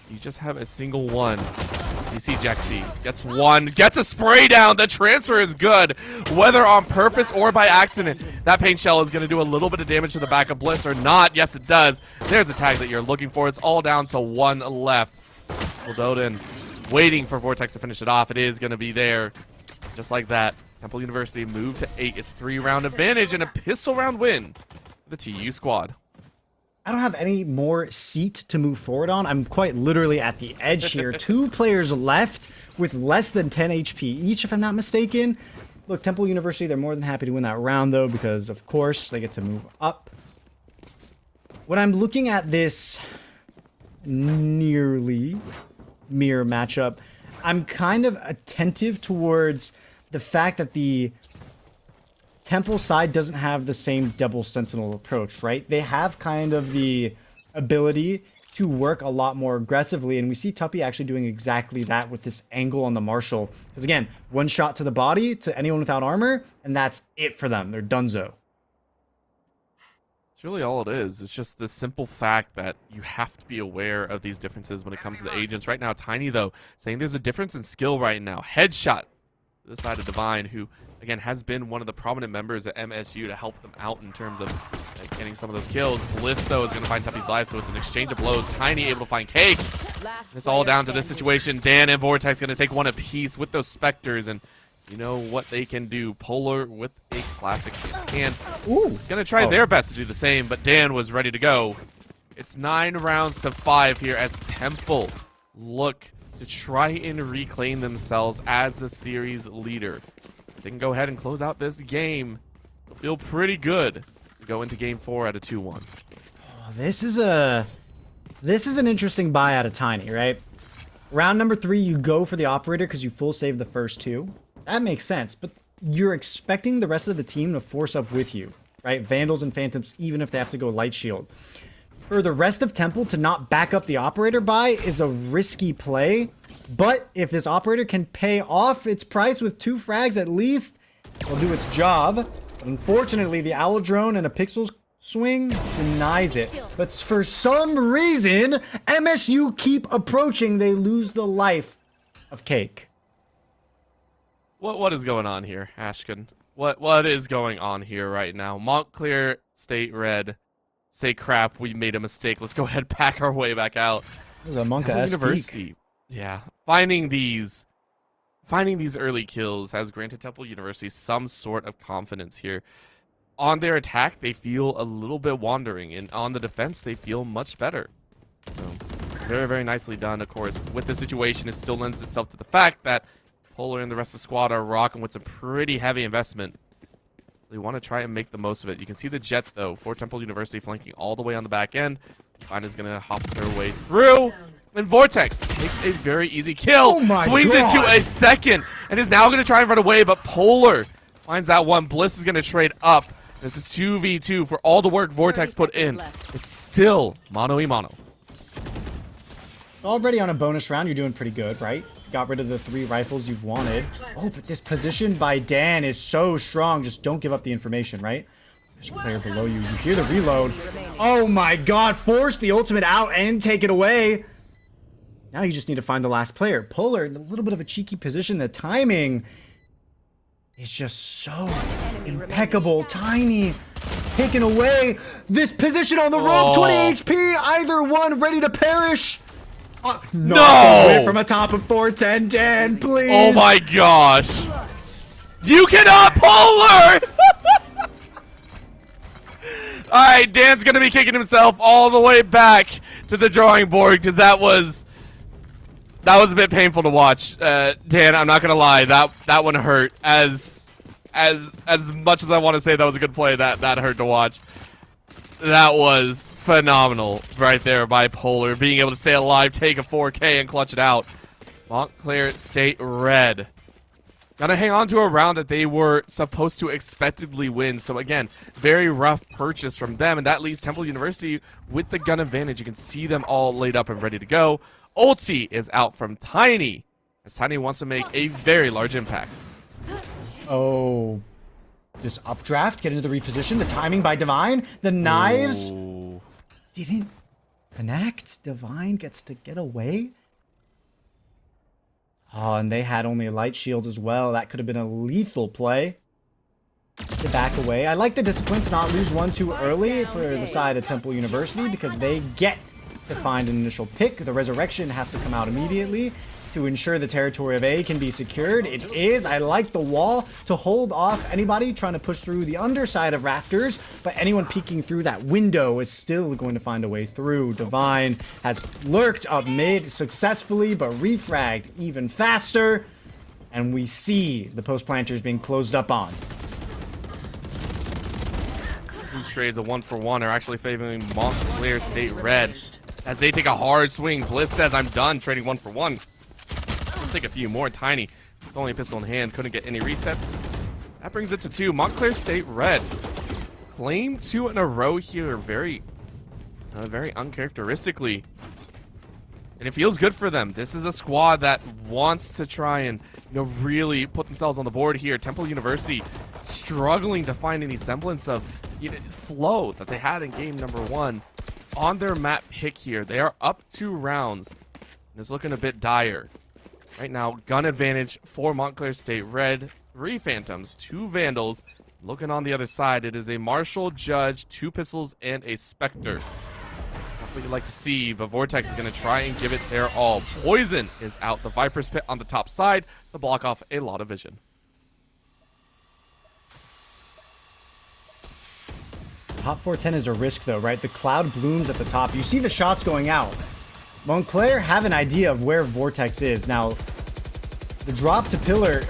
You just have a single one. You see Jack C. Gets one. Gets a spray down. The transfer is good. Whether on purpose or by accident, that paint shell is going to do a little bit of damage to the back of Bliss or not. Yes, it does. There's the tag that you're looking for. It's all down to one left. Wildoden waiting for Vortex to finish it off. It is going to be there. Just like that. Temple University moved to 8. It's 3-round advantage and a pistol round win for the TU squad. I don't have any more seat to move forward on. I'm quite literally at the edge here. 2 players left with less than 10 HP each, if I'm not mistaken. Look, Temple University, they're more than happy to win that round, though, because, of course, they get to move up. When I'm looking at this nearly mirror matchup, I'm kind of attentive towards the fact that the Temple side doesn't have the same double sentinel approach, right? They have kind of the ability to work a lot more aggressively, and we see Tuppy actually doing exactly that with this angle on the Marshall. Because again, one shot to the body to anyone without armor, and that's it for them. They're donezo. It's really all it is. It's just the simple fact that you have to be aware of these differences when it comes to the agents. Right now, Tiny, though, saying there's a difference in skill right now. Headshot to the side of Divine, who, again, has been one of the prominent members at MSU to help them out in terms of getting some of those kills. Bliss, though, is going to find Tuppy's life, so it's an exchange of blows. Tiny able to find Cake. It's all down to this situation. Dan and Vortex going to take one apiece with those Spectres, and you know what they can do. Polar with a classic in hand. Ooh. He's going to try their best to do the same, but Dan was ready to go. It's 9 rounds to 5 here as Temple look to try and reclaim themselves as the series leader. They can go ahead and close out this game. They'll feel pretty good to go into game 4 at a 2-1. Oh, this is an interesting buy out of Tiny, right? Round number 3, you go for the operator because you full save the first 2. That makes sense, but you're expecting the rest of the team to force up with you, right? Vandals and Phantoms, even if they have to go light shield. For the rest of Temple to not back up the operator buy is a risky play, but if this operator can pay off its price with 2 frags at least, it'll do its job. But unfortunately, the Owl Drone and a Pixel swing denies it. But for some reason, MSU keep approaching. They lose the life of Cake. What is going on here, Ashkin? what is going on here right now? Montclair State Red say, crap, we made a mistake. Let's go ahead and pack our way back out. This is a Monka Temple University. Yeah, finding these early kills has granted Temple University some sort of confidence here. On their attack, they feel a little bit wandering, and on the defense, they feel much better. So, very, very nicely done. Of course, with the situation, it still lends itself to the fact that Polar and the rest of the squad are rocking with some pretty heavy investment. They want to try and make the most of it. You can see the Jet, though, for Temple University flanking all the way on the back end. Fine is going to hop their way through. And Vortex takes a very easy kill. Oh my swings God. into a second. And is now going to try and run away, but Polar finds that one. Bliss is going to trade up. And it's a 2v2 for all the work Vortex put in. It's still mano-y-mano. Already on a bonus round, you're doing pretty good, right? Got rid of the 3 rifles you've wanted. Oh, but this position by Dan is so strong. Just don't give up the information, right? There's a player below you. You hear the reload. Oh my God, force the ultimate out and take it away. Now you just need to find the last player. Polar, a little bit of a cheeky position. The timing is just so impeccable. Tiny taken away. This position on the rope, 20 HP. Either one ready to perish. No! From atop of 410, Dan, please. Oh my gosh. You cannot Polar! Alright, Dan's gonna be kicking himself all the way back to the drawing board because that was a bit painful to watch. Dan, I'm not gonna lie, that one hurt. As much as I want to say that was a good play, that hurt to watch. That was phenomenal right there by Polar, being able to stay alive, take a 4K, and clutch it out. Montclair State Red gotta hang on to a round that they were supposed to expectedly win. So again, very rough purchase from them, and that leaves Temple University with the gun advantage. You can see them all laid up and ready to go. Ulti is out from Tiny, as Tiny wants to make a very large impact. Oh, this updraft, get into the reposition, the timing by Divine, the knives. Ooh. Didn't connect. Divine gets to get away. Oh, and they had only a light shield as well. That could have been a lethal play. To back away. I like the discipline to not lose one too early for the side of Temple University because they get to find an initial pick. The resurrection has to come out immediately to ensure the territory of A can be secured. It is. I like the wall to hold off anybody trying to push through the underside of rafters, but anyone peeking through that window is still going to find a way through. Divine has lurked up mid successfully, but refragged even faster, and we see the post planters being closed up on. These trades, a 1-for-1, are actually favoring Montclair State Red as they take a hard swing. Bliss says, I'm done trading 1-for-1. Let's take a few more. Tiny, with only a pistol in hand, couldn't get any resets. That brings it to 2. Montclair State Red claim 2 in a row here, very uncharacteristically. And it feels good for them. This is a squad that wants to try and really put themselves on the board here. Temple University struggling to find any semblance of flow that they had in game number 1. On their map pick here, they are up 2 rounds, and it's looking a bit dire. Right now, gun advantage for Montclair State Red. 3 Phantoms, 2 Vandals. Looking on the other side, it is a Marshall, Judge, 2 pistols, and a Spectre. Not what you'd like to see, but Vortex is going to try and give it their all. Poison is out. The Viper's Pit on the top side to block off a lot of vision. Top 410 is a risk though, right? The cloud blooms at the top. You see the shots going out. Montclair have an idea of where Vortex is. Now, the drop to pillar,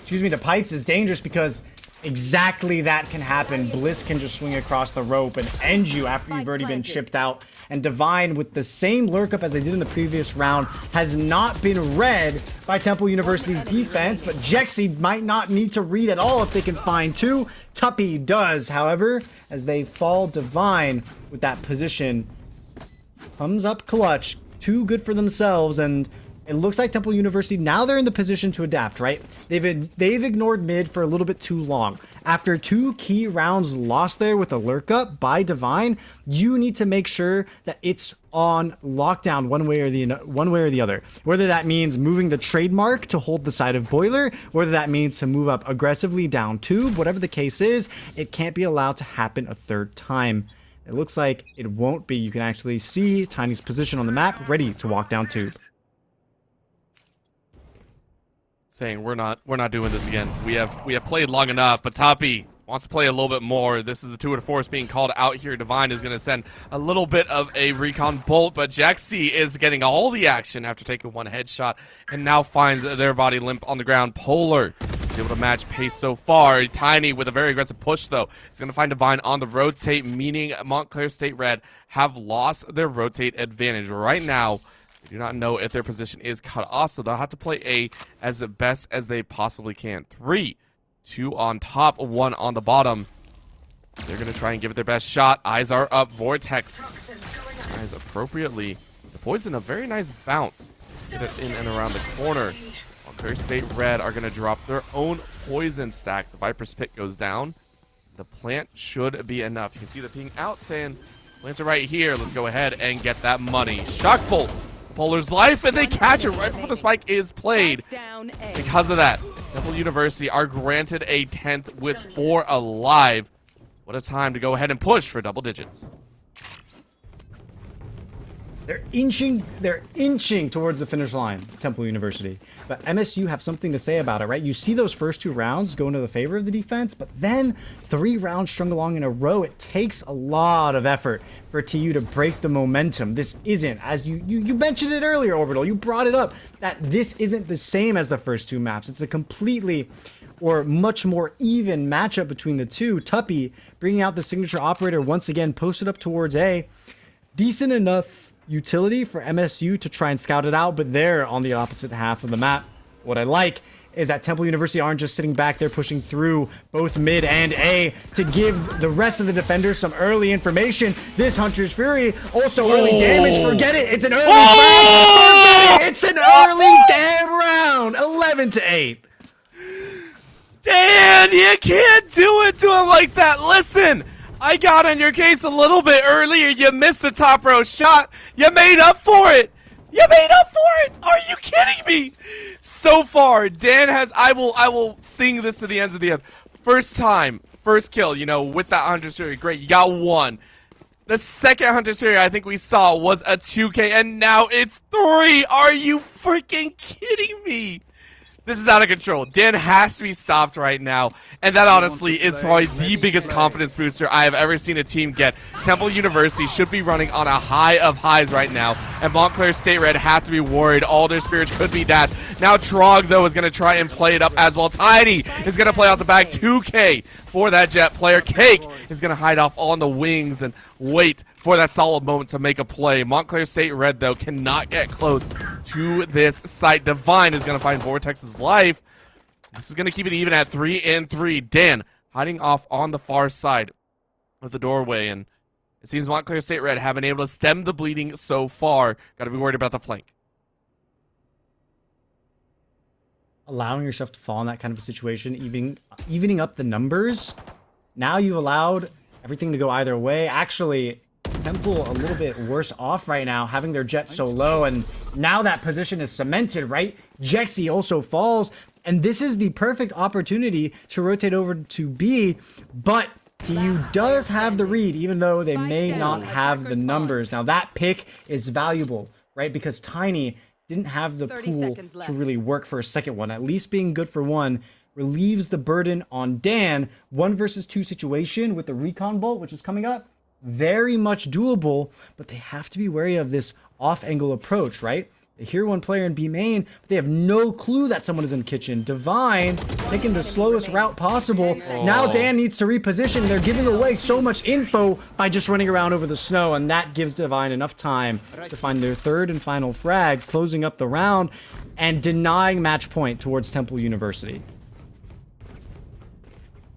to pipes is dangerous because exactly that can happen. Bliss can just swing across the rope and end you after you've already been chipped out. And Divine, with the same lurk up as they did in the previous round, has not been read by Temple University's defense, but Jexy might not need to read at all if they can find 2. Tuppy does, however, as they fall. Divine with that position comes up clutch. Too good for themselves, and It looks like Temple University, now they're in the position to adapt, right? They've ignored mid for a little bit too long. After 2 key rounds lost there with a lurk up by Divine, you need to make sure that it's on lockdown one way or the other. Whether that means moving the trademark to hold the side of Boiler, whether that means to move up aggressively down tube, whatever the case is, it can't be allowed to happen a third time. It looks like it won't be. You can actually see Tiny's position on the map, ready to walk down tube. Saying we're not doing this again. We have played long enough, but Toppy wants to play a little bit more. This is the 2 out of 4 being called out here. Divine is going to send a little bit of a recon bolt, but Jaxi is getting all the action after taking 1 headshot and now finds their body limp on the ground. Polar is able to match pace so far. Tiny with a very aggressive push, though. It's going to find Divine on the rotate, meaning Montclair State Red have lost their rotate advantage. Right now, they do not know if their position is cut off, so they'll have to play A as best as they possibly can. 3, 2 on top, 1 on the bottom. They're going to try and give it their best shot. Eyes are up. Vortex eyes appropriately. The poison, a very nice bounce. Get it in and around the corner. Montclair State Red are going to drop their own poison stack. The Viper's Pit goes down. The plant should be enough. You can see the ping out saying, plants are right here. Let's go ahead and get that money. Shock Bolt. Polar's life, and they catch it right before the spike is played. Because of that, Temple University are granted a 10th with 4 alive. What a time to go ahead and push for double digits. They're inching towards the finish line, Temple University. But MSU have something to say about it, right? You see those first 2 rounds go into the favor of the defense, but then 3 rounds strung along in a row, it takes a lot of effort for TU to break the momentum. This isn't, as you mentioned it earlier, Orbital, you brought it up, that this isn't the same as the first 2 maps. It's a completely or much more even matchup between the two. Tuppy bringing out the signature operator once again, posted up towards A. Decent enough utility for MSU to try and scout it out, but they're on the opposite half of the map. What I like is that Temple University aren't just sitting back, they're pushing through both mid and A to give the rest of the defenders some early information. This Hunter's Fury, also early damage, forget it, it's an early round, forget it, it's an early damn round, 11-8. Dan, you can't do it to him like that. Listen, I got on your case a little bit earlier. You missed the top row shot. You made up for it. You made up for it. Are you kidding me? So far, Dan has. I will sing this to the end of the end. First time, first kill. You know, with that Hunter Series, great. You got 1. The second Hunter Series I think we saw was a 2K, and now it's 3. Are you freaking kidding me? This is out of control. Dan has to be stopped right now. And that honestly is probably the biggest confidence booster I have ever seen a team get. Temple University should be running on a high of highs right now. And Montclair State Red have to be worried. All their spirits could be dashed. Now Trog, though, is going to try and play it up as well. Tiny is going to play out the back. 2K for that Jet player. Cake is going to hide off on the wings and wait for that solid moment to make a play. Montclair State Red, though, cannot get close to this site. Divine is going to find Vortex's life. This is going to keep it even at 3-3. Dan hiding off on the far side of the doorway, and it seems Montclair State Red have been able to stem the bleeding so far. Got to be worried about the flank. Allowing yourself to fall in that kind of a situation, evening up the numbers. Now you've allowed everything to go either way. Actually, Temple a little bit worse off right now, having their jet so low, and now that position is cemented, right? Jexy also falls, and this is the perfect opportunity to rotate over to B, but TU does have the read, even though they may not have the numbers. Now that pick is valuable, right? Because Tiny didn't have the pool to really work for a second one. At least being good for one relieves the burden on Dan. 1 versus 2 situation with the recon bolt, which is coming up. Very much doable, but they have to be wary of this off-angle approach, right? They hear one player in B main, but they have no clue that someone is in kitchen. Divine taking the slowest route possible. Now Dan needs to reposition. They're giving away so much info by just running around over the snow, and that gives Divine enough time to find their 3rd and final frag, closing up the round and denying match point towards Temple University.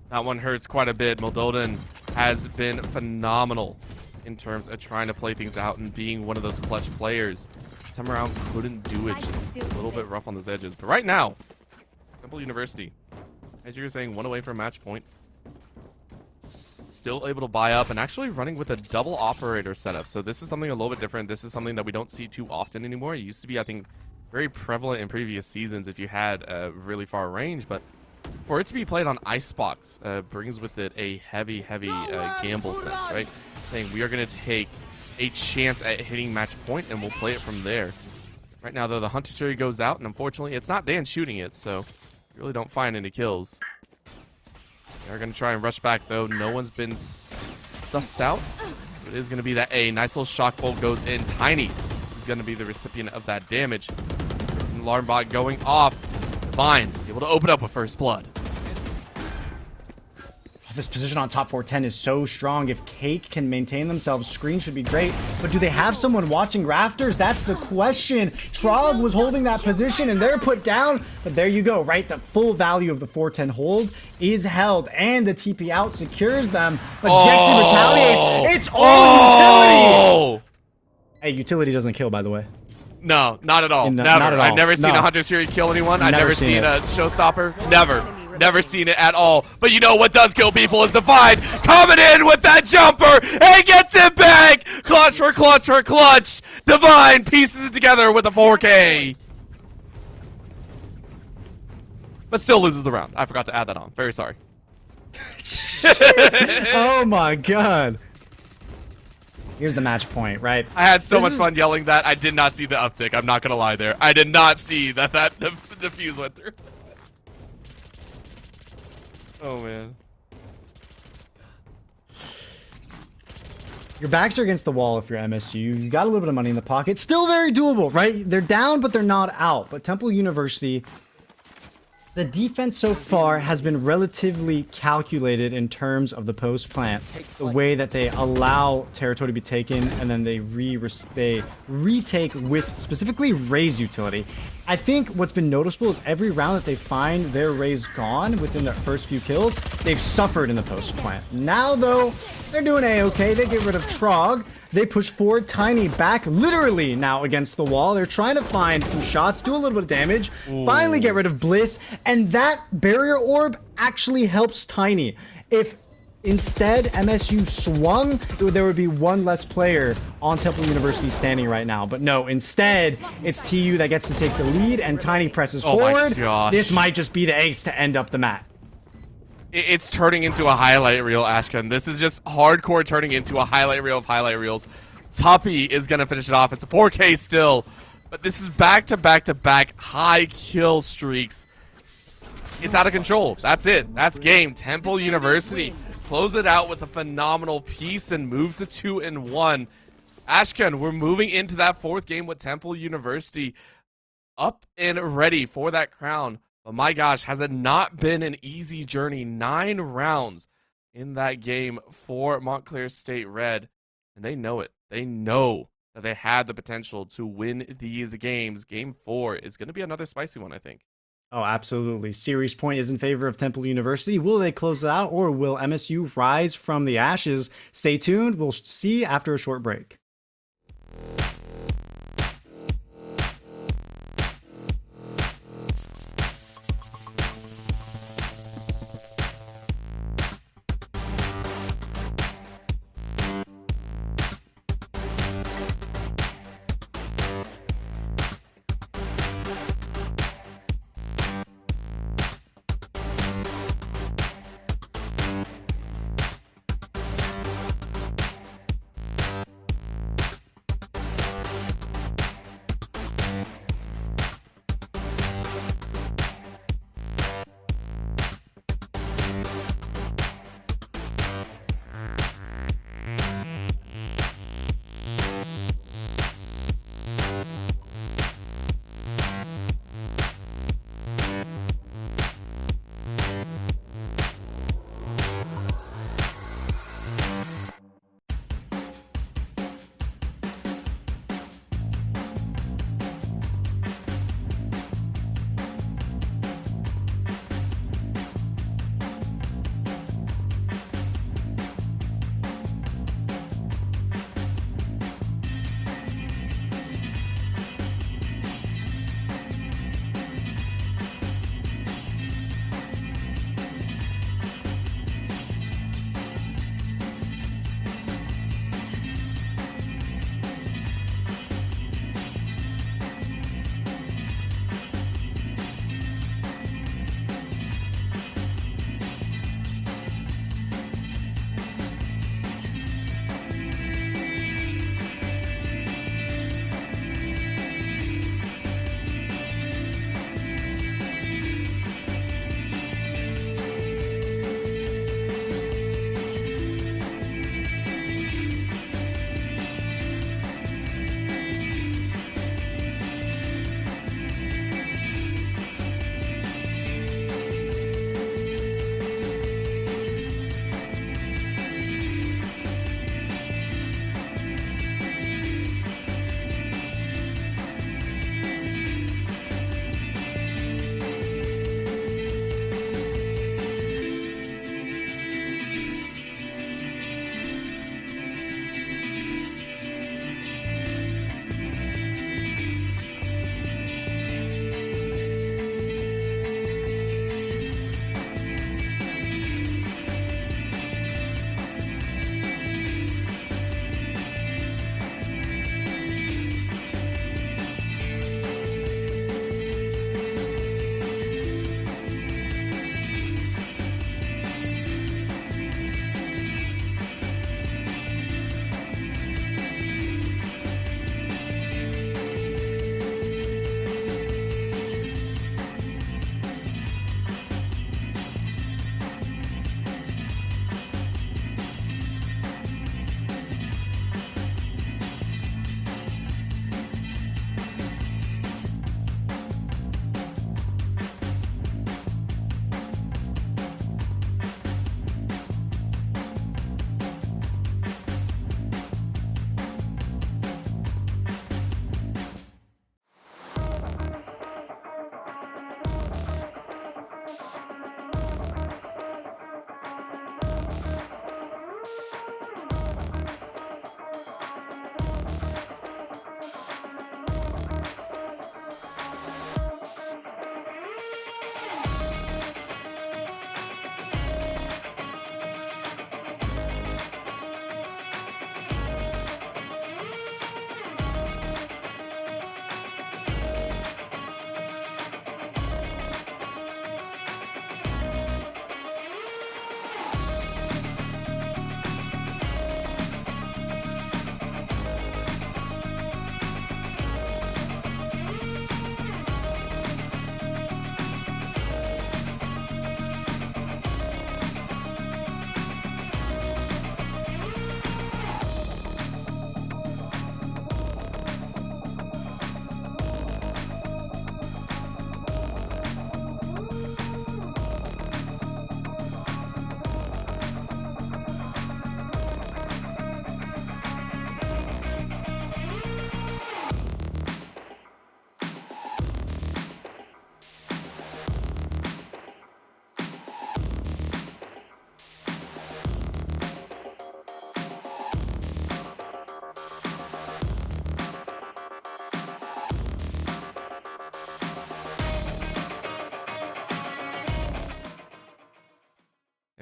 That one hurts quite a bit. Moldovan has been phenomenal in terms of trying to play things out and being one of those clutch players. Some around couldn't do it. Just a little bit rough on those edges. But right now, Temple University, as you were saying, 1 away from match point. Still able to buy up and actually running with a double operator setup. So this is something a little bit different. This is something that we don't see too often anymore. It used to be, I think, very prevalent in previous seasons if you had a really far range. But for it to be played on Icebox brings with it a heavy gamble sense, right? Saying we are going to take a chance at hitting match point and we'll play it from there. Right now, though, the Hunter Series goes out, and unfortunately, it's not Dan shooting it, so you really don't find any kills. They're going to try and rush back, though. No one's been sussed out. It is going to be that A. Nice little shock bolt goes in. Tiny is going to be the recipient of that damage. And alarm bot going off. Divine able to open up with first blood. This position on top 410 is so strong. If Cake can maintain themselves, Screen should be great. But do they have someone watching Rafters? That's the question. Trog was holding that position and they're put down. But there you go, right? The full value of the 410 hold is held and the TP out secures them. But Jexy retaliates. It's all utility. Hey, utility doesn't kill, by the way. No, not at all. No, Never. not at all. I've never seen No. a Hunter Series kill anyone. I've never seen it. a showstopper. Never seen it at all. But you know what does kill people is Divine coming in with that jumper and gets it back. Clutch for clutch for clutch. Divine pieces it together with a 4K. But still loses the round. I forgot to add that on. Very sorry. Oh my god. Here's the match point, right? I had so much fun yelling that. I did not see the uptick. I'm not going to lie there. I did not see that the fuse went through. Oh, man. Your backs are against the wall if you're MSU. You got a little bit of money in the pocket. Still very doable, right? They're down, but they're not out. But Temple University, the defense so far has been relatively calculated in terms of the post plant. The way that they allow territory to be taken and then they retake with specifically Ray's utility. I think what's been noticeable is every round that they find their Rays gone within their first few kills, they've suffered in the post plant. Now though, they're doing A-okay. They get rid of Trog. They push forward Tiny back literally now against the wall. They're trying to find some shots, do a little bit of damage, finally get rid of Bliss, and that barrier orb actually helps Tiny. If instead MSU swung, there would be one less player on Temple University standing right now. But no, instead, it's TU that gets to take the lead and Tiny presses forward. My gosh. This might just be the ace to end up the map. It's turning into a highlight reel, Ashkan. This is just hardcore turning into a highlight reel of highlight reels. Tuppy is going to finish it off. It's a 4K still. But this is back-to-back-to-back high kill streaks. It's out of control. That's it. That's game. Temple University close it out with a phenomenal piece and move to 2-1. Ashkan, we're moving into that fourth game with Temple University up and ready for that crown. But my gosh, has it not been an easy journey? 9 rounds in that game for Montclair State Red. And they know it. They know that they had the potential to win these games. Game 4 is going to be another spicy one, I think. Oh, absolutely. Series point is in favor of Temple University. Will they close it out or will MSU rise from the ashes? Stay tuned. We'll see after a short break.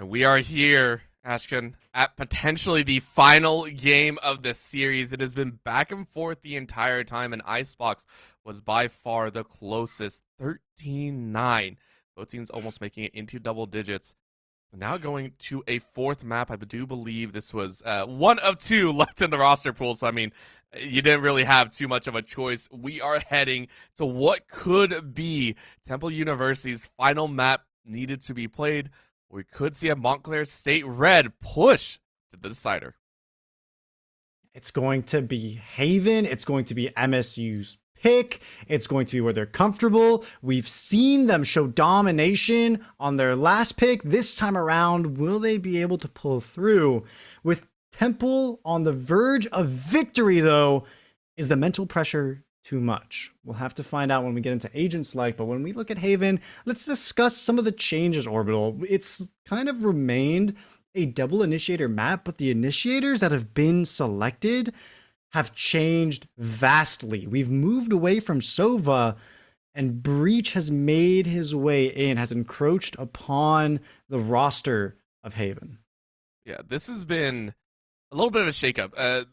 And we are here, Ashken, at potentially the final game of the series. It has been back and forth the entire time, and Icebox was by far the closest, 13-9. Both teams almost making it into double digits. Now going to a fourth map. I do believe this was one of two left in the roster pool, so I mean, you didn't really have too much of a choice. We are heading to what could be Temple University's final map needed to be played. We could see a Montclair State Red push to the decider. It's going to be Haven. It's going to be MSU's pick. It's going to be where they're comfortable. We've seen them show domination on their last pick. This time around, will they be able to pull through? With Temple on the verge of victory, though, is the mental pressure too much? We'll have to find out when we get into agent select, but when we look at Haven, let's discuss some of the changes. Orbital, it's kind of remained a double initiator map, but the initiators that have been selected have changed vastly. We've moved away from Sova, and Breach has made his way in, has encroached upon the roster of Haven. Yeah, this has been a little bit of a shakeup.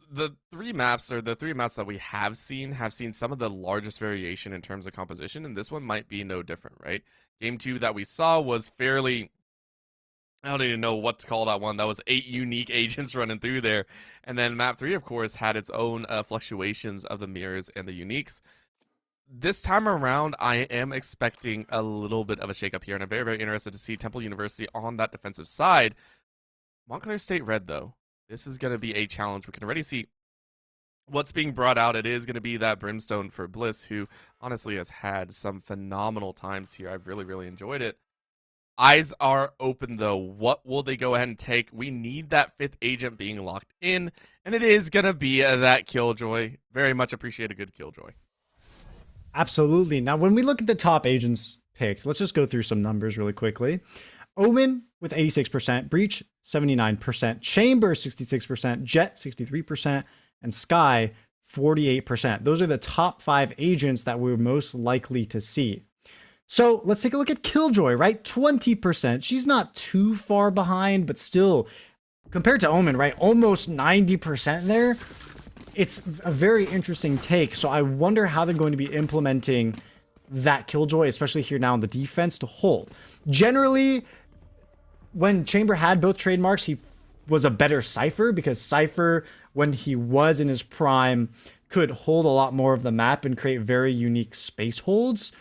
The three maps that we have seen some of the largest variation in terms of composition, and this one might be no different, right? Game 2 that we saw was fairly, I don't even know what to call that one. That was 8 unique agents running through there. And then map 3, of course, had its own fluctuations of the mirrors and the uniques. This time around, I am expecting a little bit of a shakeup here, and I'm very, very interested to see Temple University on that defensive side. Montclair State Red, though, this is going to be a challenge. We can already see what's being brought out. It is going to be that Brimstone for Bliss, who honestly has had some phenomenal times here. I've really, really enjoyed it. Eyes are open, though. What will they go ahead and take? We need that 5th agent being locked in, and it is going to be that Killjoy. Very much appreciate a good Killjoy. Absolutely. Now, when we look at the top agents picked, let's just go through some numbers really quickly. Omen with 86%, Breach 79%, Chamber 66%, Jet 63%, and Sky 48%. Those are the top 5 agents that we're most likely to see. So let's take a look at Killjoy, right? 20%. She's not too far behind, but still, compared to Omen, right? Almost 90% there. It's a very interesting take. So I wonder how they're going to be implementing that Killjoy, especially here now on the defense, to hold. Generally, when Chamber had both trademarks, he was a better Cypher, because Cypher, when he was in his prime, could hold a lot more of the map and create very unique space holds.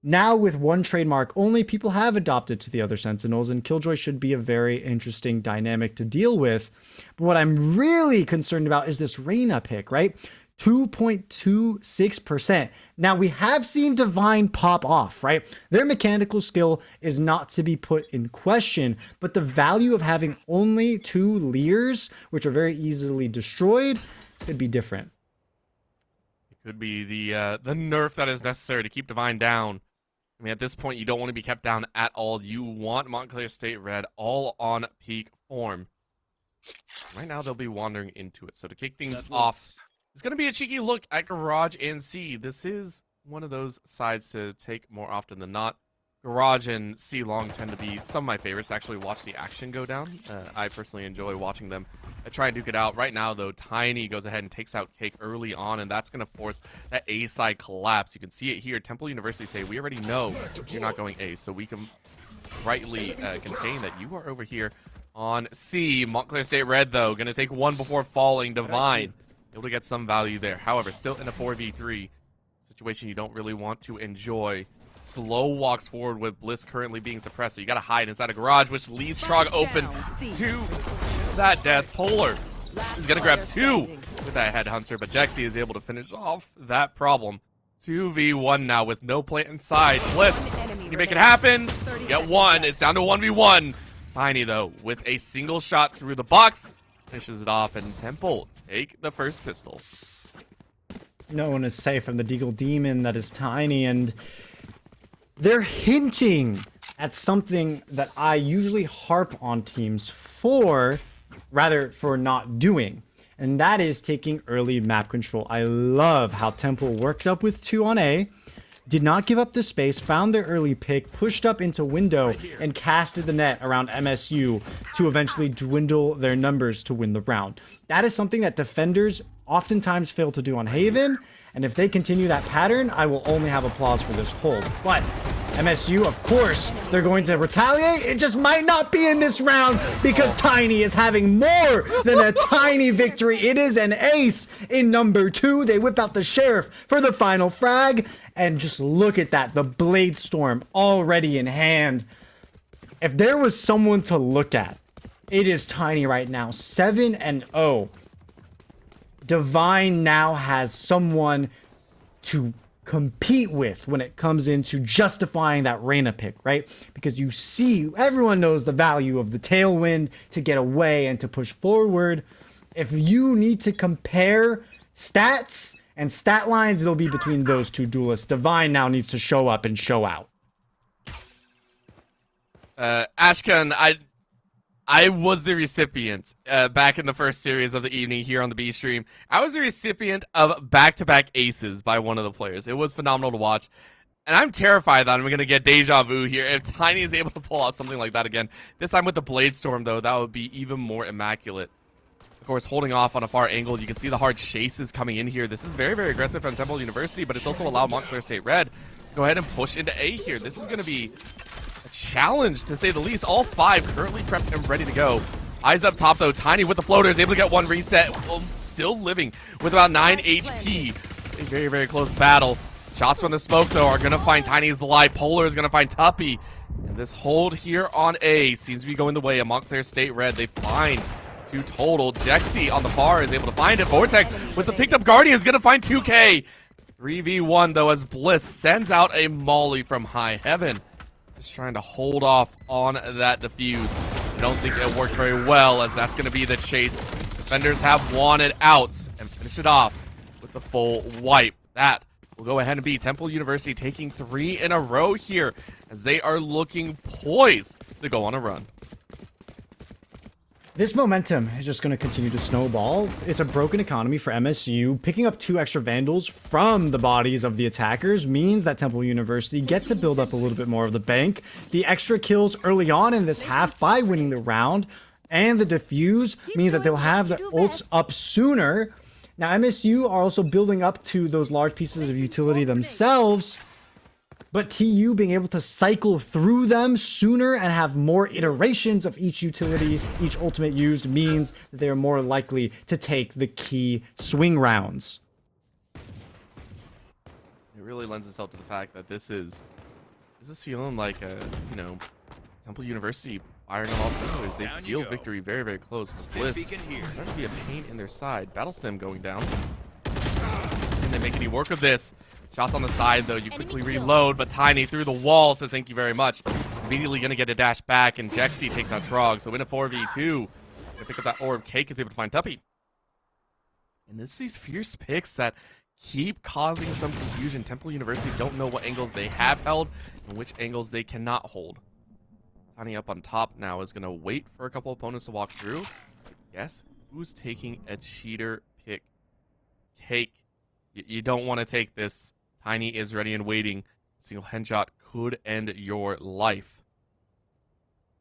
Now, with one trademark only, people have adopted to the other Sentinels, and Killjoy should be a very interesting dynamic to deal with. But what I'm really concerned about is this Reyna pick, right? 2.26%. Now, we have seen Divine pop off, right? Their mechanical skill is not to be put in question, but the value of having only 2 Leers, which are very easily destroyed, could be different. It could be the nerf that is necessary to keep Divine down. I mean, at this point, you don't want to be kept down at all. You want Montclair State Red all on peak form. Right now, they'll be wandering into it. So to kick things off, it's going to be a cheeky look at Garage and C. This is one of those sides to take more often than not. Garage and C Long tend to be some of my favorites to actually watch the action go down. I personally enjoy watching them try and duke it out. Right now, though, Tiny goes ahead and takes out Cake early on, and that's going to force that A side collapse. You can see it here. Temple University say, we already know you're not going A, so we can rightly contain that you are over here on C. Montclair State Red, though, going to take one before falling. Divine able to get some value there. However, still in a 4v3 situation you don't really want to enjoy. Slow walks forward with Bliss currently being suppressed, so you gotta hide inside a garage, which leaves Trog open to that Death Polar. He's gonna grab 2 with that Headhunter, but Jexy is able to finish off that problem. 2v1 now with no plant inside. Bliss, can you make it happen? Get 1. It's down to 1v1. Tiny, though, with a single shot through the box, finishes it off, and Temple take the first pistol. No one is safe from the Deagle Demon that is Tiny, and they're hinting at something that I usually harp on teams for, rather for not doing, and that is taking early map control. I love how Temple worked up with 2 on A, did not give up the space, found their early pick, pushed up into window, and casted the net around MSU to eventually dwindle their numbers to win the round. That is something that defenders oftentimes fail to do on Haven, and if they continue that pattern, I will only have applause for this hold. But MSU, of course, they're going to retaliate. It just might not be in this round because Tiny is having more than a tiny victory. It is an ace in number 2. They whip out the Sheriff for the final frag. And just look at that, the Blade Storm already in hand. If there was someone to look at, it is Tiny right now, 7-0. Divine now has someone to compete with when it comes into justifying that Reyna pick, right? Because you see, everyone knows the value of the Tailwind to get away and to push forward. If you need to compare stats and stat lines, it'll be between those two duelists. Divine now needs to show up and show out. Ashkan, I was the recipient back in the first series of the evening here on the B stream. I was the recipient of back-to-back aces by one of the players. It was phenomenal to watch. And I'm terrified that I'm going to get deja vu here if Tiny is able to pull out something like that again. This time with the Blade Storm, though, that would be even more immaculate. Of course, holding off on a far angle. You can see the hard chases coming in here. This is very, very aggressive from Temple University, but it's also allowed Montclair State Red to go ahead and push into A here. This is going to be a challenge, to say the least. All 5 currently prepped and ready to go. Eyes up top, though. Tiny with the floater is able to get one reset. Still living with about 9 HP. A very, very close battle. Shots from the smoke, though, are going to find Tiny's life. Polar is going to find Tuppy. And this hold here on A seems to be going the way of Montclair State Red. They find 2 total. Jexy on the far is able to find it. Vortex with the picked up Guardian is going to find 2K. 3v1, though, as Bliss sends out a Molly from high heaven. Just trying to hold off on that defuse. I don't think it worked very well, as that's going to be the chase. Defenders have wanted outs and finish it off with the full wipe. That will go ahead and be Temple University taking 3 in a row here, as they are looking poised to go on a run. This momentum is just going to continue to snowball. It's a broken economy for MSU. Picking up 2 extra Vandals from the bodies of the attackers means that Temple University get to build up a little bit more of the bank. The extra kills early on in this half by winning the round and the defuse means that they'll have the ults up sooner. Now, MSU are also building up to those large pieces of utility themselves, but TU being able to cycle through them sooner and have more iterations of each utility, each ultimate used, means that they're more likely to take the key swing rounds. It really lends itself to the fact that this is feeling like a, Temple University firing on all cylinders. They feel victory very, very close. But Bliss starting to be a pain in their side. Battle Stem going down. Can they make any work of this? Shots on the side, though. You quickly reload, but Tiny through the wall says thank you very much. He's immediately going to get a dash back, and Jexy takes out Trog. So in a 4v2, they pick up that orb. Cake is able to find Tuppy. And this is these fierce picks that keep causing some confusion. Temple University don't know what angles they have held and which angles they cannot hold. Tiny up on top now is going to wait for a couple opponents to walk through. Yes, who's taking a cheater pick? Cake. You don't want to take this. Tiny is ready and waiting. Single headshot could end your life.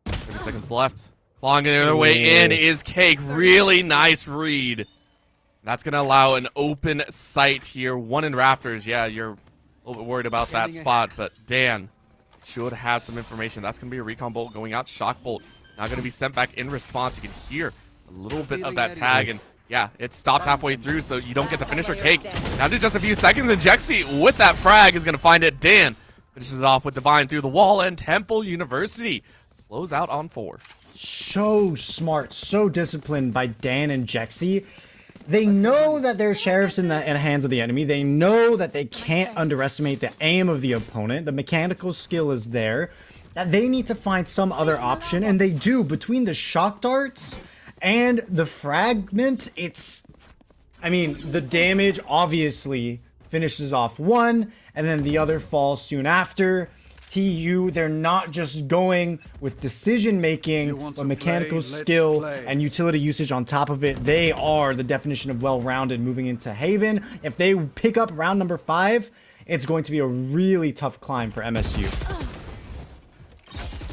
30 seconds left. Clawing their way in is Cake. Really nice read. That's going to allow an open sight here. 1 in rafters. Yeah, you're a little bit worried about that spot, but Dan should have some information. That's going to be a recon bolt going out. Shock bolt now going to be sent back in response. You can hear a little bit of that tag, and yeah, it stopped halfway through, so you don't get the finisher. Cake down to just a few seconds, and Jexy with that frag is going to find it. Dan finishes it off with Divine through the wall, and Temple University close out on 4. So smart, so disciplined by Dan and Jexy. They know that there's sheriffs in the hands of the enemy. They know that they can't underestimate the aim of the opponent. The mechanical skill is there. That they need to find some other option, and they do. Between the shock darts and the fragment, the damage obviously finishes off one, and then the other falls soon after. TU, they're not just going with decision making, but mechanical skill and utility usage on top of it. They are the definition of well-rounded moving into Haven. If they pick up round number 5, it's going to be a really tough climb for MSU.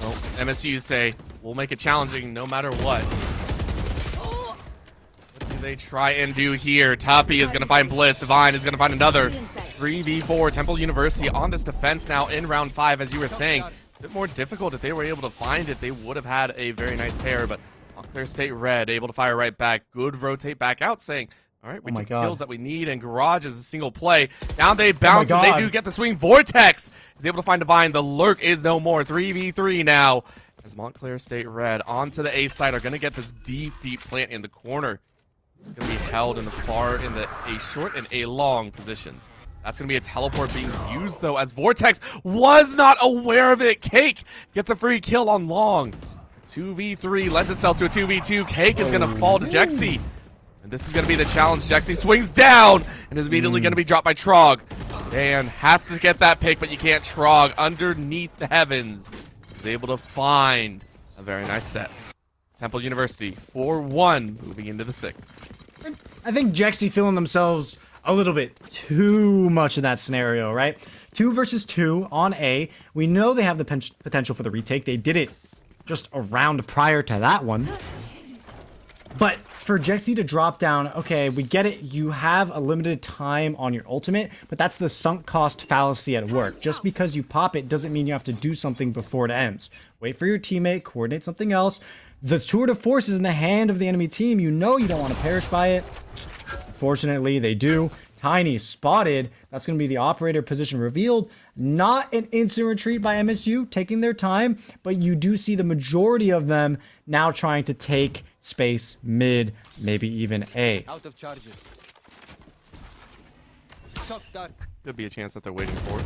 Well, MSU say, we'll make it challenging no matter what. What do they try and do here? Tuppy is going to find Bliss. Divine is going to find another 3v4. Temple University on this defense now in round 5, as you were saying. A bit more difficult. If they were able to find it, they would have had a very nice pair, but Montclair State Red able to fire right back. Good rotate back out, saying, all right, we took the kills that we need, and Garage is a single play. Down they bounce, and they do get the swing. Vortex is able to find Divine. The lurk is no more. 3v3 now. As Montclair State Red onto the A side are going to get this deep, deep plant in the corner. It's going to be held in the a short and a long positions. That's going to be a teleport being used, though, as Vortex was not aware of it. Cake gets a free kill on long. 2v3 lends itself to a 2v2. Cake is going to fall to Jexy. And this is going to be the challenge. Jexy swings down and is immediately going to be dropped by Trog. Dan has to get that pick, but you can't. Trog underneath the heavens is able to find a very nice set. Temple University 4-1 moving into the 6th. I think Jexy feeling themselves a little bit too much in that scenario, right? 2 versus 2 on A. We know they have the potential for the retake. They did it just a round prior to that one. But for Jexy to drop down, okay, we get it. You have a limited time on your ultimate, but that's the sunk cost fallacy at work. Just because you pop it doesn't mean you have to do something before it ends. Wait for your teammate, coordinate something else. The tour de force is in the hand of the enemy team. You know you don't want to perish by it. Fortunately, they do. Tiny spotted. That's going to be the operator position revealed. Not an instant retreat by MSU, taking their time, but you do see the majority of them now trying to take space mid, maybe even A. Out of charges. Shock dart. Could be a chance that they're waiting for.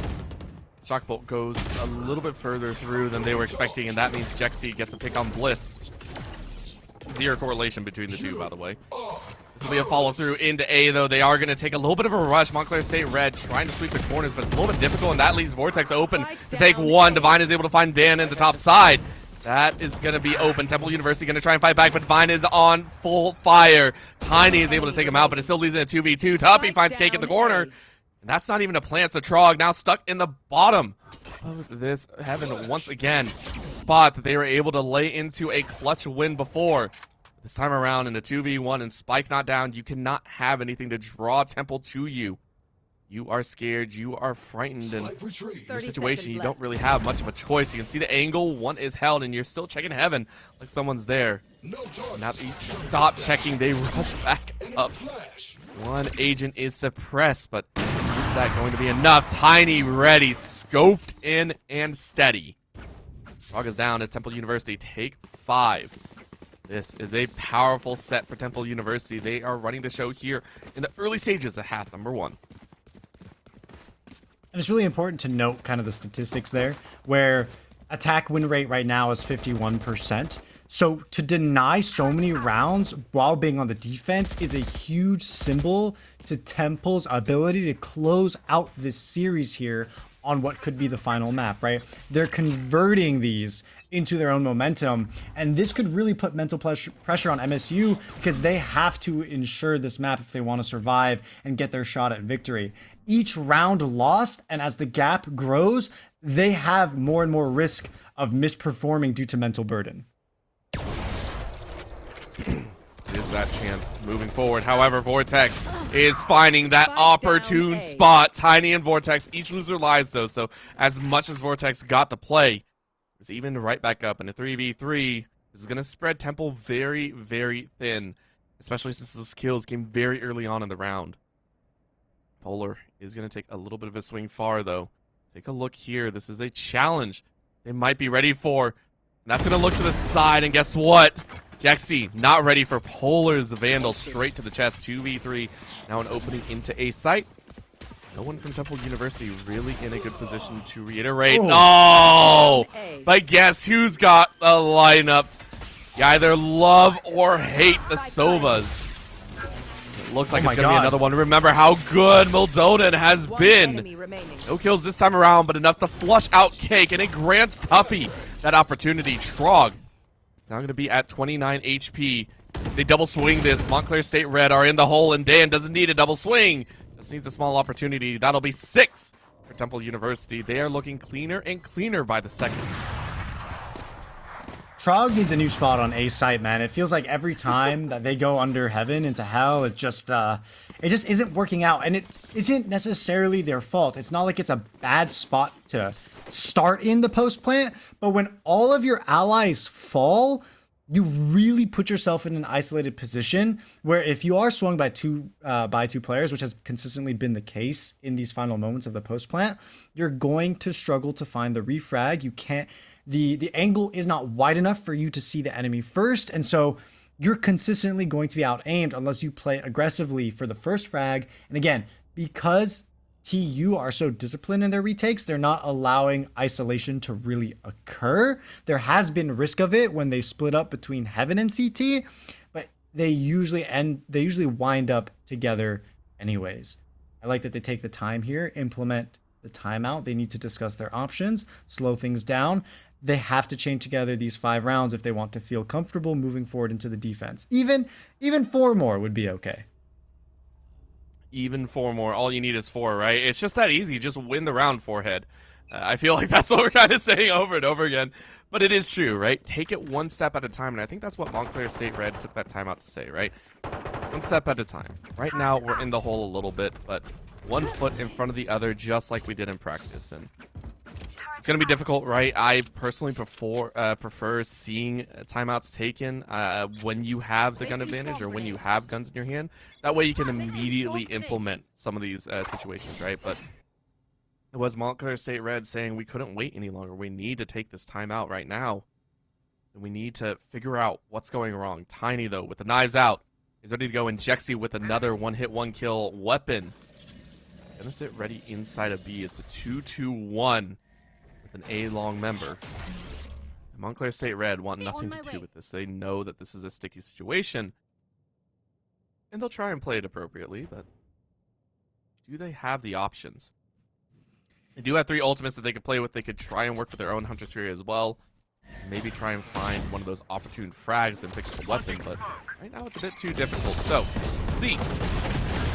Shockbolt goes a little bit further through than they were expecting, and that means Jexy gets a pick on Bliss. Zero correlation between the two, by the way. This will be a follow-through into A, though. They are going to take a little bit of a rush. Montclair State Red trying to sweep the corners, but it's a little bit difficult, and that leaves Vortex open to take one. Divine is able to find Dan in the top side. That is going to be open. Temple University going to try and fight back, but Divine is on full fire. Tiny is able to take him out, but it still leaves in a 2v2. Tuppy finds Cake in the corner. And that's not even a plant, so Trog now stuck in the bottom of this heaven once again. Spot that they were able to lay into a clutch win before. This time around in a 2v1 and Spike not down, you cannot have anything to draw Temple to you. You are scared, you are frightened, and in this situation you don't really have much of a choice. You can see the angle, one is held, and you're still checking heaven like someone's there. Now that you stop checking, they rush back up. One agent is suppressed, but is that going to be enough? Tiny ready, scoped in and steady. Frog is down as Temple University take 5. This is a powerful set for Temple University. They are running the show here in the early stages of half number 1. And it's really important to note kind of the statistics there, where attack win rate right now is 51%. So to deny so many rounds while being on the defense is a huge symbol to Temple's ability to close out this series here on what could be the final map, right? They're converting these into their own momentum, and this could really put mental pressure on MSU because they have to ensure this map if they want to survive and get their shot at victory. Each round lost, and as the gap grows, they have more and more risk of misperforming due to mental burden. Is that chance moving forward? However, Vortex is finding that opportune spot. Tiny and Vortex each lose their lives, though, so as much as Vortex got the play, it's even right back up in a 3v3. This is going to spread Temple very, very thin, especially since those kills came very early on in the round. Polar is going to take a little bit of a swing far, though. Take a look here. This is a challenge they might be ready for. And that's going to look to the side, and guess what? Jexy not ready for Polar's Vandal straight to the chest. 2v3. Now an opening into a site. No one from Temple University really in a good position to reiterate. Oh. No! But guess who's got the lineups? You either love or hate the Sovas. It looks like it's going to be another one. Remember how good Mildonan has been. No kills this time around, but enough to flush out Cake, and it grants Tuppy that opportunity. Trog now going to be at 29 HP. They double swing this. Montclair State Red are in the hole, and Dan doesn't need a double swing. Just needs a small opportunity. That'll be 6 for Temple University. They are looking cleaner and cleaner by the second. Trog needs a new spot on A site, man. It feels like every time that they go under heaven into hell, it just isn't working out, and it isn't necessarily their fault. It's not like it's a bad spot to start in the post plant, but when all of your allies fall, you really put yourself in an isolated position where if you are swung by two players, which has consistently been the case in these final moments of the post plant, you're going to struggle to find the refrag. You can't. The angle is not wide enough for you to see the enemy first, and so you're consistently going to be out-aimed unless you play aggressively for the first frag. And again, because TU are so disciplined in their retakes, they're not allowing isolation to really occur. There has been risk of it when they split up between Heaven and CT, but they usually wind up together anyways. I like that they take the time here, implement the timeout. They need to discuss their options, slow things down. They have to chain together these 5 rounds if they want to feel comfortable moving forward into the defense. Even 4 more would be okay. Even 4 more. All you need is 4, right? It's just that easy. Just win the round, forehead. I feel like that's what we're kind of saying over and over again. But it is true, right? Take it one step at a time. And I think that's what Montclair State Red took that time out to say, right? One step at a time. Right now, we're in the hole a little bit, but one foot in front of the other, just like we did in practice. And it's going to be difficult, right? I personally prefer seeing timeouts taken when you have the gun advantage or when you have guns in your hand. That way you can immediately implement some of these situations, right? But it was Montclair State Red saying we couldn't wait any longer. We need to take this timeout right now. And we need to figure out what's going wrong. Tiny, though, with the knives out, is ready to go. And Jexy with another one-hit, one-kill weapon. Gonna sit ready inside of B. It's a 2-2-1. An A-long member. And Montclair State Red want nothing to do with this. They know that this is a sticky situation. And they'll try and play it appropriately, but do they have the options? They do have 3 ultimates that they could play with. They could try and work with their own Hunter Sphere as well. Maybe try and find one of those opportune frags and pick up a weapon, but right now it's a bit too difficult. So, Z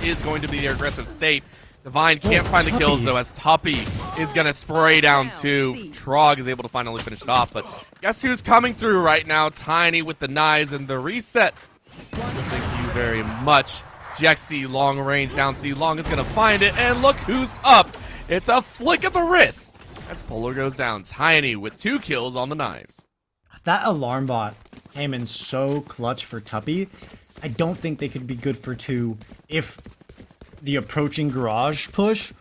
is going to be their aggressive state. Divine can't find the kills, though, as Tuppy is going to spray down 2. Trog is able to finally finish it off, but guess who's coming through right now? Tiny with the knives and the reset. Thank you very much. Jexy, long range down C. Long is going to find it, and look who's up. It's a flick of the wrist as Polar goes down. Tiny with 2 kills on the knives. That alarm bot came in so clutch for Tuppy. I don't think they could be good for 2 if the approaching garage push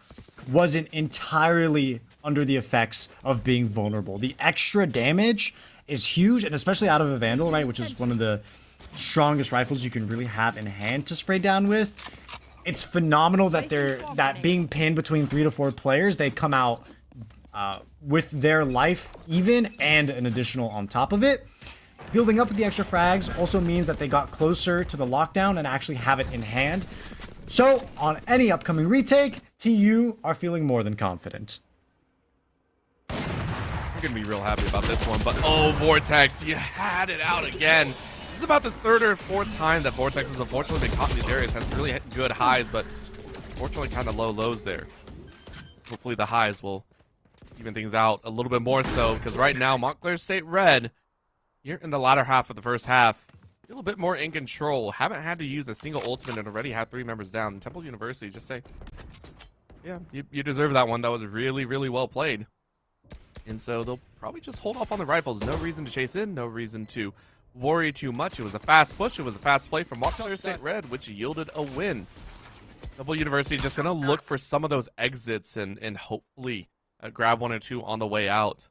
wasn't entirely under the effects of being vulnerable. The extra damage is huge, and especially out of a Vandal, right, which is one of the strongest rifles you can really have in hand to spray down with. It's phenomenal that being pinned between 3 to 4 players, they come out with their life even and an additional on top of it. Building up with the extra frags also means that they got closer to the lockdown and actually have it in hand. So, on any upcoming retake, TU are feeling more than confident. You're going to be real happy about this one, but oh, Vortex, you had it out again. This is about the 3rd or 4th time that Vortex has unfortunately been caught in these areas. Has really good highs, but unfortunately kind of low lows there. Hopefully the highs will even things out a little bit more so, because right now, Montclair State Red, here in the latter half of the first half, a little bit more in control. Haven't had to use a single ultimate and already had 3 members down. And Temple University just say, yeah, you deserve that one. That was really, really well played. And so they'll probably just hold off on the rifles. No reason to chase in. No reason to worry too much. It was a fast push. It was a fast play from Montclair State Red, which yielded a win. Temple University is just going to look for some of those exits and hopefully grab 1 or 2 on the way out.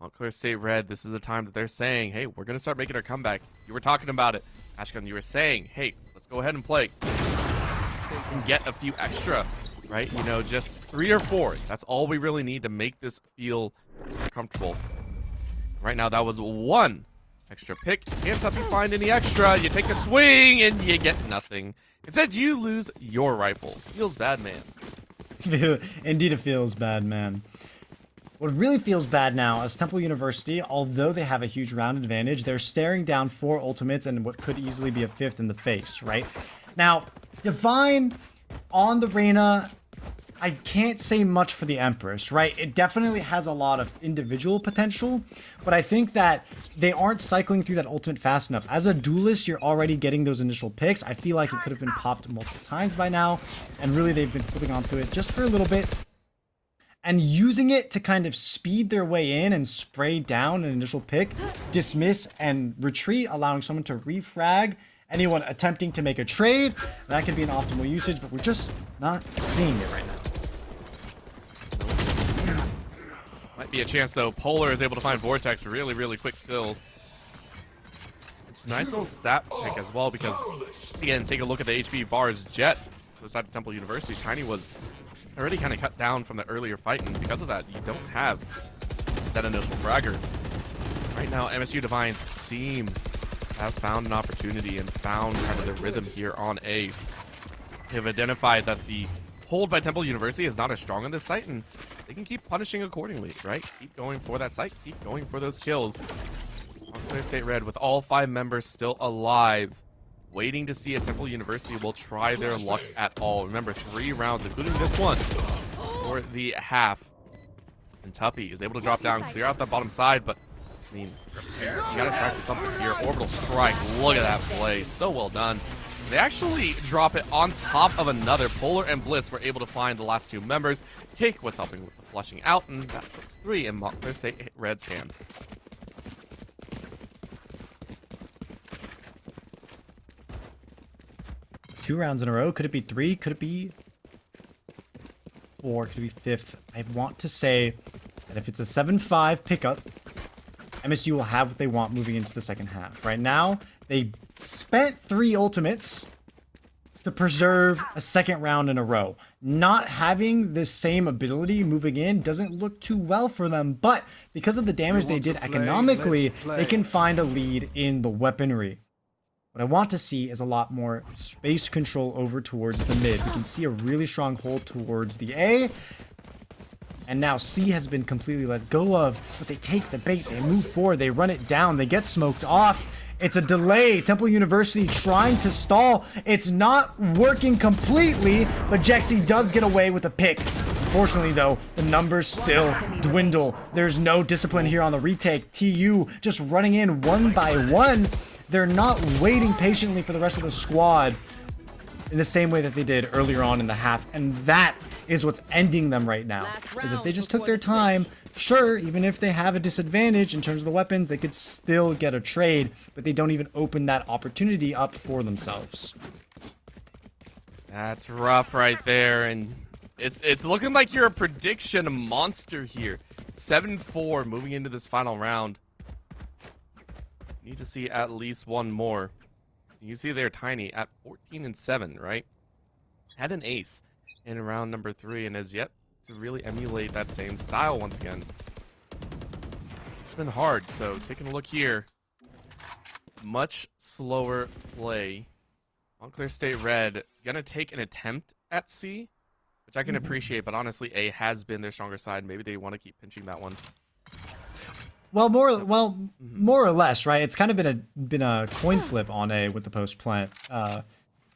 Montclair State Red, this is the time that they're saying, hey, we're going to start making our comeback. You were talking about it. Ashkan, you were saying, hey, let's go ahead and play. And get a few extra, right? You know, just 3 or 4. That's all we really need to make this feel comfortable. Right now, that was 1 extra pick. Can't Tuppy find any extra. You take a swing and you get nothing. Instead, you lose your rifle. Feels bad, man. Indeed, it feels bad, man. What really feels bad now is Temple University, although they have a huge round advantage, they're staring down 4 ultimates and what could easily be a 5th in the face, right? Now, Divine on the Reyna I can't say much for the Empress, right? It definitely has a lot of individual potential, but I think that they aren't cycling through that ultimate fast enough. As a duelist, you're already getting those initial picks. I feel like it could have been popped multiple times by now, and really they've been holding onto it just for a little bit and using it to kind of speed their way in and spray down an initial pick, dismiss, and retreat, allowing someone to refrag anyone attempting to make a trade. That could be an optimal usage, but we're just not seeing it right now. Might be a chance though. Polar is able to find Vortex really quick kill. It's a nice little stat pick as well because, again, take a look at the HP bars. Jet to the side of Temple University. Tiny was already kind of cut down from the earlier fight, and because of that, you don't have that initial fragger. Right now, MSU Divine seem to have found an opportunity and found kind of the rhythm here on A. They've identified that the hold by Temple University is not as strong on this site, and they can keep punishing accordingly, right? Keep going for that site, keep going for those kills. Montclair State Red, with all 5 members still alive, waiting to see if Temple University will try their luck at all. Remember, 3 rounds, including this one, for the half. And Tuppy is able to drop down, clear out that bottom side, but, I mean, you gotta try for something here. Orbital Strike, look at that play, so well done. They actually drop it on top of another. Polar and Bliss were able to find the last 2 members. Cake was helping with the flushing out, and that puts 3 in Montclair State Red's hands. Two rounds in a row. Could it be 3? Could it be 4? Could it be 5th? I want to say that if it's a 7-5 pickup, MSU will have what they want moving into the second half. Right now, they spent 3 ultimates to preserve a second round in a row. Not having the same ability moving in doesn't look too well for them, but because of the damage they did economically, they can find a lead in the weaponry. What I want to see is a lot more space control over towards the mid. We can see a really strong hold towards the A. And now C has been completely let go of, but they take the bait, they move forward, they run it down, they get smoked off. It's a delay. Temple University trying to stall. It's not working completely, but Jexy does get away with a pick. Unfortunately, though, the numbers still dwindle. There's no discipline here on the retake. TU just running in one by one. They're not waiting patiently for the rest of the squad in the same way that they did earlier on in the half. And that is what's ending them right now. Because if they just took their time, sure, even if they have a disadvantage in terms of the weapons, they could still get a trade, but they don't even open that opportunity up for themselves. That's rough right there, and it's looking like you're a prediction monster here. 7-4 moving into this final round. Need to see at least one more. You see they're Tiny at 14-7, right? Had an ace in round number 3 and has yet to really emulate that same style once again. It's been hard, so taking a look here. Much slower play. Montclair State Red gonna take an attempt at C, which I can appreciate, but honestly A has been their stronger side. Maybe they want to keep pinching that one. Well, more or less, right? It's kind of been a coin flip on A with the post plant.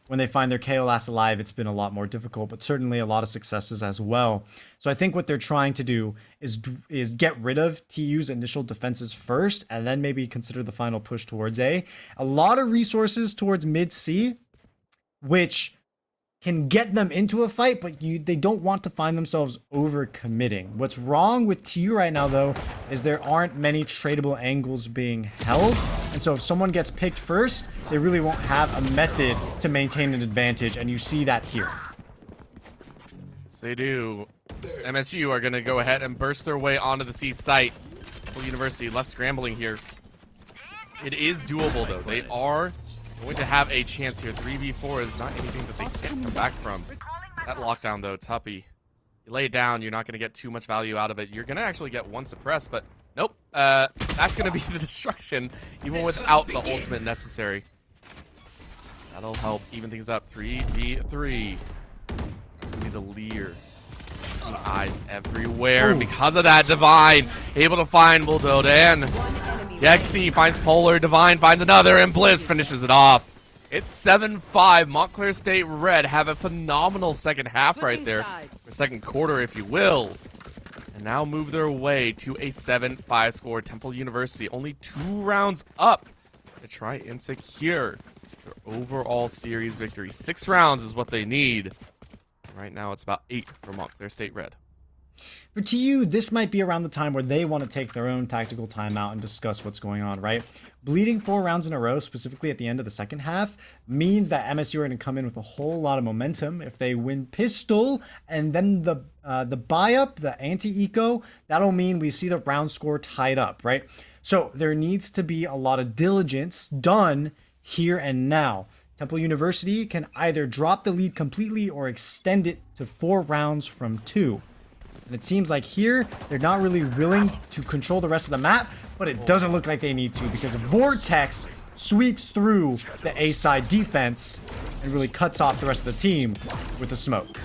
When they find their KO last alive, it's been a lot more difficult, but certainly a lot of successes as well. So I think what they're trying to do is get rid of TU's initial defenses first, and then maybe consider the final push towards A. A lot of resources towards mid C, which can get them into a fight, but they don't want to find themselves overcommitting. What's wrong with TU right now, though, is there aren't many tradable angles being held. And so if someone gets picked first, they really won't have a method to maintain an advantage, and you see that here. Yes, they do. MSU are going to go ahead and burst their way onto the C site. Temple University left scrambling here. It is doable, though. They are going to have a chance here. 3v4 is not anything that they can't come back from. That lockdown, though, Tuppy. You lay it down, you're not going to get too much value out of it. You're going to actually get one suppress, but nope. That's going to be the destruction, even without the ultimate necessary. That'll help even things up. 3v3. That's going to be the leer. Eyes everywhere. And because of that, Divine able to find Bulldodan. Jexy finds Polar, Divine finds another, and Bliss finishes it off. It's 7-5. Montclair State Red have a phenomenal second half right Switching there. sides. Or second quarter, if you will. And now move their way to a 7-5 score. Temple University only 2 rounds up to try and secure their overall series victory. 6 rounds is what they need. Right now, it's about 8 for Montclair State Red. But to you, this might be around the time where they want to take their own tactical timeout and discuss what's going on, right? Bleeding 4 rounds in a row, specifically at the end of the second half, means that MSU are going to come in with a whole lot of momentum. If they win pistol and then the buy-up, the anti-eco, that'll mean we see the round score tied up, right? So there needs to be a lot of diligence done here and now. Temple University can either drop the lead completely or extend it to 4 rounds from 2. And it seems like here, they're not really willing to control the rest of the map, but it doesn't look like they need to because Vortex sweeps through the A side defense and really cuts off the rest of the team with the smoke.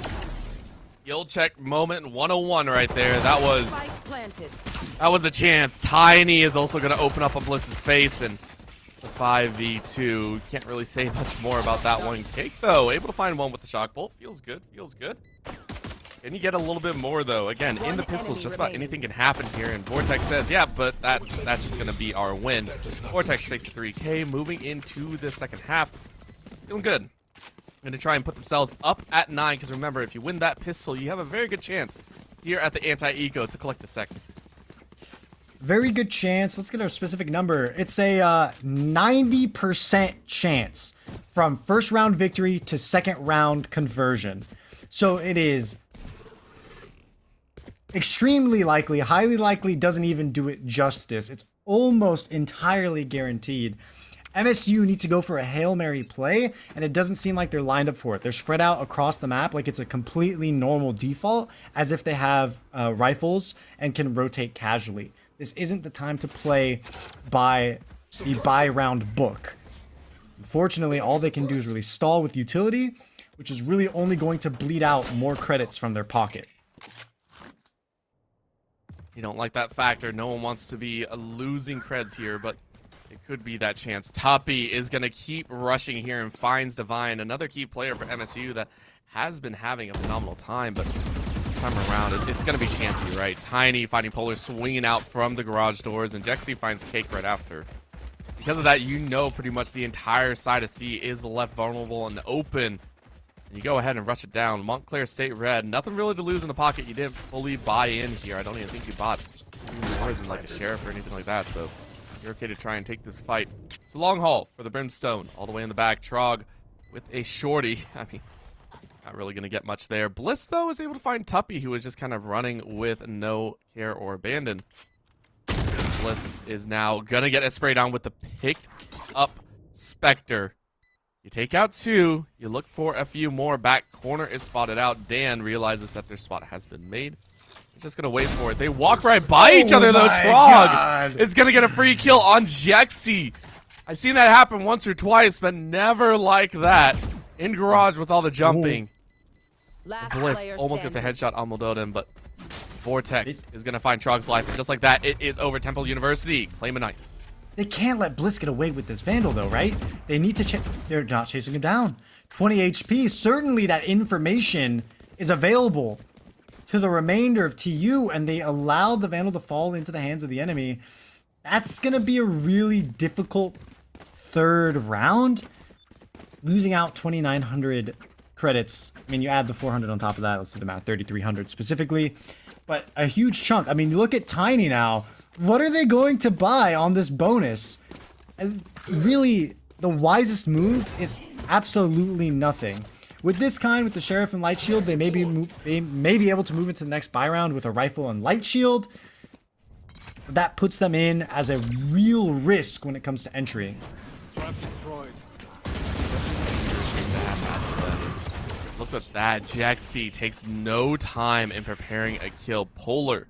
Skill check moment 101 right there. That Spike planted. was a chance. Tiny is also going to open up on Bliss's face, and the 5v2. Can't really say much more about that one. Cake, though, able to find one with the shock bolt. Feels good, feels good. Can you get a little bit more, though? Again, in the pistols, just about anything can happen here. And Vortex says, yeah, but that's just going to be our win. Vortex takes 3K, moving into the second half. Feeling good. Going to try and put themselves up at 9, because remember, if you win that pistol, you have a very good chance here at the anti-eco to collect a second. Very good chance. Let's get a specific number. It's a 90% chance from first round victory to second round conversion. So it is extremely likely, highly likely, doesn't even do it justice. It's almost entirely guaranteed. MSU need to go for a Hail Mary play, and it doesn't seem like they're lined up for it. They're spread out across the map like it's a completely normal default, as if they have rifles and can rotate casually. This isn't the time to play by the buy-round book. Unfortunately, all they can do is really stall with utility, which is really only going to bleed out more credits from their pocket. You don't like that factor. No one wants to be losing creds here, but it could be that chance. Tuppy is going to keep rushing here and finds Divine, another key player for MSU that has been having a phenomenal time, but this time around, it's going to be Chansey, right? Tiny finding Polar swinging out from the garage doors, and Jexy finds Cake right after. Because of that, you know pretty much the entire side of C is left vulnerable and open. And you go ahead and rush it down. Montclair State Red, nothing really to lose in the pocket. You didn't fully buy in here. I don't even think you bought more than like a sheriff or anything like that, so you're okay to try and take this fight. It's a long haul for the Brimstone. All the way in the back, Trog with a shorty. I mean, not really going to get much there. Bliss, though, is able to find Tuppy, who was just kind of running with no care or abandon. Bliss is now going to get a spray down with the picked up Spectre. You take out 2. You look for a few more. Back corner is spotted out. Dan realizes that their spot has been made. He's just going to wait for it. They walk right by each other, though. Trog is going to get a free kill on Jexy. I've seen that happen once or twice, but never like that. In garage with all the jumping. Bliss almost gets a headshot on Moldoden, but Vortex is going to find Trog's life. And just like that, it is over. Temple University claim a 9. They can't let Bliss get away with this Vandal, though, right? They need to they're not chasing him down. 20 HP. Certainly that information is available to the remainder of TU, and they allow the Vandal to fall into the hands of the enemy. That's going to be a really difficult third round. Losing out 2,900 credits. I mean, you add the 400 on top of that. Let's do the math. 3,300 specifically. But a huge chunk. I mean, you look at Tiny now. What are they going to buy on this bonus? And really, the wisest move is absolutely nothing. With this kind, with the Sheriff and Light Shield, they may be able to move into the next buy round with a rifle and Light Shield. But that puts them in as a real risk when it comes to entry. Look at that. Jexy takes no time in preparing a kill. Polar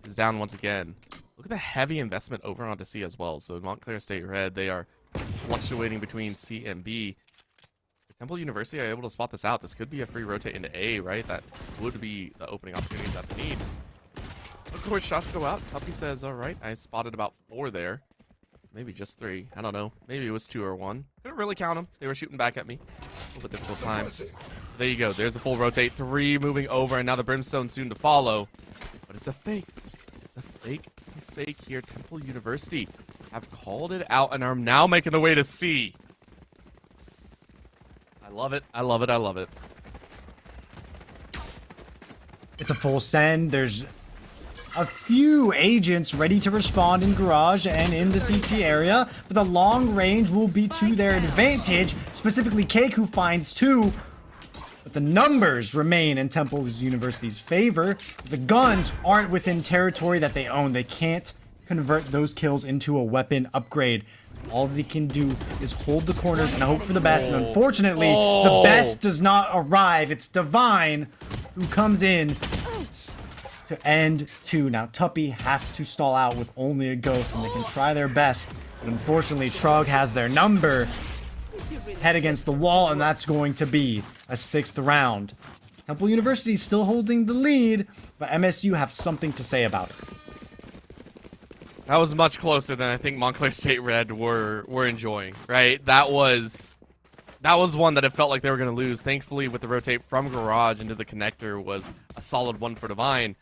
is down once again. Look at the heavy investment over onto C as well. So Montclair State Red, they are fluctuating between C and B. Temple University are able to spot this out. This could be a free rotate into A, right? That would be the opening opportunity that they need. Of course, shots go out. Tuppy says, all right, I spotted about 4 there. maybe just 3. I don't know. Maybe it was 2 or 1. Couldn't really count them. They were shooting back at me. A little bit difficult time. There you go. There's a full rotate. 3 moving over, and now the Brimstone soon to follow. But it's a fake. It's a fake here. Temple University have called it out and are now making the way to C. I love it. I love it. I love it. It's a full send. There's a few agents ready to respond in garage and in the CT area, but the long range will be to their advantage, specifically Cake, who finds 2. But the numbers remain in Temple University's favor. The guns aren't within territory that they own. They can't convert those kills into a weapon upgrade. All they can do is hold the corners and hope for the best. And unfortunately, the best does not arrive. It's Divine who comes in to end 2. Now, Tuppy has to stall out with only a ghost, and they can try their best. But unfortunately, Trog has their number. Head against the wall, and that's going to be a 6th round. Temple University is still holding the lead, but MSU have something to say about it. That was much closer than I think Montclair State Red were enjoying, right? That was one that it felt like they were going to lose. Thankfully, with the rotate from garage into the connector was a solid one for Divine.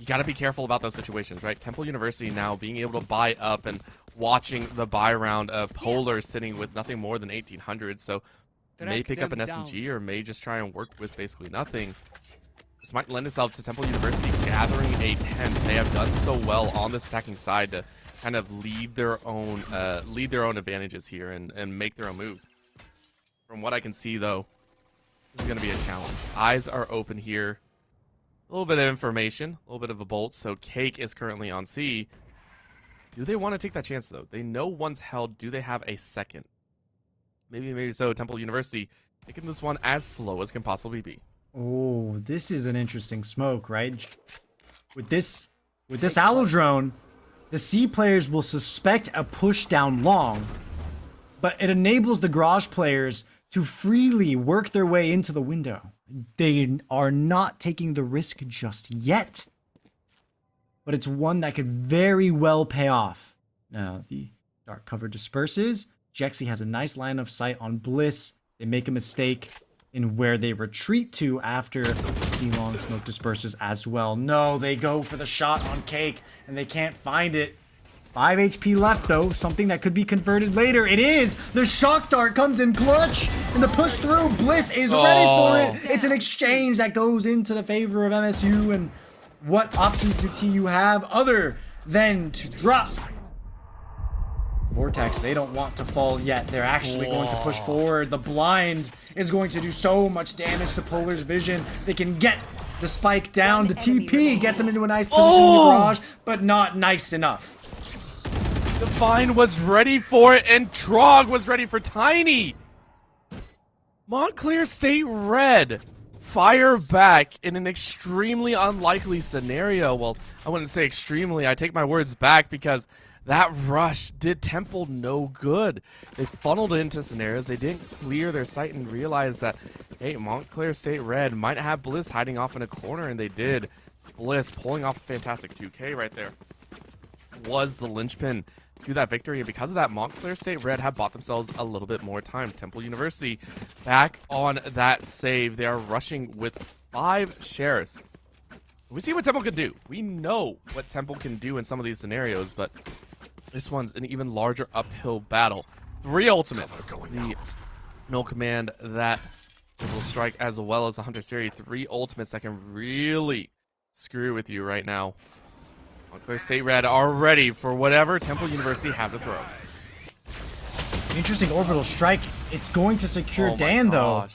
You got to be careful about those situations, right? Temple University now being able to buy up and watching the buy round of Polar sitting with nothing more than 1,800, so may pick up an SMG or may just try and work with basically nothing. This might lend itself to Temple University gathering a 10. They have done so well on this attacking side to kind of lead their own advantages here and make their own moves. From what I can see, though, this is going to be a challenge. Eyes are open here. A little bit of information, a little bit of a bolt. So Cake is currently on C. Do they want to take that chance, though? They know one's held. Do they have a second? Maybe so. Temple University taking this one as slow as can possibly be. Oh, this is an interesting smoke, right? With this Allo drone, the C players will suspect a push down long, but it enables the garage players to freely work their way into the window. They are not taking the risk just yet, but it's one that could very well pay off. Now, the dark cover disperses. Jexy has a nice line of sight on Bliss. They make a mistake in where they retreat to after the C-long smoke disperses as well. No, they go for the shot on Cake, and they can't find it. 5 HP left, though. Something that could be converted later. It is! The shock dart comes in clutch, and the push through. Bliss is ready for it. It's an exchange that goes into the favor of MSU, and what options do TU have other than to drop? Vortex, they don't want to fall yet. They're actually going to push forward. The blind is going to do so much damage to Polar's vision. They can get the spike down. The TP gets him into a nice position in the garage, but not nice enough. Divine was ready for it, and Trog was ready for Tiny. Montclair State Red fire back in an extremely unlikely scenario. Well, I wouldn't say extremely. I take my words back because that rush did Temple no good. They funneled into scenarios. They didn't clear their sight and realize that, hey, Montclair State Red might have Bliss hiding off in a corner, and they did. Bliss pulling off a fantastic 2K right there was the linchpin to that victory, and because of that, Montclair State Red have bought themselves a little bit more time. Temple University back on that save. They are rushing with 5 shares. We see what Temple can do. We know what Temple can do in some of these scenarios, but this one's an even larger uphill battle. 3 ultimates. The Null Command, that will strike, as well as the Hunter's Fury. 3 ultimates that can really screw with you right now. Montclair State Red are ready for whatever Temple University have to throw. Interesting orbital strike. It's going to secure Dan, though.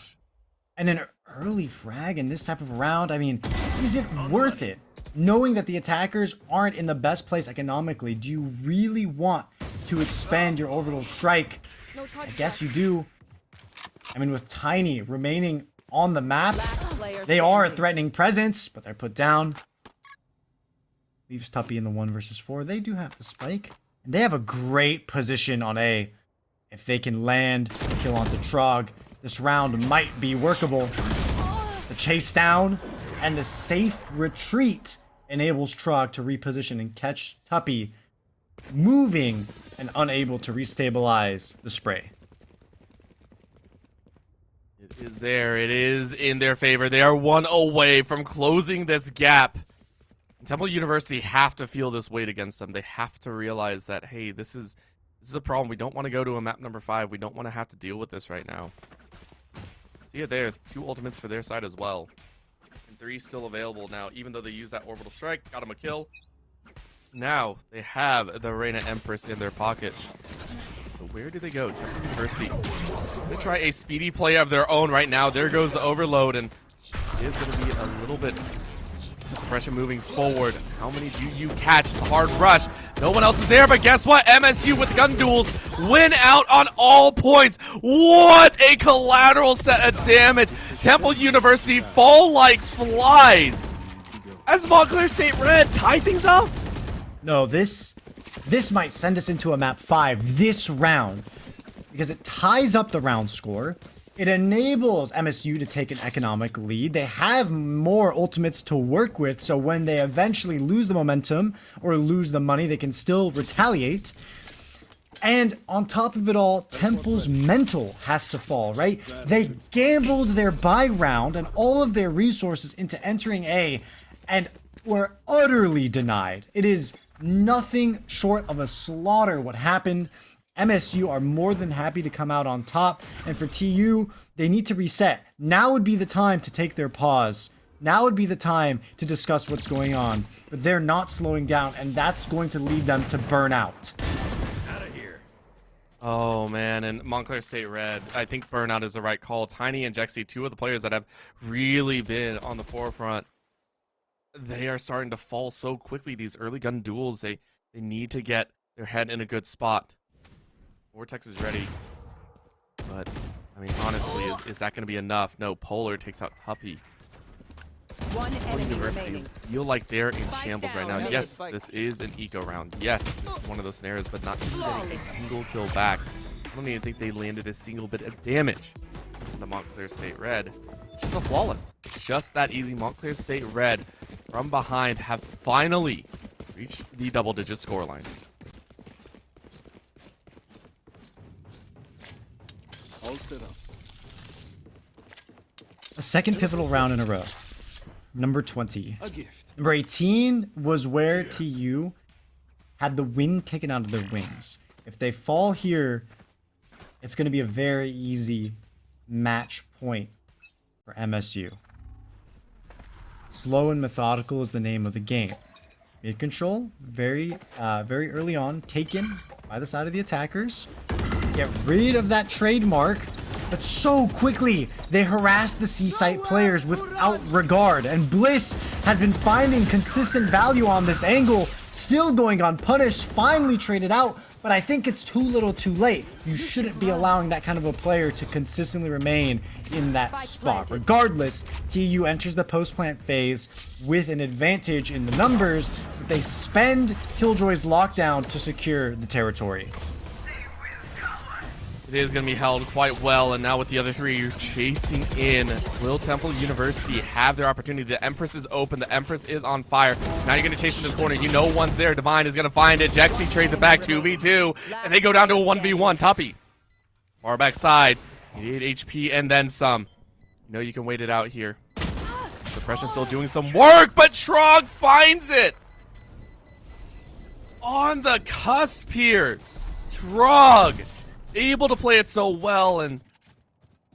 And an early frag in this type of round, I mean, is it worth it? Knowing that the attackers aren't in the best place economically, do you really want to expand your orbital strike? I guess you do. I mean, with Tiny remaining on the map, they are a threatening presence, but they're put down. Leaves Tuppy in the 1 versus 4. They do have the spike, and they have a great position on A. If they can land a kill onto Trog, this round might be workable. The chase down and the safe retreat enables Trog to reposition and catch Tuppy moving and unable to restabilize the spray. It is there. It is in their favor. They are 1 away from closing this gap. Temple University have to feel this weight against them. They have to realize that, hey, this is a problem. We don't want to go to a map number 5. We don't want to have to deal with this right now. See it there. 2 ultimates for their side as well. And 3 still available now, even though they use that orbital strike. Got him a kill. Now they have the Reina Empress in their pocket. So where do they go? Temple University. They try a speedy play of their own right now. There goes the overload, and it is going to be a little bit suppression moving forward. How many do you catch? It's a hard rush. No one else is there, but guess what? MSU with gun duels win out on all points. What a collateral set of damage. Temple University fall like flies as Montclair State Red tie things up. No, this might send us into a map 5 this round, because it ties up the round score. It enables MSU to take an economic lead. They have more ultimates to work with, so when they eventually lose the momentum or lose the money, they can still retaliate. And on top of it all, Temple's mental has to fall, right? They gambled their buy round and all of their resources into entering A and were utterly denied. It is nothing short of a slaughter what happened. MSU are more than happy to come out on top, and for TU, they need to reset. Now would be the time to take their pause. Now would be the time to discuss what's going on, but they're not slowing down, and that's going to lead them to burnout. Out of here. Oh man, and Montclair State Red, I think burnout is the right call. Tiny and Jexy, 2 of the players that have really been on the forefront, they are starting to fall so quickly. These early gun duels, they need to get their head in a good spot. Vortex is ready, but I mean, honestly, is that going to be enough? No, Polar takes out Tuppy. One enemy University remaining. feel like they're in shambles right now. down. Yes, this is an eco round. Yes, this is one of those scenarios, but not even getting a single kill back. I don't even think they landed a single bit of damage on the Montclair State Red. It's just a flawless. It's just that easy. Montclair State Red from behind have finally reached the double-digit scoreline. All set up. A second pivotal round in a row. Number 20. A gift. Number 18 was where TU had the wind taken out of their wings. If they fall here, it's going to be a very easy match point for MSU. Slow and methodical is the name of the game. Mid control, very early on, taken by the side of the attackers. Get rid of that trademark, but so quickly they harass the C-site players without regard, and Bliss has been finding consistent value on this angle, still going unpunished, finally traded out, but I think it's too little too late. You shouldn't be allowing that kind of a player to consistently remain in that spot. Regardless, TU enters the post-plant phase with an advantage in the numbers, but they spend Killjoy's lockdown to secure the territory. It is going to be held quite well, and now with the other 3, you're chasing in. Will Temple University have their opportunity? The Empress is open. The Empress is on fire. Now you're going to chase in this corner. You know one's there. Divine is going to find it. Jexy trades it back 2v2, and they go down to a 1v1. Tuppy, far back side. 88 HP and then some. You know you can wait it out here. Suppression still doing some work, but Trog finds it. On the cusp here. Trog able to play it so well, and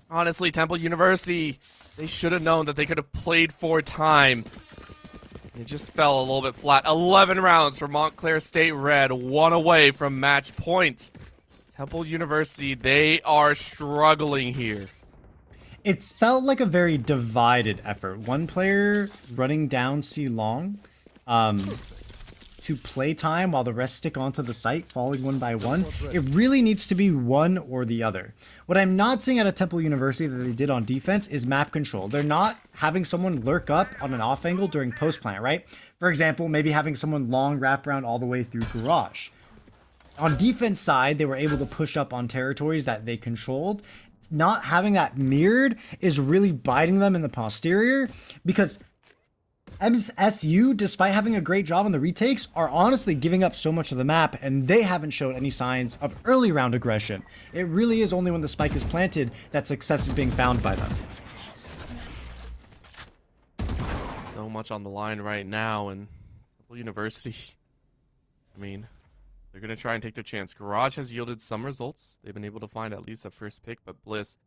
honestly, Temple University, they should have known that they could have played for time. It just fell a little bit flat. 11 rounds for Montclair State Red, 1 away from match point. Temple University, they are struggling here. It felt like a very divided effort. One player running down C long to play time while the rest stick onto the site, falling one by one. It really needs to be one or the other. What I'm not seeing at a Temple University that they did on defense is map control. They're not having someone lurk up on an off angle during post plant, right? For example, maybe having someone long wrap around all the way through garage. On defense side, they were able to push up on territories that they controlled. Not having that mirrored is really biting them in the posterior, because MSU, despite having a great job on the retakes, are honestly giving up so much of the map, and they haven't shown any signs of early round aggression. It really is only when the spike is planted that success is being found by them. So much on the line right now, and Temple University, I mean, they're going to try and take their chance. Garage has yielded some results. They've been able to find at least a first pick, but Bliss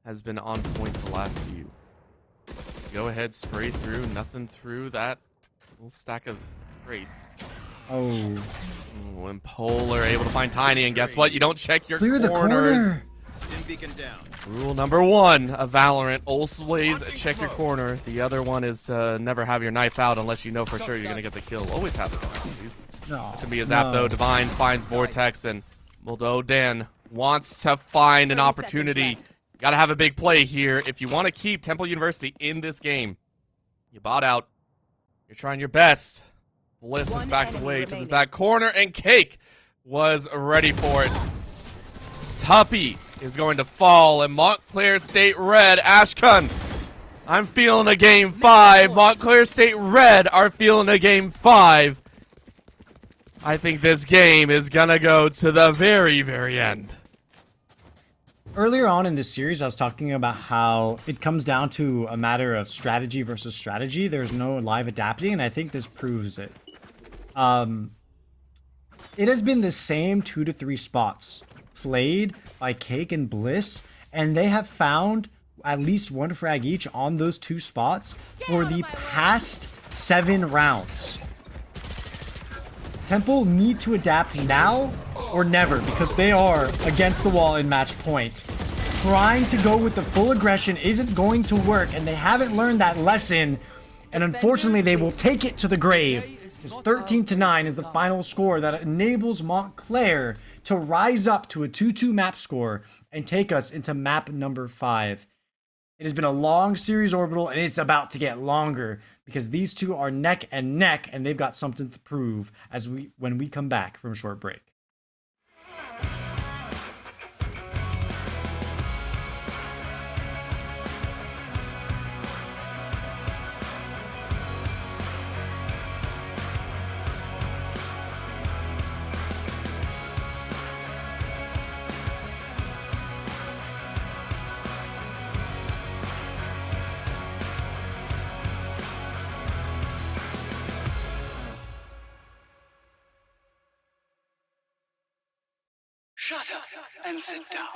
has been on point the last few. Go ahead, spray through, nothing through that little stack of crates. Oh. Ooh, and Polar able to find Tiny, and guess what? You don't check your Clear the corners. corner. Stim beacon down. Rule number 1 of Valorant, always check your corner. The other one is to never have your knife out unless you know for sure you're going to get the kill. Always have it out, please. No. It's going to be a zap though. Divine finds Vortex, and Moldodan wants to find an 30 seconds opportunity. left. Got to have a big play here. If you want to keep Temple University in this game, you bought out. You're trying your best. Bliss is One backed enemy away to the remaining. back corner, and Cake was ready for it. Tuppy is going to fall, and Montclair State Red, Ashkun. I'm feeling a game 5. Montclair State Red are feeling a game 5. I think this game is going to go to the very, very end. Earlier on in this series, I was talking about how it comes down to a matter of strategy versus strategy. There's no live adapting, and I think this proves it. It has been the same 2 to 3 spots played by Cake and Bliss, and they have found at least 1 frag each on those 2 spots for the past 7 rounds. Temple need to adapt now or never, because they are against the wall in match point. Trying to go with the full aggression isn't going to work, and they haven't learned that lesson, and unfortunately they will take it to the grave. 13-9 is the final score that enables Montclair to rise up to a 2-2 map score and take us into map number 5. It has been a long series orbital, and it's about to get longer because these two are neck and neck, and they've got something to prove when we come back from a short break. Shut up and sit down.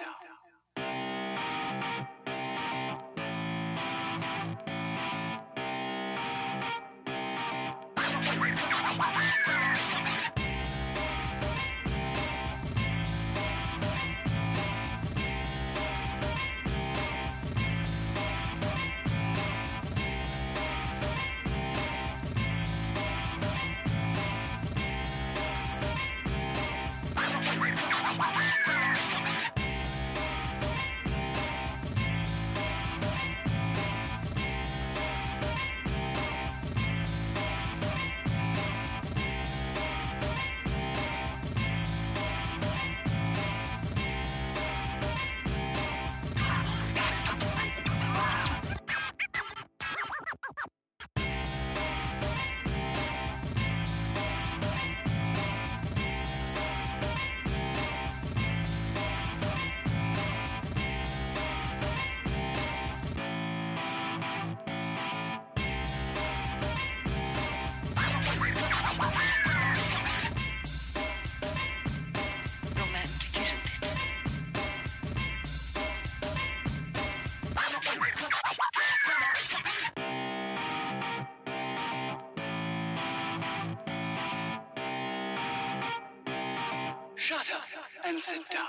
Romantic, isn't it? Shut up and sit down.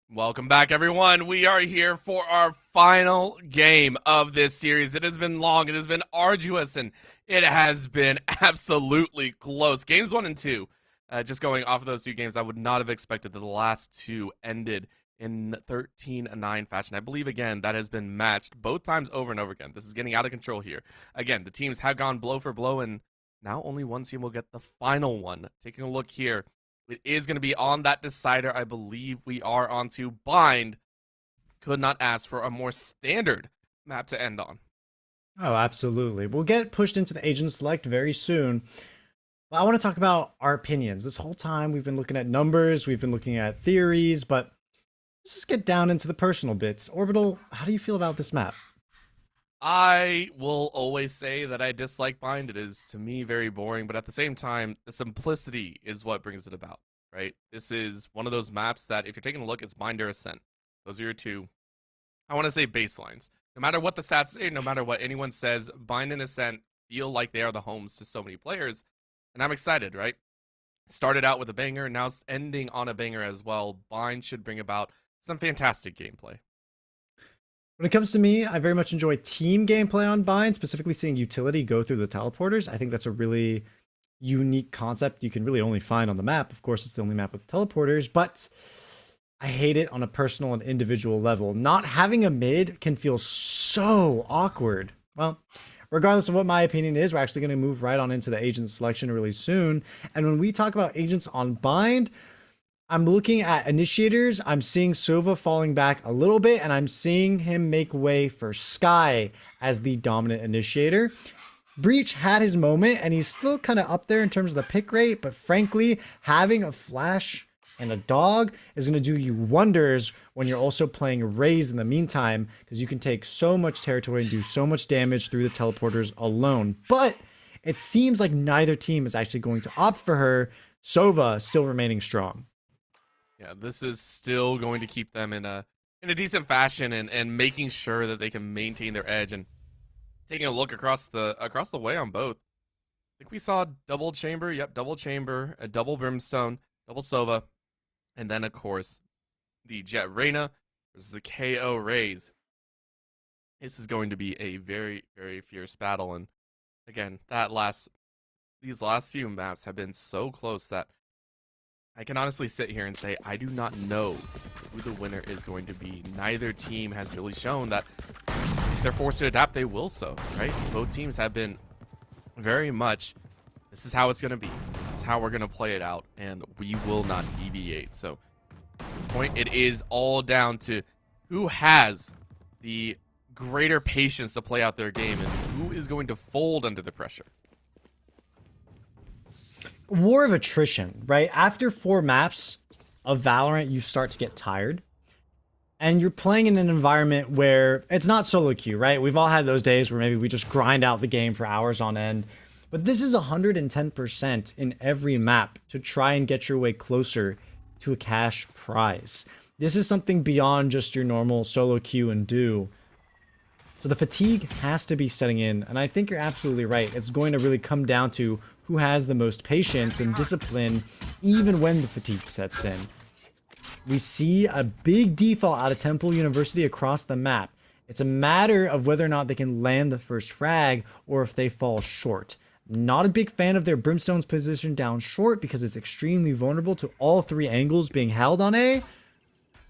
Welcome back, everyone. We are here for our final game of this series. It has been long, it has been arduous, and it has been absolutely close. Games 1 and 2, just going off of those two games, I would not have expected that the last two ended in 13-9 fashion. I believe, again, that has been matched both times over and over again. This is getting out of control here. Again, the teams have gone blow for blow, and now only one team will get the final one. Taking a look here. It is going to be on that decider. I believe we are on to Bind. Could not ask for a more standard map to end on. Oh, absolutely. We'll get pushed into the agent select very soon. But I want to talk about our opinions. This whole time we've been looking at numbers, we've been looking at theories, but let's just get down into the personal bits. Orbital, how do you feel about this map? I will always say that I dislike Bind. It is, to me, very boring, but at the same time, the simplicity is what brings it about, right? This is one of those maps that, if you're taking a look, it's Bind or Ascent. Those are your two, I want to say, baselines. No matter what the stats say, no matter what anyone says, Bind and Ascent feel like they are the homes to so many players, and I'm excited, right? Started out with a banger, now ending on a banger as well. Bind should bring about some fantastic gameplay. When it comes to me, I very much enjoy team gameplay on Bind, specifically seeing utility go through the teleporters. I think that's a really unique concept you can really only find on the map. Of course, it's the only map with teleporters, but I hate it on a personal and individual level. Not having a mid can feel so awkward. Well, regardless of what my opinion is, we're actually going to move right on into the agent selection really soon. And when we talk about agents on Bind, I'm looking at initiators. I'm seeing Sova falling back a little bit, and I'm seeing him make way for Sky as the dominant initiator. Breach had his moment, and he's still kind of up there in terms of the pick rate, but frankly, having a flash and a dog is going to do you wonders when you're also playing Raze in the meantime, because you can take so much territory and do so much damage through the teleporters alone. But it seems like neither team is actually going to opt for her. Sova still remaining strong. Yeah, this is still going to keep them in a decent fashion and making sure that they can maintain their edge. And taking a look across the way on both, I think we saw double chamber. Yep, double chamber, a double brimstone, double Sova, and then of course the Jet Reyna versus the KO Raze. This is going to be a very, very fierce battle. And again, these last few maps have been so close that I can honestly sit here and say I do not know who the winner is going to be. Neither team has really shown that if they're forced to adapt, they will so, right? Both teams have been very much, this is how it's going to be. This is how we're going to play it out, and we will not deviate. So at this point, it is all down to who has the greater patience to play out their game and who is going to fold under the pressure. War of attrition, right? After 4 maps of Valorant, you start to get tired. And you're playing in an environment where it's not solo queue, right? We've all had those days where maybe we just grind out the game for hours on end. But this is 110% in every map to try and get your way closer to a cash prize. This is something beyond just your normal solo queue and do. So the fatigue has to be setting in. And I think you're absolutely right. It's going to really come down to who has the most patience and discipline even when the fatigue sets in. We see a big default out of Temple University across the map. It's a matter of whether or not they can land the first frag or if they fall short. Not a big fan of their Brimstone's position down short because it's extremely vulnerable to all 3 angles being held on A.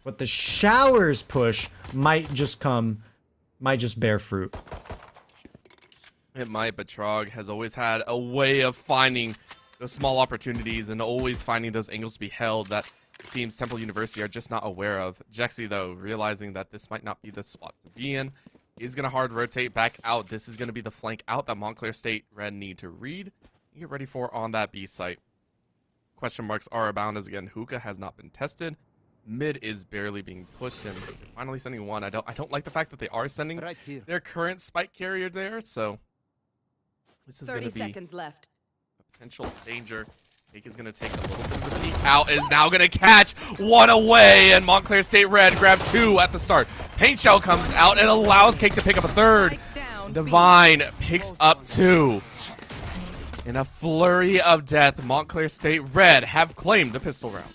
But the Showers push might just bear fruit. It might, but Trog has always had a way of finding those small opportunities and always finding those angles to be held that it seems Temple University are just not aware of. Jexy, though, realizing that this might not be the spot to be in, is going to hard rotate back out. This is going to be the flank out that Montclair State Red need to read and get ready for on that B site. Question marks are abound as, again, Hookah has not been tested. Mid is barely being pushed, and they're finally sending one. I don't like the fact that they are sending their current spike carrier there, so this is going to be 30 seconds left. a potential danger. Cake is going to take a little bit of a peek out, is now going to catch one away, and Montclair State Red grabbed 2 at the start. Paint Shell comes out and allows Cake to pick up a 3rd. Divine picks up 2. In a flurry of death, Montclair State Red have claimed the pistol round.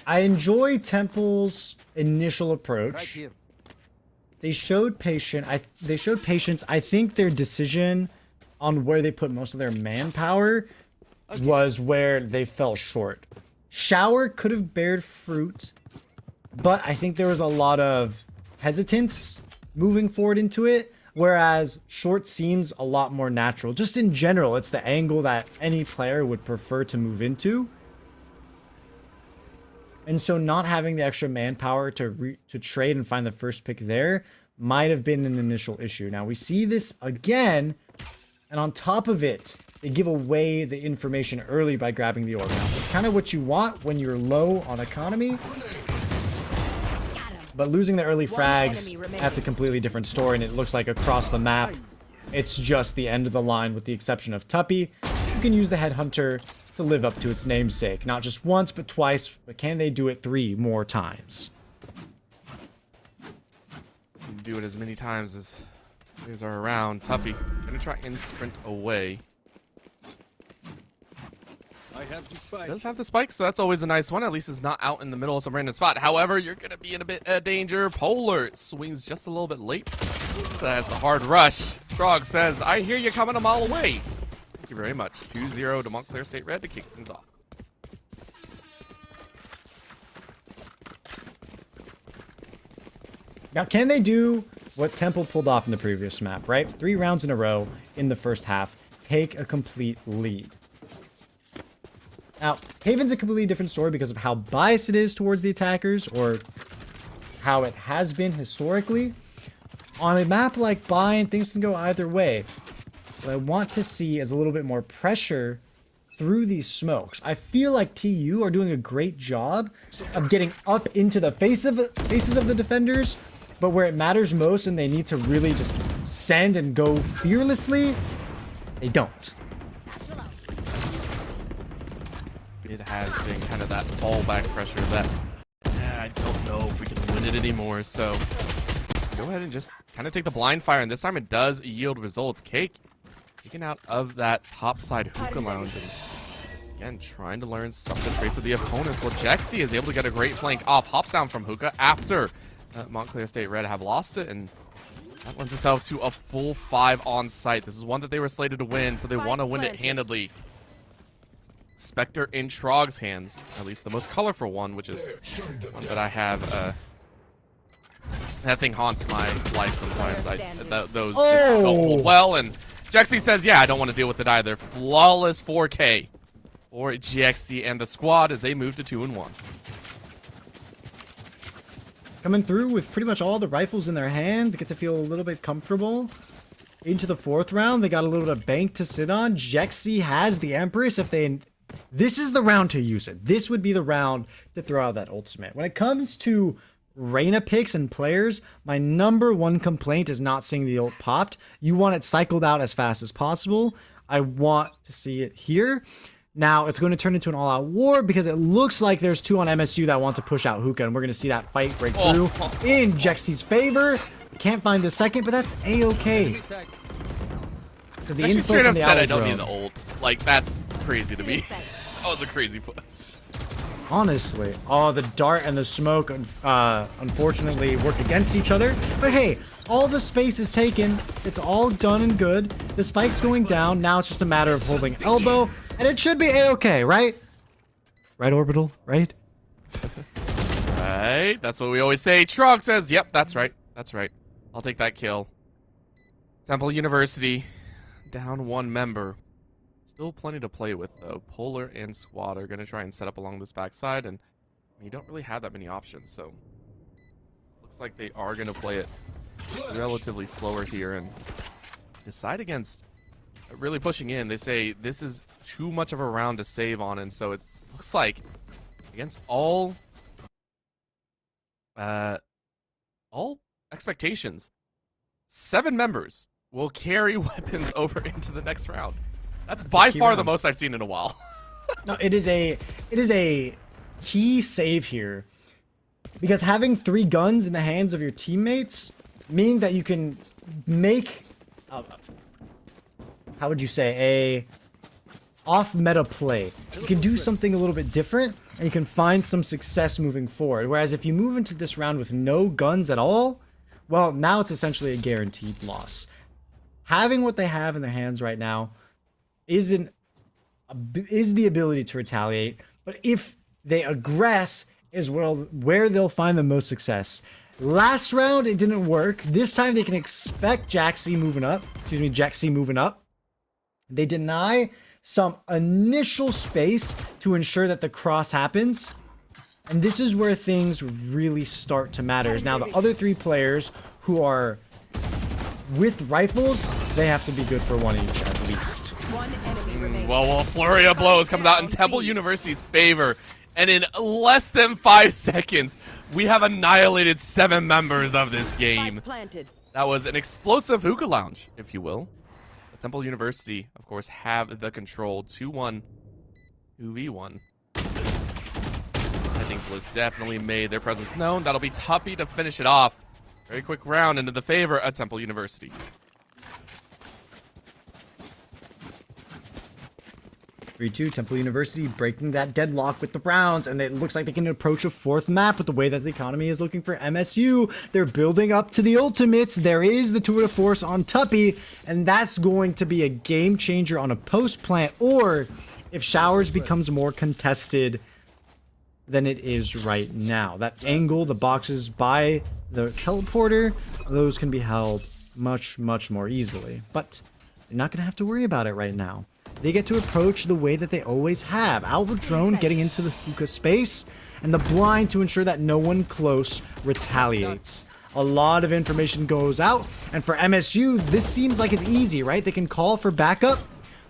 I enjoy Temple's initial approach. Right here. They showed patience. I think their decision on where they put most of their manpower was where they fell short. Shower could have bared fruit, but I think there was a lot of hesitance moving forward into it, whereas short seems a lot more natural. Just in general, it's the angle that any player would prefer to move into. And so not having the extra manpower to trade and find the first pick there might have been an initial issue. Now we see this again, and on top of it, they give away the information early by grabbing the orb. Now, it's kind of what you want when you're low on economy. But losing the early frags, that's a completely different story, and it looks like across the map, it's just the end of the line with the exception of Tuppy. You can use the Headhunter to live up to its namesake. Not just once, but twice, but can they do it 3 more times? You can do it as many times as players are around. Tuppy gonna try and sprint away. I have the spike. Does have the spike, so that's always a nice one. At least it's not out in the middle of some random spot. However, you're going to be in a bit of danger. Polar swings just a little bit late. So that's a hard rush. Frog says, I hear you coming a mile away. Thank you very much. 2-0 to Montclair State Red to kick things off. Now, can they do what Temple pulled off in the previous map, right? 3 rounds in a row in the first half. Take a complete lead. Now, Haven's a completely different story because of how biased it is towards the attackers, or how it has been historically. On a map like Bind, things can go either way. What I want to see is a little bit more pressure through these smokes. I feel like TU are doing a great job of getting up into the faces of the defenders, but where it matters most and they need to really just send and go fearlessly, they don't. It has been kind of that fallback pressure that I don't know if we can win it anymore. So go ahead and just kind of take the blind fire, and this time it does yield results. Cake taken out of that top side hookah lounge, and again trying to learn some of the traits of the opponents. Well, Jexy is able to get a great flank off hops down from hookah after Montclair State Red have lost it, and that lends itself to a full 5 on site. This is one that they were slated to win, so they want to win it handedly. Spectre in Trog's hands, at least the most colorful one, which is one that I have. That thing haunts my life sometimes. Those just don't hold well, and Jexy says, yeah, I don't want to deal with it either. Flawless 4K for GXC and the squad as they move to 2-1. Coming through with pretty much all the rifles in their hands, get to feel a little bit comfortable. Into the 4th round, they got a little bit of bank to sit on. Jexy has the Empress. This is the round to use it. This would be the round to throw out that ultimate. When it comes to Reyna picks and players, my number 1 complaint is not seeing the ult popped. You want it cycled out as fast as possible. I want to see it here. Now, it's going to turn into an all-out war because it looks like there's 2 on MSU that want to push out hookah, and we're going to see that fight break through in Jexy's favor. Can't find the second, but that's A-okay. Because the info straight from up the said owl I don't drone. need the ult. Like, that's crazy to me. That was a crazy play. Honestly, the dart and the smoke unfortunately work against each other. But hey, all the space is taken. It's all done and good. The spike's going down. Now it's just a matter of holding elbow, and it should be A-okay, right? Right, Orbital? Right? Right. That's what we always say. Trog says, yep, that's right. That's right. I'll take that kill. Temple University down 1 member. Still plenty to play with, though. Polar and Squad are going to try and set up along this backside, and you don't really have that many options, so looks like they are going to play it relatively slower here and decide against really pushing in. They say this is too much of a round to save on, and so it looks like against all expectations, 7 members will carry weapons over into the next round. That's by far the most I've seen in a while. No, it is a key save here, because having 3 guns in the hands of your teammates means that you can make how would you say, off meta play. You can do something a little bit different, and you can find some success moving forward. Whereas if you move into this round with no guns at all, well, now it's essentially a guaranteed loss. Having what they have in their hands right now is the ability to retaliate, but if they aggress is where they'll find the most success. Last round it didn't work. This time they can expect Jaxi moving up. They deny some initial space to ensure that the cross happens. And this is where things really start to matter. Now the other 3 players who are with rifles, they have to be good for 1 each at least. One enemy remaining. Well, a flurry of blows comes out in Temple University's favor. And in less than 5 seconds, we have annihilated 7 members of this game. Planted. That was an explosive hookah lounge, if you will. But Temple University, of course, have the control. 2-1, 2v1. I think Blizz definitely made their presence known. That'll be Tuppy to finish it off. Very quick round into the favor of Temple University. 3-2, Temple University breaking that deadlock with the Browns, and it looks like they can approach a 4th map with the way that the economy is looking for MSU. They're building up to the ultimates. There is the tour de force on Tuppy, and that's going to be a game changer on a post plant, or if Showers becomes more contested than it is right now. That angle, the boxes by the teleporter, those can be held much, much more easily, but you're not going to have to worry about it right now. They get to approach the way that they always have. Alpha Drone getting into the hookah space, and the blind to ensure that no one close retaliates. A lot of information goes out, and for MSU, this seems like it's easy, right? They can call for backup,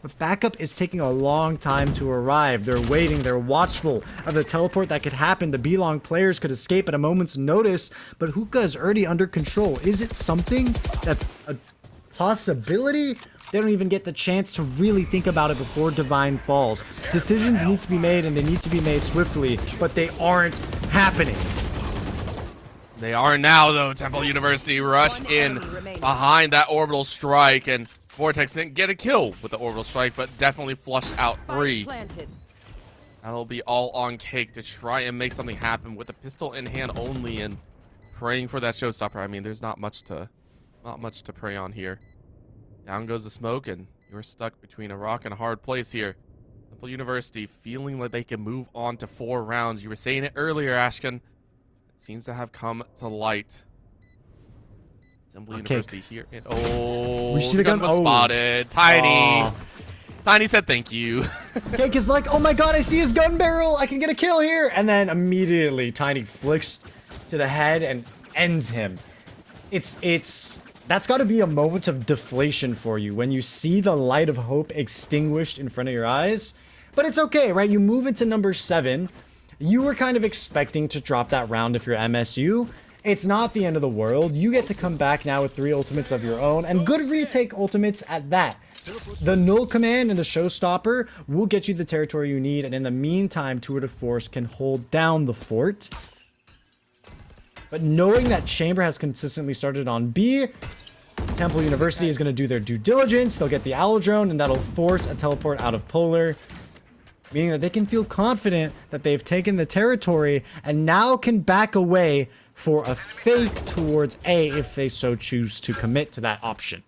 but backup is taking a long time to arrive. They're waiting, they're watchful of the teleport that could happen. The B-Long players could escape at a moment's notice, but hookah is already under control. Is it something that's a possibility? They don't even get the chance to really think about it before Divine falls. Decisions need to be made, and they need to be made swiftly, but they aren't happening. They are now, though. Temple University rush in behind that orbital strike, and Vortex didn't get a kill with the orbital strike, but definitely flushed out 3. That'll be all on Cake to try and make something happen with a pistol in hand only, and praying for that showstopper. I mean, there's not much to pray on here. Down goes the smoke, and you're stuck between a rock and a hard place here. Temple University feeling like they can move on to 4 rounds. You were saying it earlier, Ashken. It seems to have come to light. Temple University here. We see the gun was spotted. Tiny. Tiny said thank you. Cake is like, oh my god, I see his gun barrel. I can get a kill here. And then immediately Tiny flicks to the head and ends him. That's got to be a moment of deflation for you when you see the light of hope extinguished in front of your eyes. But it's okay, right? You move into number 7. You were kind of expecting to drop that round if you're MSU. It's not the end of the world. You get to come back now with 3 ultimates of your own, and good retake ultimates at that. The null command and the showstopper will get you the territory you need, and in the meantime, Tour de Force can hold down the fort. But knowing that Chamber has consistently started on B, Temple University is going to do their due diligence. They'll get the Owl Drone, and that'll force a teleport out of Polar, meaning that they can feel confident that they've taken the territory and now can back away for a fake towards A if they so choose to commit to that option.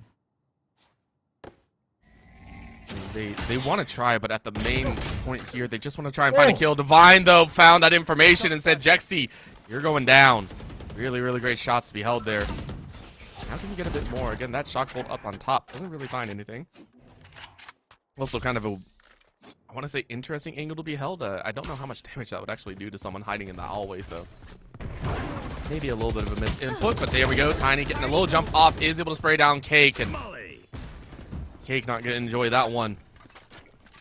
They want to try, but at the main point here, they just want to try and find a kill. Divine, though, found that information and said, Jexy, you're going down. Really, really great shots to be held there. How can you get a bit more? Again, that shock bolt up on top doesn't really find anything. Also kind of a, I want to say, interesting angle to be held. I don't know how much damage that would actually do to someone hiding in the hallway, so maybe a little bit of a miss input, but there we go. Tiny getting a little jump off, is able to spray down Cake, and Cake not going to enjoy that one.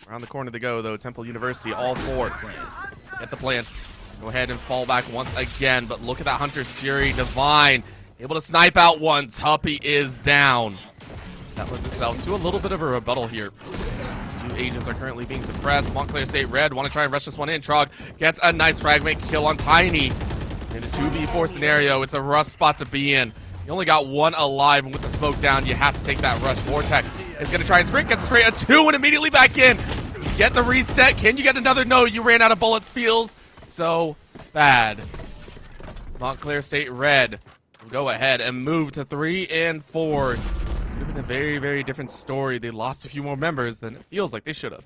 Around the corner to go, though. Temple University, all 4. Get the plant. Go ahead and fall back once again, but look at that Hunter's Fury. Divine able to snipe out one. Tuppy is down. That lends itself to a little bit of a rebuttal here. 2 agents are currently being suppressed. Montclair State Red want to try and rush this one in. Trog gets a nice fragment kill on Tiny. In a 2v4 scenario, it's a rough spot to be in. You only got 1 alive, and with the smoke down, you have to take that rush. Vortex is going to try and sprint, gets straight a 2 and immediately back in. get the reset. Can you get another? No, you ran out of bullets. Feels so bad. Montclair State Red will go ahead and move to 3 and 4. It would have been a very, very different story. They lost a few more members than it feels like they should have.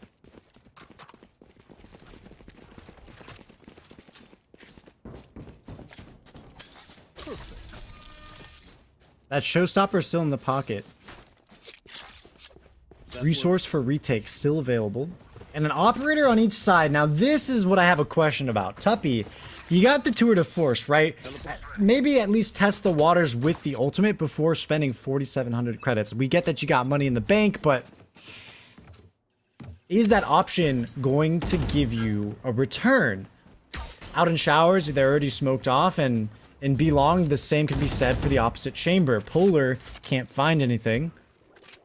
That showstopper is still in the pocket. Resource for retake still available. And an operator on each side. Now this is what I have a question about. Tuppy, you got the tour de force, right? Maybe at least test the waters with the ultimate before spending 4,700 credits. We get that you got money in the bank, but is that option going to give you a return? Out in showers, they're already smoked off, and in B-Long, the same can be said for the opposite chamber. Polar can't find anything.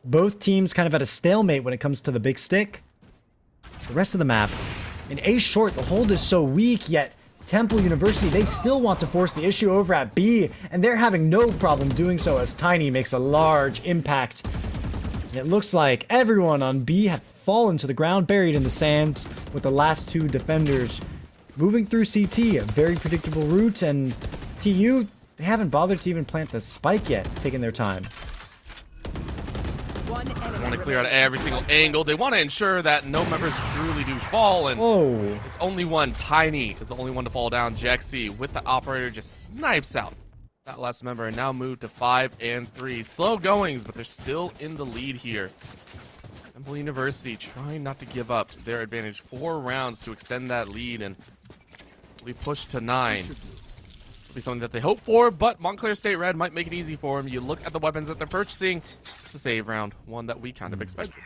Both teams kind of at a stalemate when it comes to the big stick. The rest of the map, in A short, the hold is so weak, yet Temple University, they still want to force the issue over at B, and they're having no problem doing so as Tiny makes a large impact. And it looks like everyone on B have fallen to the ground, buried in the sand, with the last two defenders moving through CT, a very predictable route, and TU, they haven't bothered to even plant the spike yet, taking their time. They want to clear out every single angle. They want to ensure that no members truly do fall, and Whoa. it's only one. Tiny is the only one to fall down. Jexy with the operator just snipes out that last member and now move to 5 and 3. Slow goings, but they're still in the lead here. Temple University trying not to give up their advantage. 4 rounds to extend that lead, and we push to 9. Be something that they hope for, but Montclair State Red might make it easy for them. You look at the weapons that they're purchasing. It's a save round, one that we kind of expected.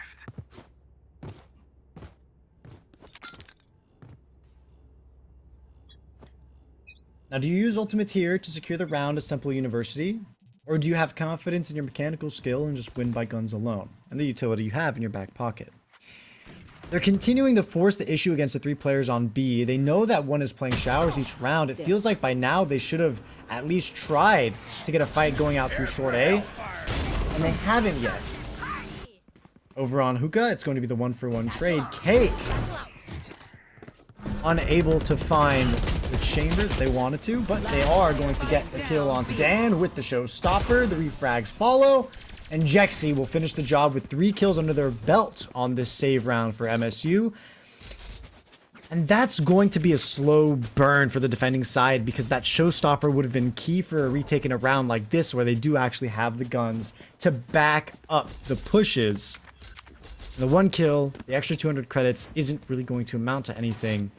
Now, do you use ultimate here to secure the round as Temple University? Or do you have confidence in your mechanical skill and just win by guns alone, and the utility you have in your back pocket? They're continuing to force the issue against the 3 players on B. They know that one is playing showers each round. It feels like by now they should have at least tried to get a fight going out through short A, and they haven't yet. Over on Hookah, it's going to be the 1-for-1 trade. Cake! Unable to find the chamber that they wanted to, but they are going to get the kill onto Dan with the showstopper. The refrags follow. And Jexy will finish the job with 3 kills under their belt on this save round for MSU. And that's going to be a slow burn for the defending side, because that showstopper would have been key for a retake in a round like this, where they do actually have the guns to back up the pushes. The 1 kill, the extra 200 credits, isn't really going to amount to anything.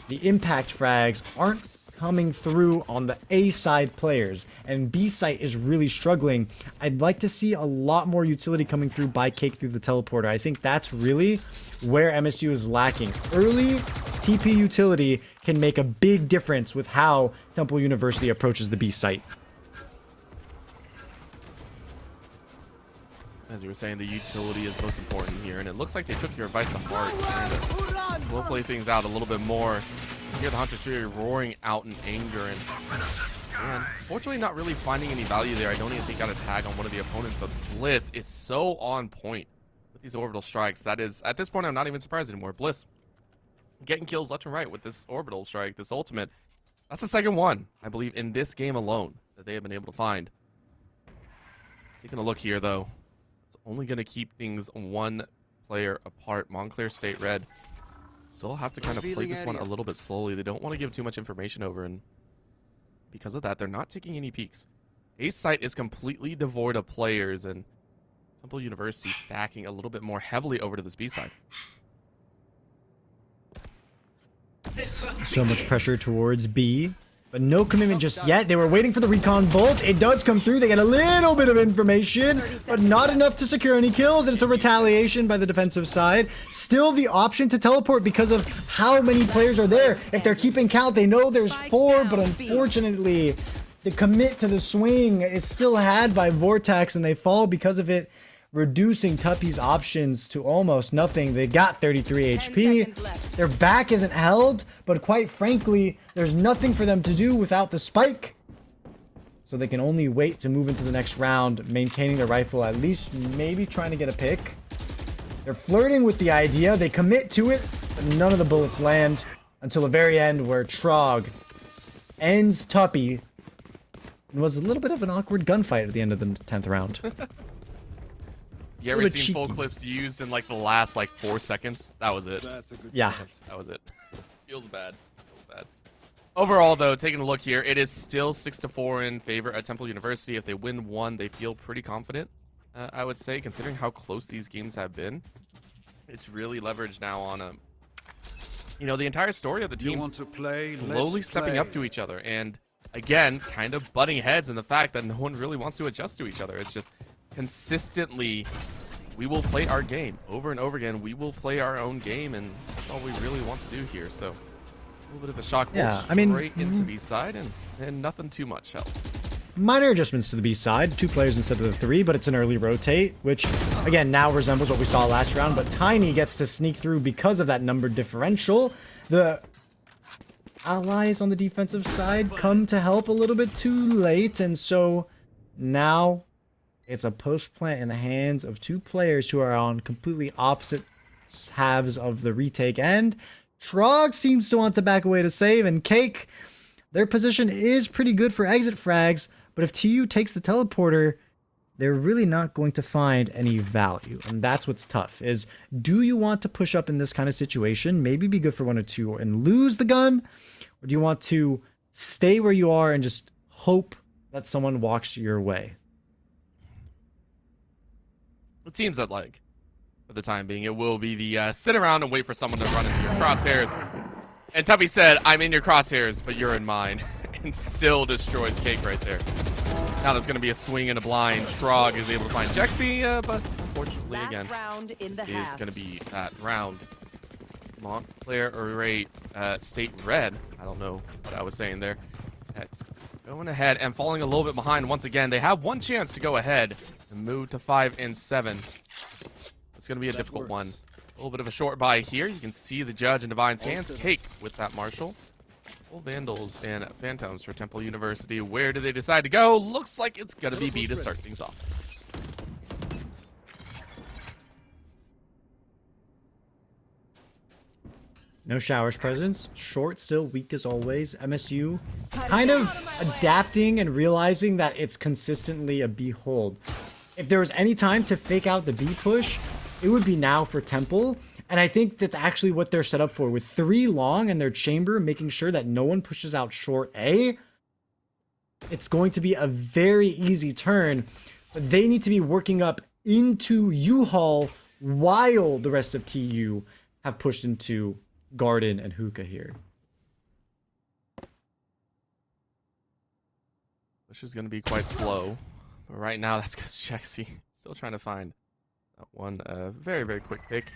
The impact frags aren't coming through on the A side players, and B side is really struggling. I'd like to see a lot more utility coming through by Cake through the teleporter. I think that's really where MSU is lacking. Early TP utility can make a big difference with how Temple University approaches the B site. As you were saying, the utility is most important here, and it looks like they took your advice to heart and slow play things out a little bit more. You hear the Hunter's Fury roaring out in anger, and fortunately not really finding any value there. I don't even think got a tag on one of the opponents, but Bliss is so on point with these orbital strikes. That is, at this point, I'm not even surprised anymore. Bliss getting kills left and right with this orbital strike, this ultimate. That's the second one, I believe, in this game alone that they have been able to find. Taking a look here, though. It's only going to keep things 1 player apart. Montclair State Red still have to kind of play this one a little bit slowly. They don't want to give too much information over, and because of that, they're not taking any peeks. A site is completely devoid of players, and Temple University stacking a little bit more heavily over to this B side. So much pressure towards B, but no commitment just yet. They were waiting for the recon bolt. It does come through. They get a little bit of information, but not enough to secure any kills. And it's a retaliation by the defensive side. Still the option to teleport because of how many players are there. If they're keeping count, they know there's 4, but unfortunately, the commit to the swing is still had by Vortex, and they fall because of it, reducing Tuppy's options to almost nothing. They got 33 HP. Their back isn't held, but quite frankly, there's nothing for them to do without the spike. So they can only wait to move into the next round, maintaining their rifle, at least maybe trying to get a pick. They're flirting with the idea. They commit to it, but none of the bullets land until the very end where Trog ends Tuppy. It was a little bit of an awkward gunfight at the end of the 10th round. You ever seen full clips used in like the last like 4 seconds? That was it. That's a good Yeah. start. That was it. Feels bad. Feels bad. Overall, though, taking a look here, it is still 6-4 in favor at Temple University. If they win one, they feel pretty confident, I would say, considering how close these games have been. It's really leveraged now on the entire story of the You teams want to play? slowly Let's stepping play. up to each other. And again, kind of butting heads in the fact that no one really wants to adjust to each other. It's just consistently, we will play our game over and over again. We will play our own game, and that's all we really want to do here. So a little bit of a shock bolt straight into B side, and nothing too much else. Minor adjustments to the B side, 2 players instead of the 3, but it's an early rotate, which again now resembles what we saw last round, but Tiny gets to sneak through because of that number differential. The allies on the defensive side come to help a little bit too late, and so now it's a post plant in the hands of 2 players who are on completely opposite halves of the retake end. Trog seems to want to back away to save, and Cake, their position is pretty good for exit frags, but if TU takes the teleporter, they're really not going to find any value. And that's what's tough, is do you want to push up in this kind of situation, maybe be good for 1 or 2 and lose the gun? Or do you want to stay where you are and just hope that someone walks your way? It seems that, like, for the time being, it will be the sit around and wait for someone to run into your crosshairs. And Tuppy said, I'm in your crosshairs, but you're in mine. And still destroys Cake right there. Now there's going to be a swing and a blind. Trog is able to find Jexy, but unfortunately, again, round in this the is half. going to be that round. Montclair Array State Red. I don't know what I was saying there. That's going ahead and falling a little bit behind once again. They have one chance to go ahead and move to 5 and 7. It's going to be a difficult one. A little bit of a short buy here. You can see the judge in Divine's hands. Cake with that Marshall. Full Vandals and Phantoms for Temple University. Where do they decide to go? Looks like it's going to be B to start things off. No Showers presence. Short still, weak as always. MSU kind of adapting and realizing that it's consistently a B hold. If there was any time to fake out the B push, it would be now for Temple. And I think that's actually what they're set up for. With 3 long in their chamber, making sure that no one pushes out short A, it's going to be a very easy turn. But they need to be working up into U-Haul while the rest of TU have pushed into Garden and Hookah here. Which is going to be quite slow. But right now, that's because Jexy still trying to find that one very, very quick pick.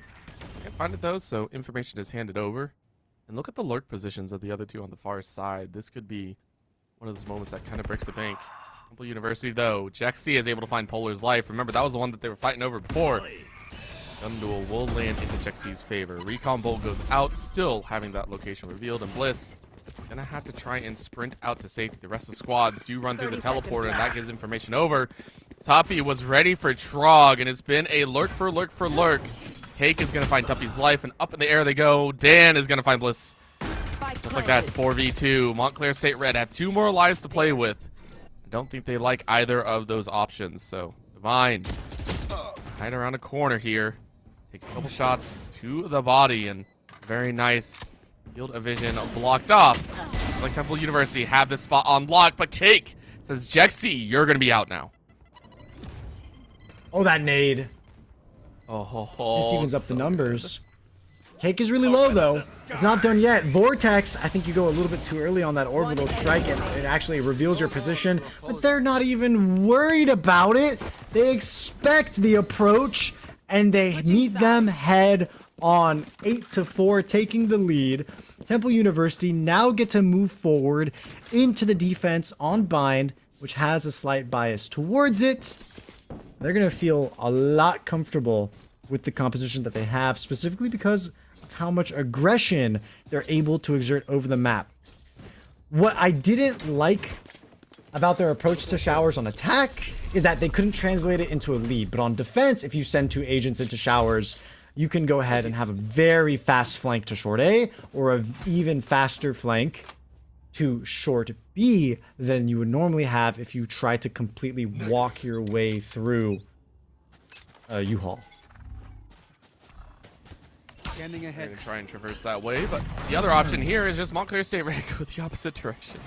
Can't find it though, so information is handed over. And look at the lurk positions of the other 2 on the far side. This could be one of those moments that kind of breaks the bank. Temple University though, Jexy is able to find Polar's life. Remember, that was the one that they were fighting over before. Gun duel will land into Jexy's favor. Recon bolt goes out, still having that location revealed, and Bliss gonna have to try and sprint out to safety. The rest of the squads do run through the teleporter, and that gives information over. Tuppy was ready for Trog, and it's been a lurk for lurk for lurk. Cake is going to find Tuppy's life, and up in the air they go. Dan is going to find Bliss. Just like that, it's 4v2. Montclair State Red have 2 more lives to play with. I don't think they like either of those options, so Divine hide around a corner here. Take a couple shots to the body, and very nice field of vision blocked off. Like Temple University have this spot on lock, but Cake says, Jexy, you're going to be out now. Oh, that nade. Oh, This evens up the so numbers. Cake is really low, though. It's not done yet. Vortex, I think you go a little bit too early on that orbital strike. It actually reveals your position, but they're not even worried about it. They expect the approach, and they meet them head on. 8-4, taking the lead. Temple University now get to move forward into the defense on Bind, which has a slight bias towards it. They're going to feel a lot comfortable with the composition that they have, specifically because of how much aggression they're able to exert over the map. What I didn't like about their approach to Showers on attack is that they couldn't translate it into a lead. But on defense, if you send 2 agents into Showers, you can go ahead and have a very fast flank to short A, or a even faster flank to short B than you would normally have if you try to completely walk your way through a U-Haul. Scanning They're ahead. going to try and traverse that way, but the other option here is just Montclair State Red go the opposite direction.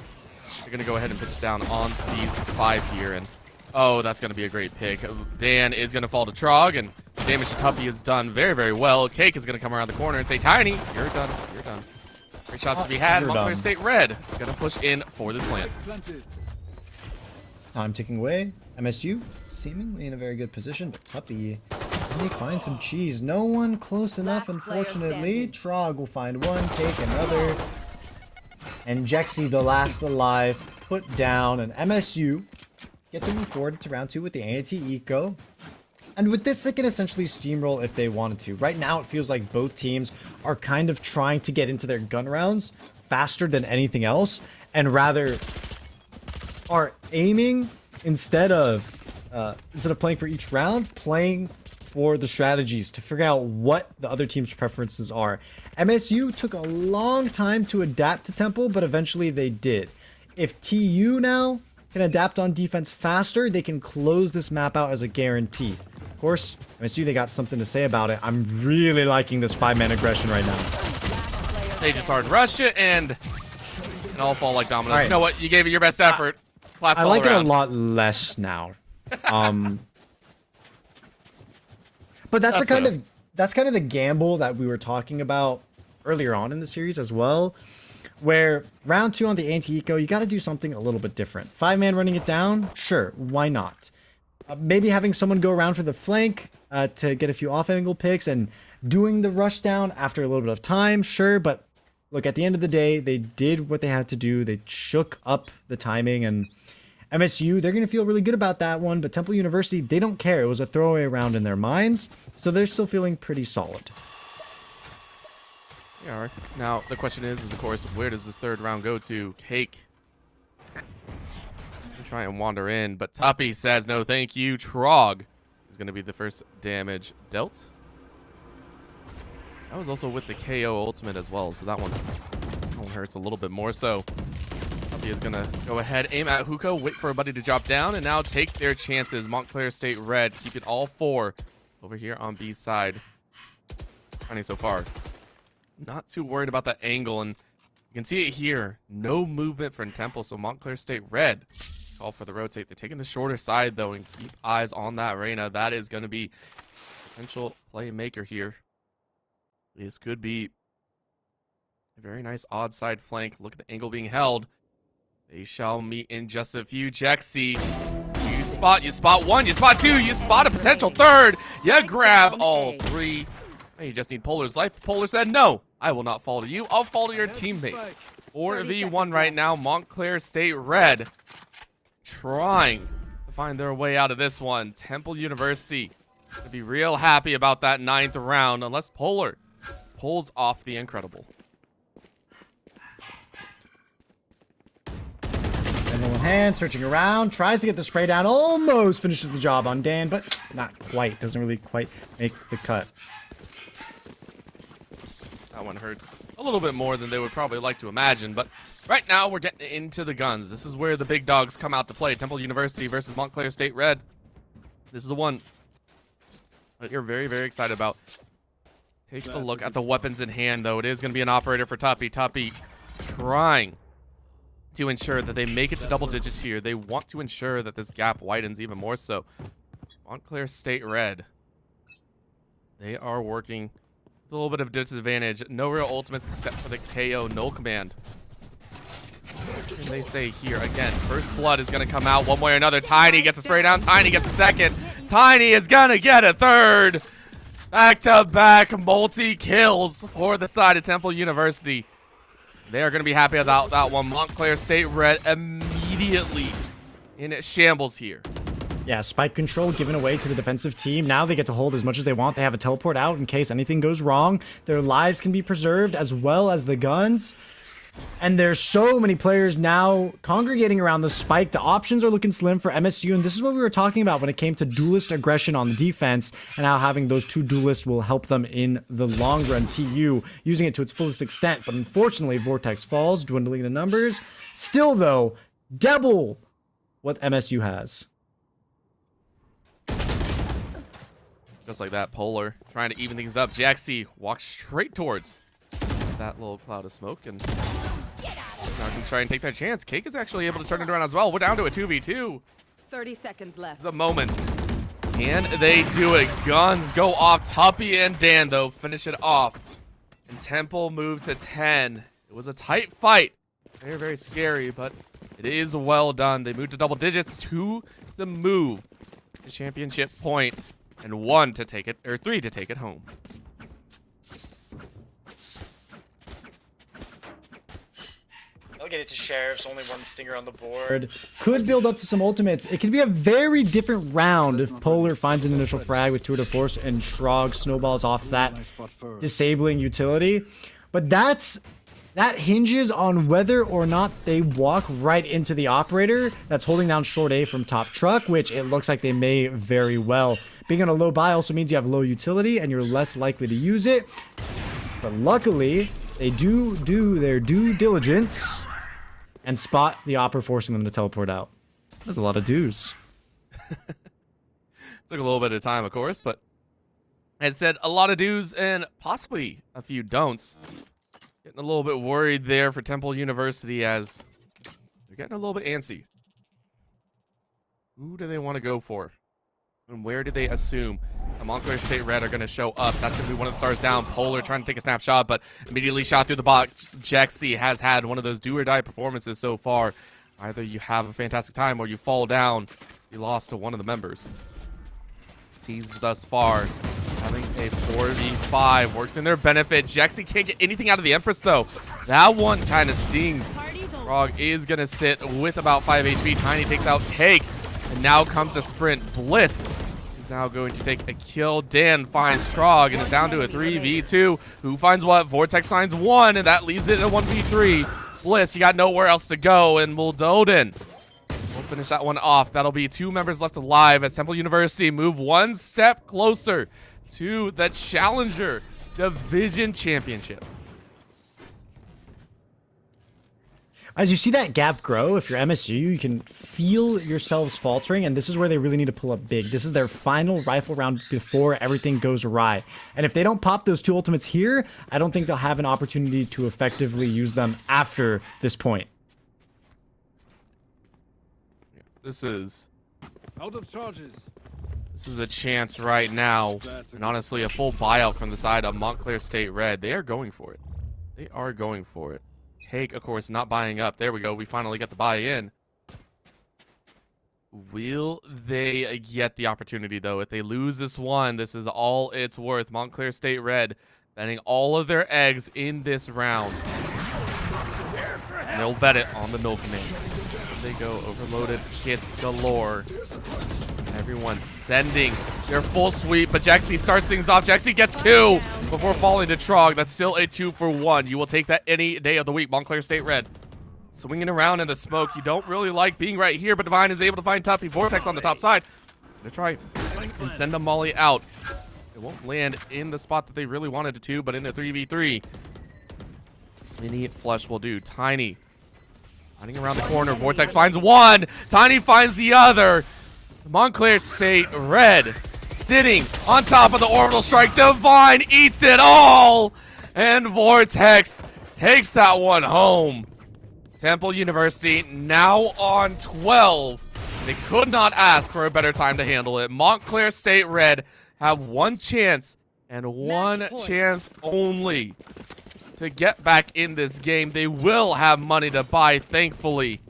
They're going to go ahead and pitch down on these 5 here, and oh, that's going to be a great pick. Dan is going to fall to Trog, and damage to Tuppy is done very, very well. Cake is going to come around the corner and say, Tiny, you're done, you're done. Great shots to be had. You're Montclair done. State Red going to push in for this plant. Planted. Time ticking away. MSU seemingly in a very good position, but Tuppy, can they find some cheese? No one close enough, Last player unfortunately. standing. Trog will find one, Cake another. And Jexy, the last alive, put down. And MSU get to move forward to round 2 with the anti-eco. And with this, they can essentially steamroll if they wanted to. Right now, it feels like both teams are kind of trying to get into their gun rounds faster than anything else, and rather are aiming instead of playing for each round, playing for the strategies to figure out what the other team's preferences are. MSU took a long time to adapt to Temple, but eventually they did. If TU now can adapt on defense faster, they can close this map out as a guarantee. Of course, MSU, they got something to say about it. I'm really liking this 5-man aggression right now. They just hard rush it, and all fall like dominoes. All right. You know what? You gave it your best effort. Claps I all like it a around. lot less now. But that's That's kind of the gamble that we were talking about earlier on in the series as well, where round 2 on the anti-eco, you got to do something a little bit different. 5-man running it down, sure, why not? Maybe having someone go around for the flank to get a few off-angle picks and doing the rush down after a little bit of time, sure, but look, at the end of the day, they did what they had to do. They shook up the timing, and MSU, they're going to feel really good about that one, but Temple University, they don't care. It was a throwaway round in their minds, so they're still feeling pretty solid. Yeah, all right. Now, the question is, of course, where does this 3rd round go to? Cake. Try and wander in, but Tuppy says no thank you. Trog is going to be the first damage dealt. That was also with the KO ultimate as well, so that one hurts a little bit more. So Tuppy is going to go ahead, aim at Huko, wait for a buddy to drop down, and now take their chances. Montclair State Red keep it all 4 over here on B side. Funny so far. Not too worried about that angle, and you can see it here. No movement from Temple, so Montclair State Red call for the rotate. They're taking the shorter side, though, and keep eyes on that Reyna. That is going to be potential playmaker here. This could be a very nice odd side flank. Look at the angle being held. They shall meet in just a few. Jexy, you spot 1, you spot 2, you spot a potential 3rd. You grab all 3. You just need Polar's life. Polar said, no, I will not fall to you. I'll fall to your teammate. 4v1 right now. Montclair State Red trying to find their way out of this one. Temple University to be real happy about that 9th round unless Polar pulls off the incredible. Rifle in hand, searching around, tries to get the spray down, almost finishes the job on Dan, but not quite. Doesn't really quite make the cut. That one hurts a little bit more than they would probably like to imagine, but right now we're getting into the guns. This is where the big dogs come out to play. Temple University versus Montclair State Red. This is the one that you're very, very excited about. Take a look at the weapons in hand, though. It is going to be an operator for Tuppy. Tuppy trying to ensure that they make it to double digits here. They want to ensure that this gap widens even more so. Montclair State Red. They are working with a little bit of disadvantage. No real ultimates except for the KO null command. What can they say here? Again, first blood is going to come out one way or another. Tiny gets a spray down. Tiny gets a second. Tiny is going to get a third. Back-to-back multi-kills for the side of Temple University. They are going to be happy about that one. Montclair State Red immediately in shambles here. Yeah, spike control given away to the defensive team. Now they get to hold as much as they want. They have a teleport out in case anything goes wrong. Their lives can be preserved as well as the guns. And there's so many players now congregating around the spike. The options are looking slim for MSU, and this is what we were talking about when it came to duelist aggression on the defense and how having those two duelists will help them in the long run. TU using it to its fullest extent, but unfortunately Vortex falls, dwindling the numbers. Still though, double what MSU has. Just like that, Polar trying to even things up. Jaxie walks straight towards that little cloud of smoke, and now can try and take that chance. Cake is actually able to turn it around as well. We're down to a 2v2. 30 seconds left. It's a moment. And they do it. Guns go off. Tuppy and Dan, though, finish it off. And Temple move to 10. It was a tight fight. Very, very scary, but it is well done. They moved to double digits to the move. The championship point. And 1 to take it, or 3 to take it home. They'll get it to Sheriffs, only one stinger on the board. Could build up to some ultimates. It could be a very different round if Polar finds an initial frag with Tour de Force and Shrog snowballs off that disabling utility. But that hinges on whether or not they walk right into the operator that's holding down short A from top truck, which it looks like they may very well. Being on a low buy also means you have low utility and you're less likely to use it. But luckily, they do their due diligence and spot the opera, forcing them to teleport out. There's a lot of do's. Took a little bit of time, of course, but it said a lot of do's and possibly a few don'ts. Getting a little bit worried there for Temple University as they're getting a little bit antsy. Who do they want to go for? And where do they assume the Montclair State Red are going to show up? That's going to be one of the stars down. Polar trying to take a snapshot, but immediately shot through the box. Jaxie has had one of those do-or-die performances so far. Either you have a fantastic time or you fall down. You lost to one of the members. Teams thus far having a 4v5 works in their benefit. Jaxie can't get anything out of the Empress, though. That one kind of stings. Frog is going to sit with about 5 HP. Tiny takes out Cake. And now comes the sprint. Bliss is now going to take a kill. Dan finds Trog and is down to a 3v2. Who finds what? Vortex finds 1, and that leaves it at 1v3. Bliss, you got nowhere else to go, and Muldoden will finish that one off. That'll be 2 members left alive as Temple University move 1 step closer to the Challenger Division Championship. As you see that gap grow, if you're MSU, you can feel yourselves faltering, and this is where they really need to pull up big. This is their final rifle round before everything goes awry. And if they don't pop those 2 ultimates here, I don't think they'll have an opportunity to effectively use them after this point. This is Out of charges. This is a chance right now, and honestly, a full buyout from the side of Montclair State Red. They are going for it. They are going for it. Cake, of course, not buying up. There we go. We finally got the buy-in. Will they get the opportunity, though? If they lose this one, this is all it's worth. Montclair State Red betting all of their eggs in this round. And they'll bet it on the no command. They go overloaded hits galore. Everyone sending their full sweep, but Jaxie starts things off. Jaxie gets 2 before falling to Trog. That's still a 2 for 1. You will take that any day of the week. Montclair State Red swinging around in the smoke. You don't really like being right here, but Divine is able to find Tuffy. Vortex on the top side. Gonna try and send a Molly out. It won't land in the spot that they really wanted it to, but in a 3v3. Mini flush will do. Tiny hiding around the corner. Vortex finds 1. Tiny finds the other. Montclair State Red sitting on top of the orbital strike. Divine eats it all, and Vortex takes that one home. Temple University now on 12. They could not ask for a better time to handle it. Montclair State Red have 1 chance and 1 chance only to get back in this game. They will have money to buy, thankfully,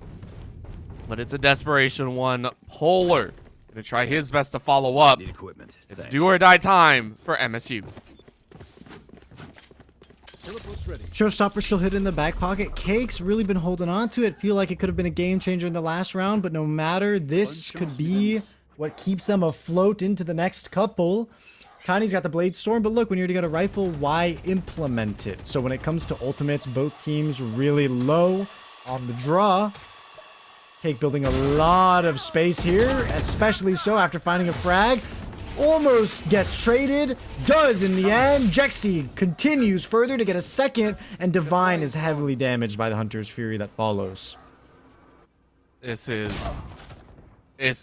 but it's a desperation one. Polar gonna try his best to follow up. Need equipment. It's Thanks. do or die time for MSU. Showstopper still hidden in the back pocket. Cake's really been holding on to it. Feel like it could have been a game changer in the last round, but no matter, this could be what keeps them afloat into the next couple. Tiny's got the Blade Storm, but look, when you're to get a rifle, why implement it? So when it comes to ultimates, both teams really low on the draw. Cake building a lot of space here, especially so after finding a frag. Almost gets traded, does in the end. Jexy continues further to get a second, and Divine is heavily damaged by the Hunter's Fury that follows. This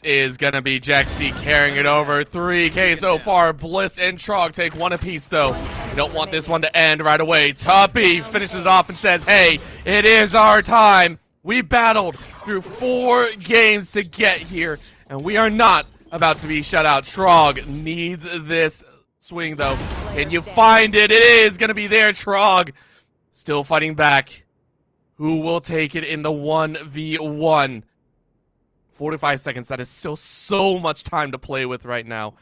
is gonna be Jexy carrying it over. 3K so far. Bliss and Trog take one apiece though. You don't want this one to end right away. Tuppy finishes it off and says, hey, it is our time. We battled through 4 games to get here, and we are not about to be shut out. Trog needs this swing though. Can you find it? It is gonna be there, Trog. Still fighting back. Who will take it in the 1v1? 45 seconds. That is still so much time to play with right now.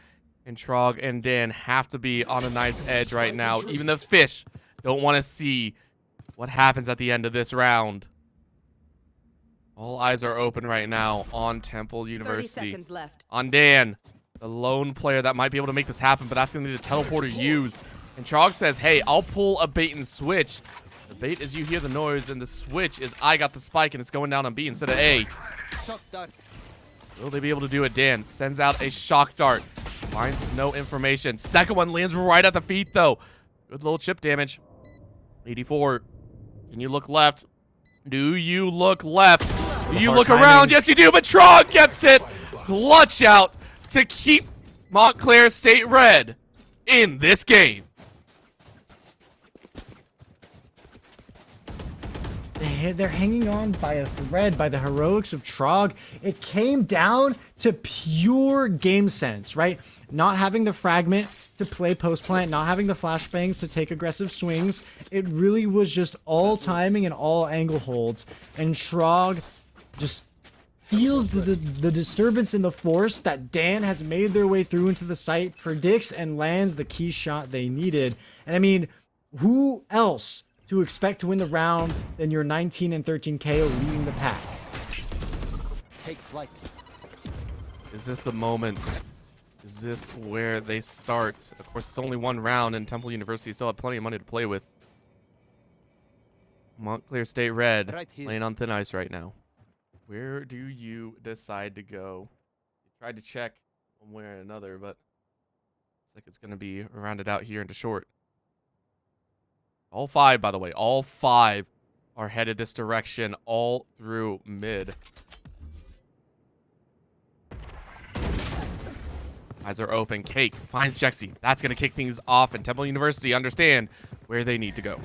And Trog and Dan have to be on a nice edge right now. Even the fish don't want to see what happens at the end of this round. All eyes are open right now on Temple University. 30 seconds left. On Dan, the lone player that might be able to make this happen, but that's going to need a teleporter used. And Trog says, hey, I'll pull a bait and switch. The bait is you hear the noise, and the switch is I got the spike, and it's going down on B instead of A. Will they be able to do it? Dan sends out a shock dart. Finds no information. Second one lands right at the feet, though. Good little chip damage. 84. Can you look left? Do you look left? Do you look around? Yes, you do, but Trog gets it. Clutch out to keep Montclair State red in this game. They're hanging on by a thread by the heroics of Trog. It came down to pure game sense, right? Not having the fragment to play post plant, not having the flashbangs to take aggressive swings. It really was just all timing and all angle holds. And Trog just feels the disturbance in the force that Dan has made their way through into the site, predicts and lands the key shot they needed. And I mean, who else to expect to win the round than your 19 and 13K leading the pack? Take flight. Is this the moment? Is this where they start? Of course, it's only one round, and Temple University still have plenty of money to play with. Montclair State red, Right here. laying on thin ice right now. Where do you decide to go? You tried to check one way or another, but looks like it's going to be rounded out here into short. All 5, by the way, all 5 are headed this direction all through mid. Eyes are open. Cake finds Jexy. That's going to kick things off, and Temple University understand where they need to go.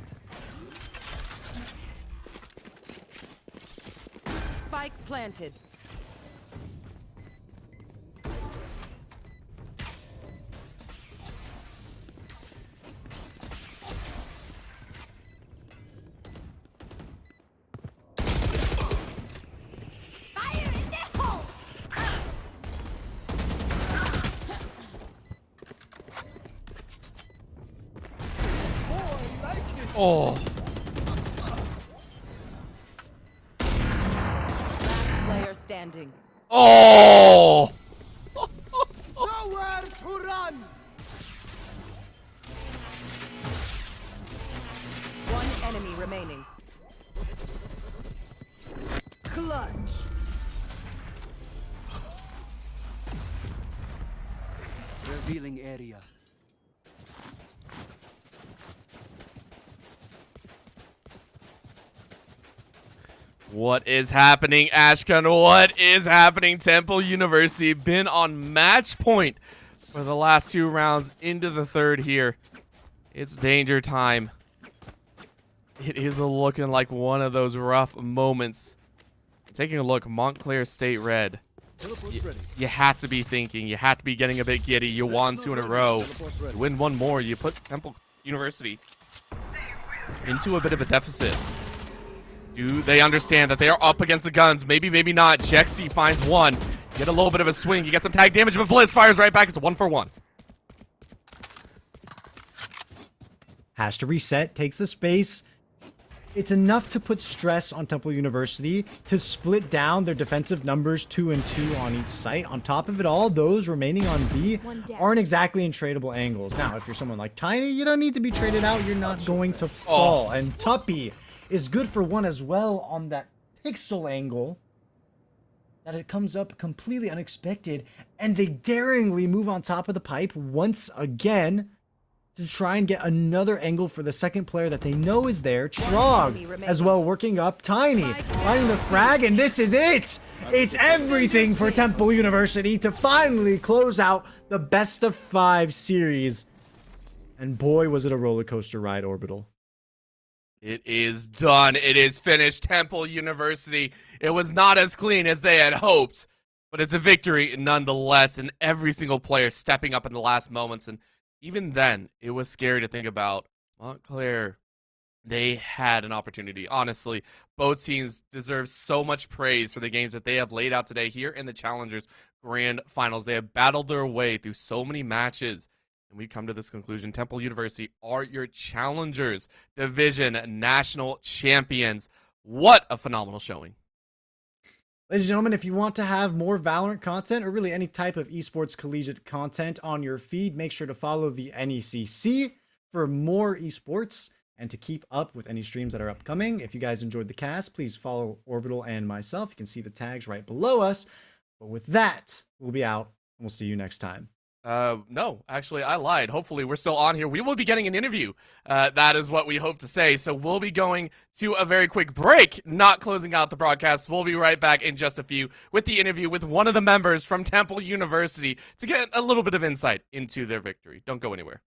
Spike planted. Oh. Last player standing. Oh. Nowhere to run. One enemy remaining. Clutch. Revealing area. What is happening, Ashkan? What is happening? Temple University been on match point for the last 2 rounds into the 3rd here. It's danger time. It is looking like one of those rough moments. Taking a look, Montclair State red. You have to be thinking. You have to be getting a bit giddy. You won 2 in a row. You win 1 more. You put Temple University into a bit of a deficit. Do they understand that they are up against the guns? Maybe, maybe not. Jexy finds one. Get a little bit of a swing. You get some tag damage, but Blitz fires right back. It's a 1-for-1. Has to reset, takes the space. It's enough to put stress on Temple University to split down their defensive numbers 2 and 2 on each site. On top of it all, those remaining on B aren't exactly in tradable angles. Now, if you're someone like Tiny, you don't need to be traded out. You're not going to fall. And Tuppy is good for one as well on that pixel angle that it comes up completely unexpected. And they daringly move on top of the pipe once again to try and get another angle for the second player that they know is there. Trog as well, working up. Tiny finding the frag, and this is it! It's everything for Temple University to finally close out the best of 5 series. And boy, was it a roller coaster ride, Orbital. It is done. It is finished. Temple University. It was not as clean as they had hoped, but it's a victory nonetheless, and every single player stepping up in the last moments. And even then, it was scary to think about. Montclair, they had an opportunity. Honestly, both teams deserve so much praise for the games that they have laid out today here in the Challengers Grand Finals. They have battled their way through so many matches, and we come to this conclusion. Temple University are your Challengers Division National Champions. What a phenomenal showing. Ladies and gentlemen, if you want to have more Valorant content or really any type of esports collegiate content on your feed, make sure to follow the NECC for more esports and to keep up with any streams that are upcoming. If you guys enjoyed the cast, please follow Orbital and myself. You can see the tags right below us. But with that, we'll be out and we'll see you next time. No, actually, I lied. Hopefully, we're still on here. We will be getting an interview. That is what we hope to say. So we'll be going to a very quick break, not closing out the broadcast. We'll be right back in just a few with the interview with one of the members from Temple University to get a little bit of insight into their victory. Don't go anywhere.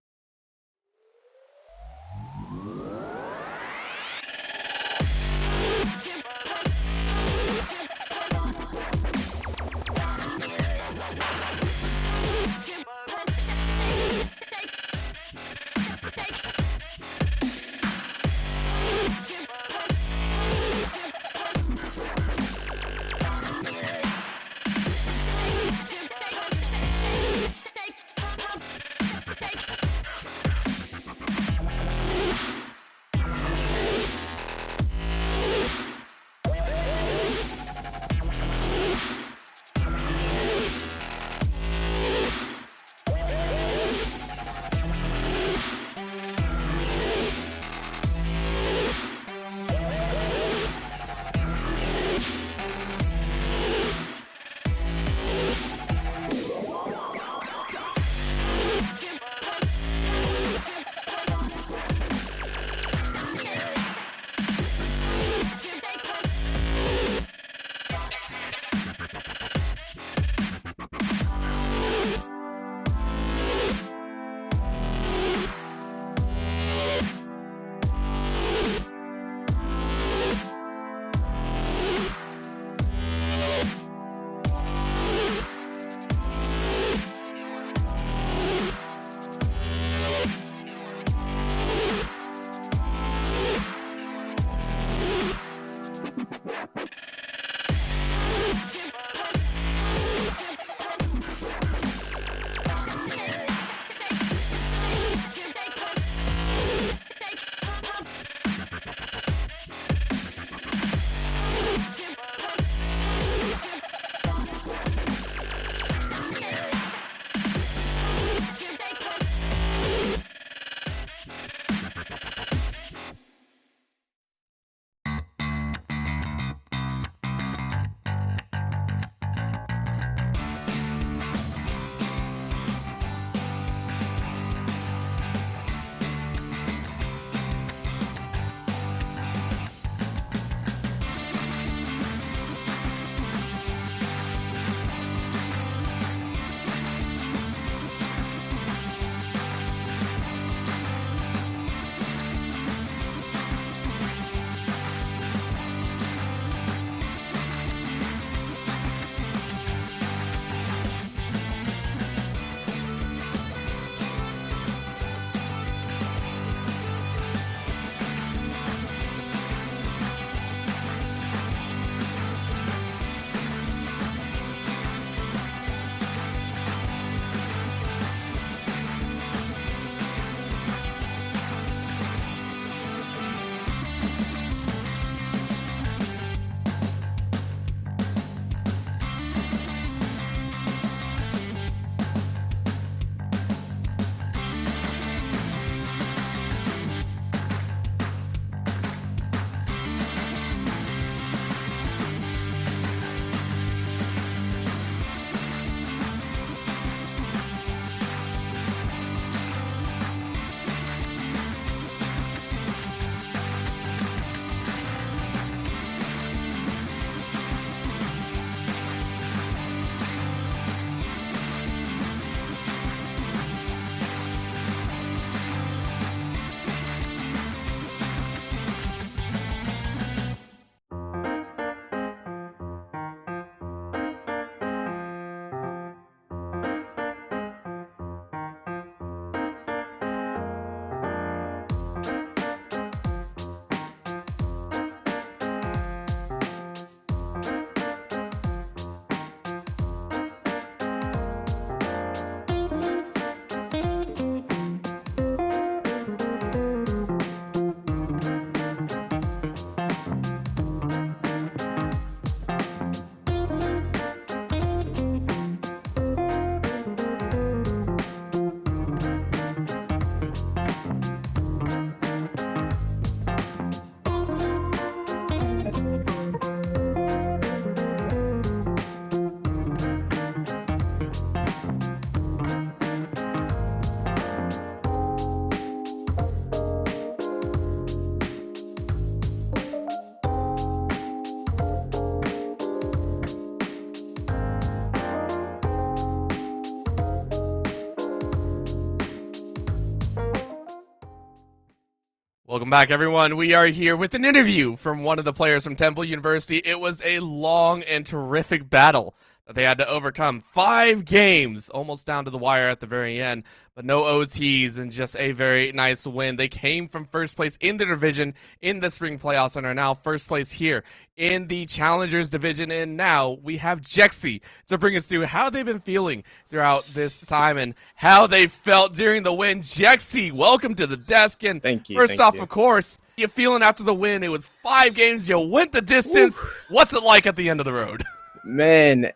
Welcome back, everyone. We are here with an interview from one of the players from Temple University. It was a long and terrific battle that they had to overcome. 5 games, almost down to the wire at the very end, but no OTs and just a very nice win. They came from first place in the division in the spring playoffs and are now first place here in the Challengers division. And now we have Jexy to bring us through how they've been feeling throughout this time and how they felt during the win. Jexy, welcome to the desk. And Thank you. first off, of course, you feeling after the win? It was 5 games. You went the distance. What's it like at the end of the road? Man,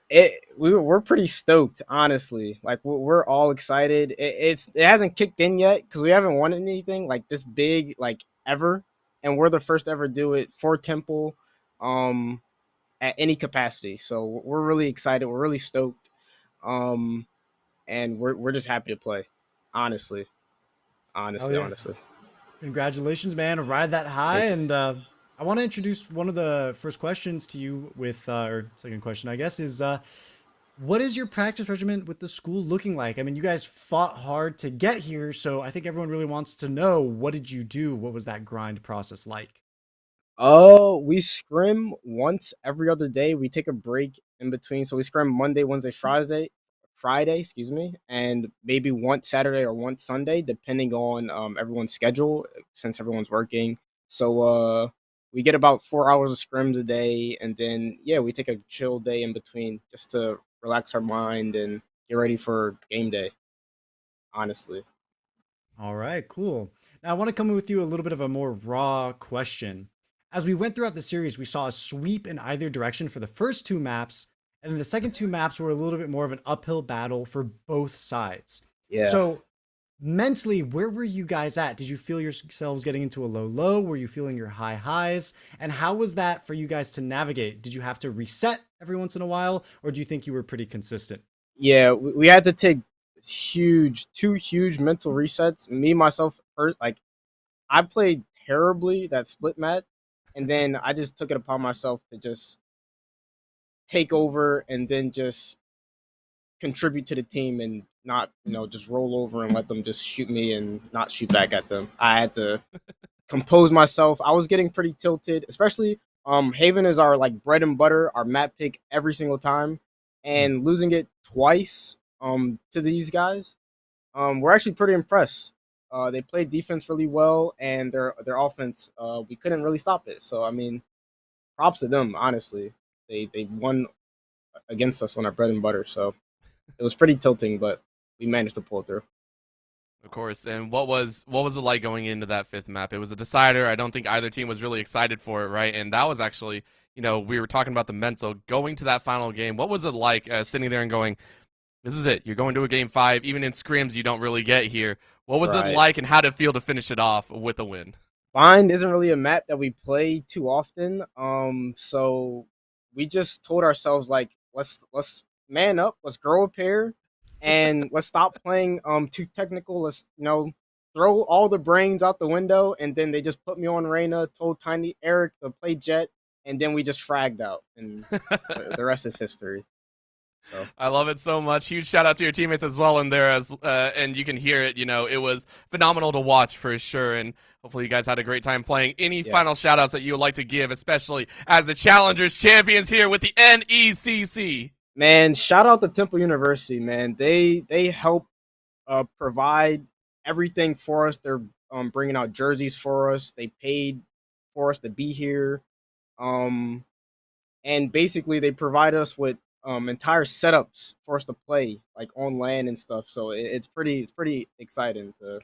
we're pretty stoked, honestly. Like we're all excited. It hasn't kicked in yet because we haven't won anything like this big like ever, and we're the first to ever do it for Temple, at any capacity. So we're really excited. We're really stoked, and we're just happy to play. Honestly. Honestly. Congratulations, man. Ride that high. And I want to introduce one of the first questions to you with, or second question, I guess, is what is your practice regimen with the school looking like? I mean, you guys fought hard to get here, so I think everyone really wants to know, what did you do? What was that grind process like? Oh, we scrim once every other day. We take a break in between. So we scrim Monday, Wednesday, Friday, excuse me, and maybe once Saturday or once Sunday, depending on everyone's schedule, since everyone's working. So we get about 4 hours of scrims a day, and then we take a chill day in between just to relax our mind and get ready for game day. Honestly. All right, cool. Now I want to come in with you a little bit of a more raw question. As we went throughout the series, we saw a sweep in either direction for the first 2 maps, and then the second 2 maps were a little bit more of an uphill battle for both sides. Yeah. So mentally, where were you guys at? Did you feel yourselves getting into a low? Were you feeling your high highs? And how was that for you guys to navigate? Did you have to reset every once in a while, or do you think you were pretty consistent? Yeah, we had to take two huge mental resets. Me, myself, first, like I played terribly that split match, and then I just took it upon myself to just take over and then just contribute to the team and not, just roll over and let them just shoot me and not shoot back at them. I had to compose myself. I was getting pretty tilted, especially Haven is our like bread and butter, our map pick every single time, and losing it twice to these guys, we're actually pretty impressed. They played defense really well, and their offense, we couldn't really stop it. So I mean, props to them. Honestly, they won against us on our bread and butter. So it was pretty tilting, but we managed to pull through. Of course. And what was it like going into that 5th map? It was a decider. I don't think either team was really excited for it, right? And that was actually, we were talking about the mental going to that final game. What was it like sitting there and going, this is it. You're going to a game 5. Even in scrims, you don't really get here. What was it like, and how did it feel to finish it off with a win? Bind isn't really a map that we play too often. So we just told ourselves, like, let's man up, let's grow a pair, and let's stop playing too technical. Let's throw all the brains out the window. And then they just put me on Reyna, told Tiny Eric to play Jet, and then we just fragged out, and the rest is history. So. I love it so much. Huge shout out to your teammates as well in there, and you can hear it. It was phenomenal to watch for sure, and hopefully you guys had a great time playing. Any final shout outs that you would like to give, especially as the Challengers champions here with the NECC? Man, shout out to Temple University, man. They help provide everything for us. They're bringing out jerseys for us. They paid for us to be here, and basically they provide us with entire setups for us to play, like on LAN and stuff. So it's pretty exciting to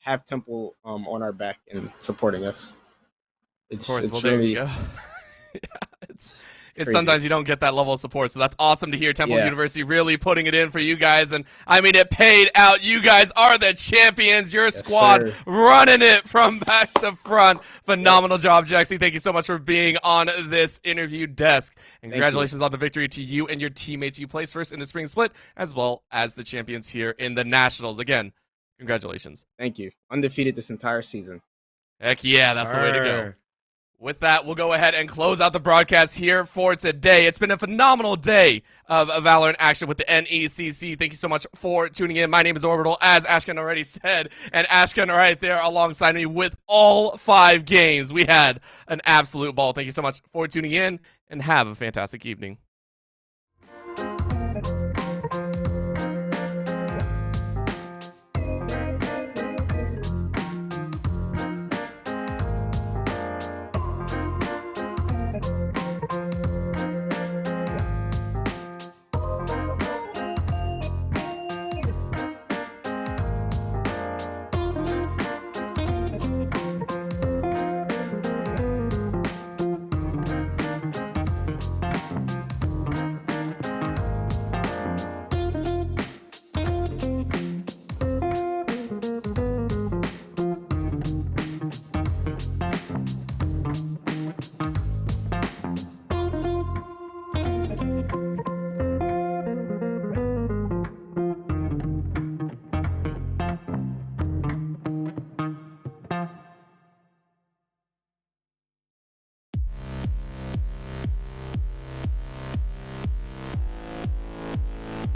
have Temple on our back and supporting us. Of course, well, there you go. It's sometimes you don't get that level of support, so that's awesome to hear. Temple University really putting it in for you guys, and I mean, it paid out. You guys are the champions. Your squad running it from back to front. Phenomenal job, Jexy. Thank you so much for being on this interview desk, and congratulations on the victory to you and your teammates. You placed first in the spring split, as well as the champions here in the Nationals. Again, congratulations. Thank you. Undefeated this entire season. Heck yeah, that's the way to go. With that, we'll go ahead and close out the broadcast here for today. It's been a phenomenal day of Valorant action with the NECC. Thank you so much for tuning in. My name is Orbital, as Ashkan already said, and Ashkan right there alongside me with all 5 games. We had an absolute ball. Thank you so much for tuning in, and have a fantastic evening.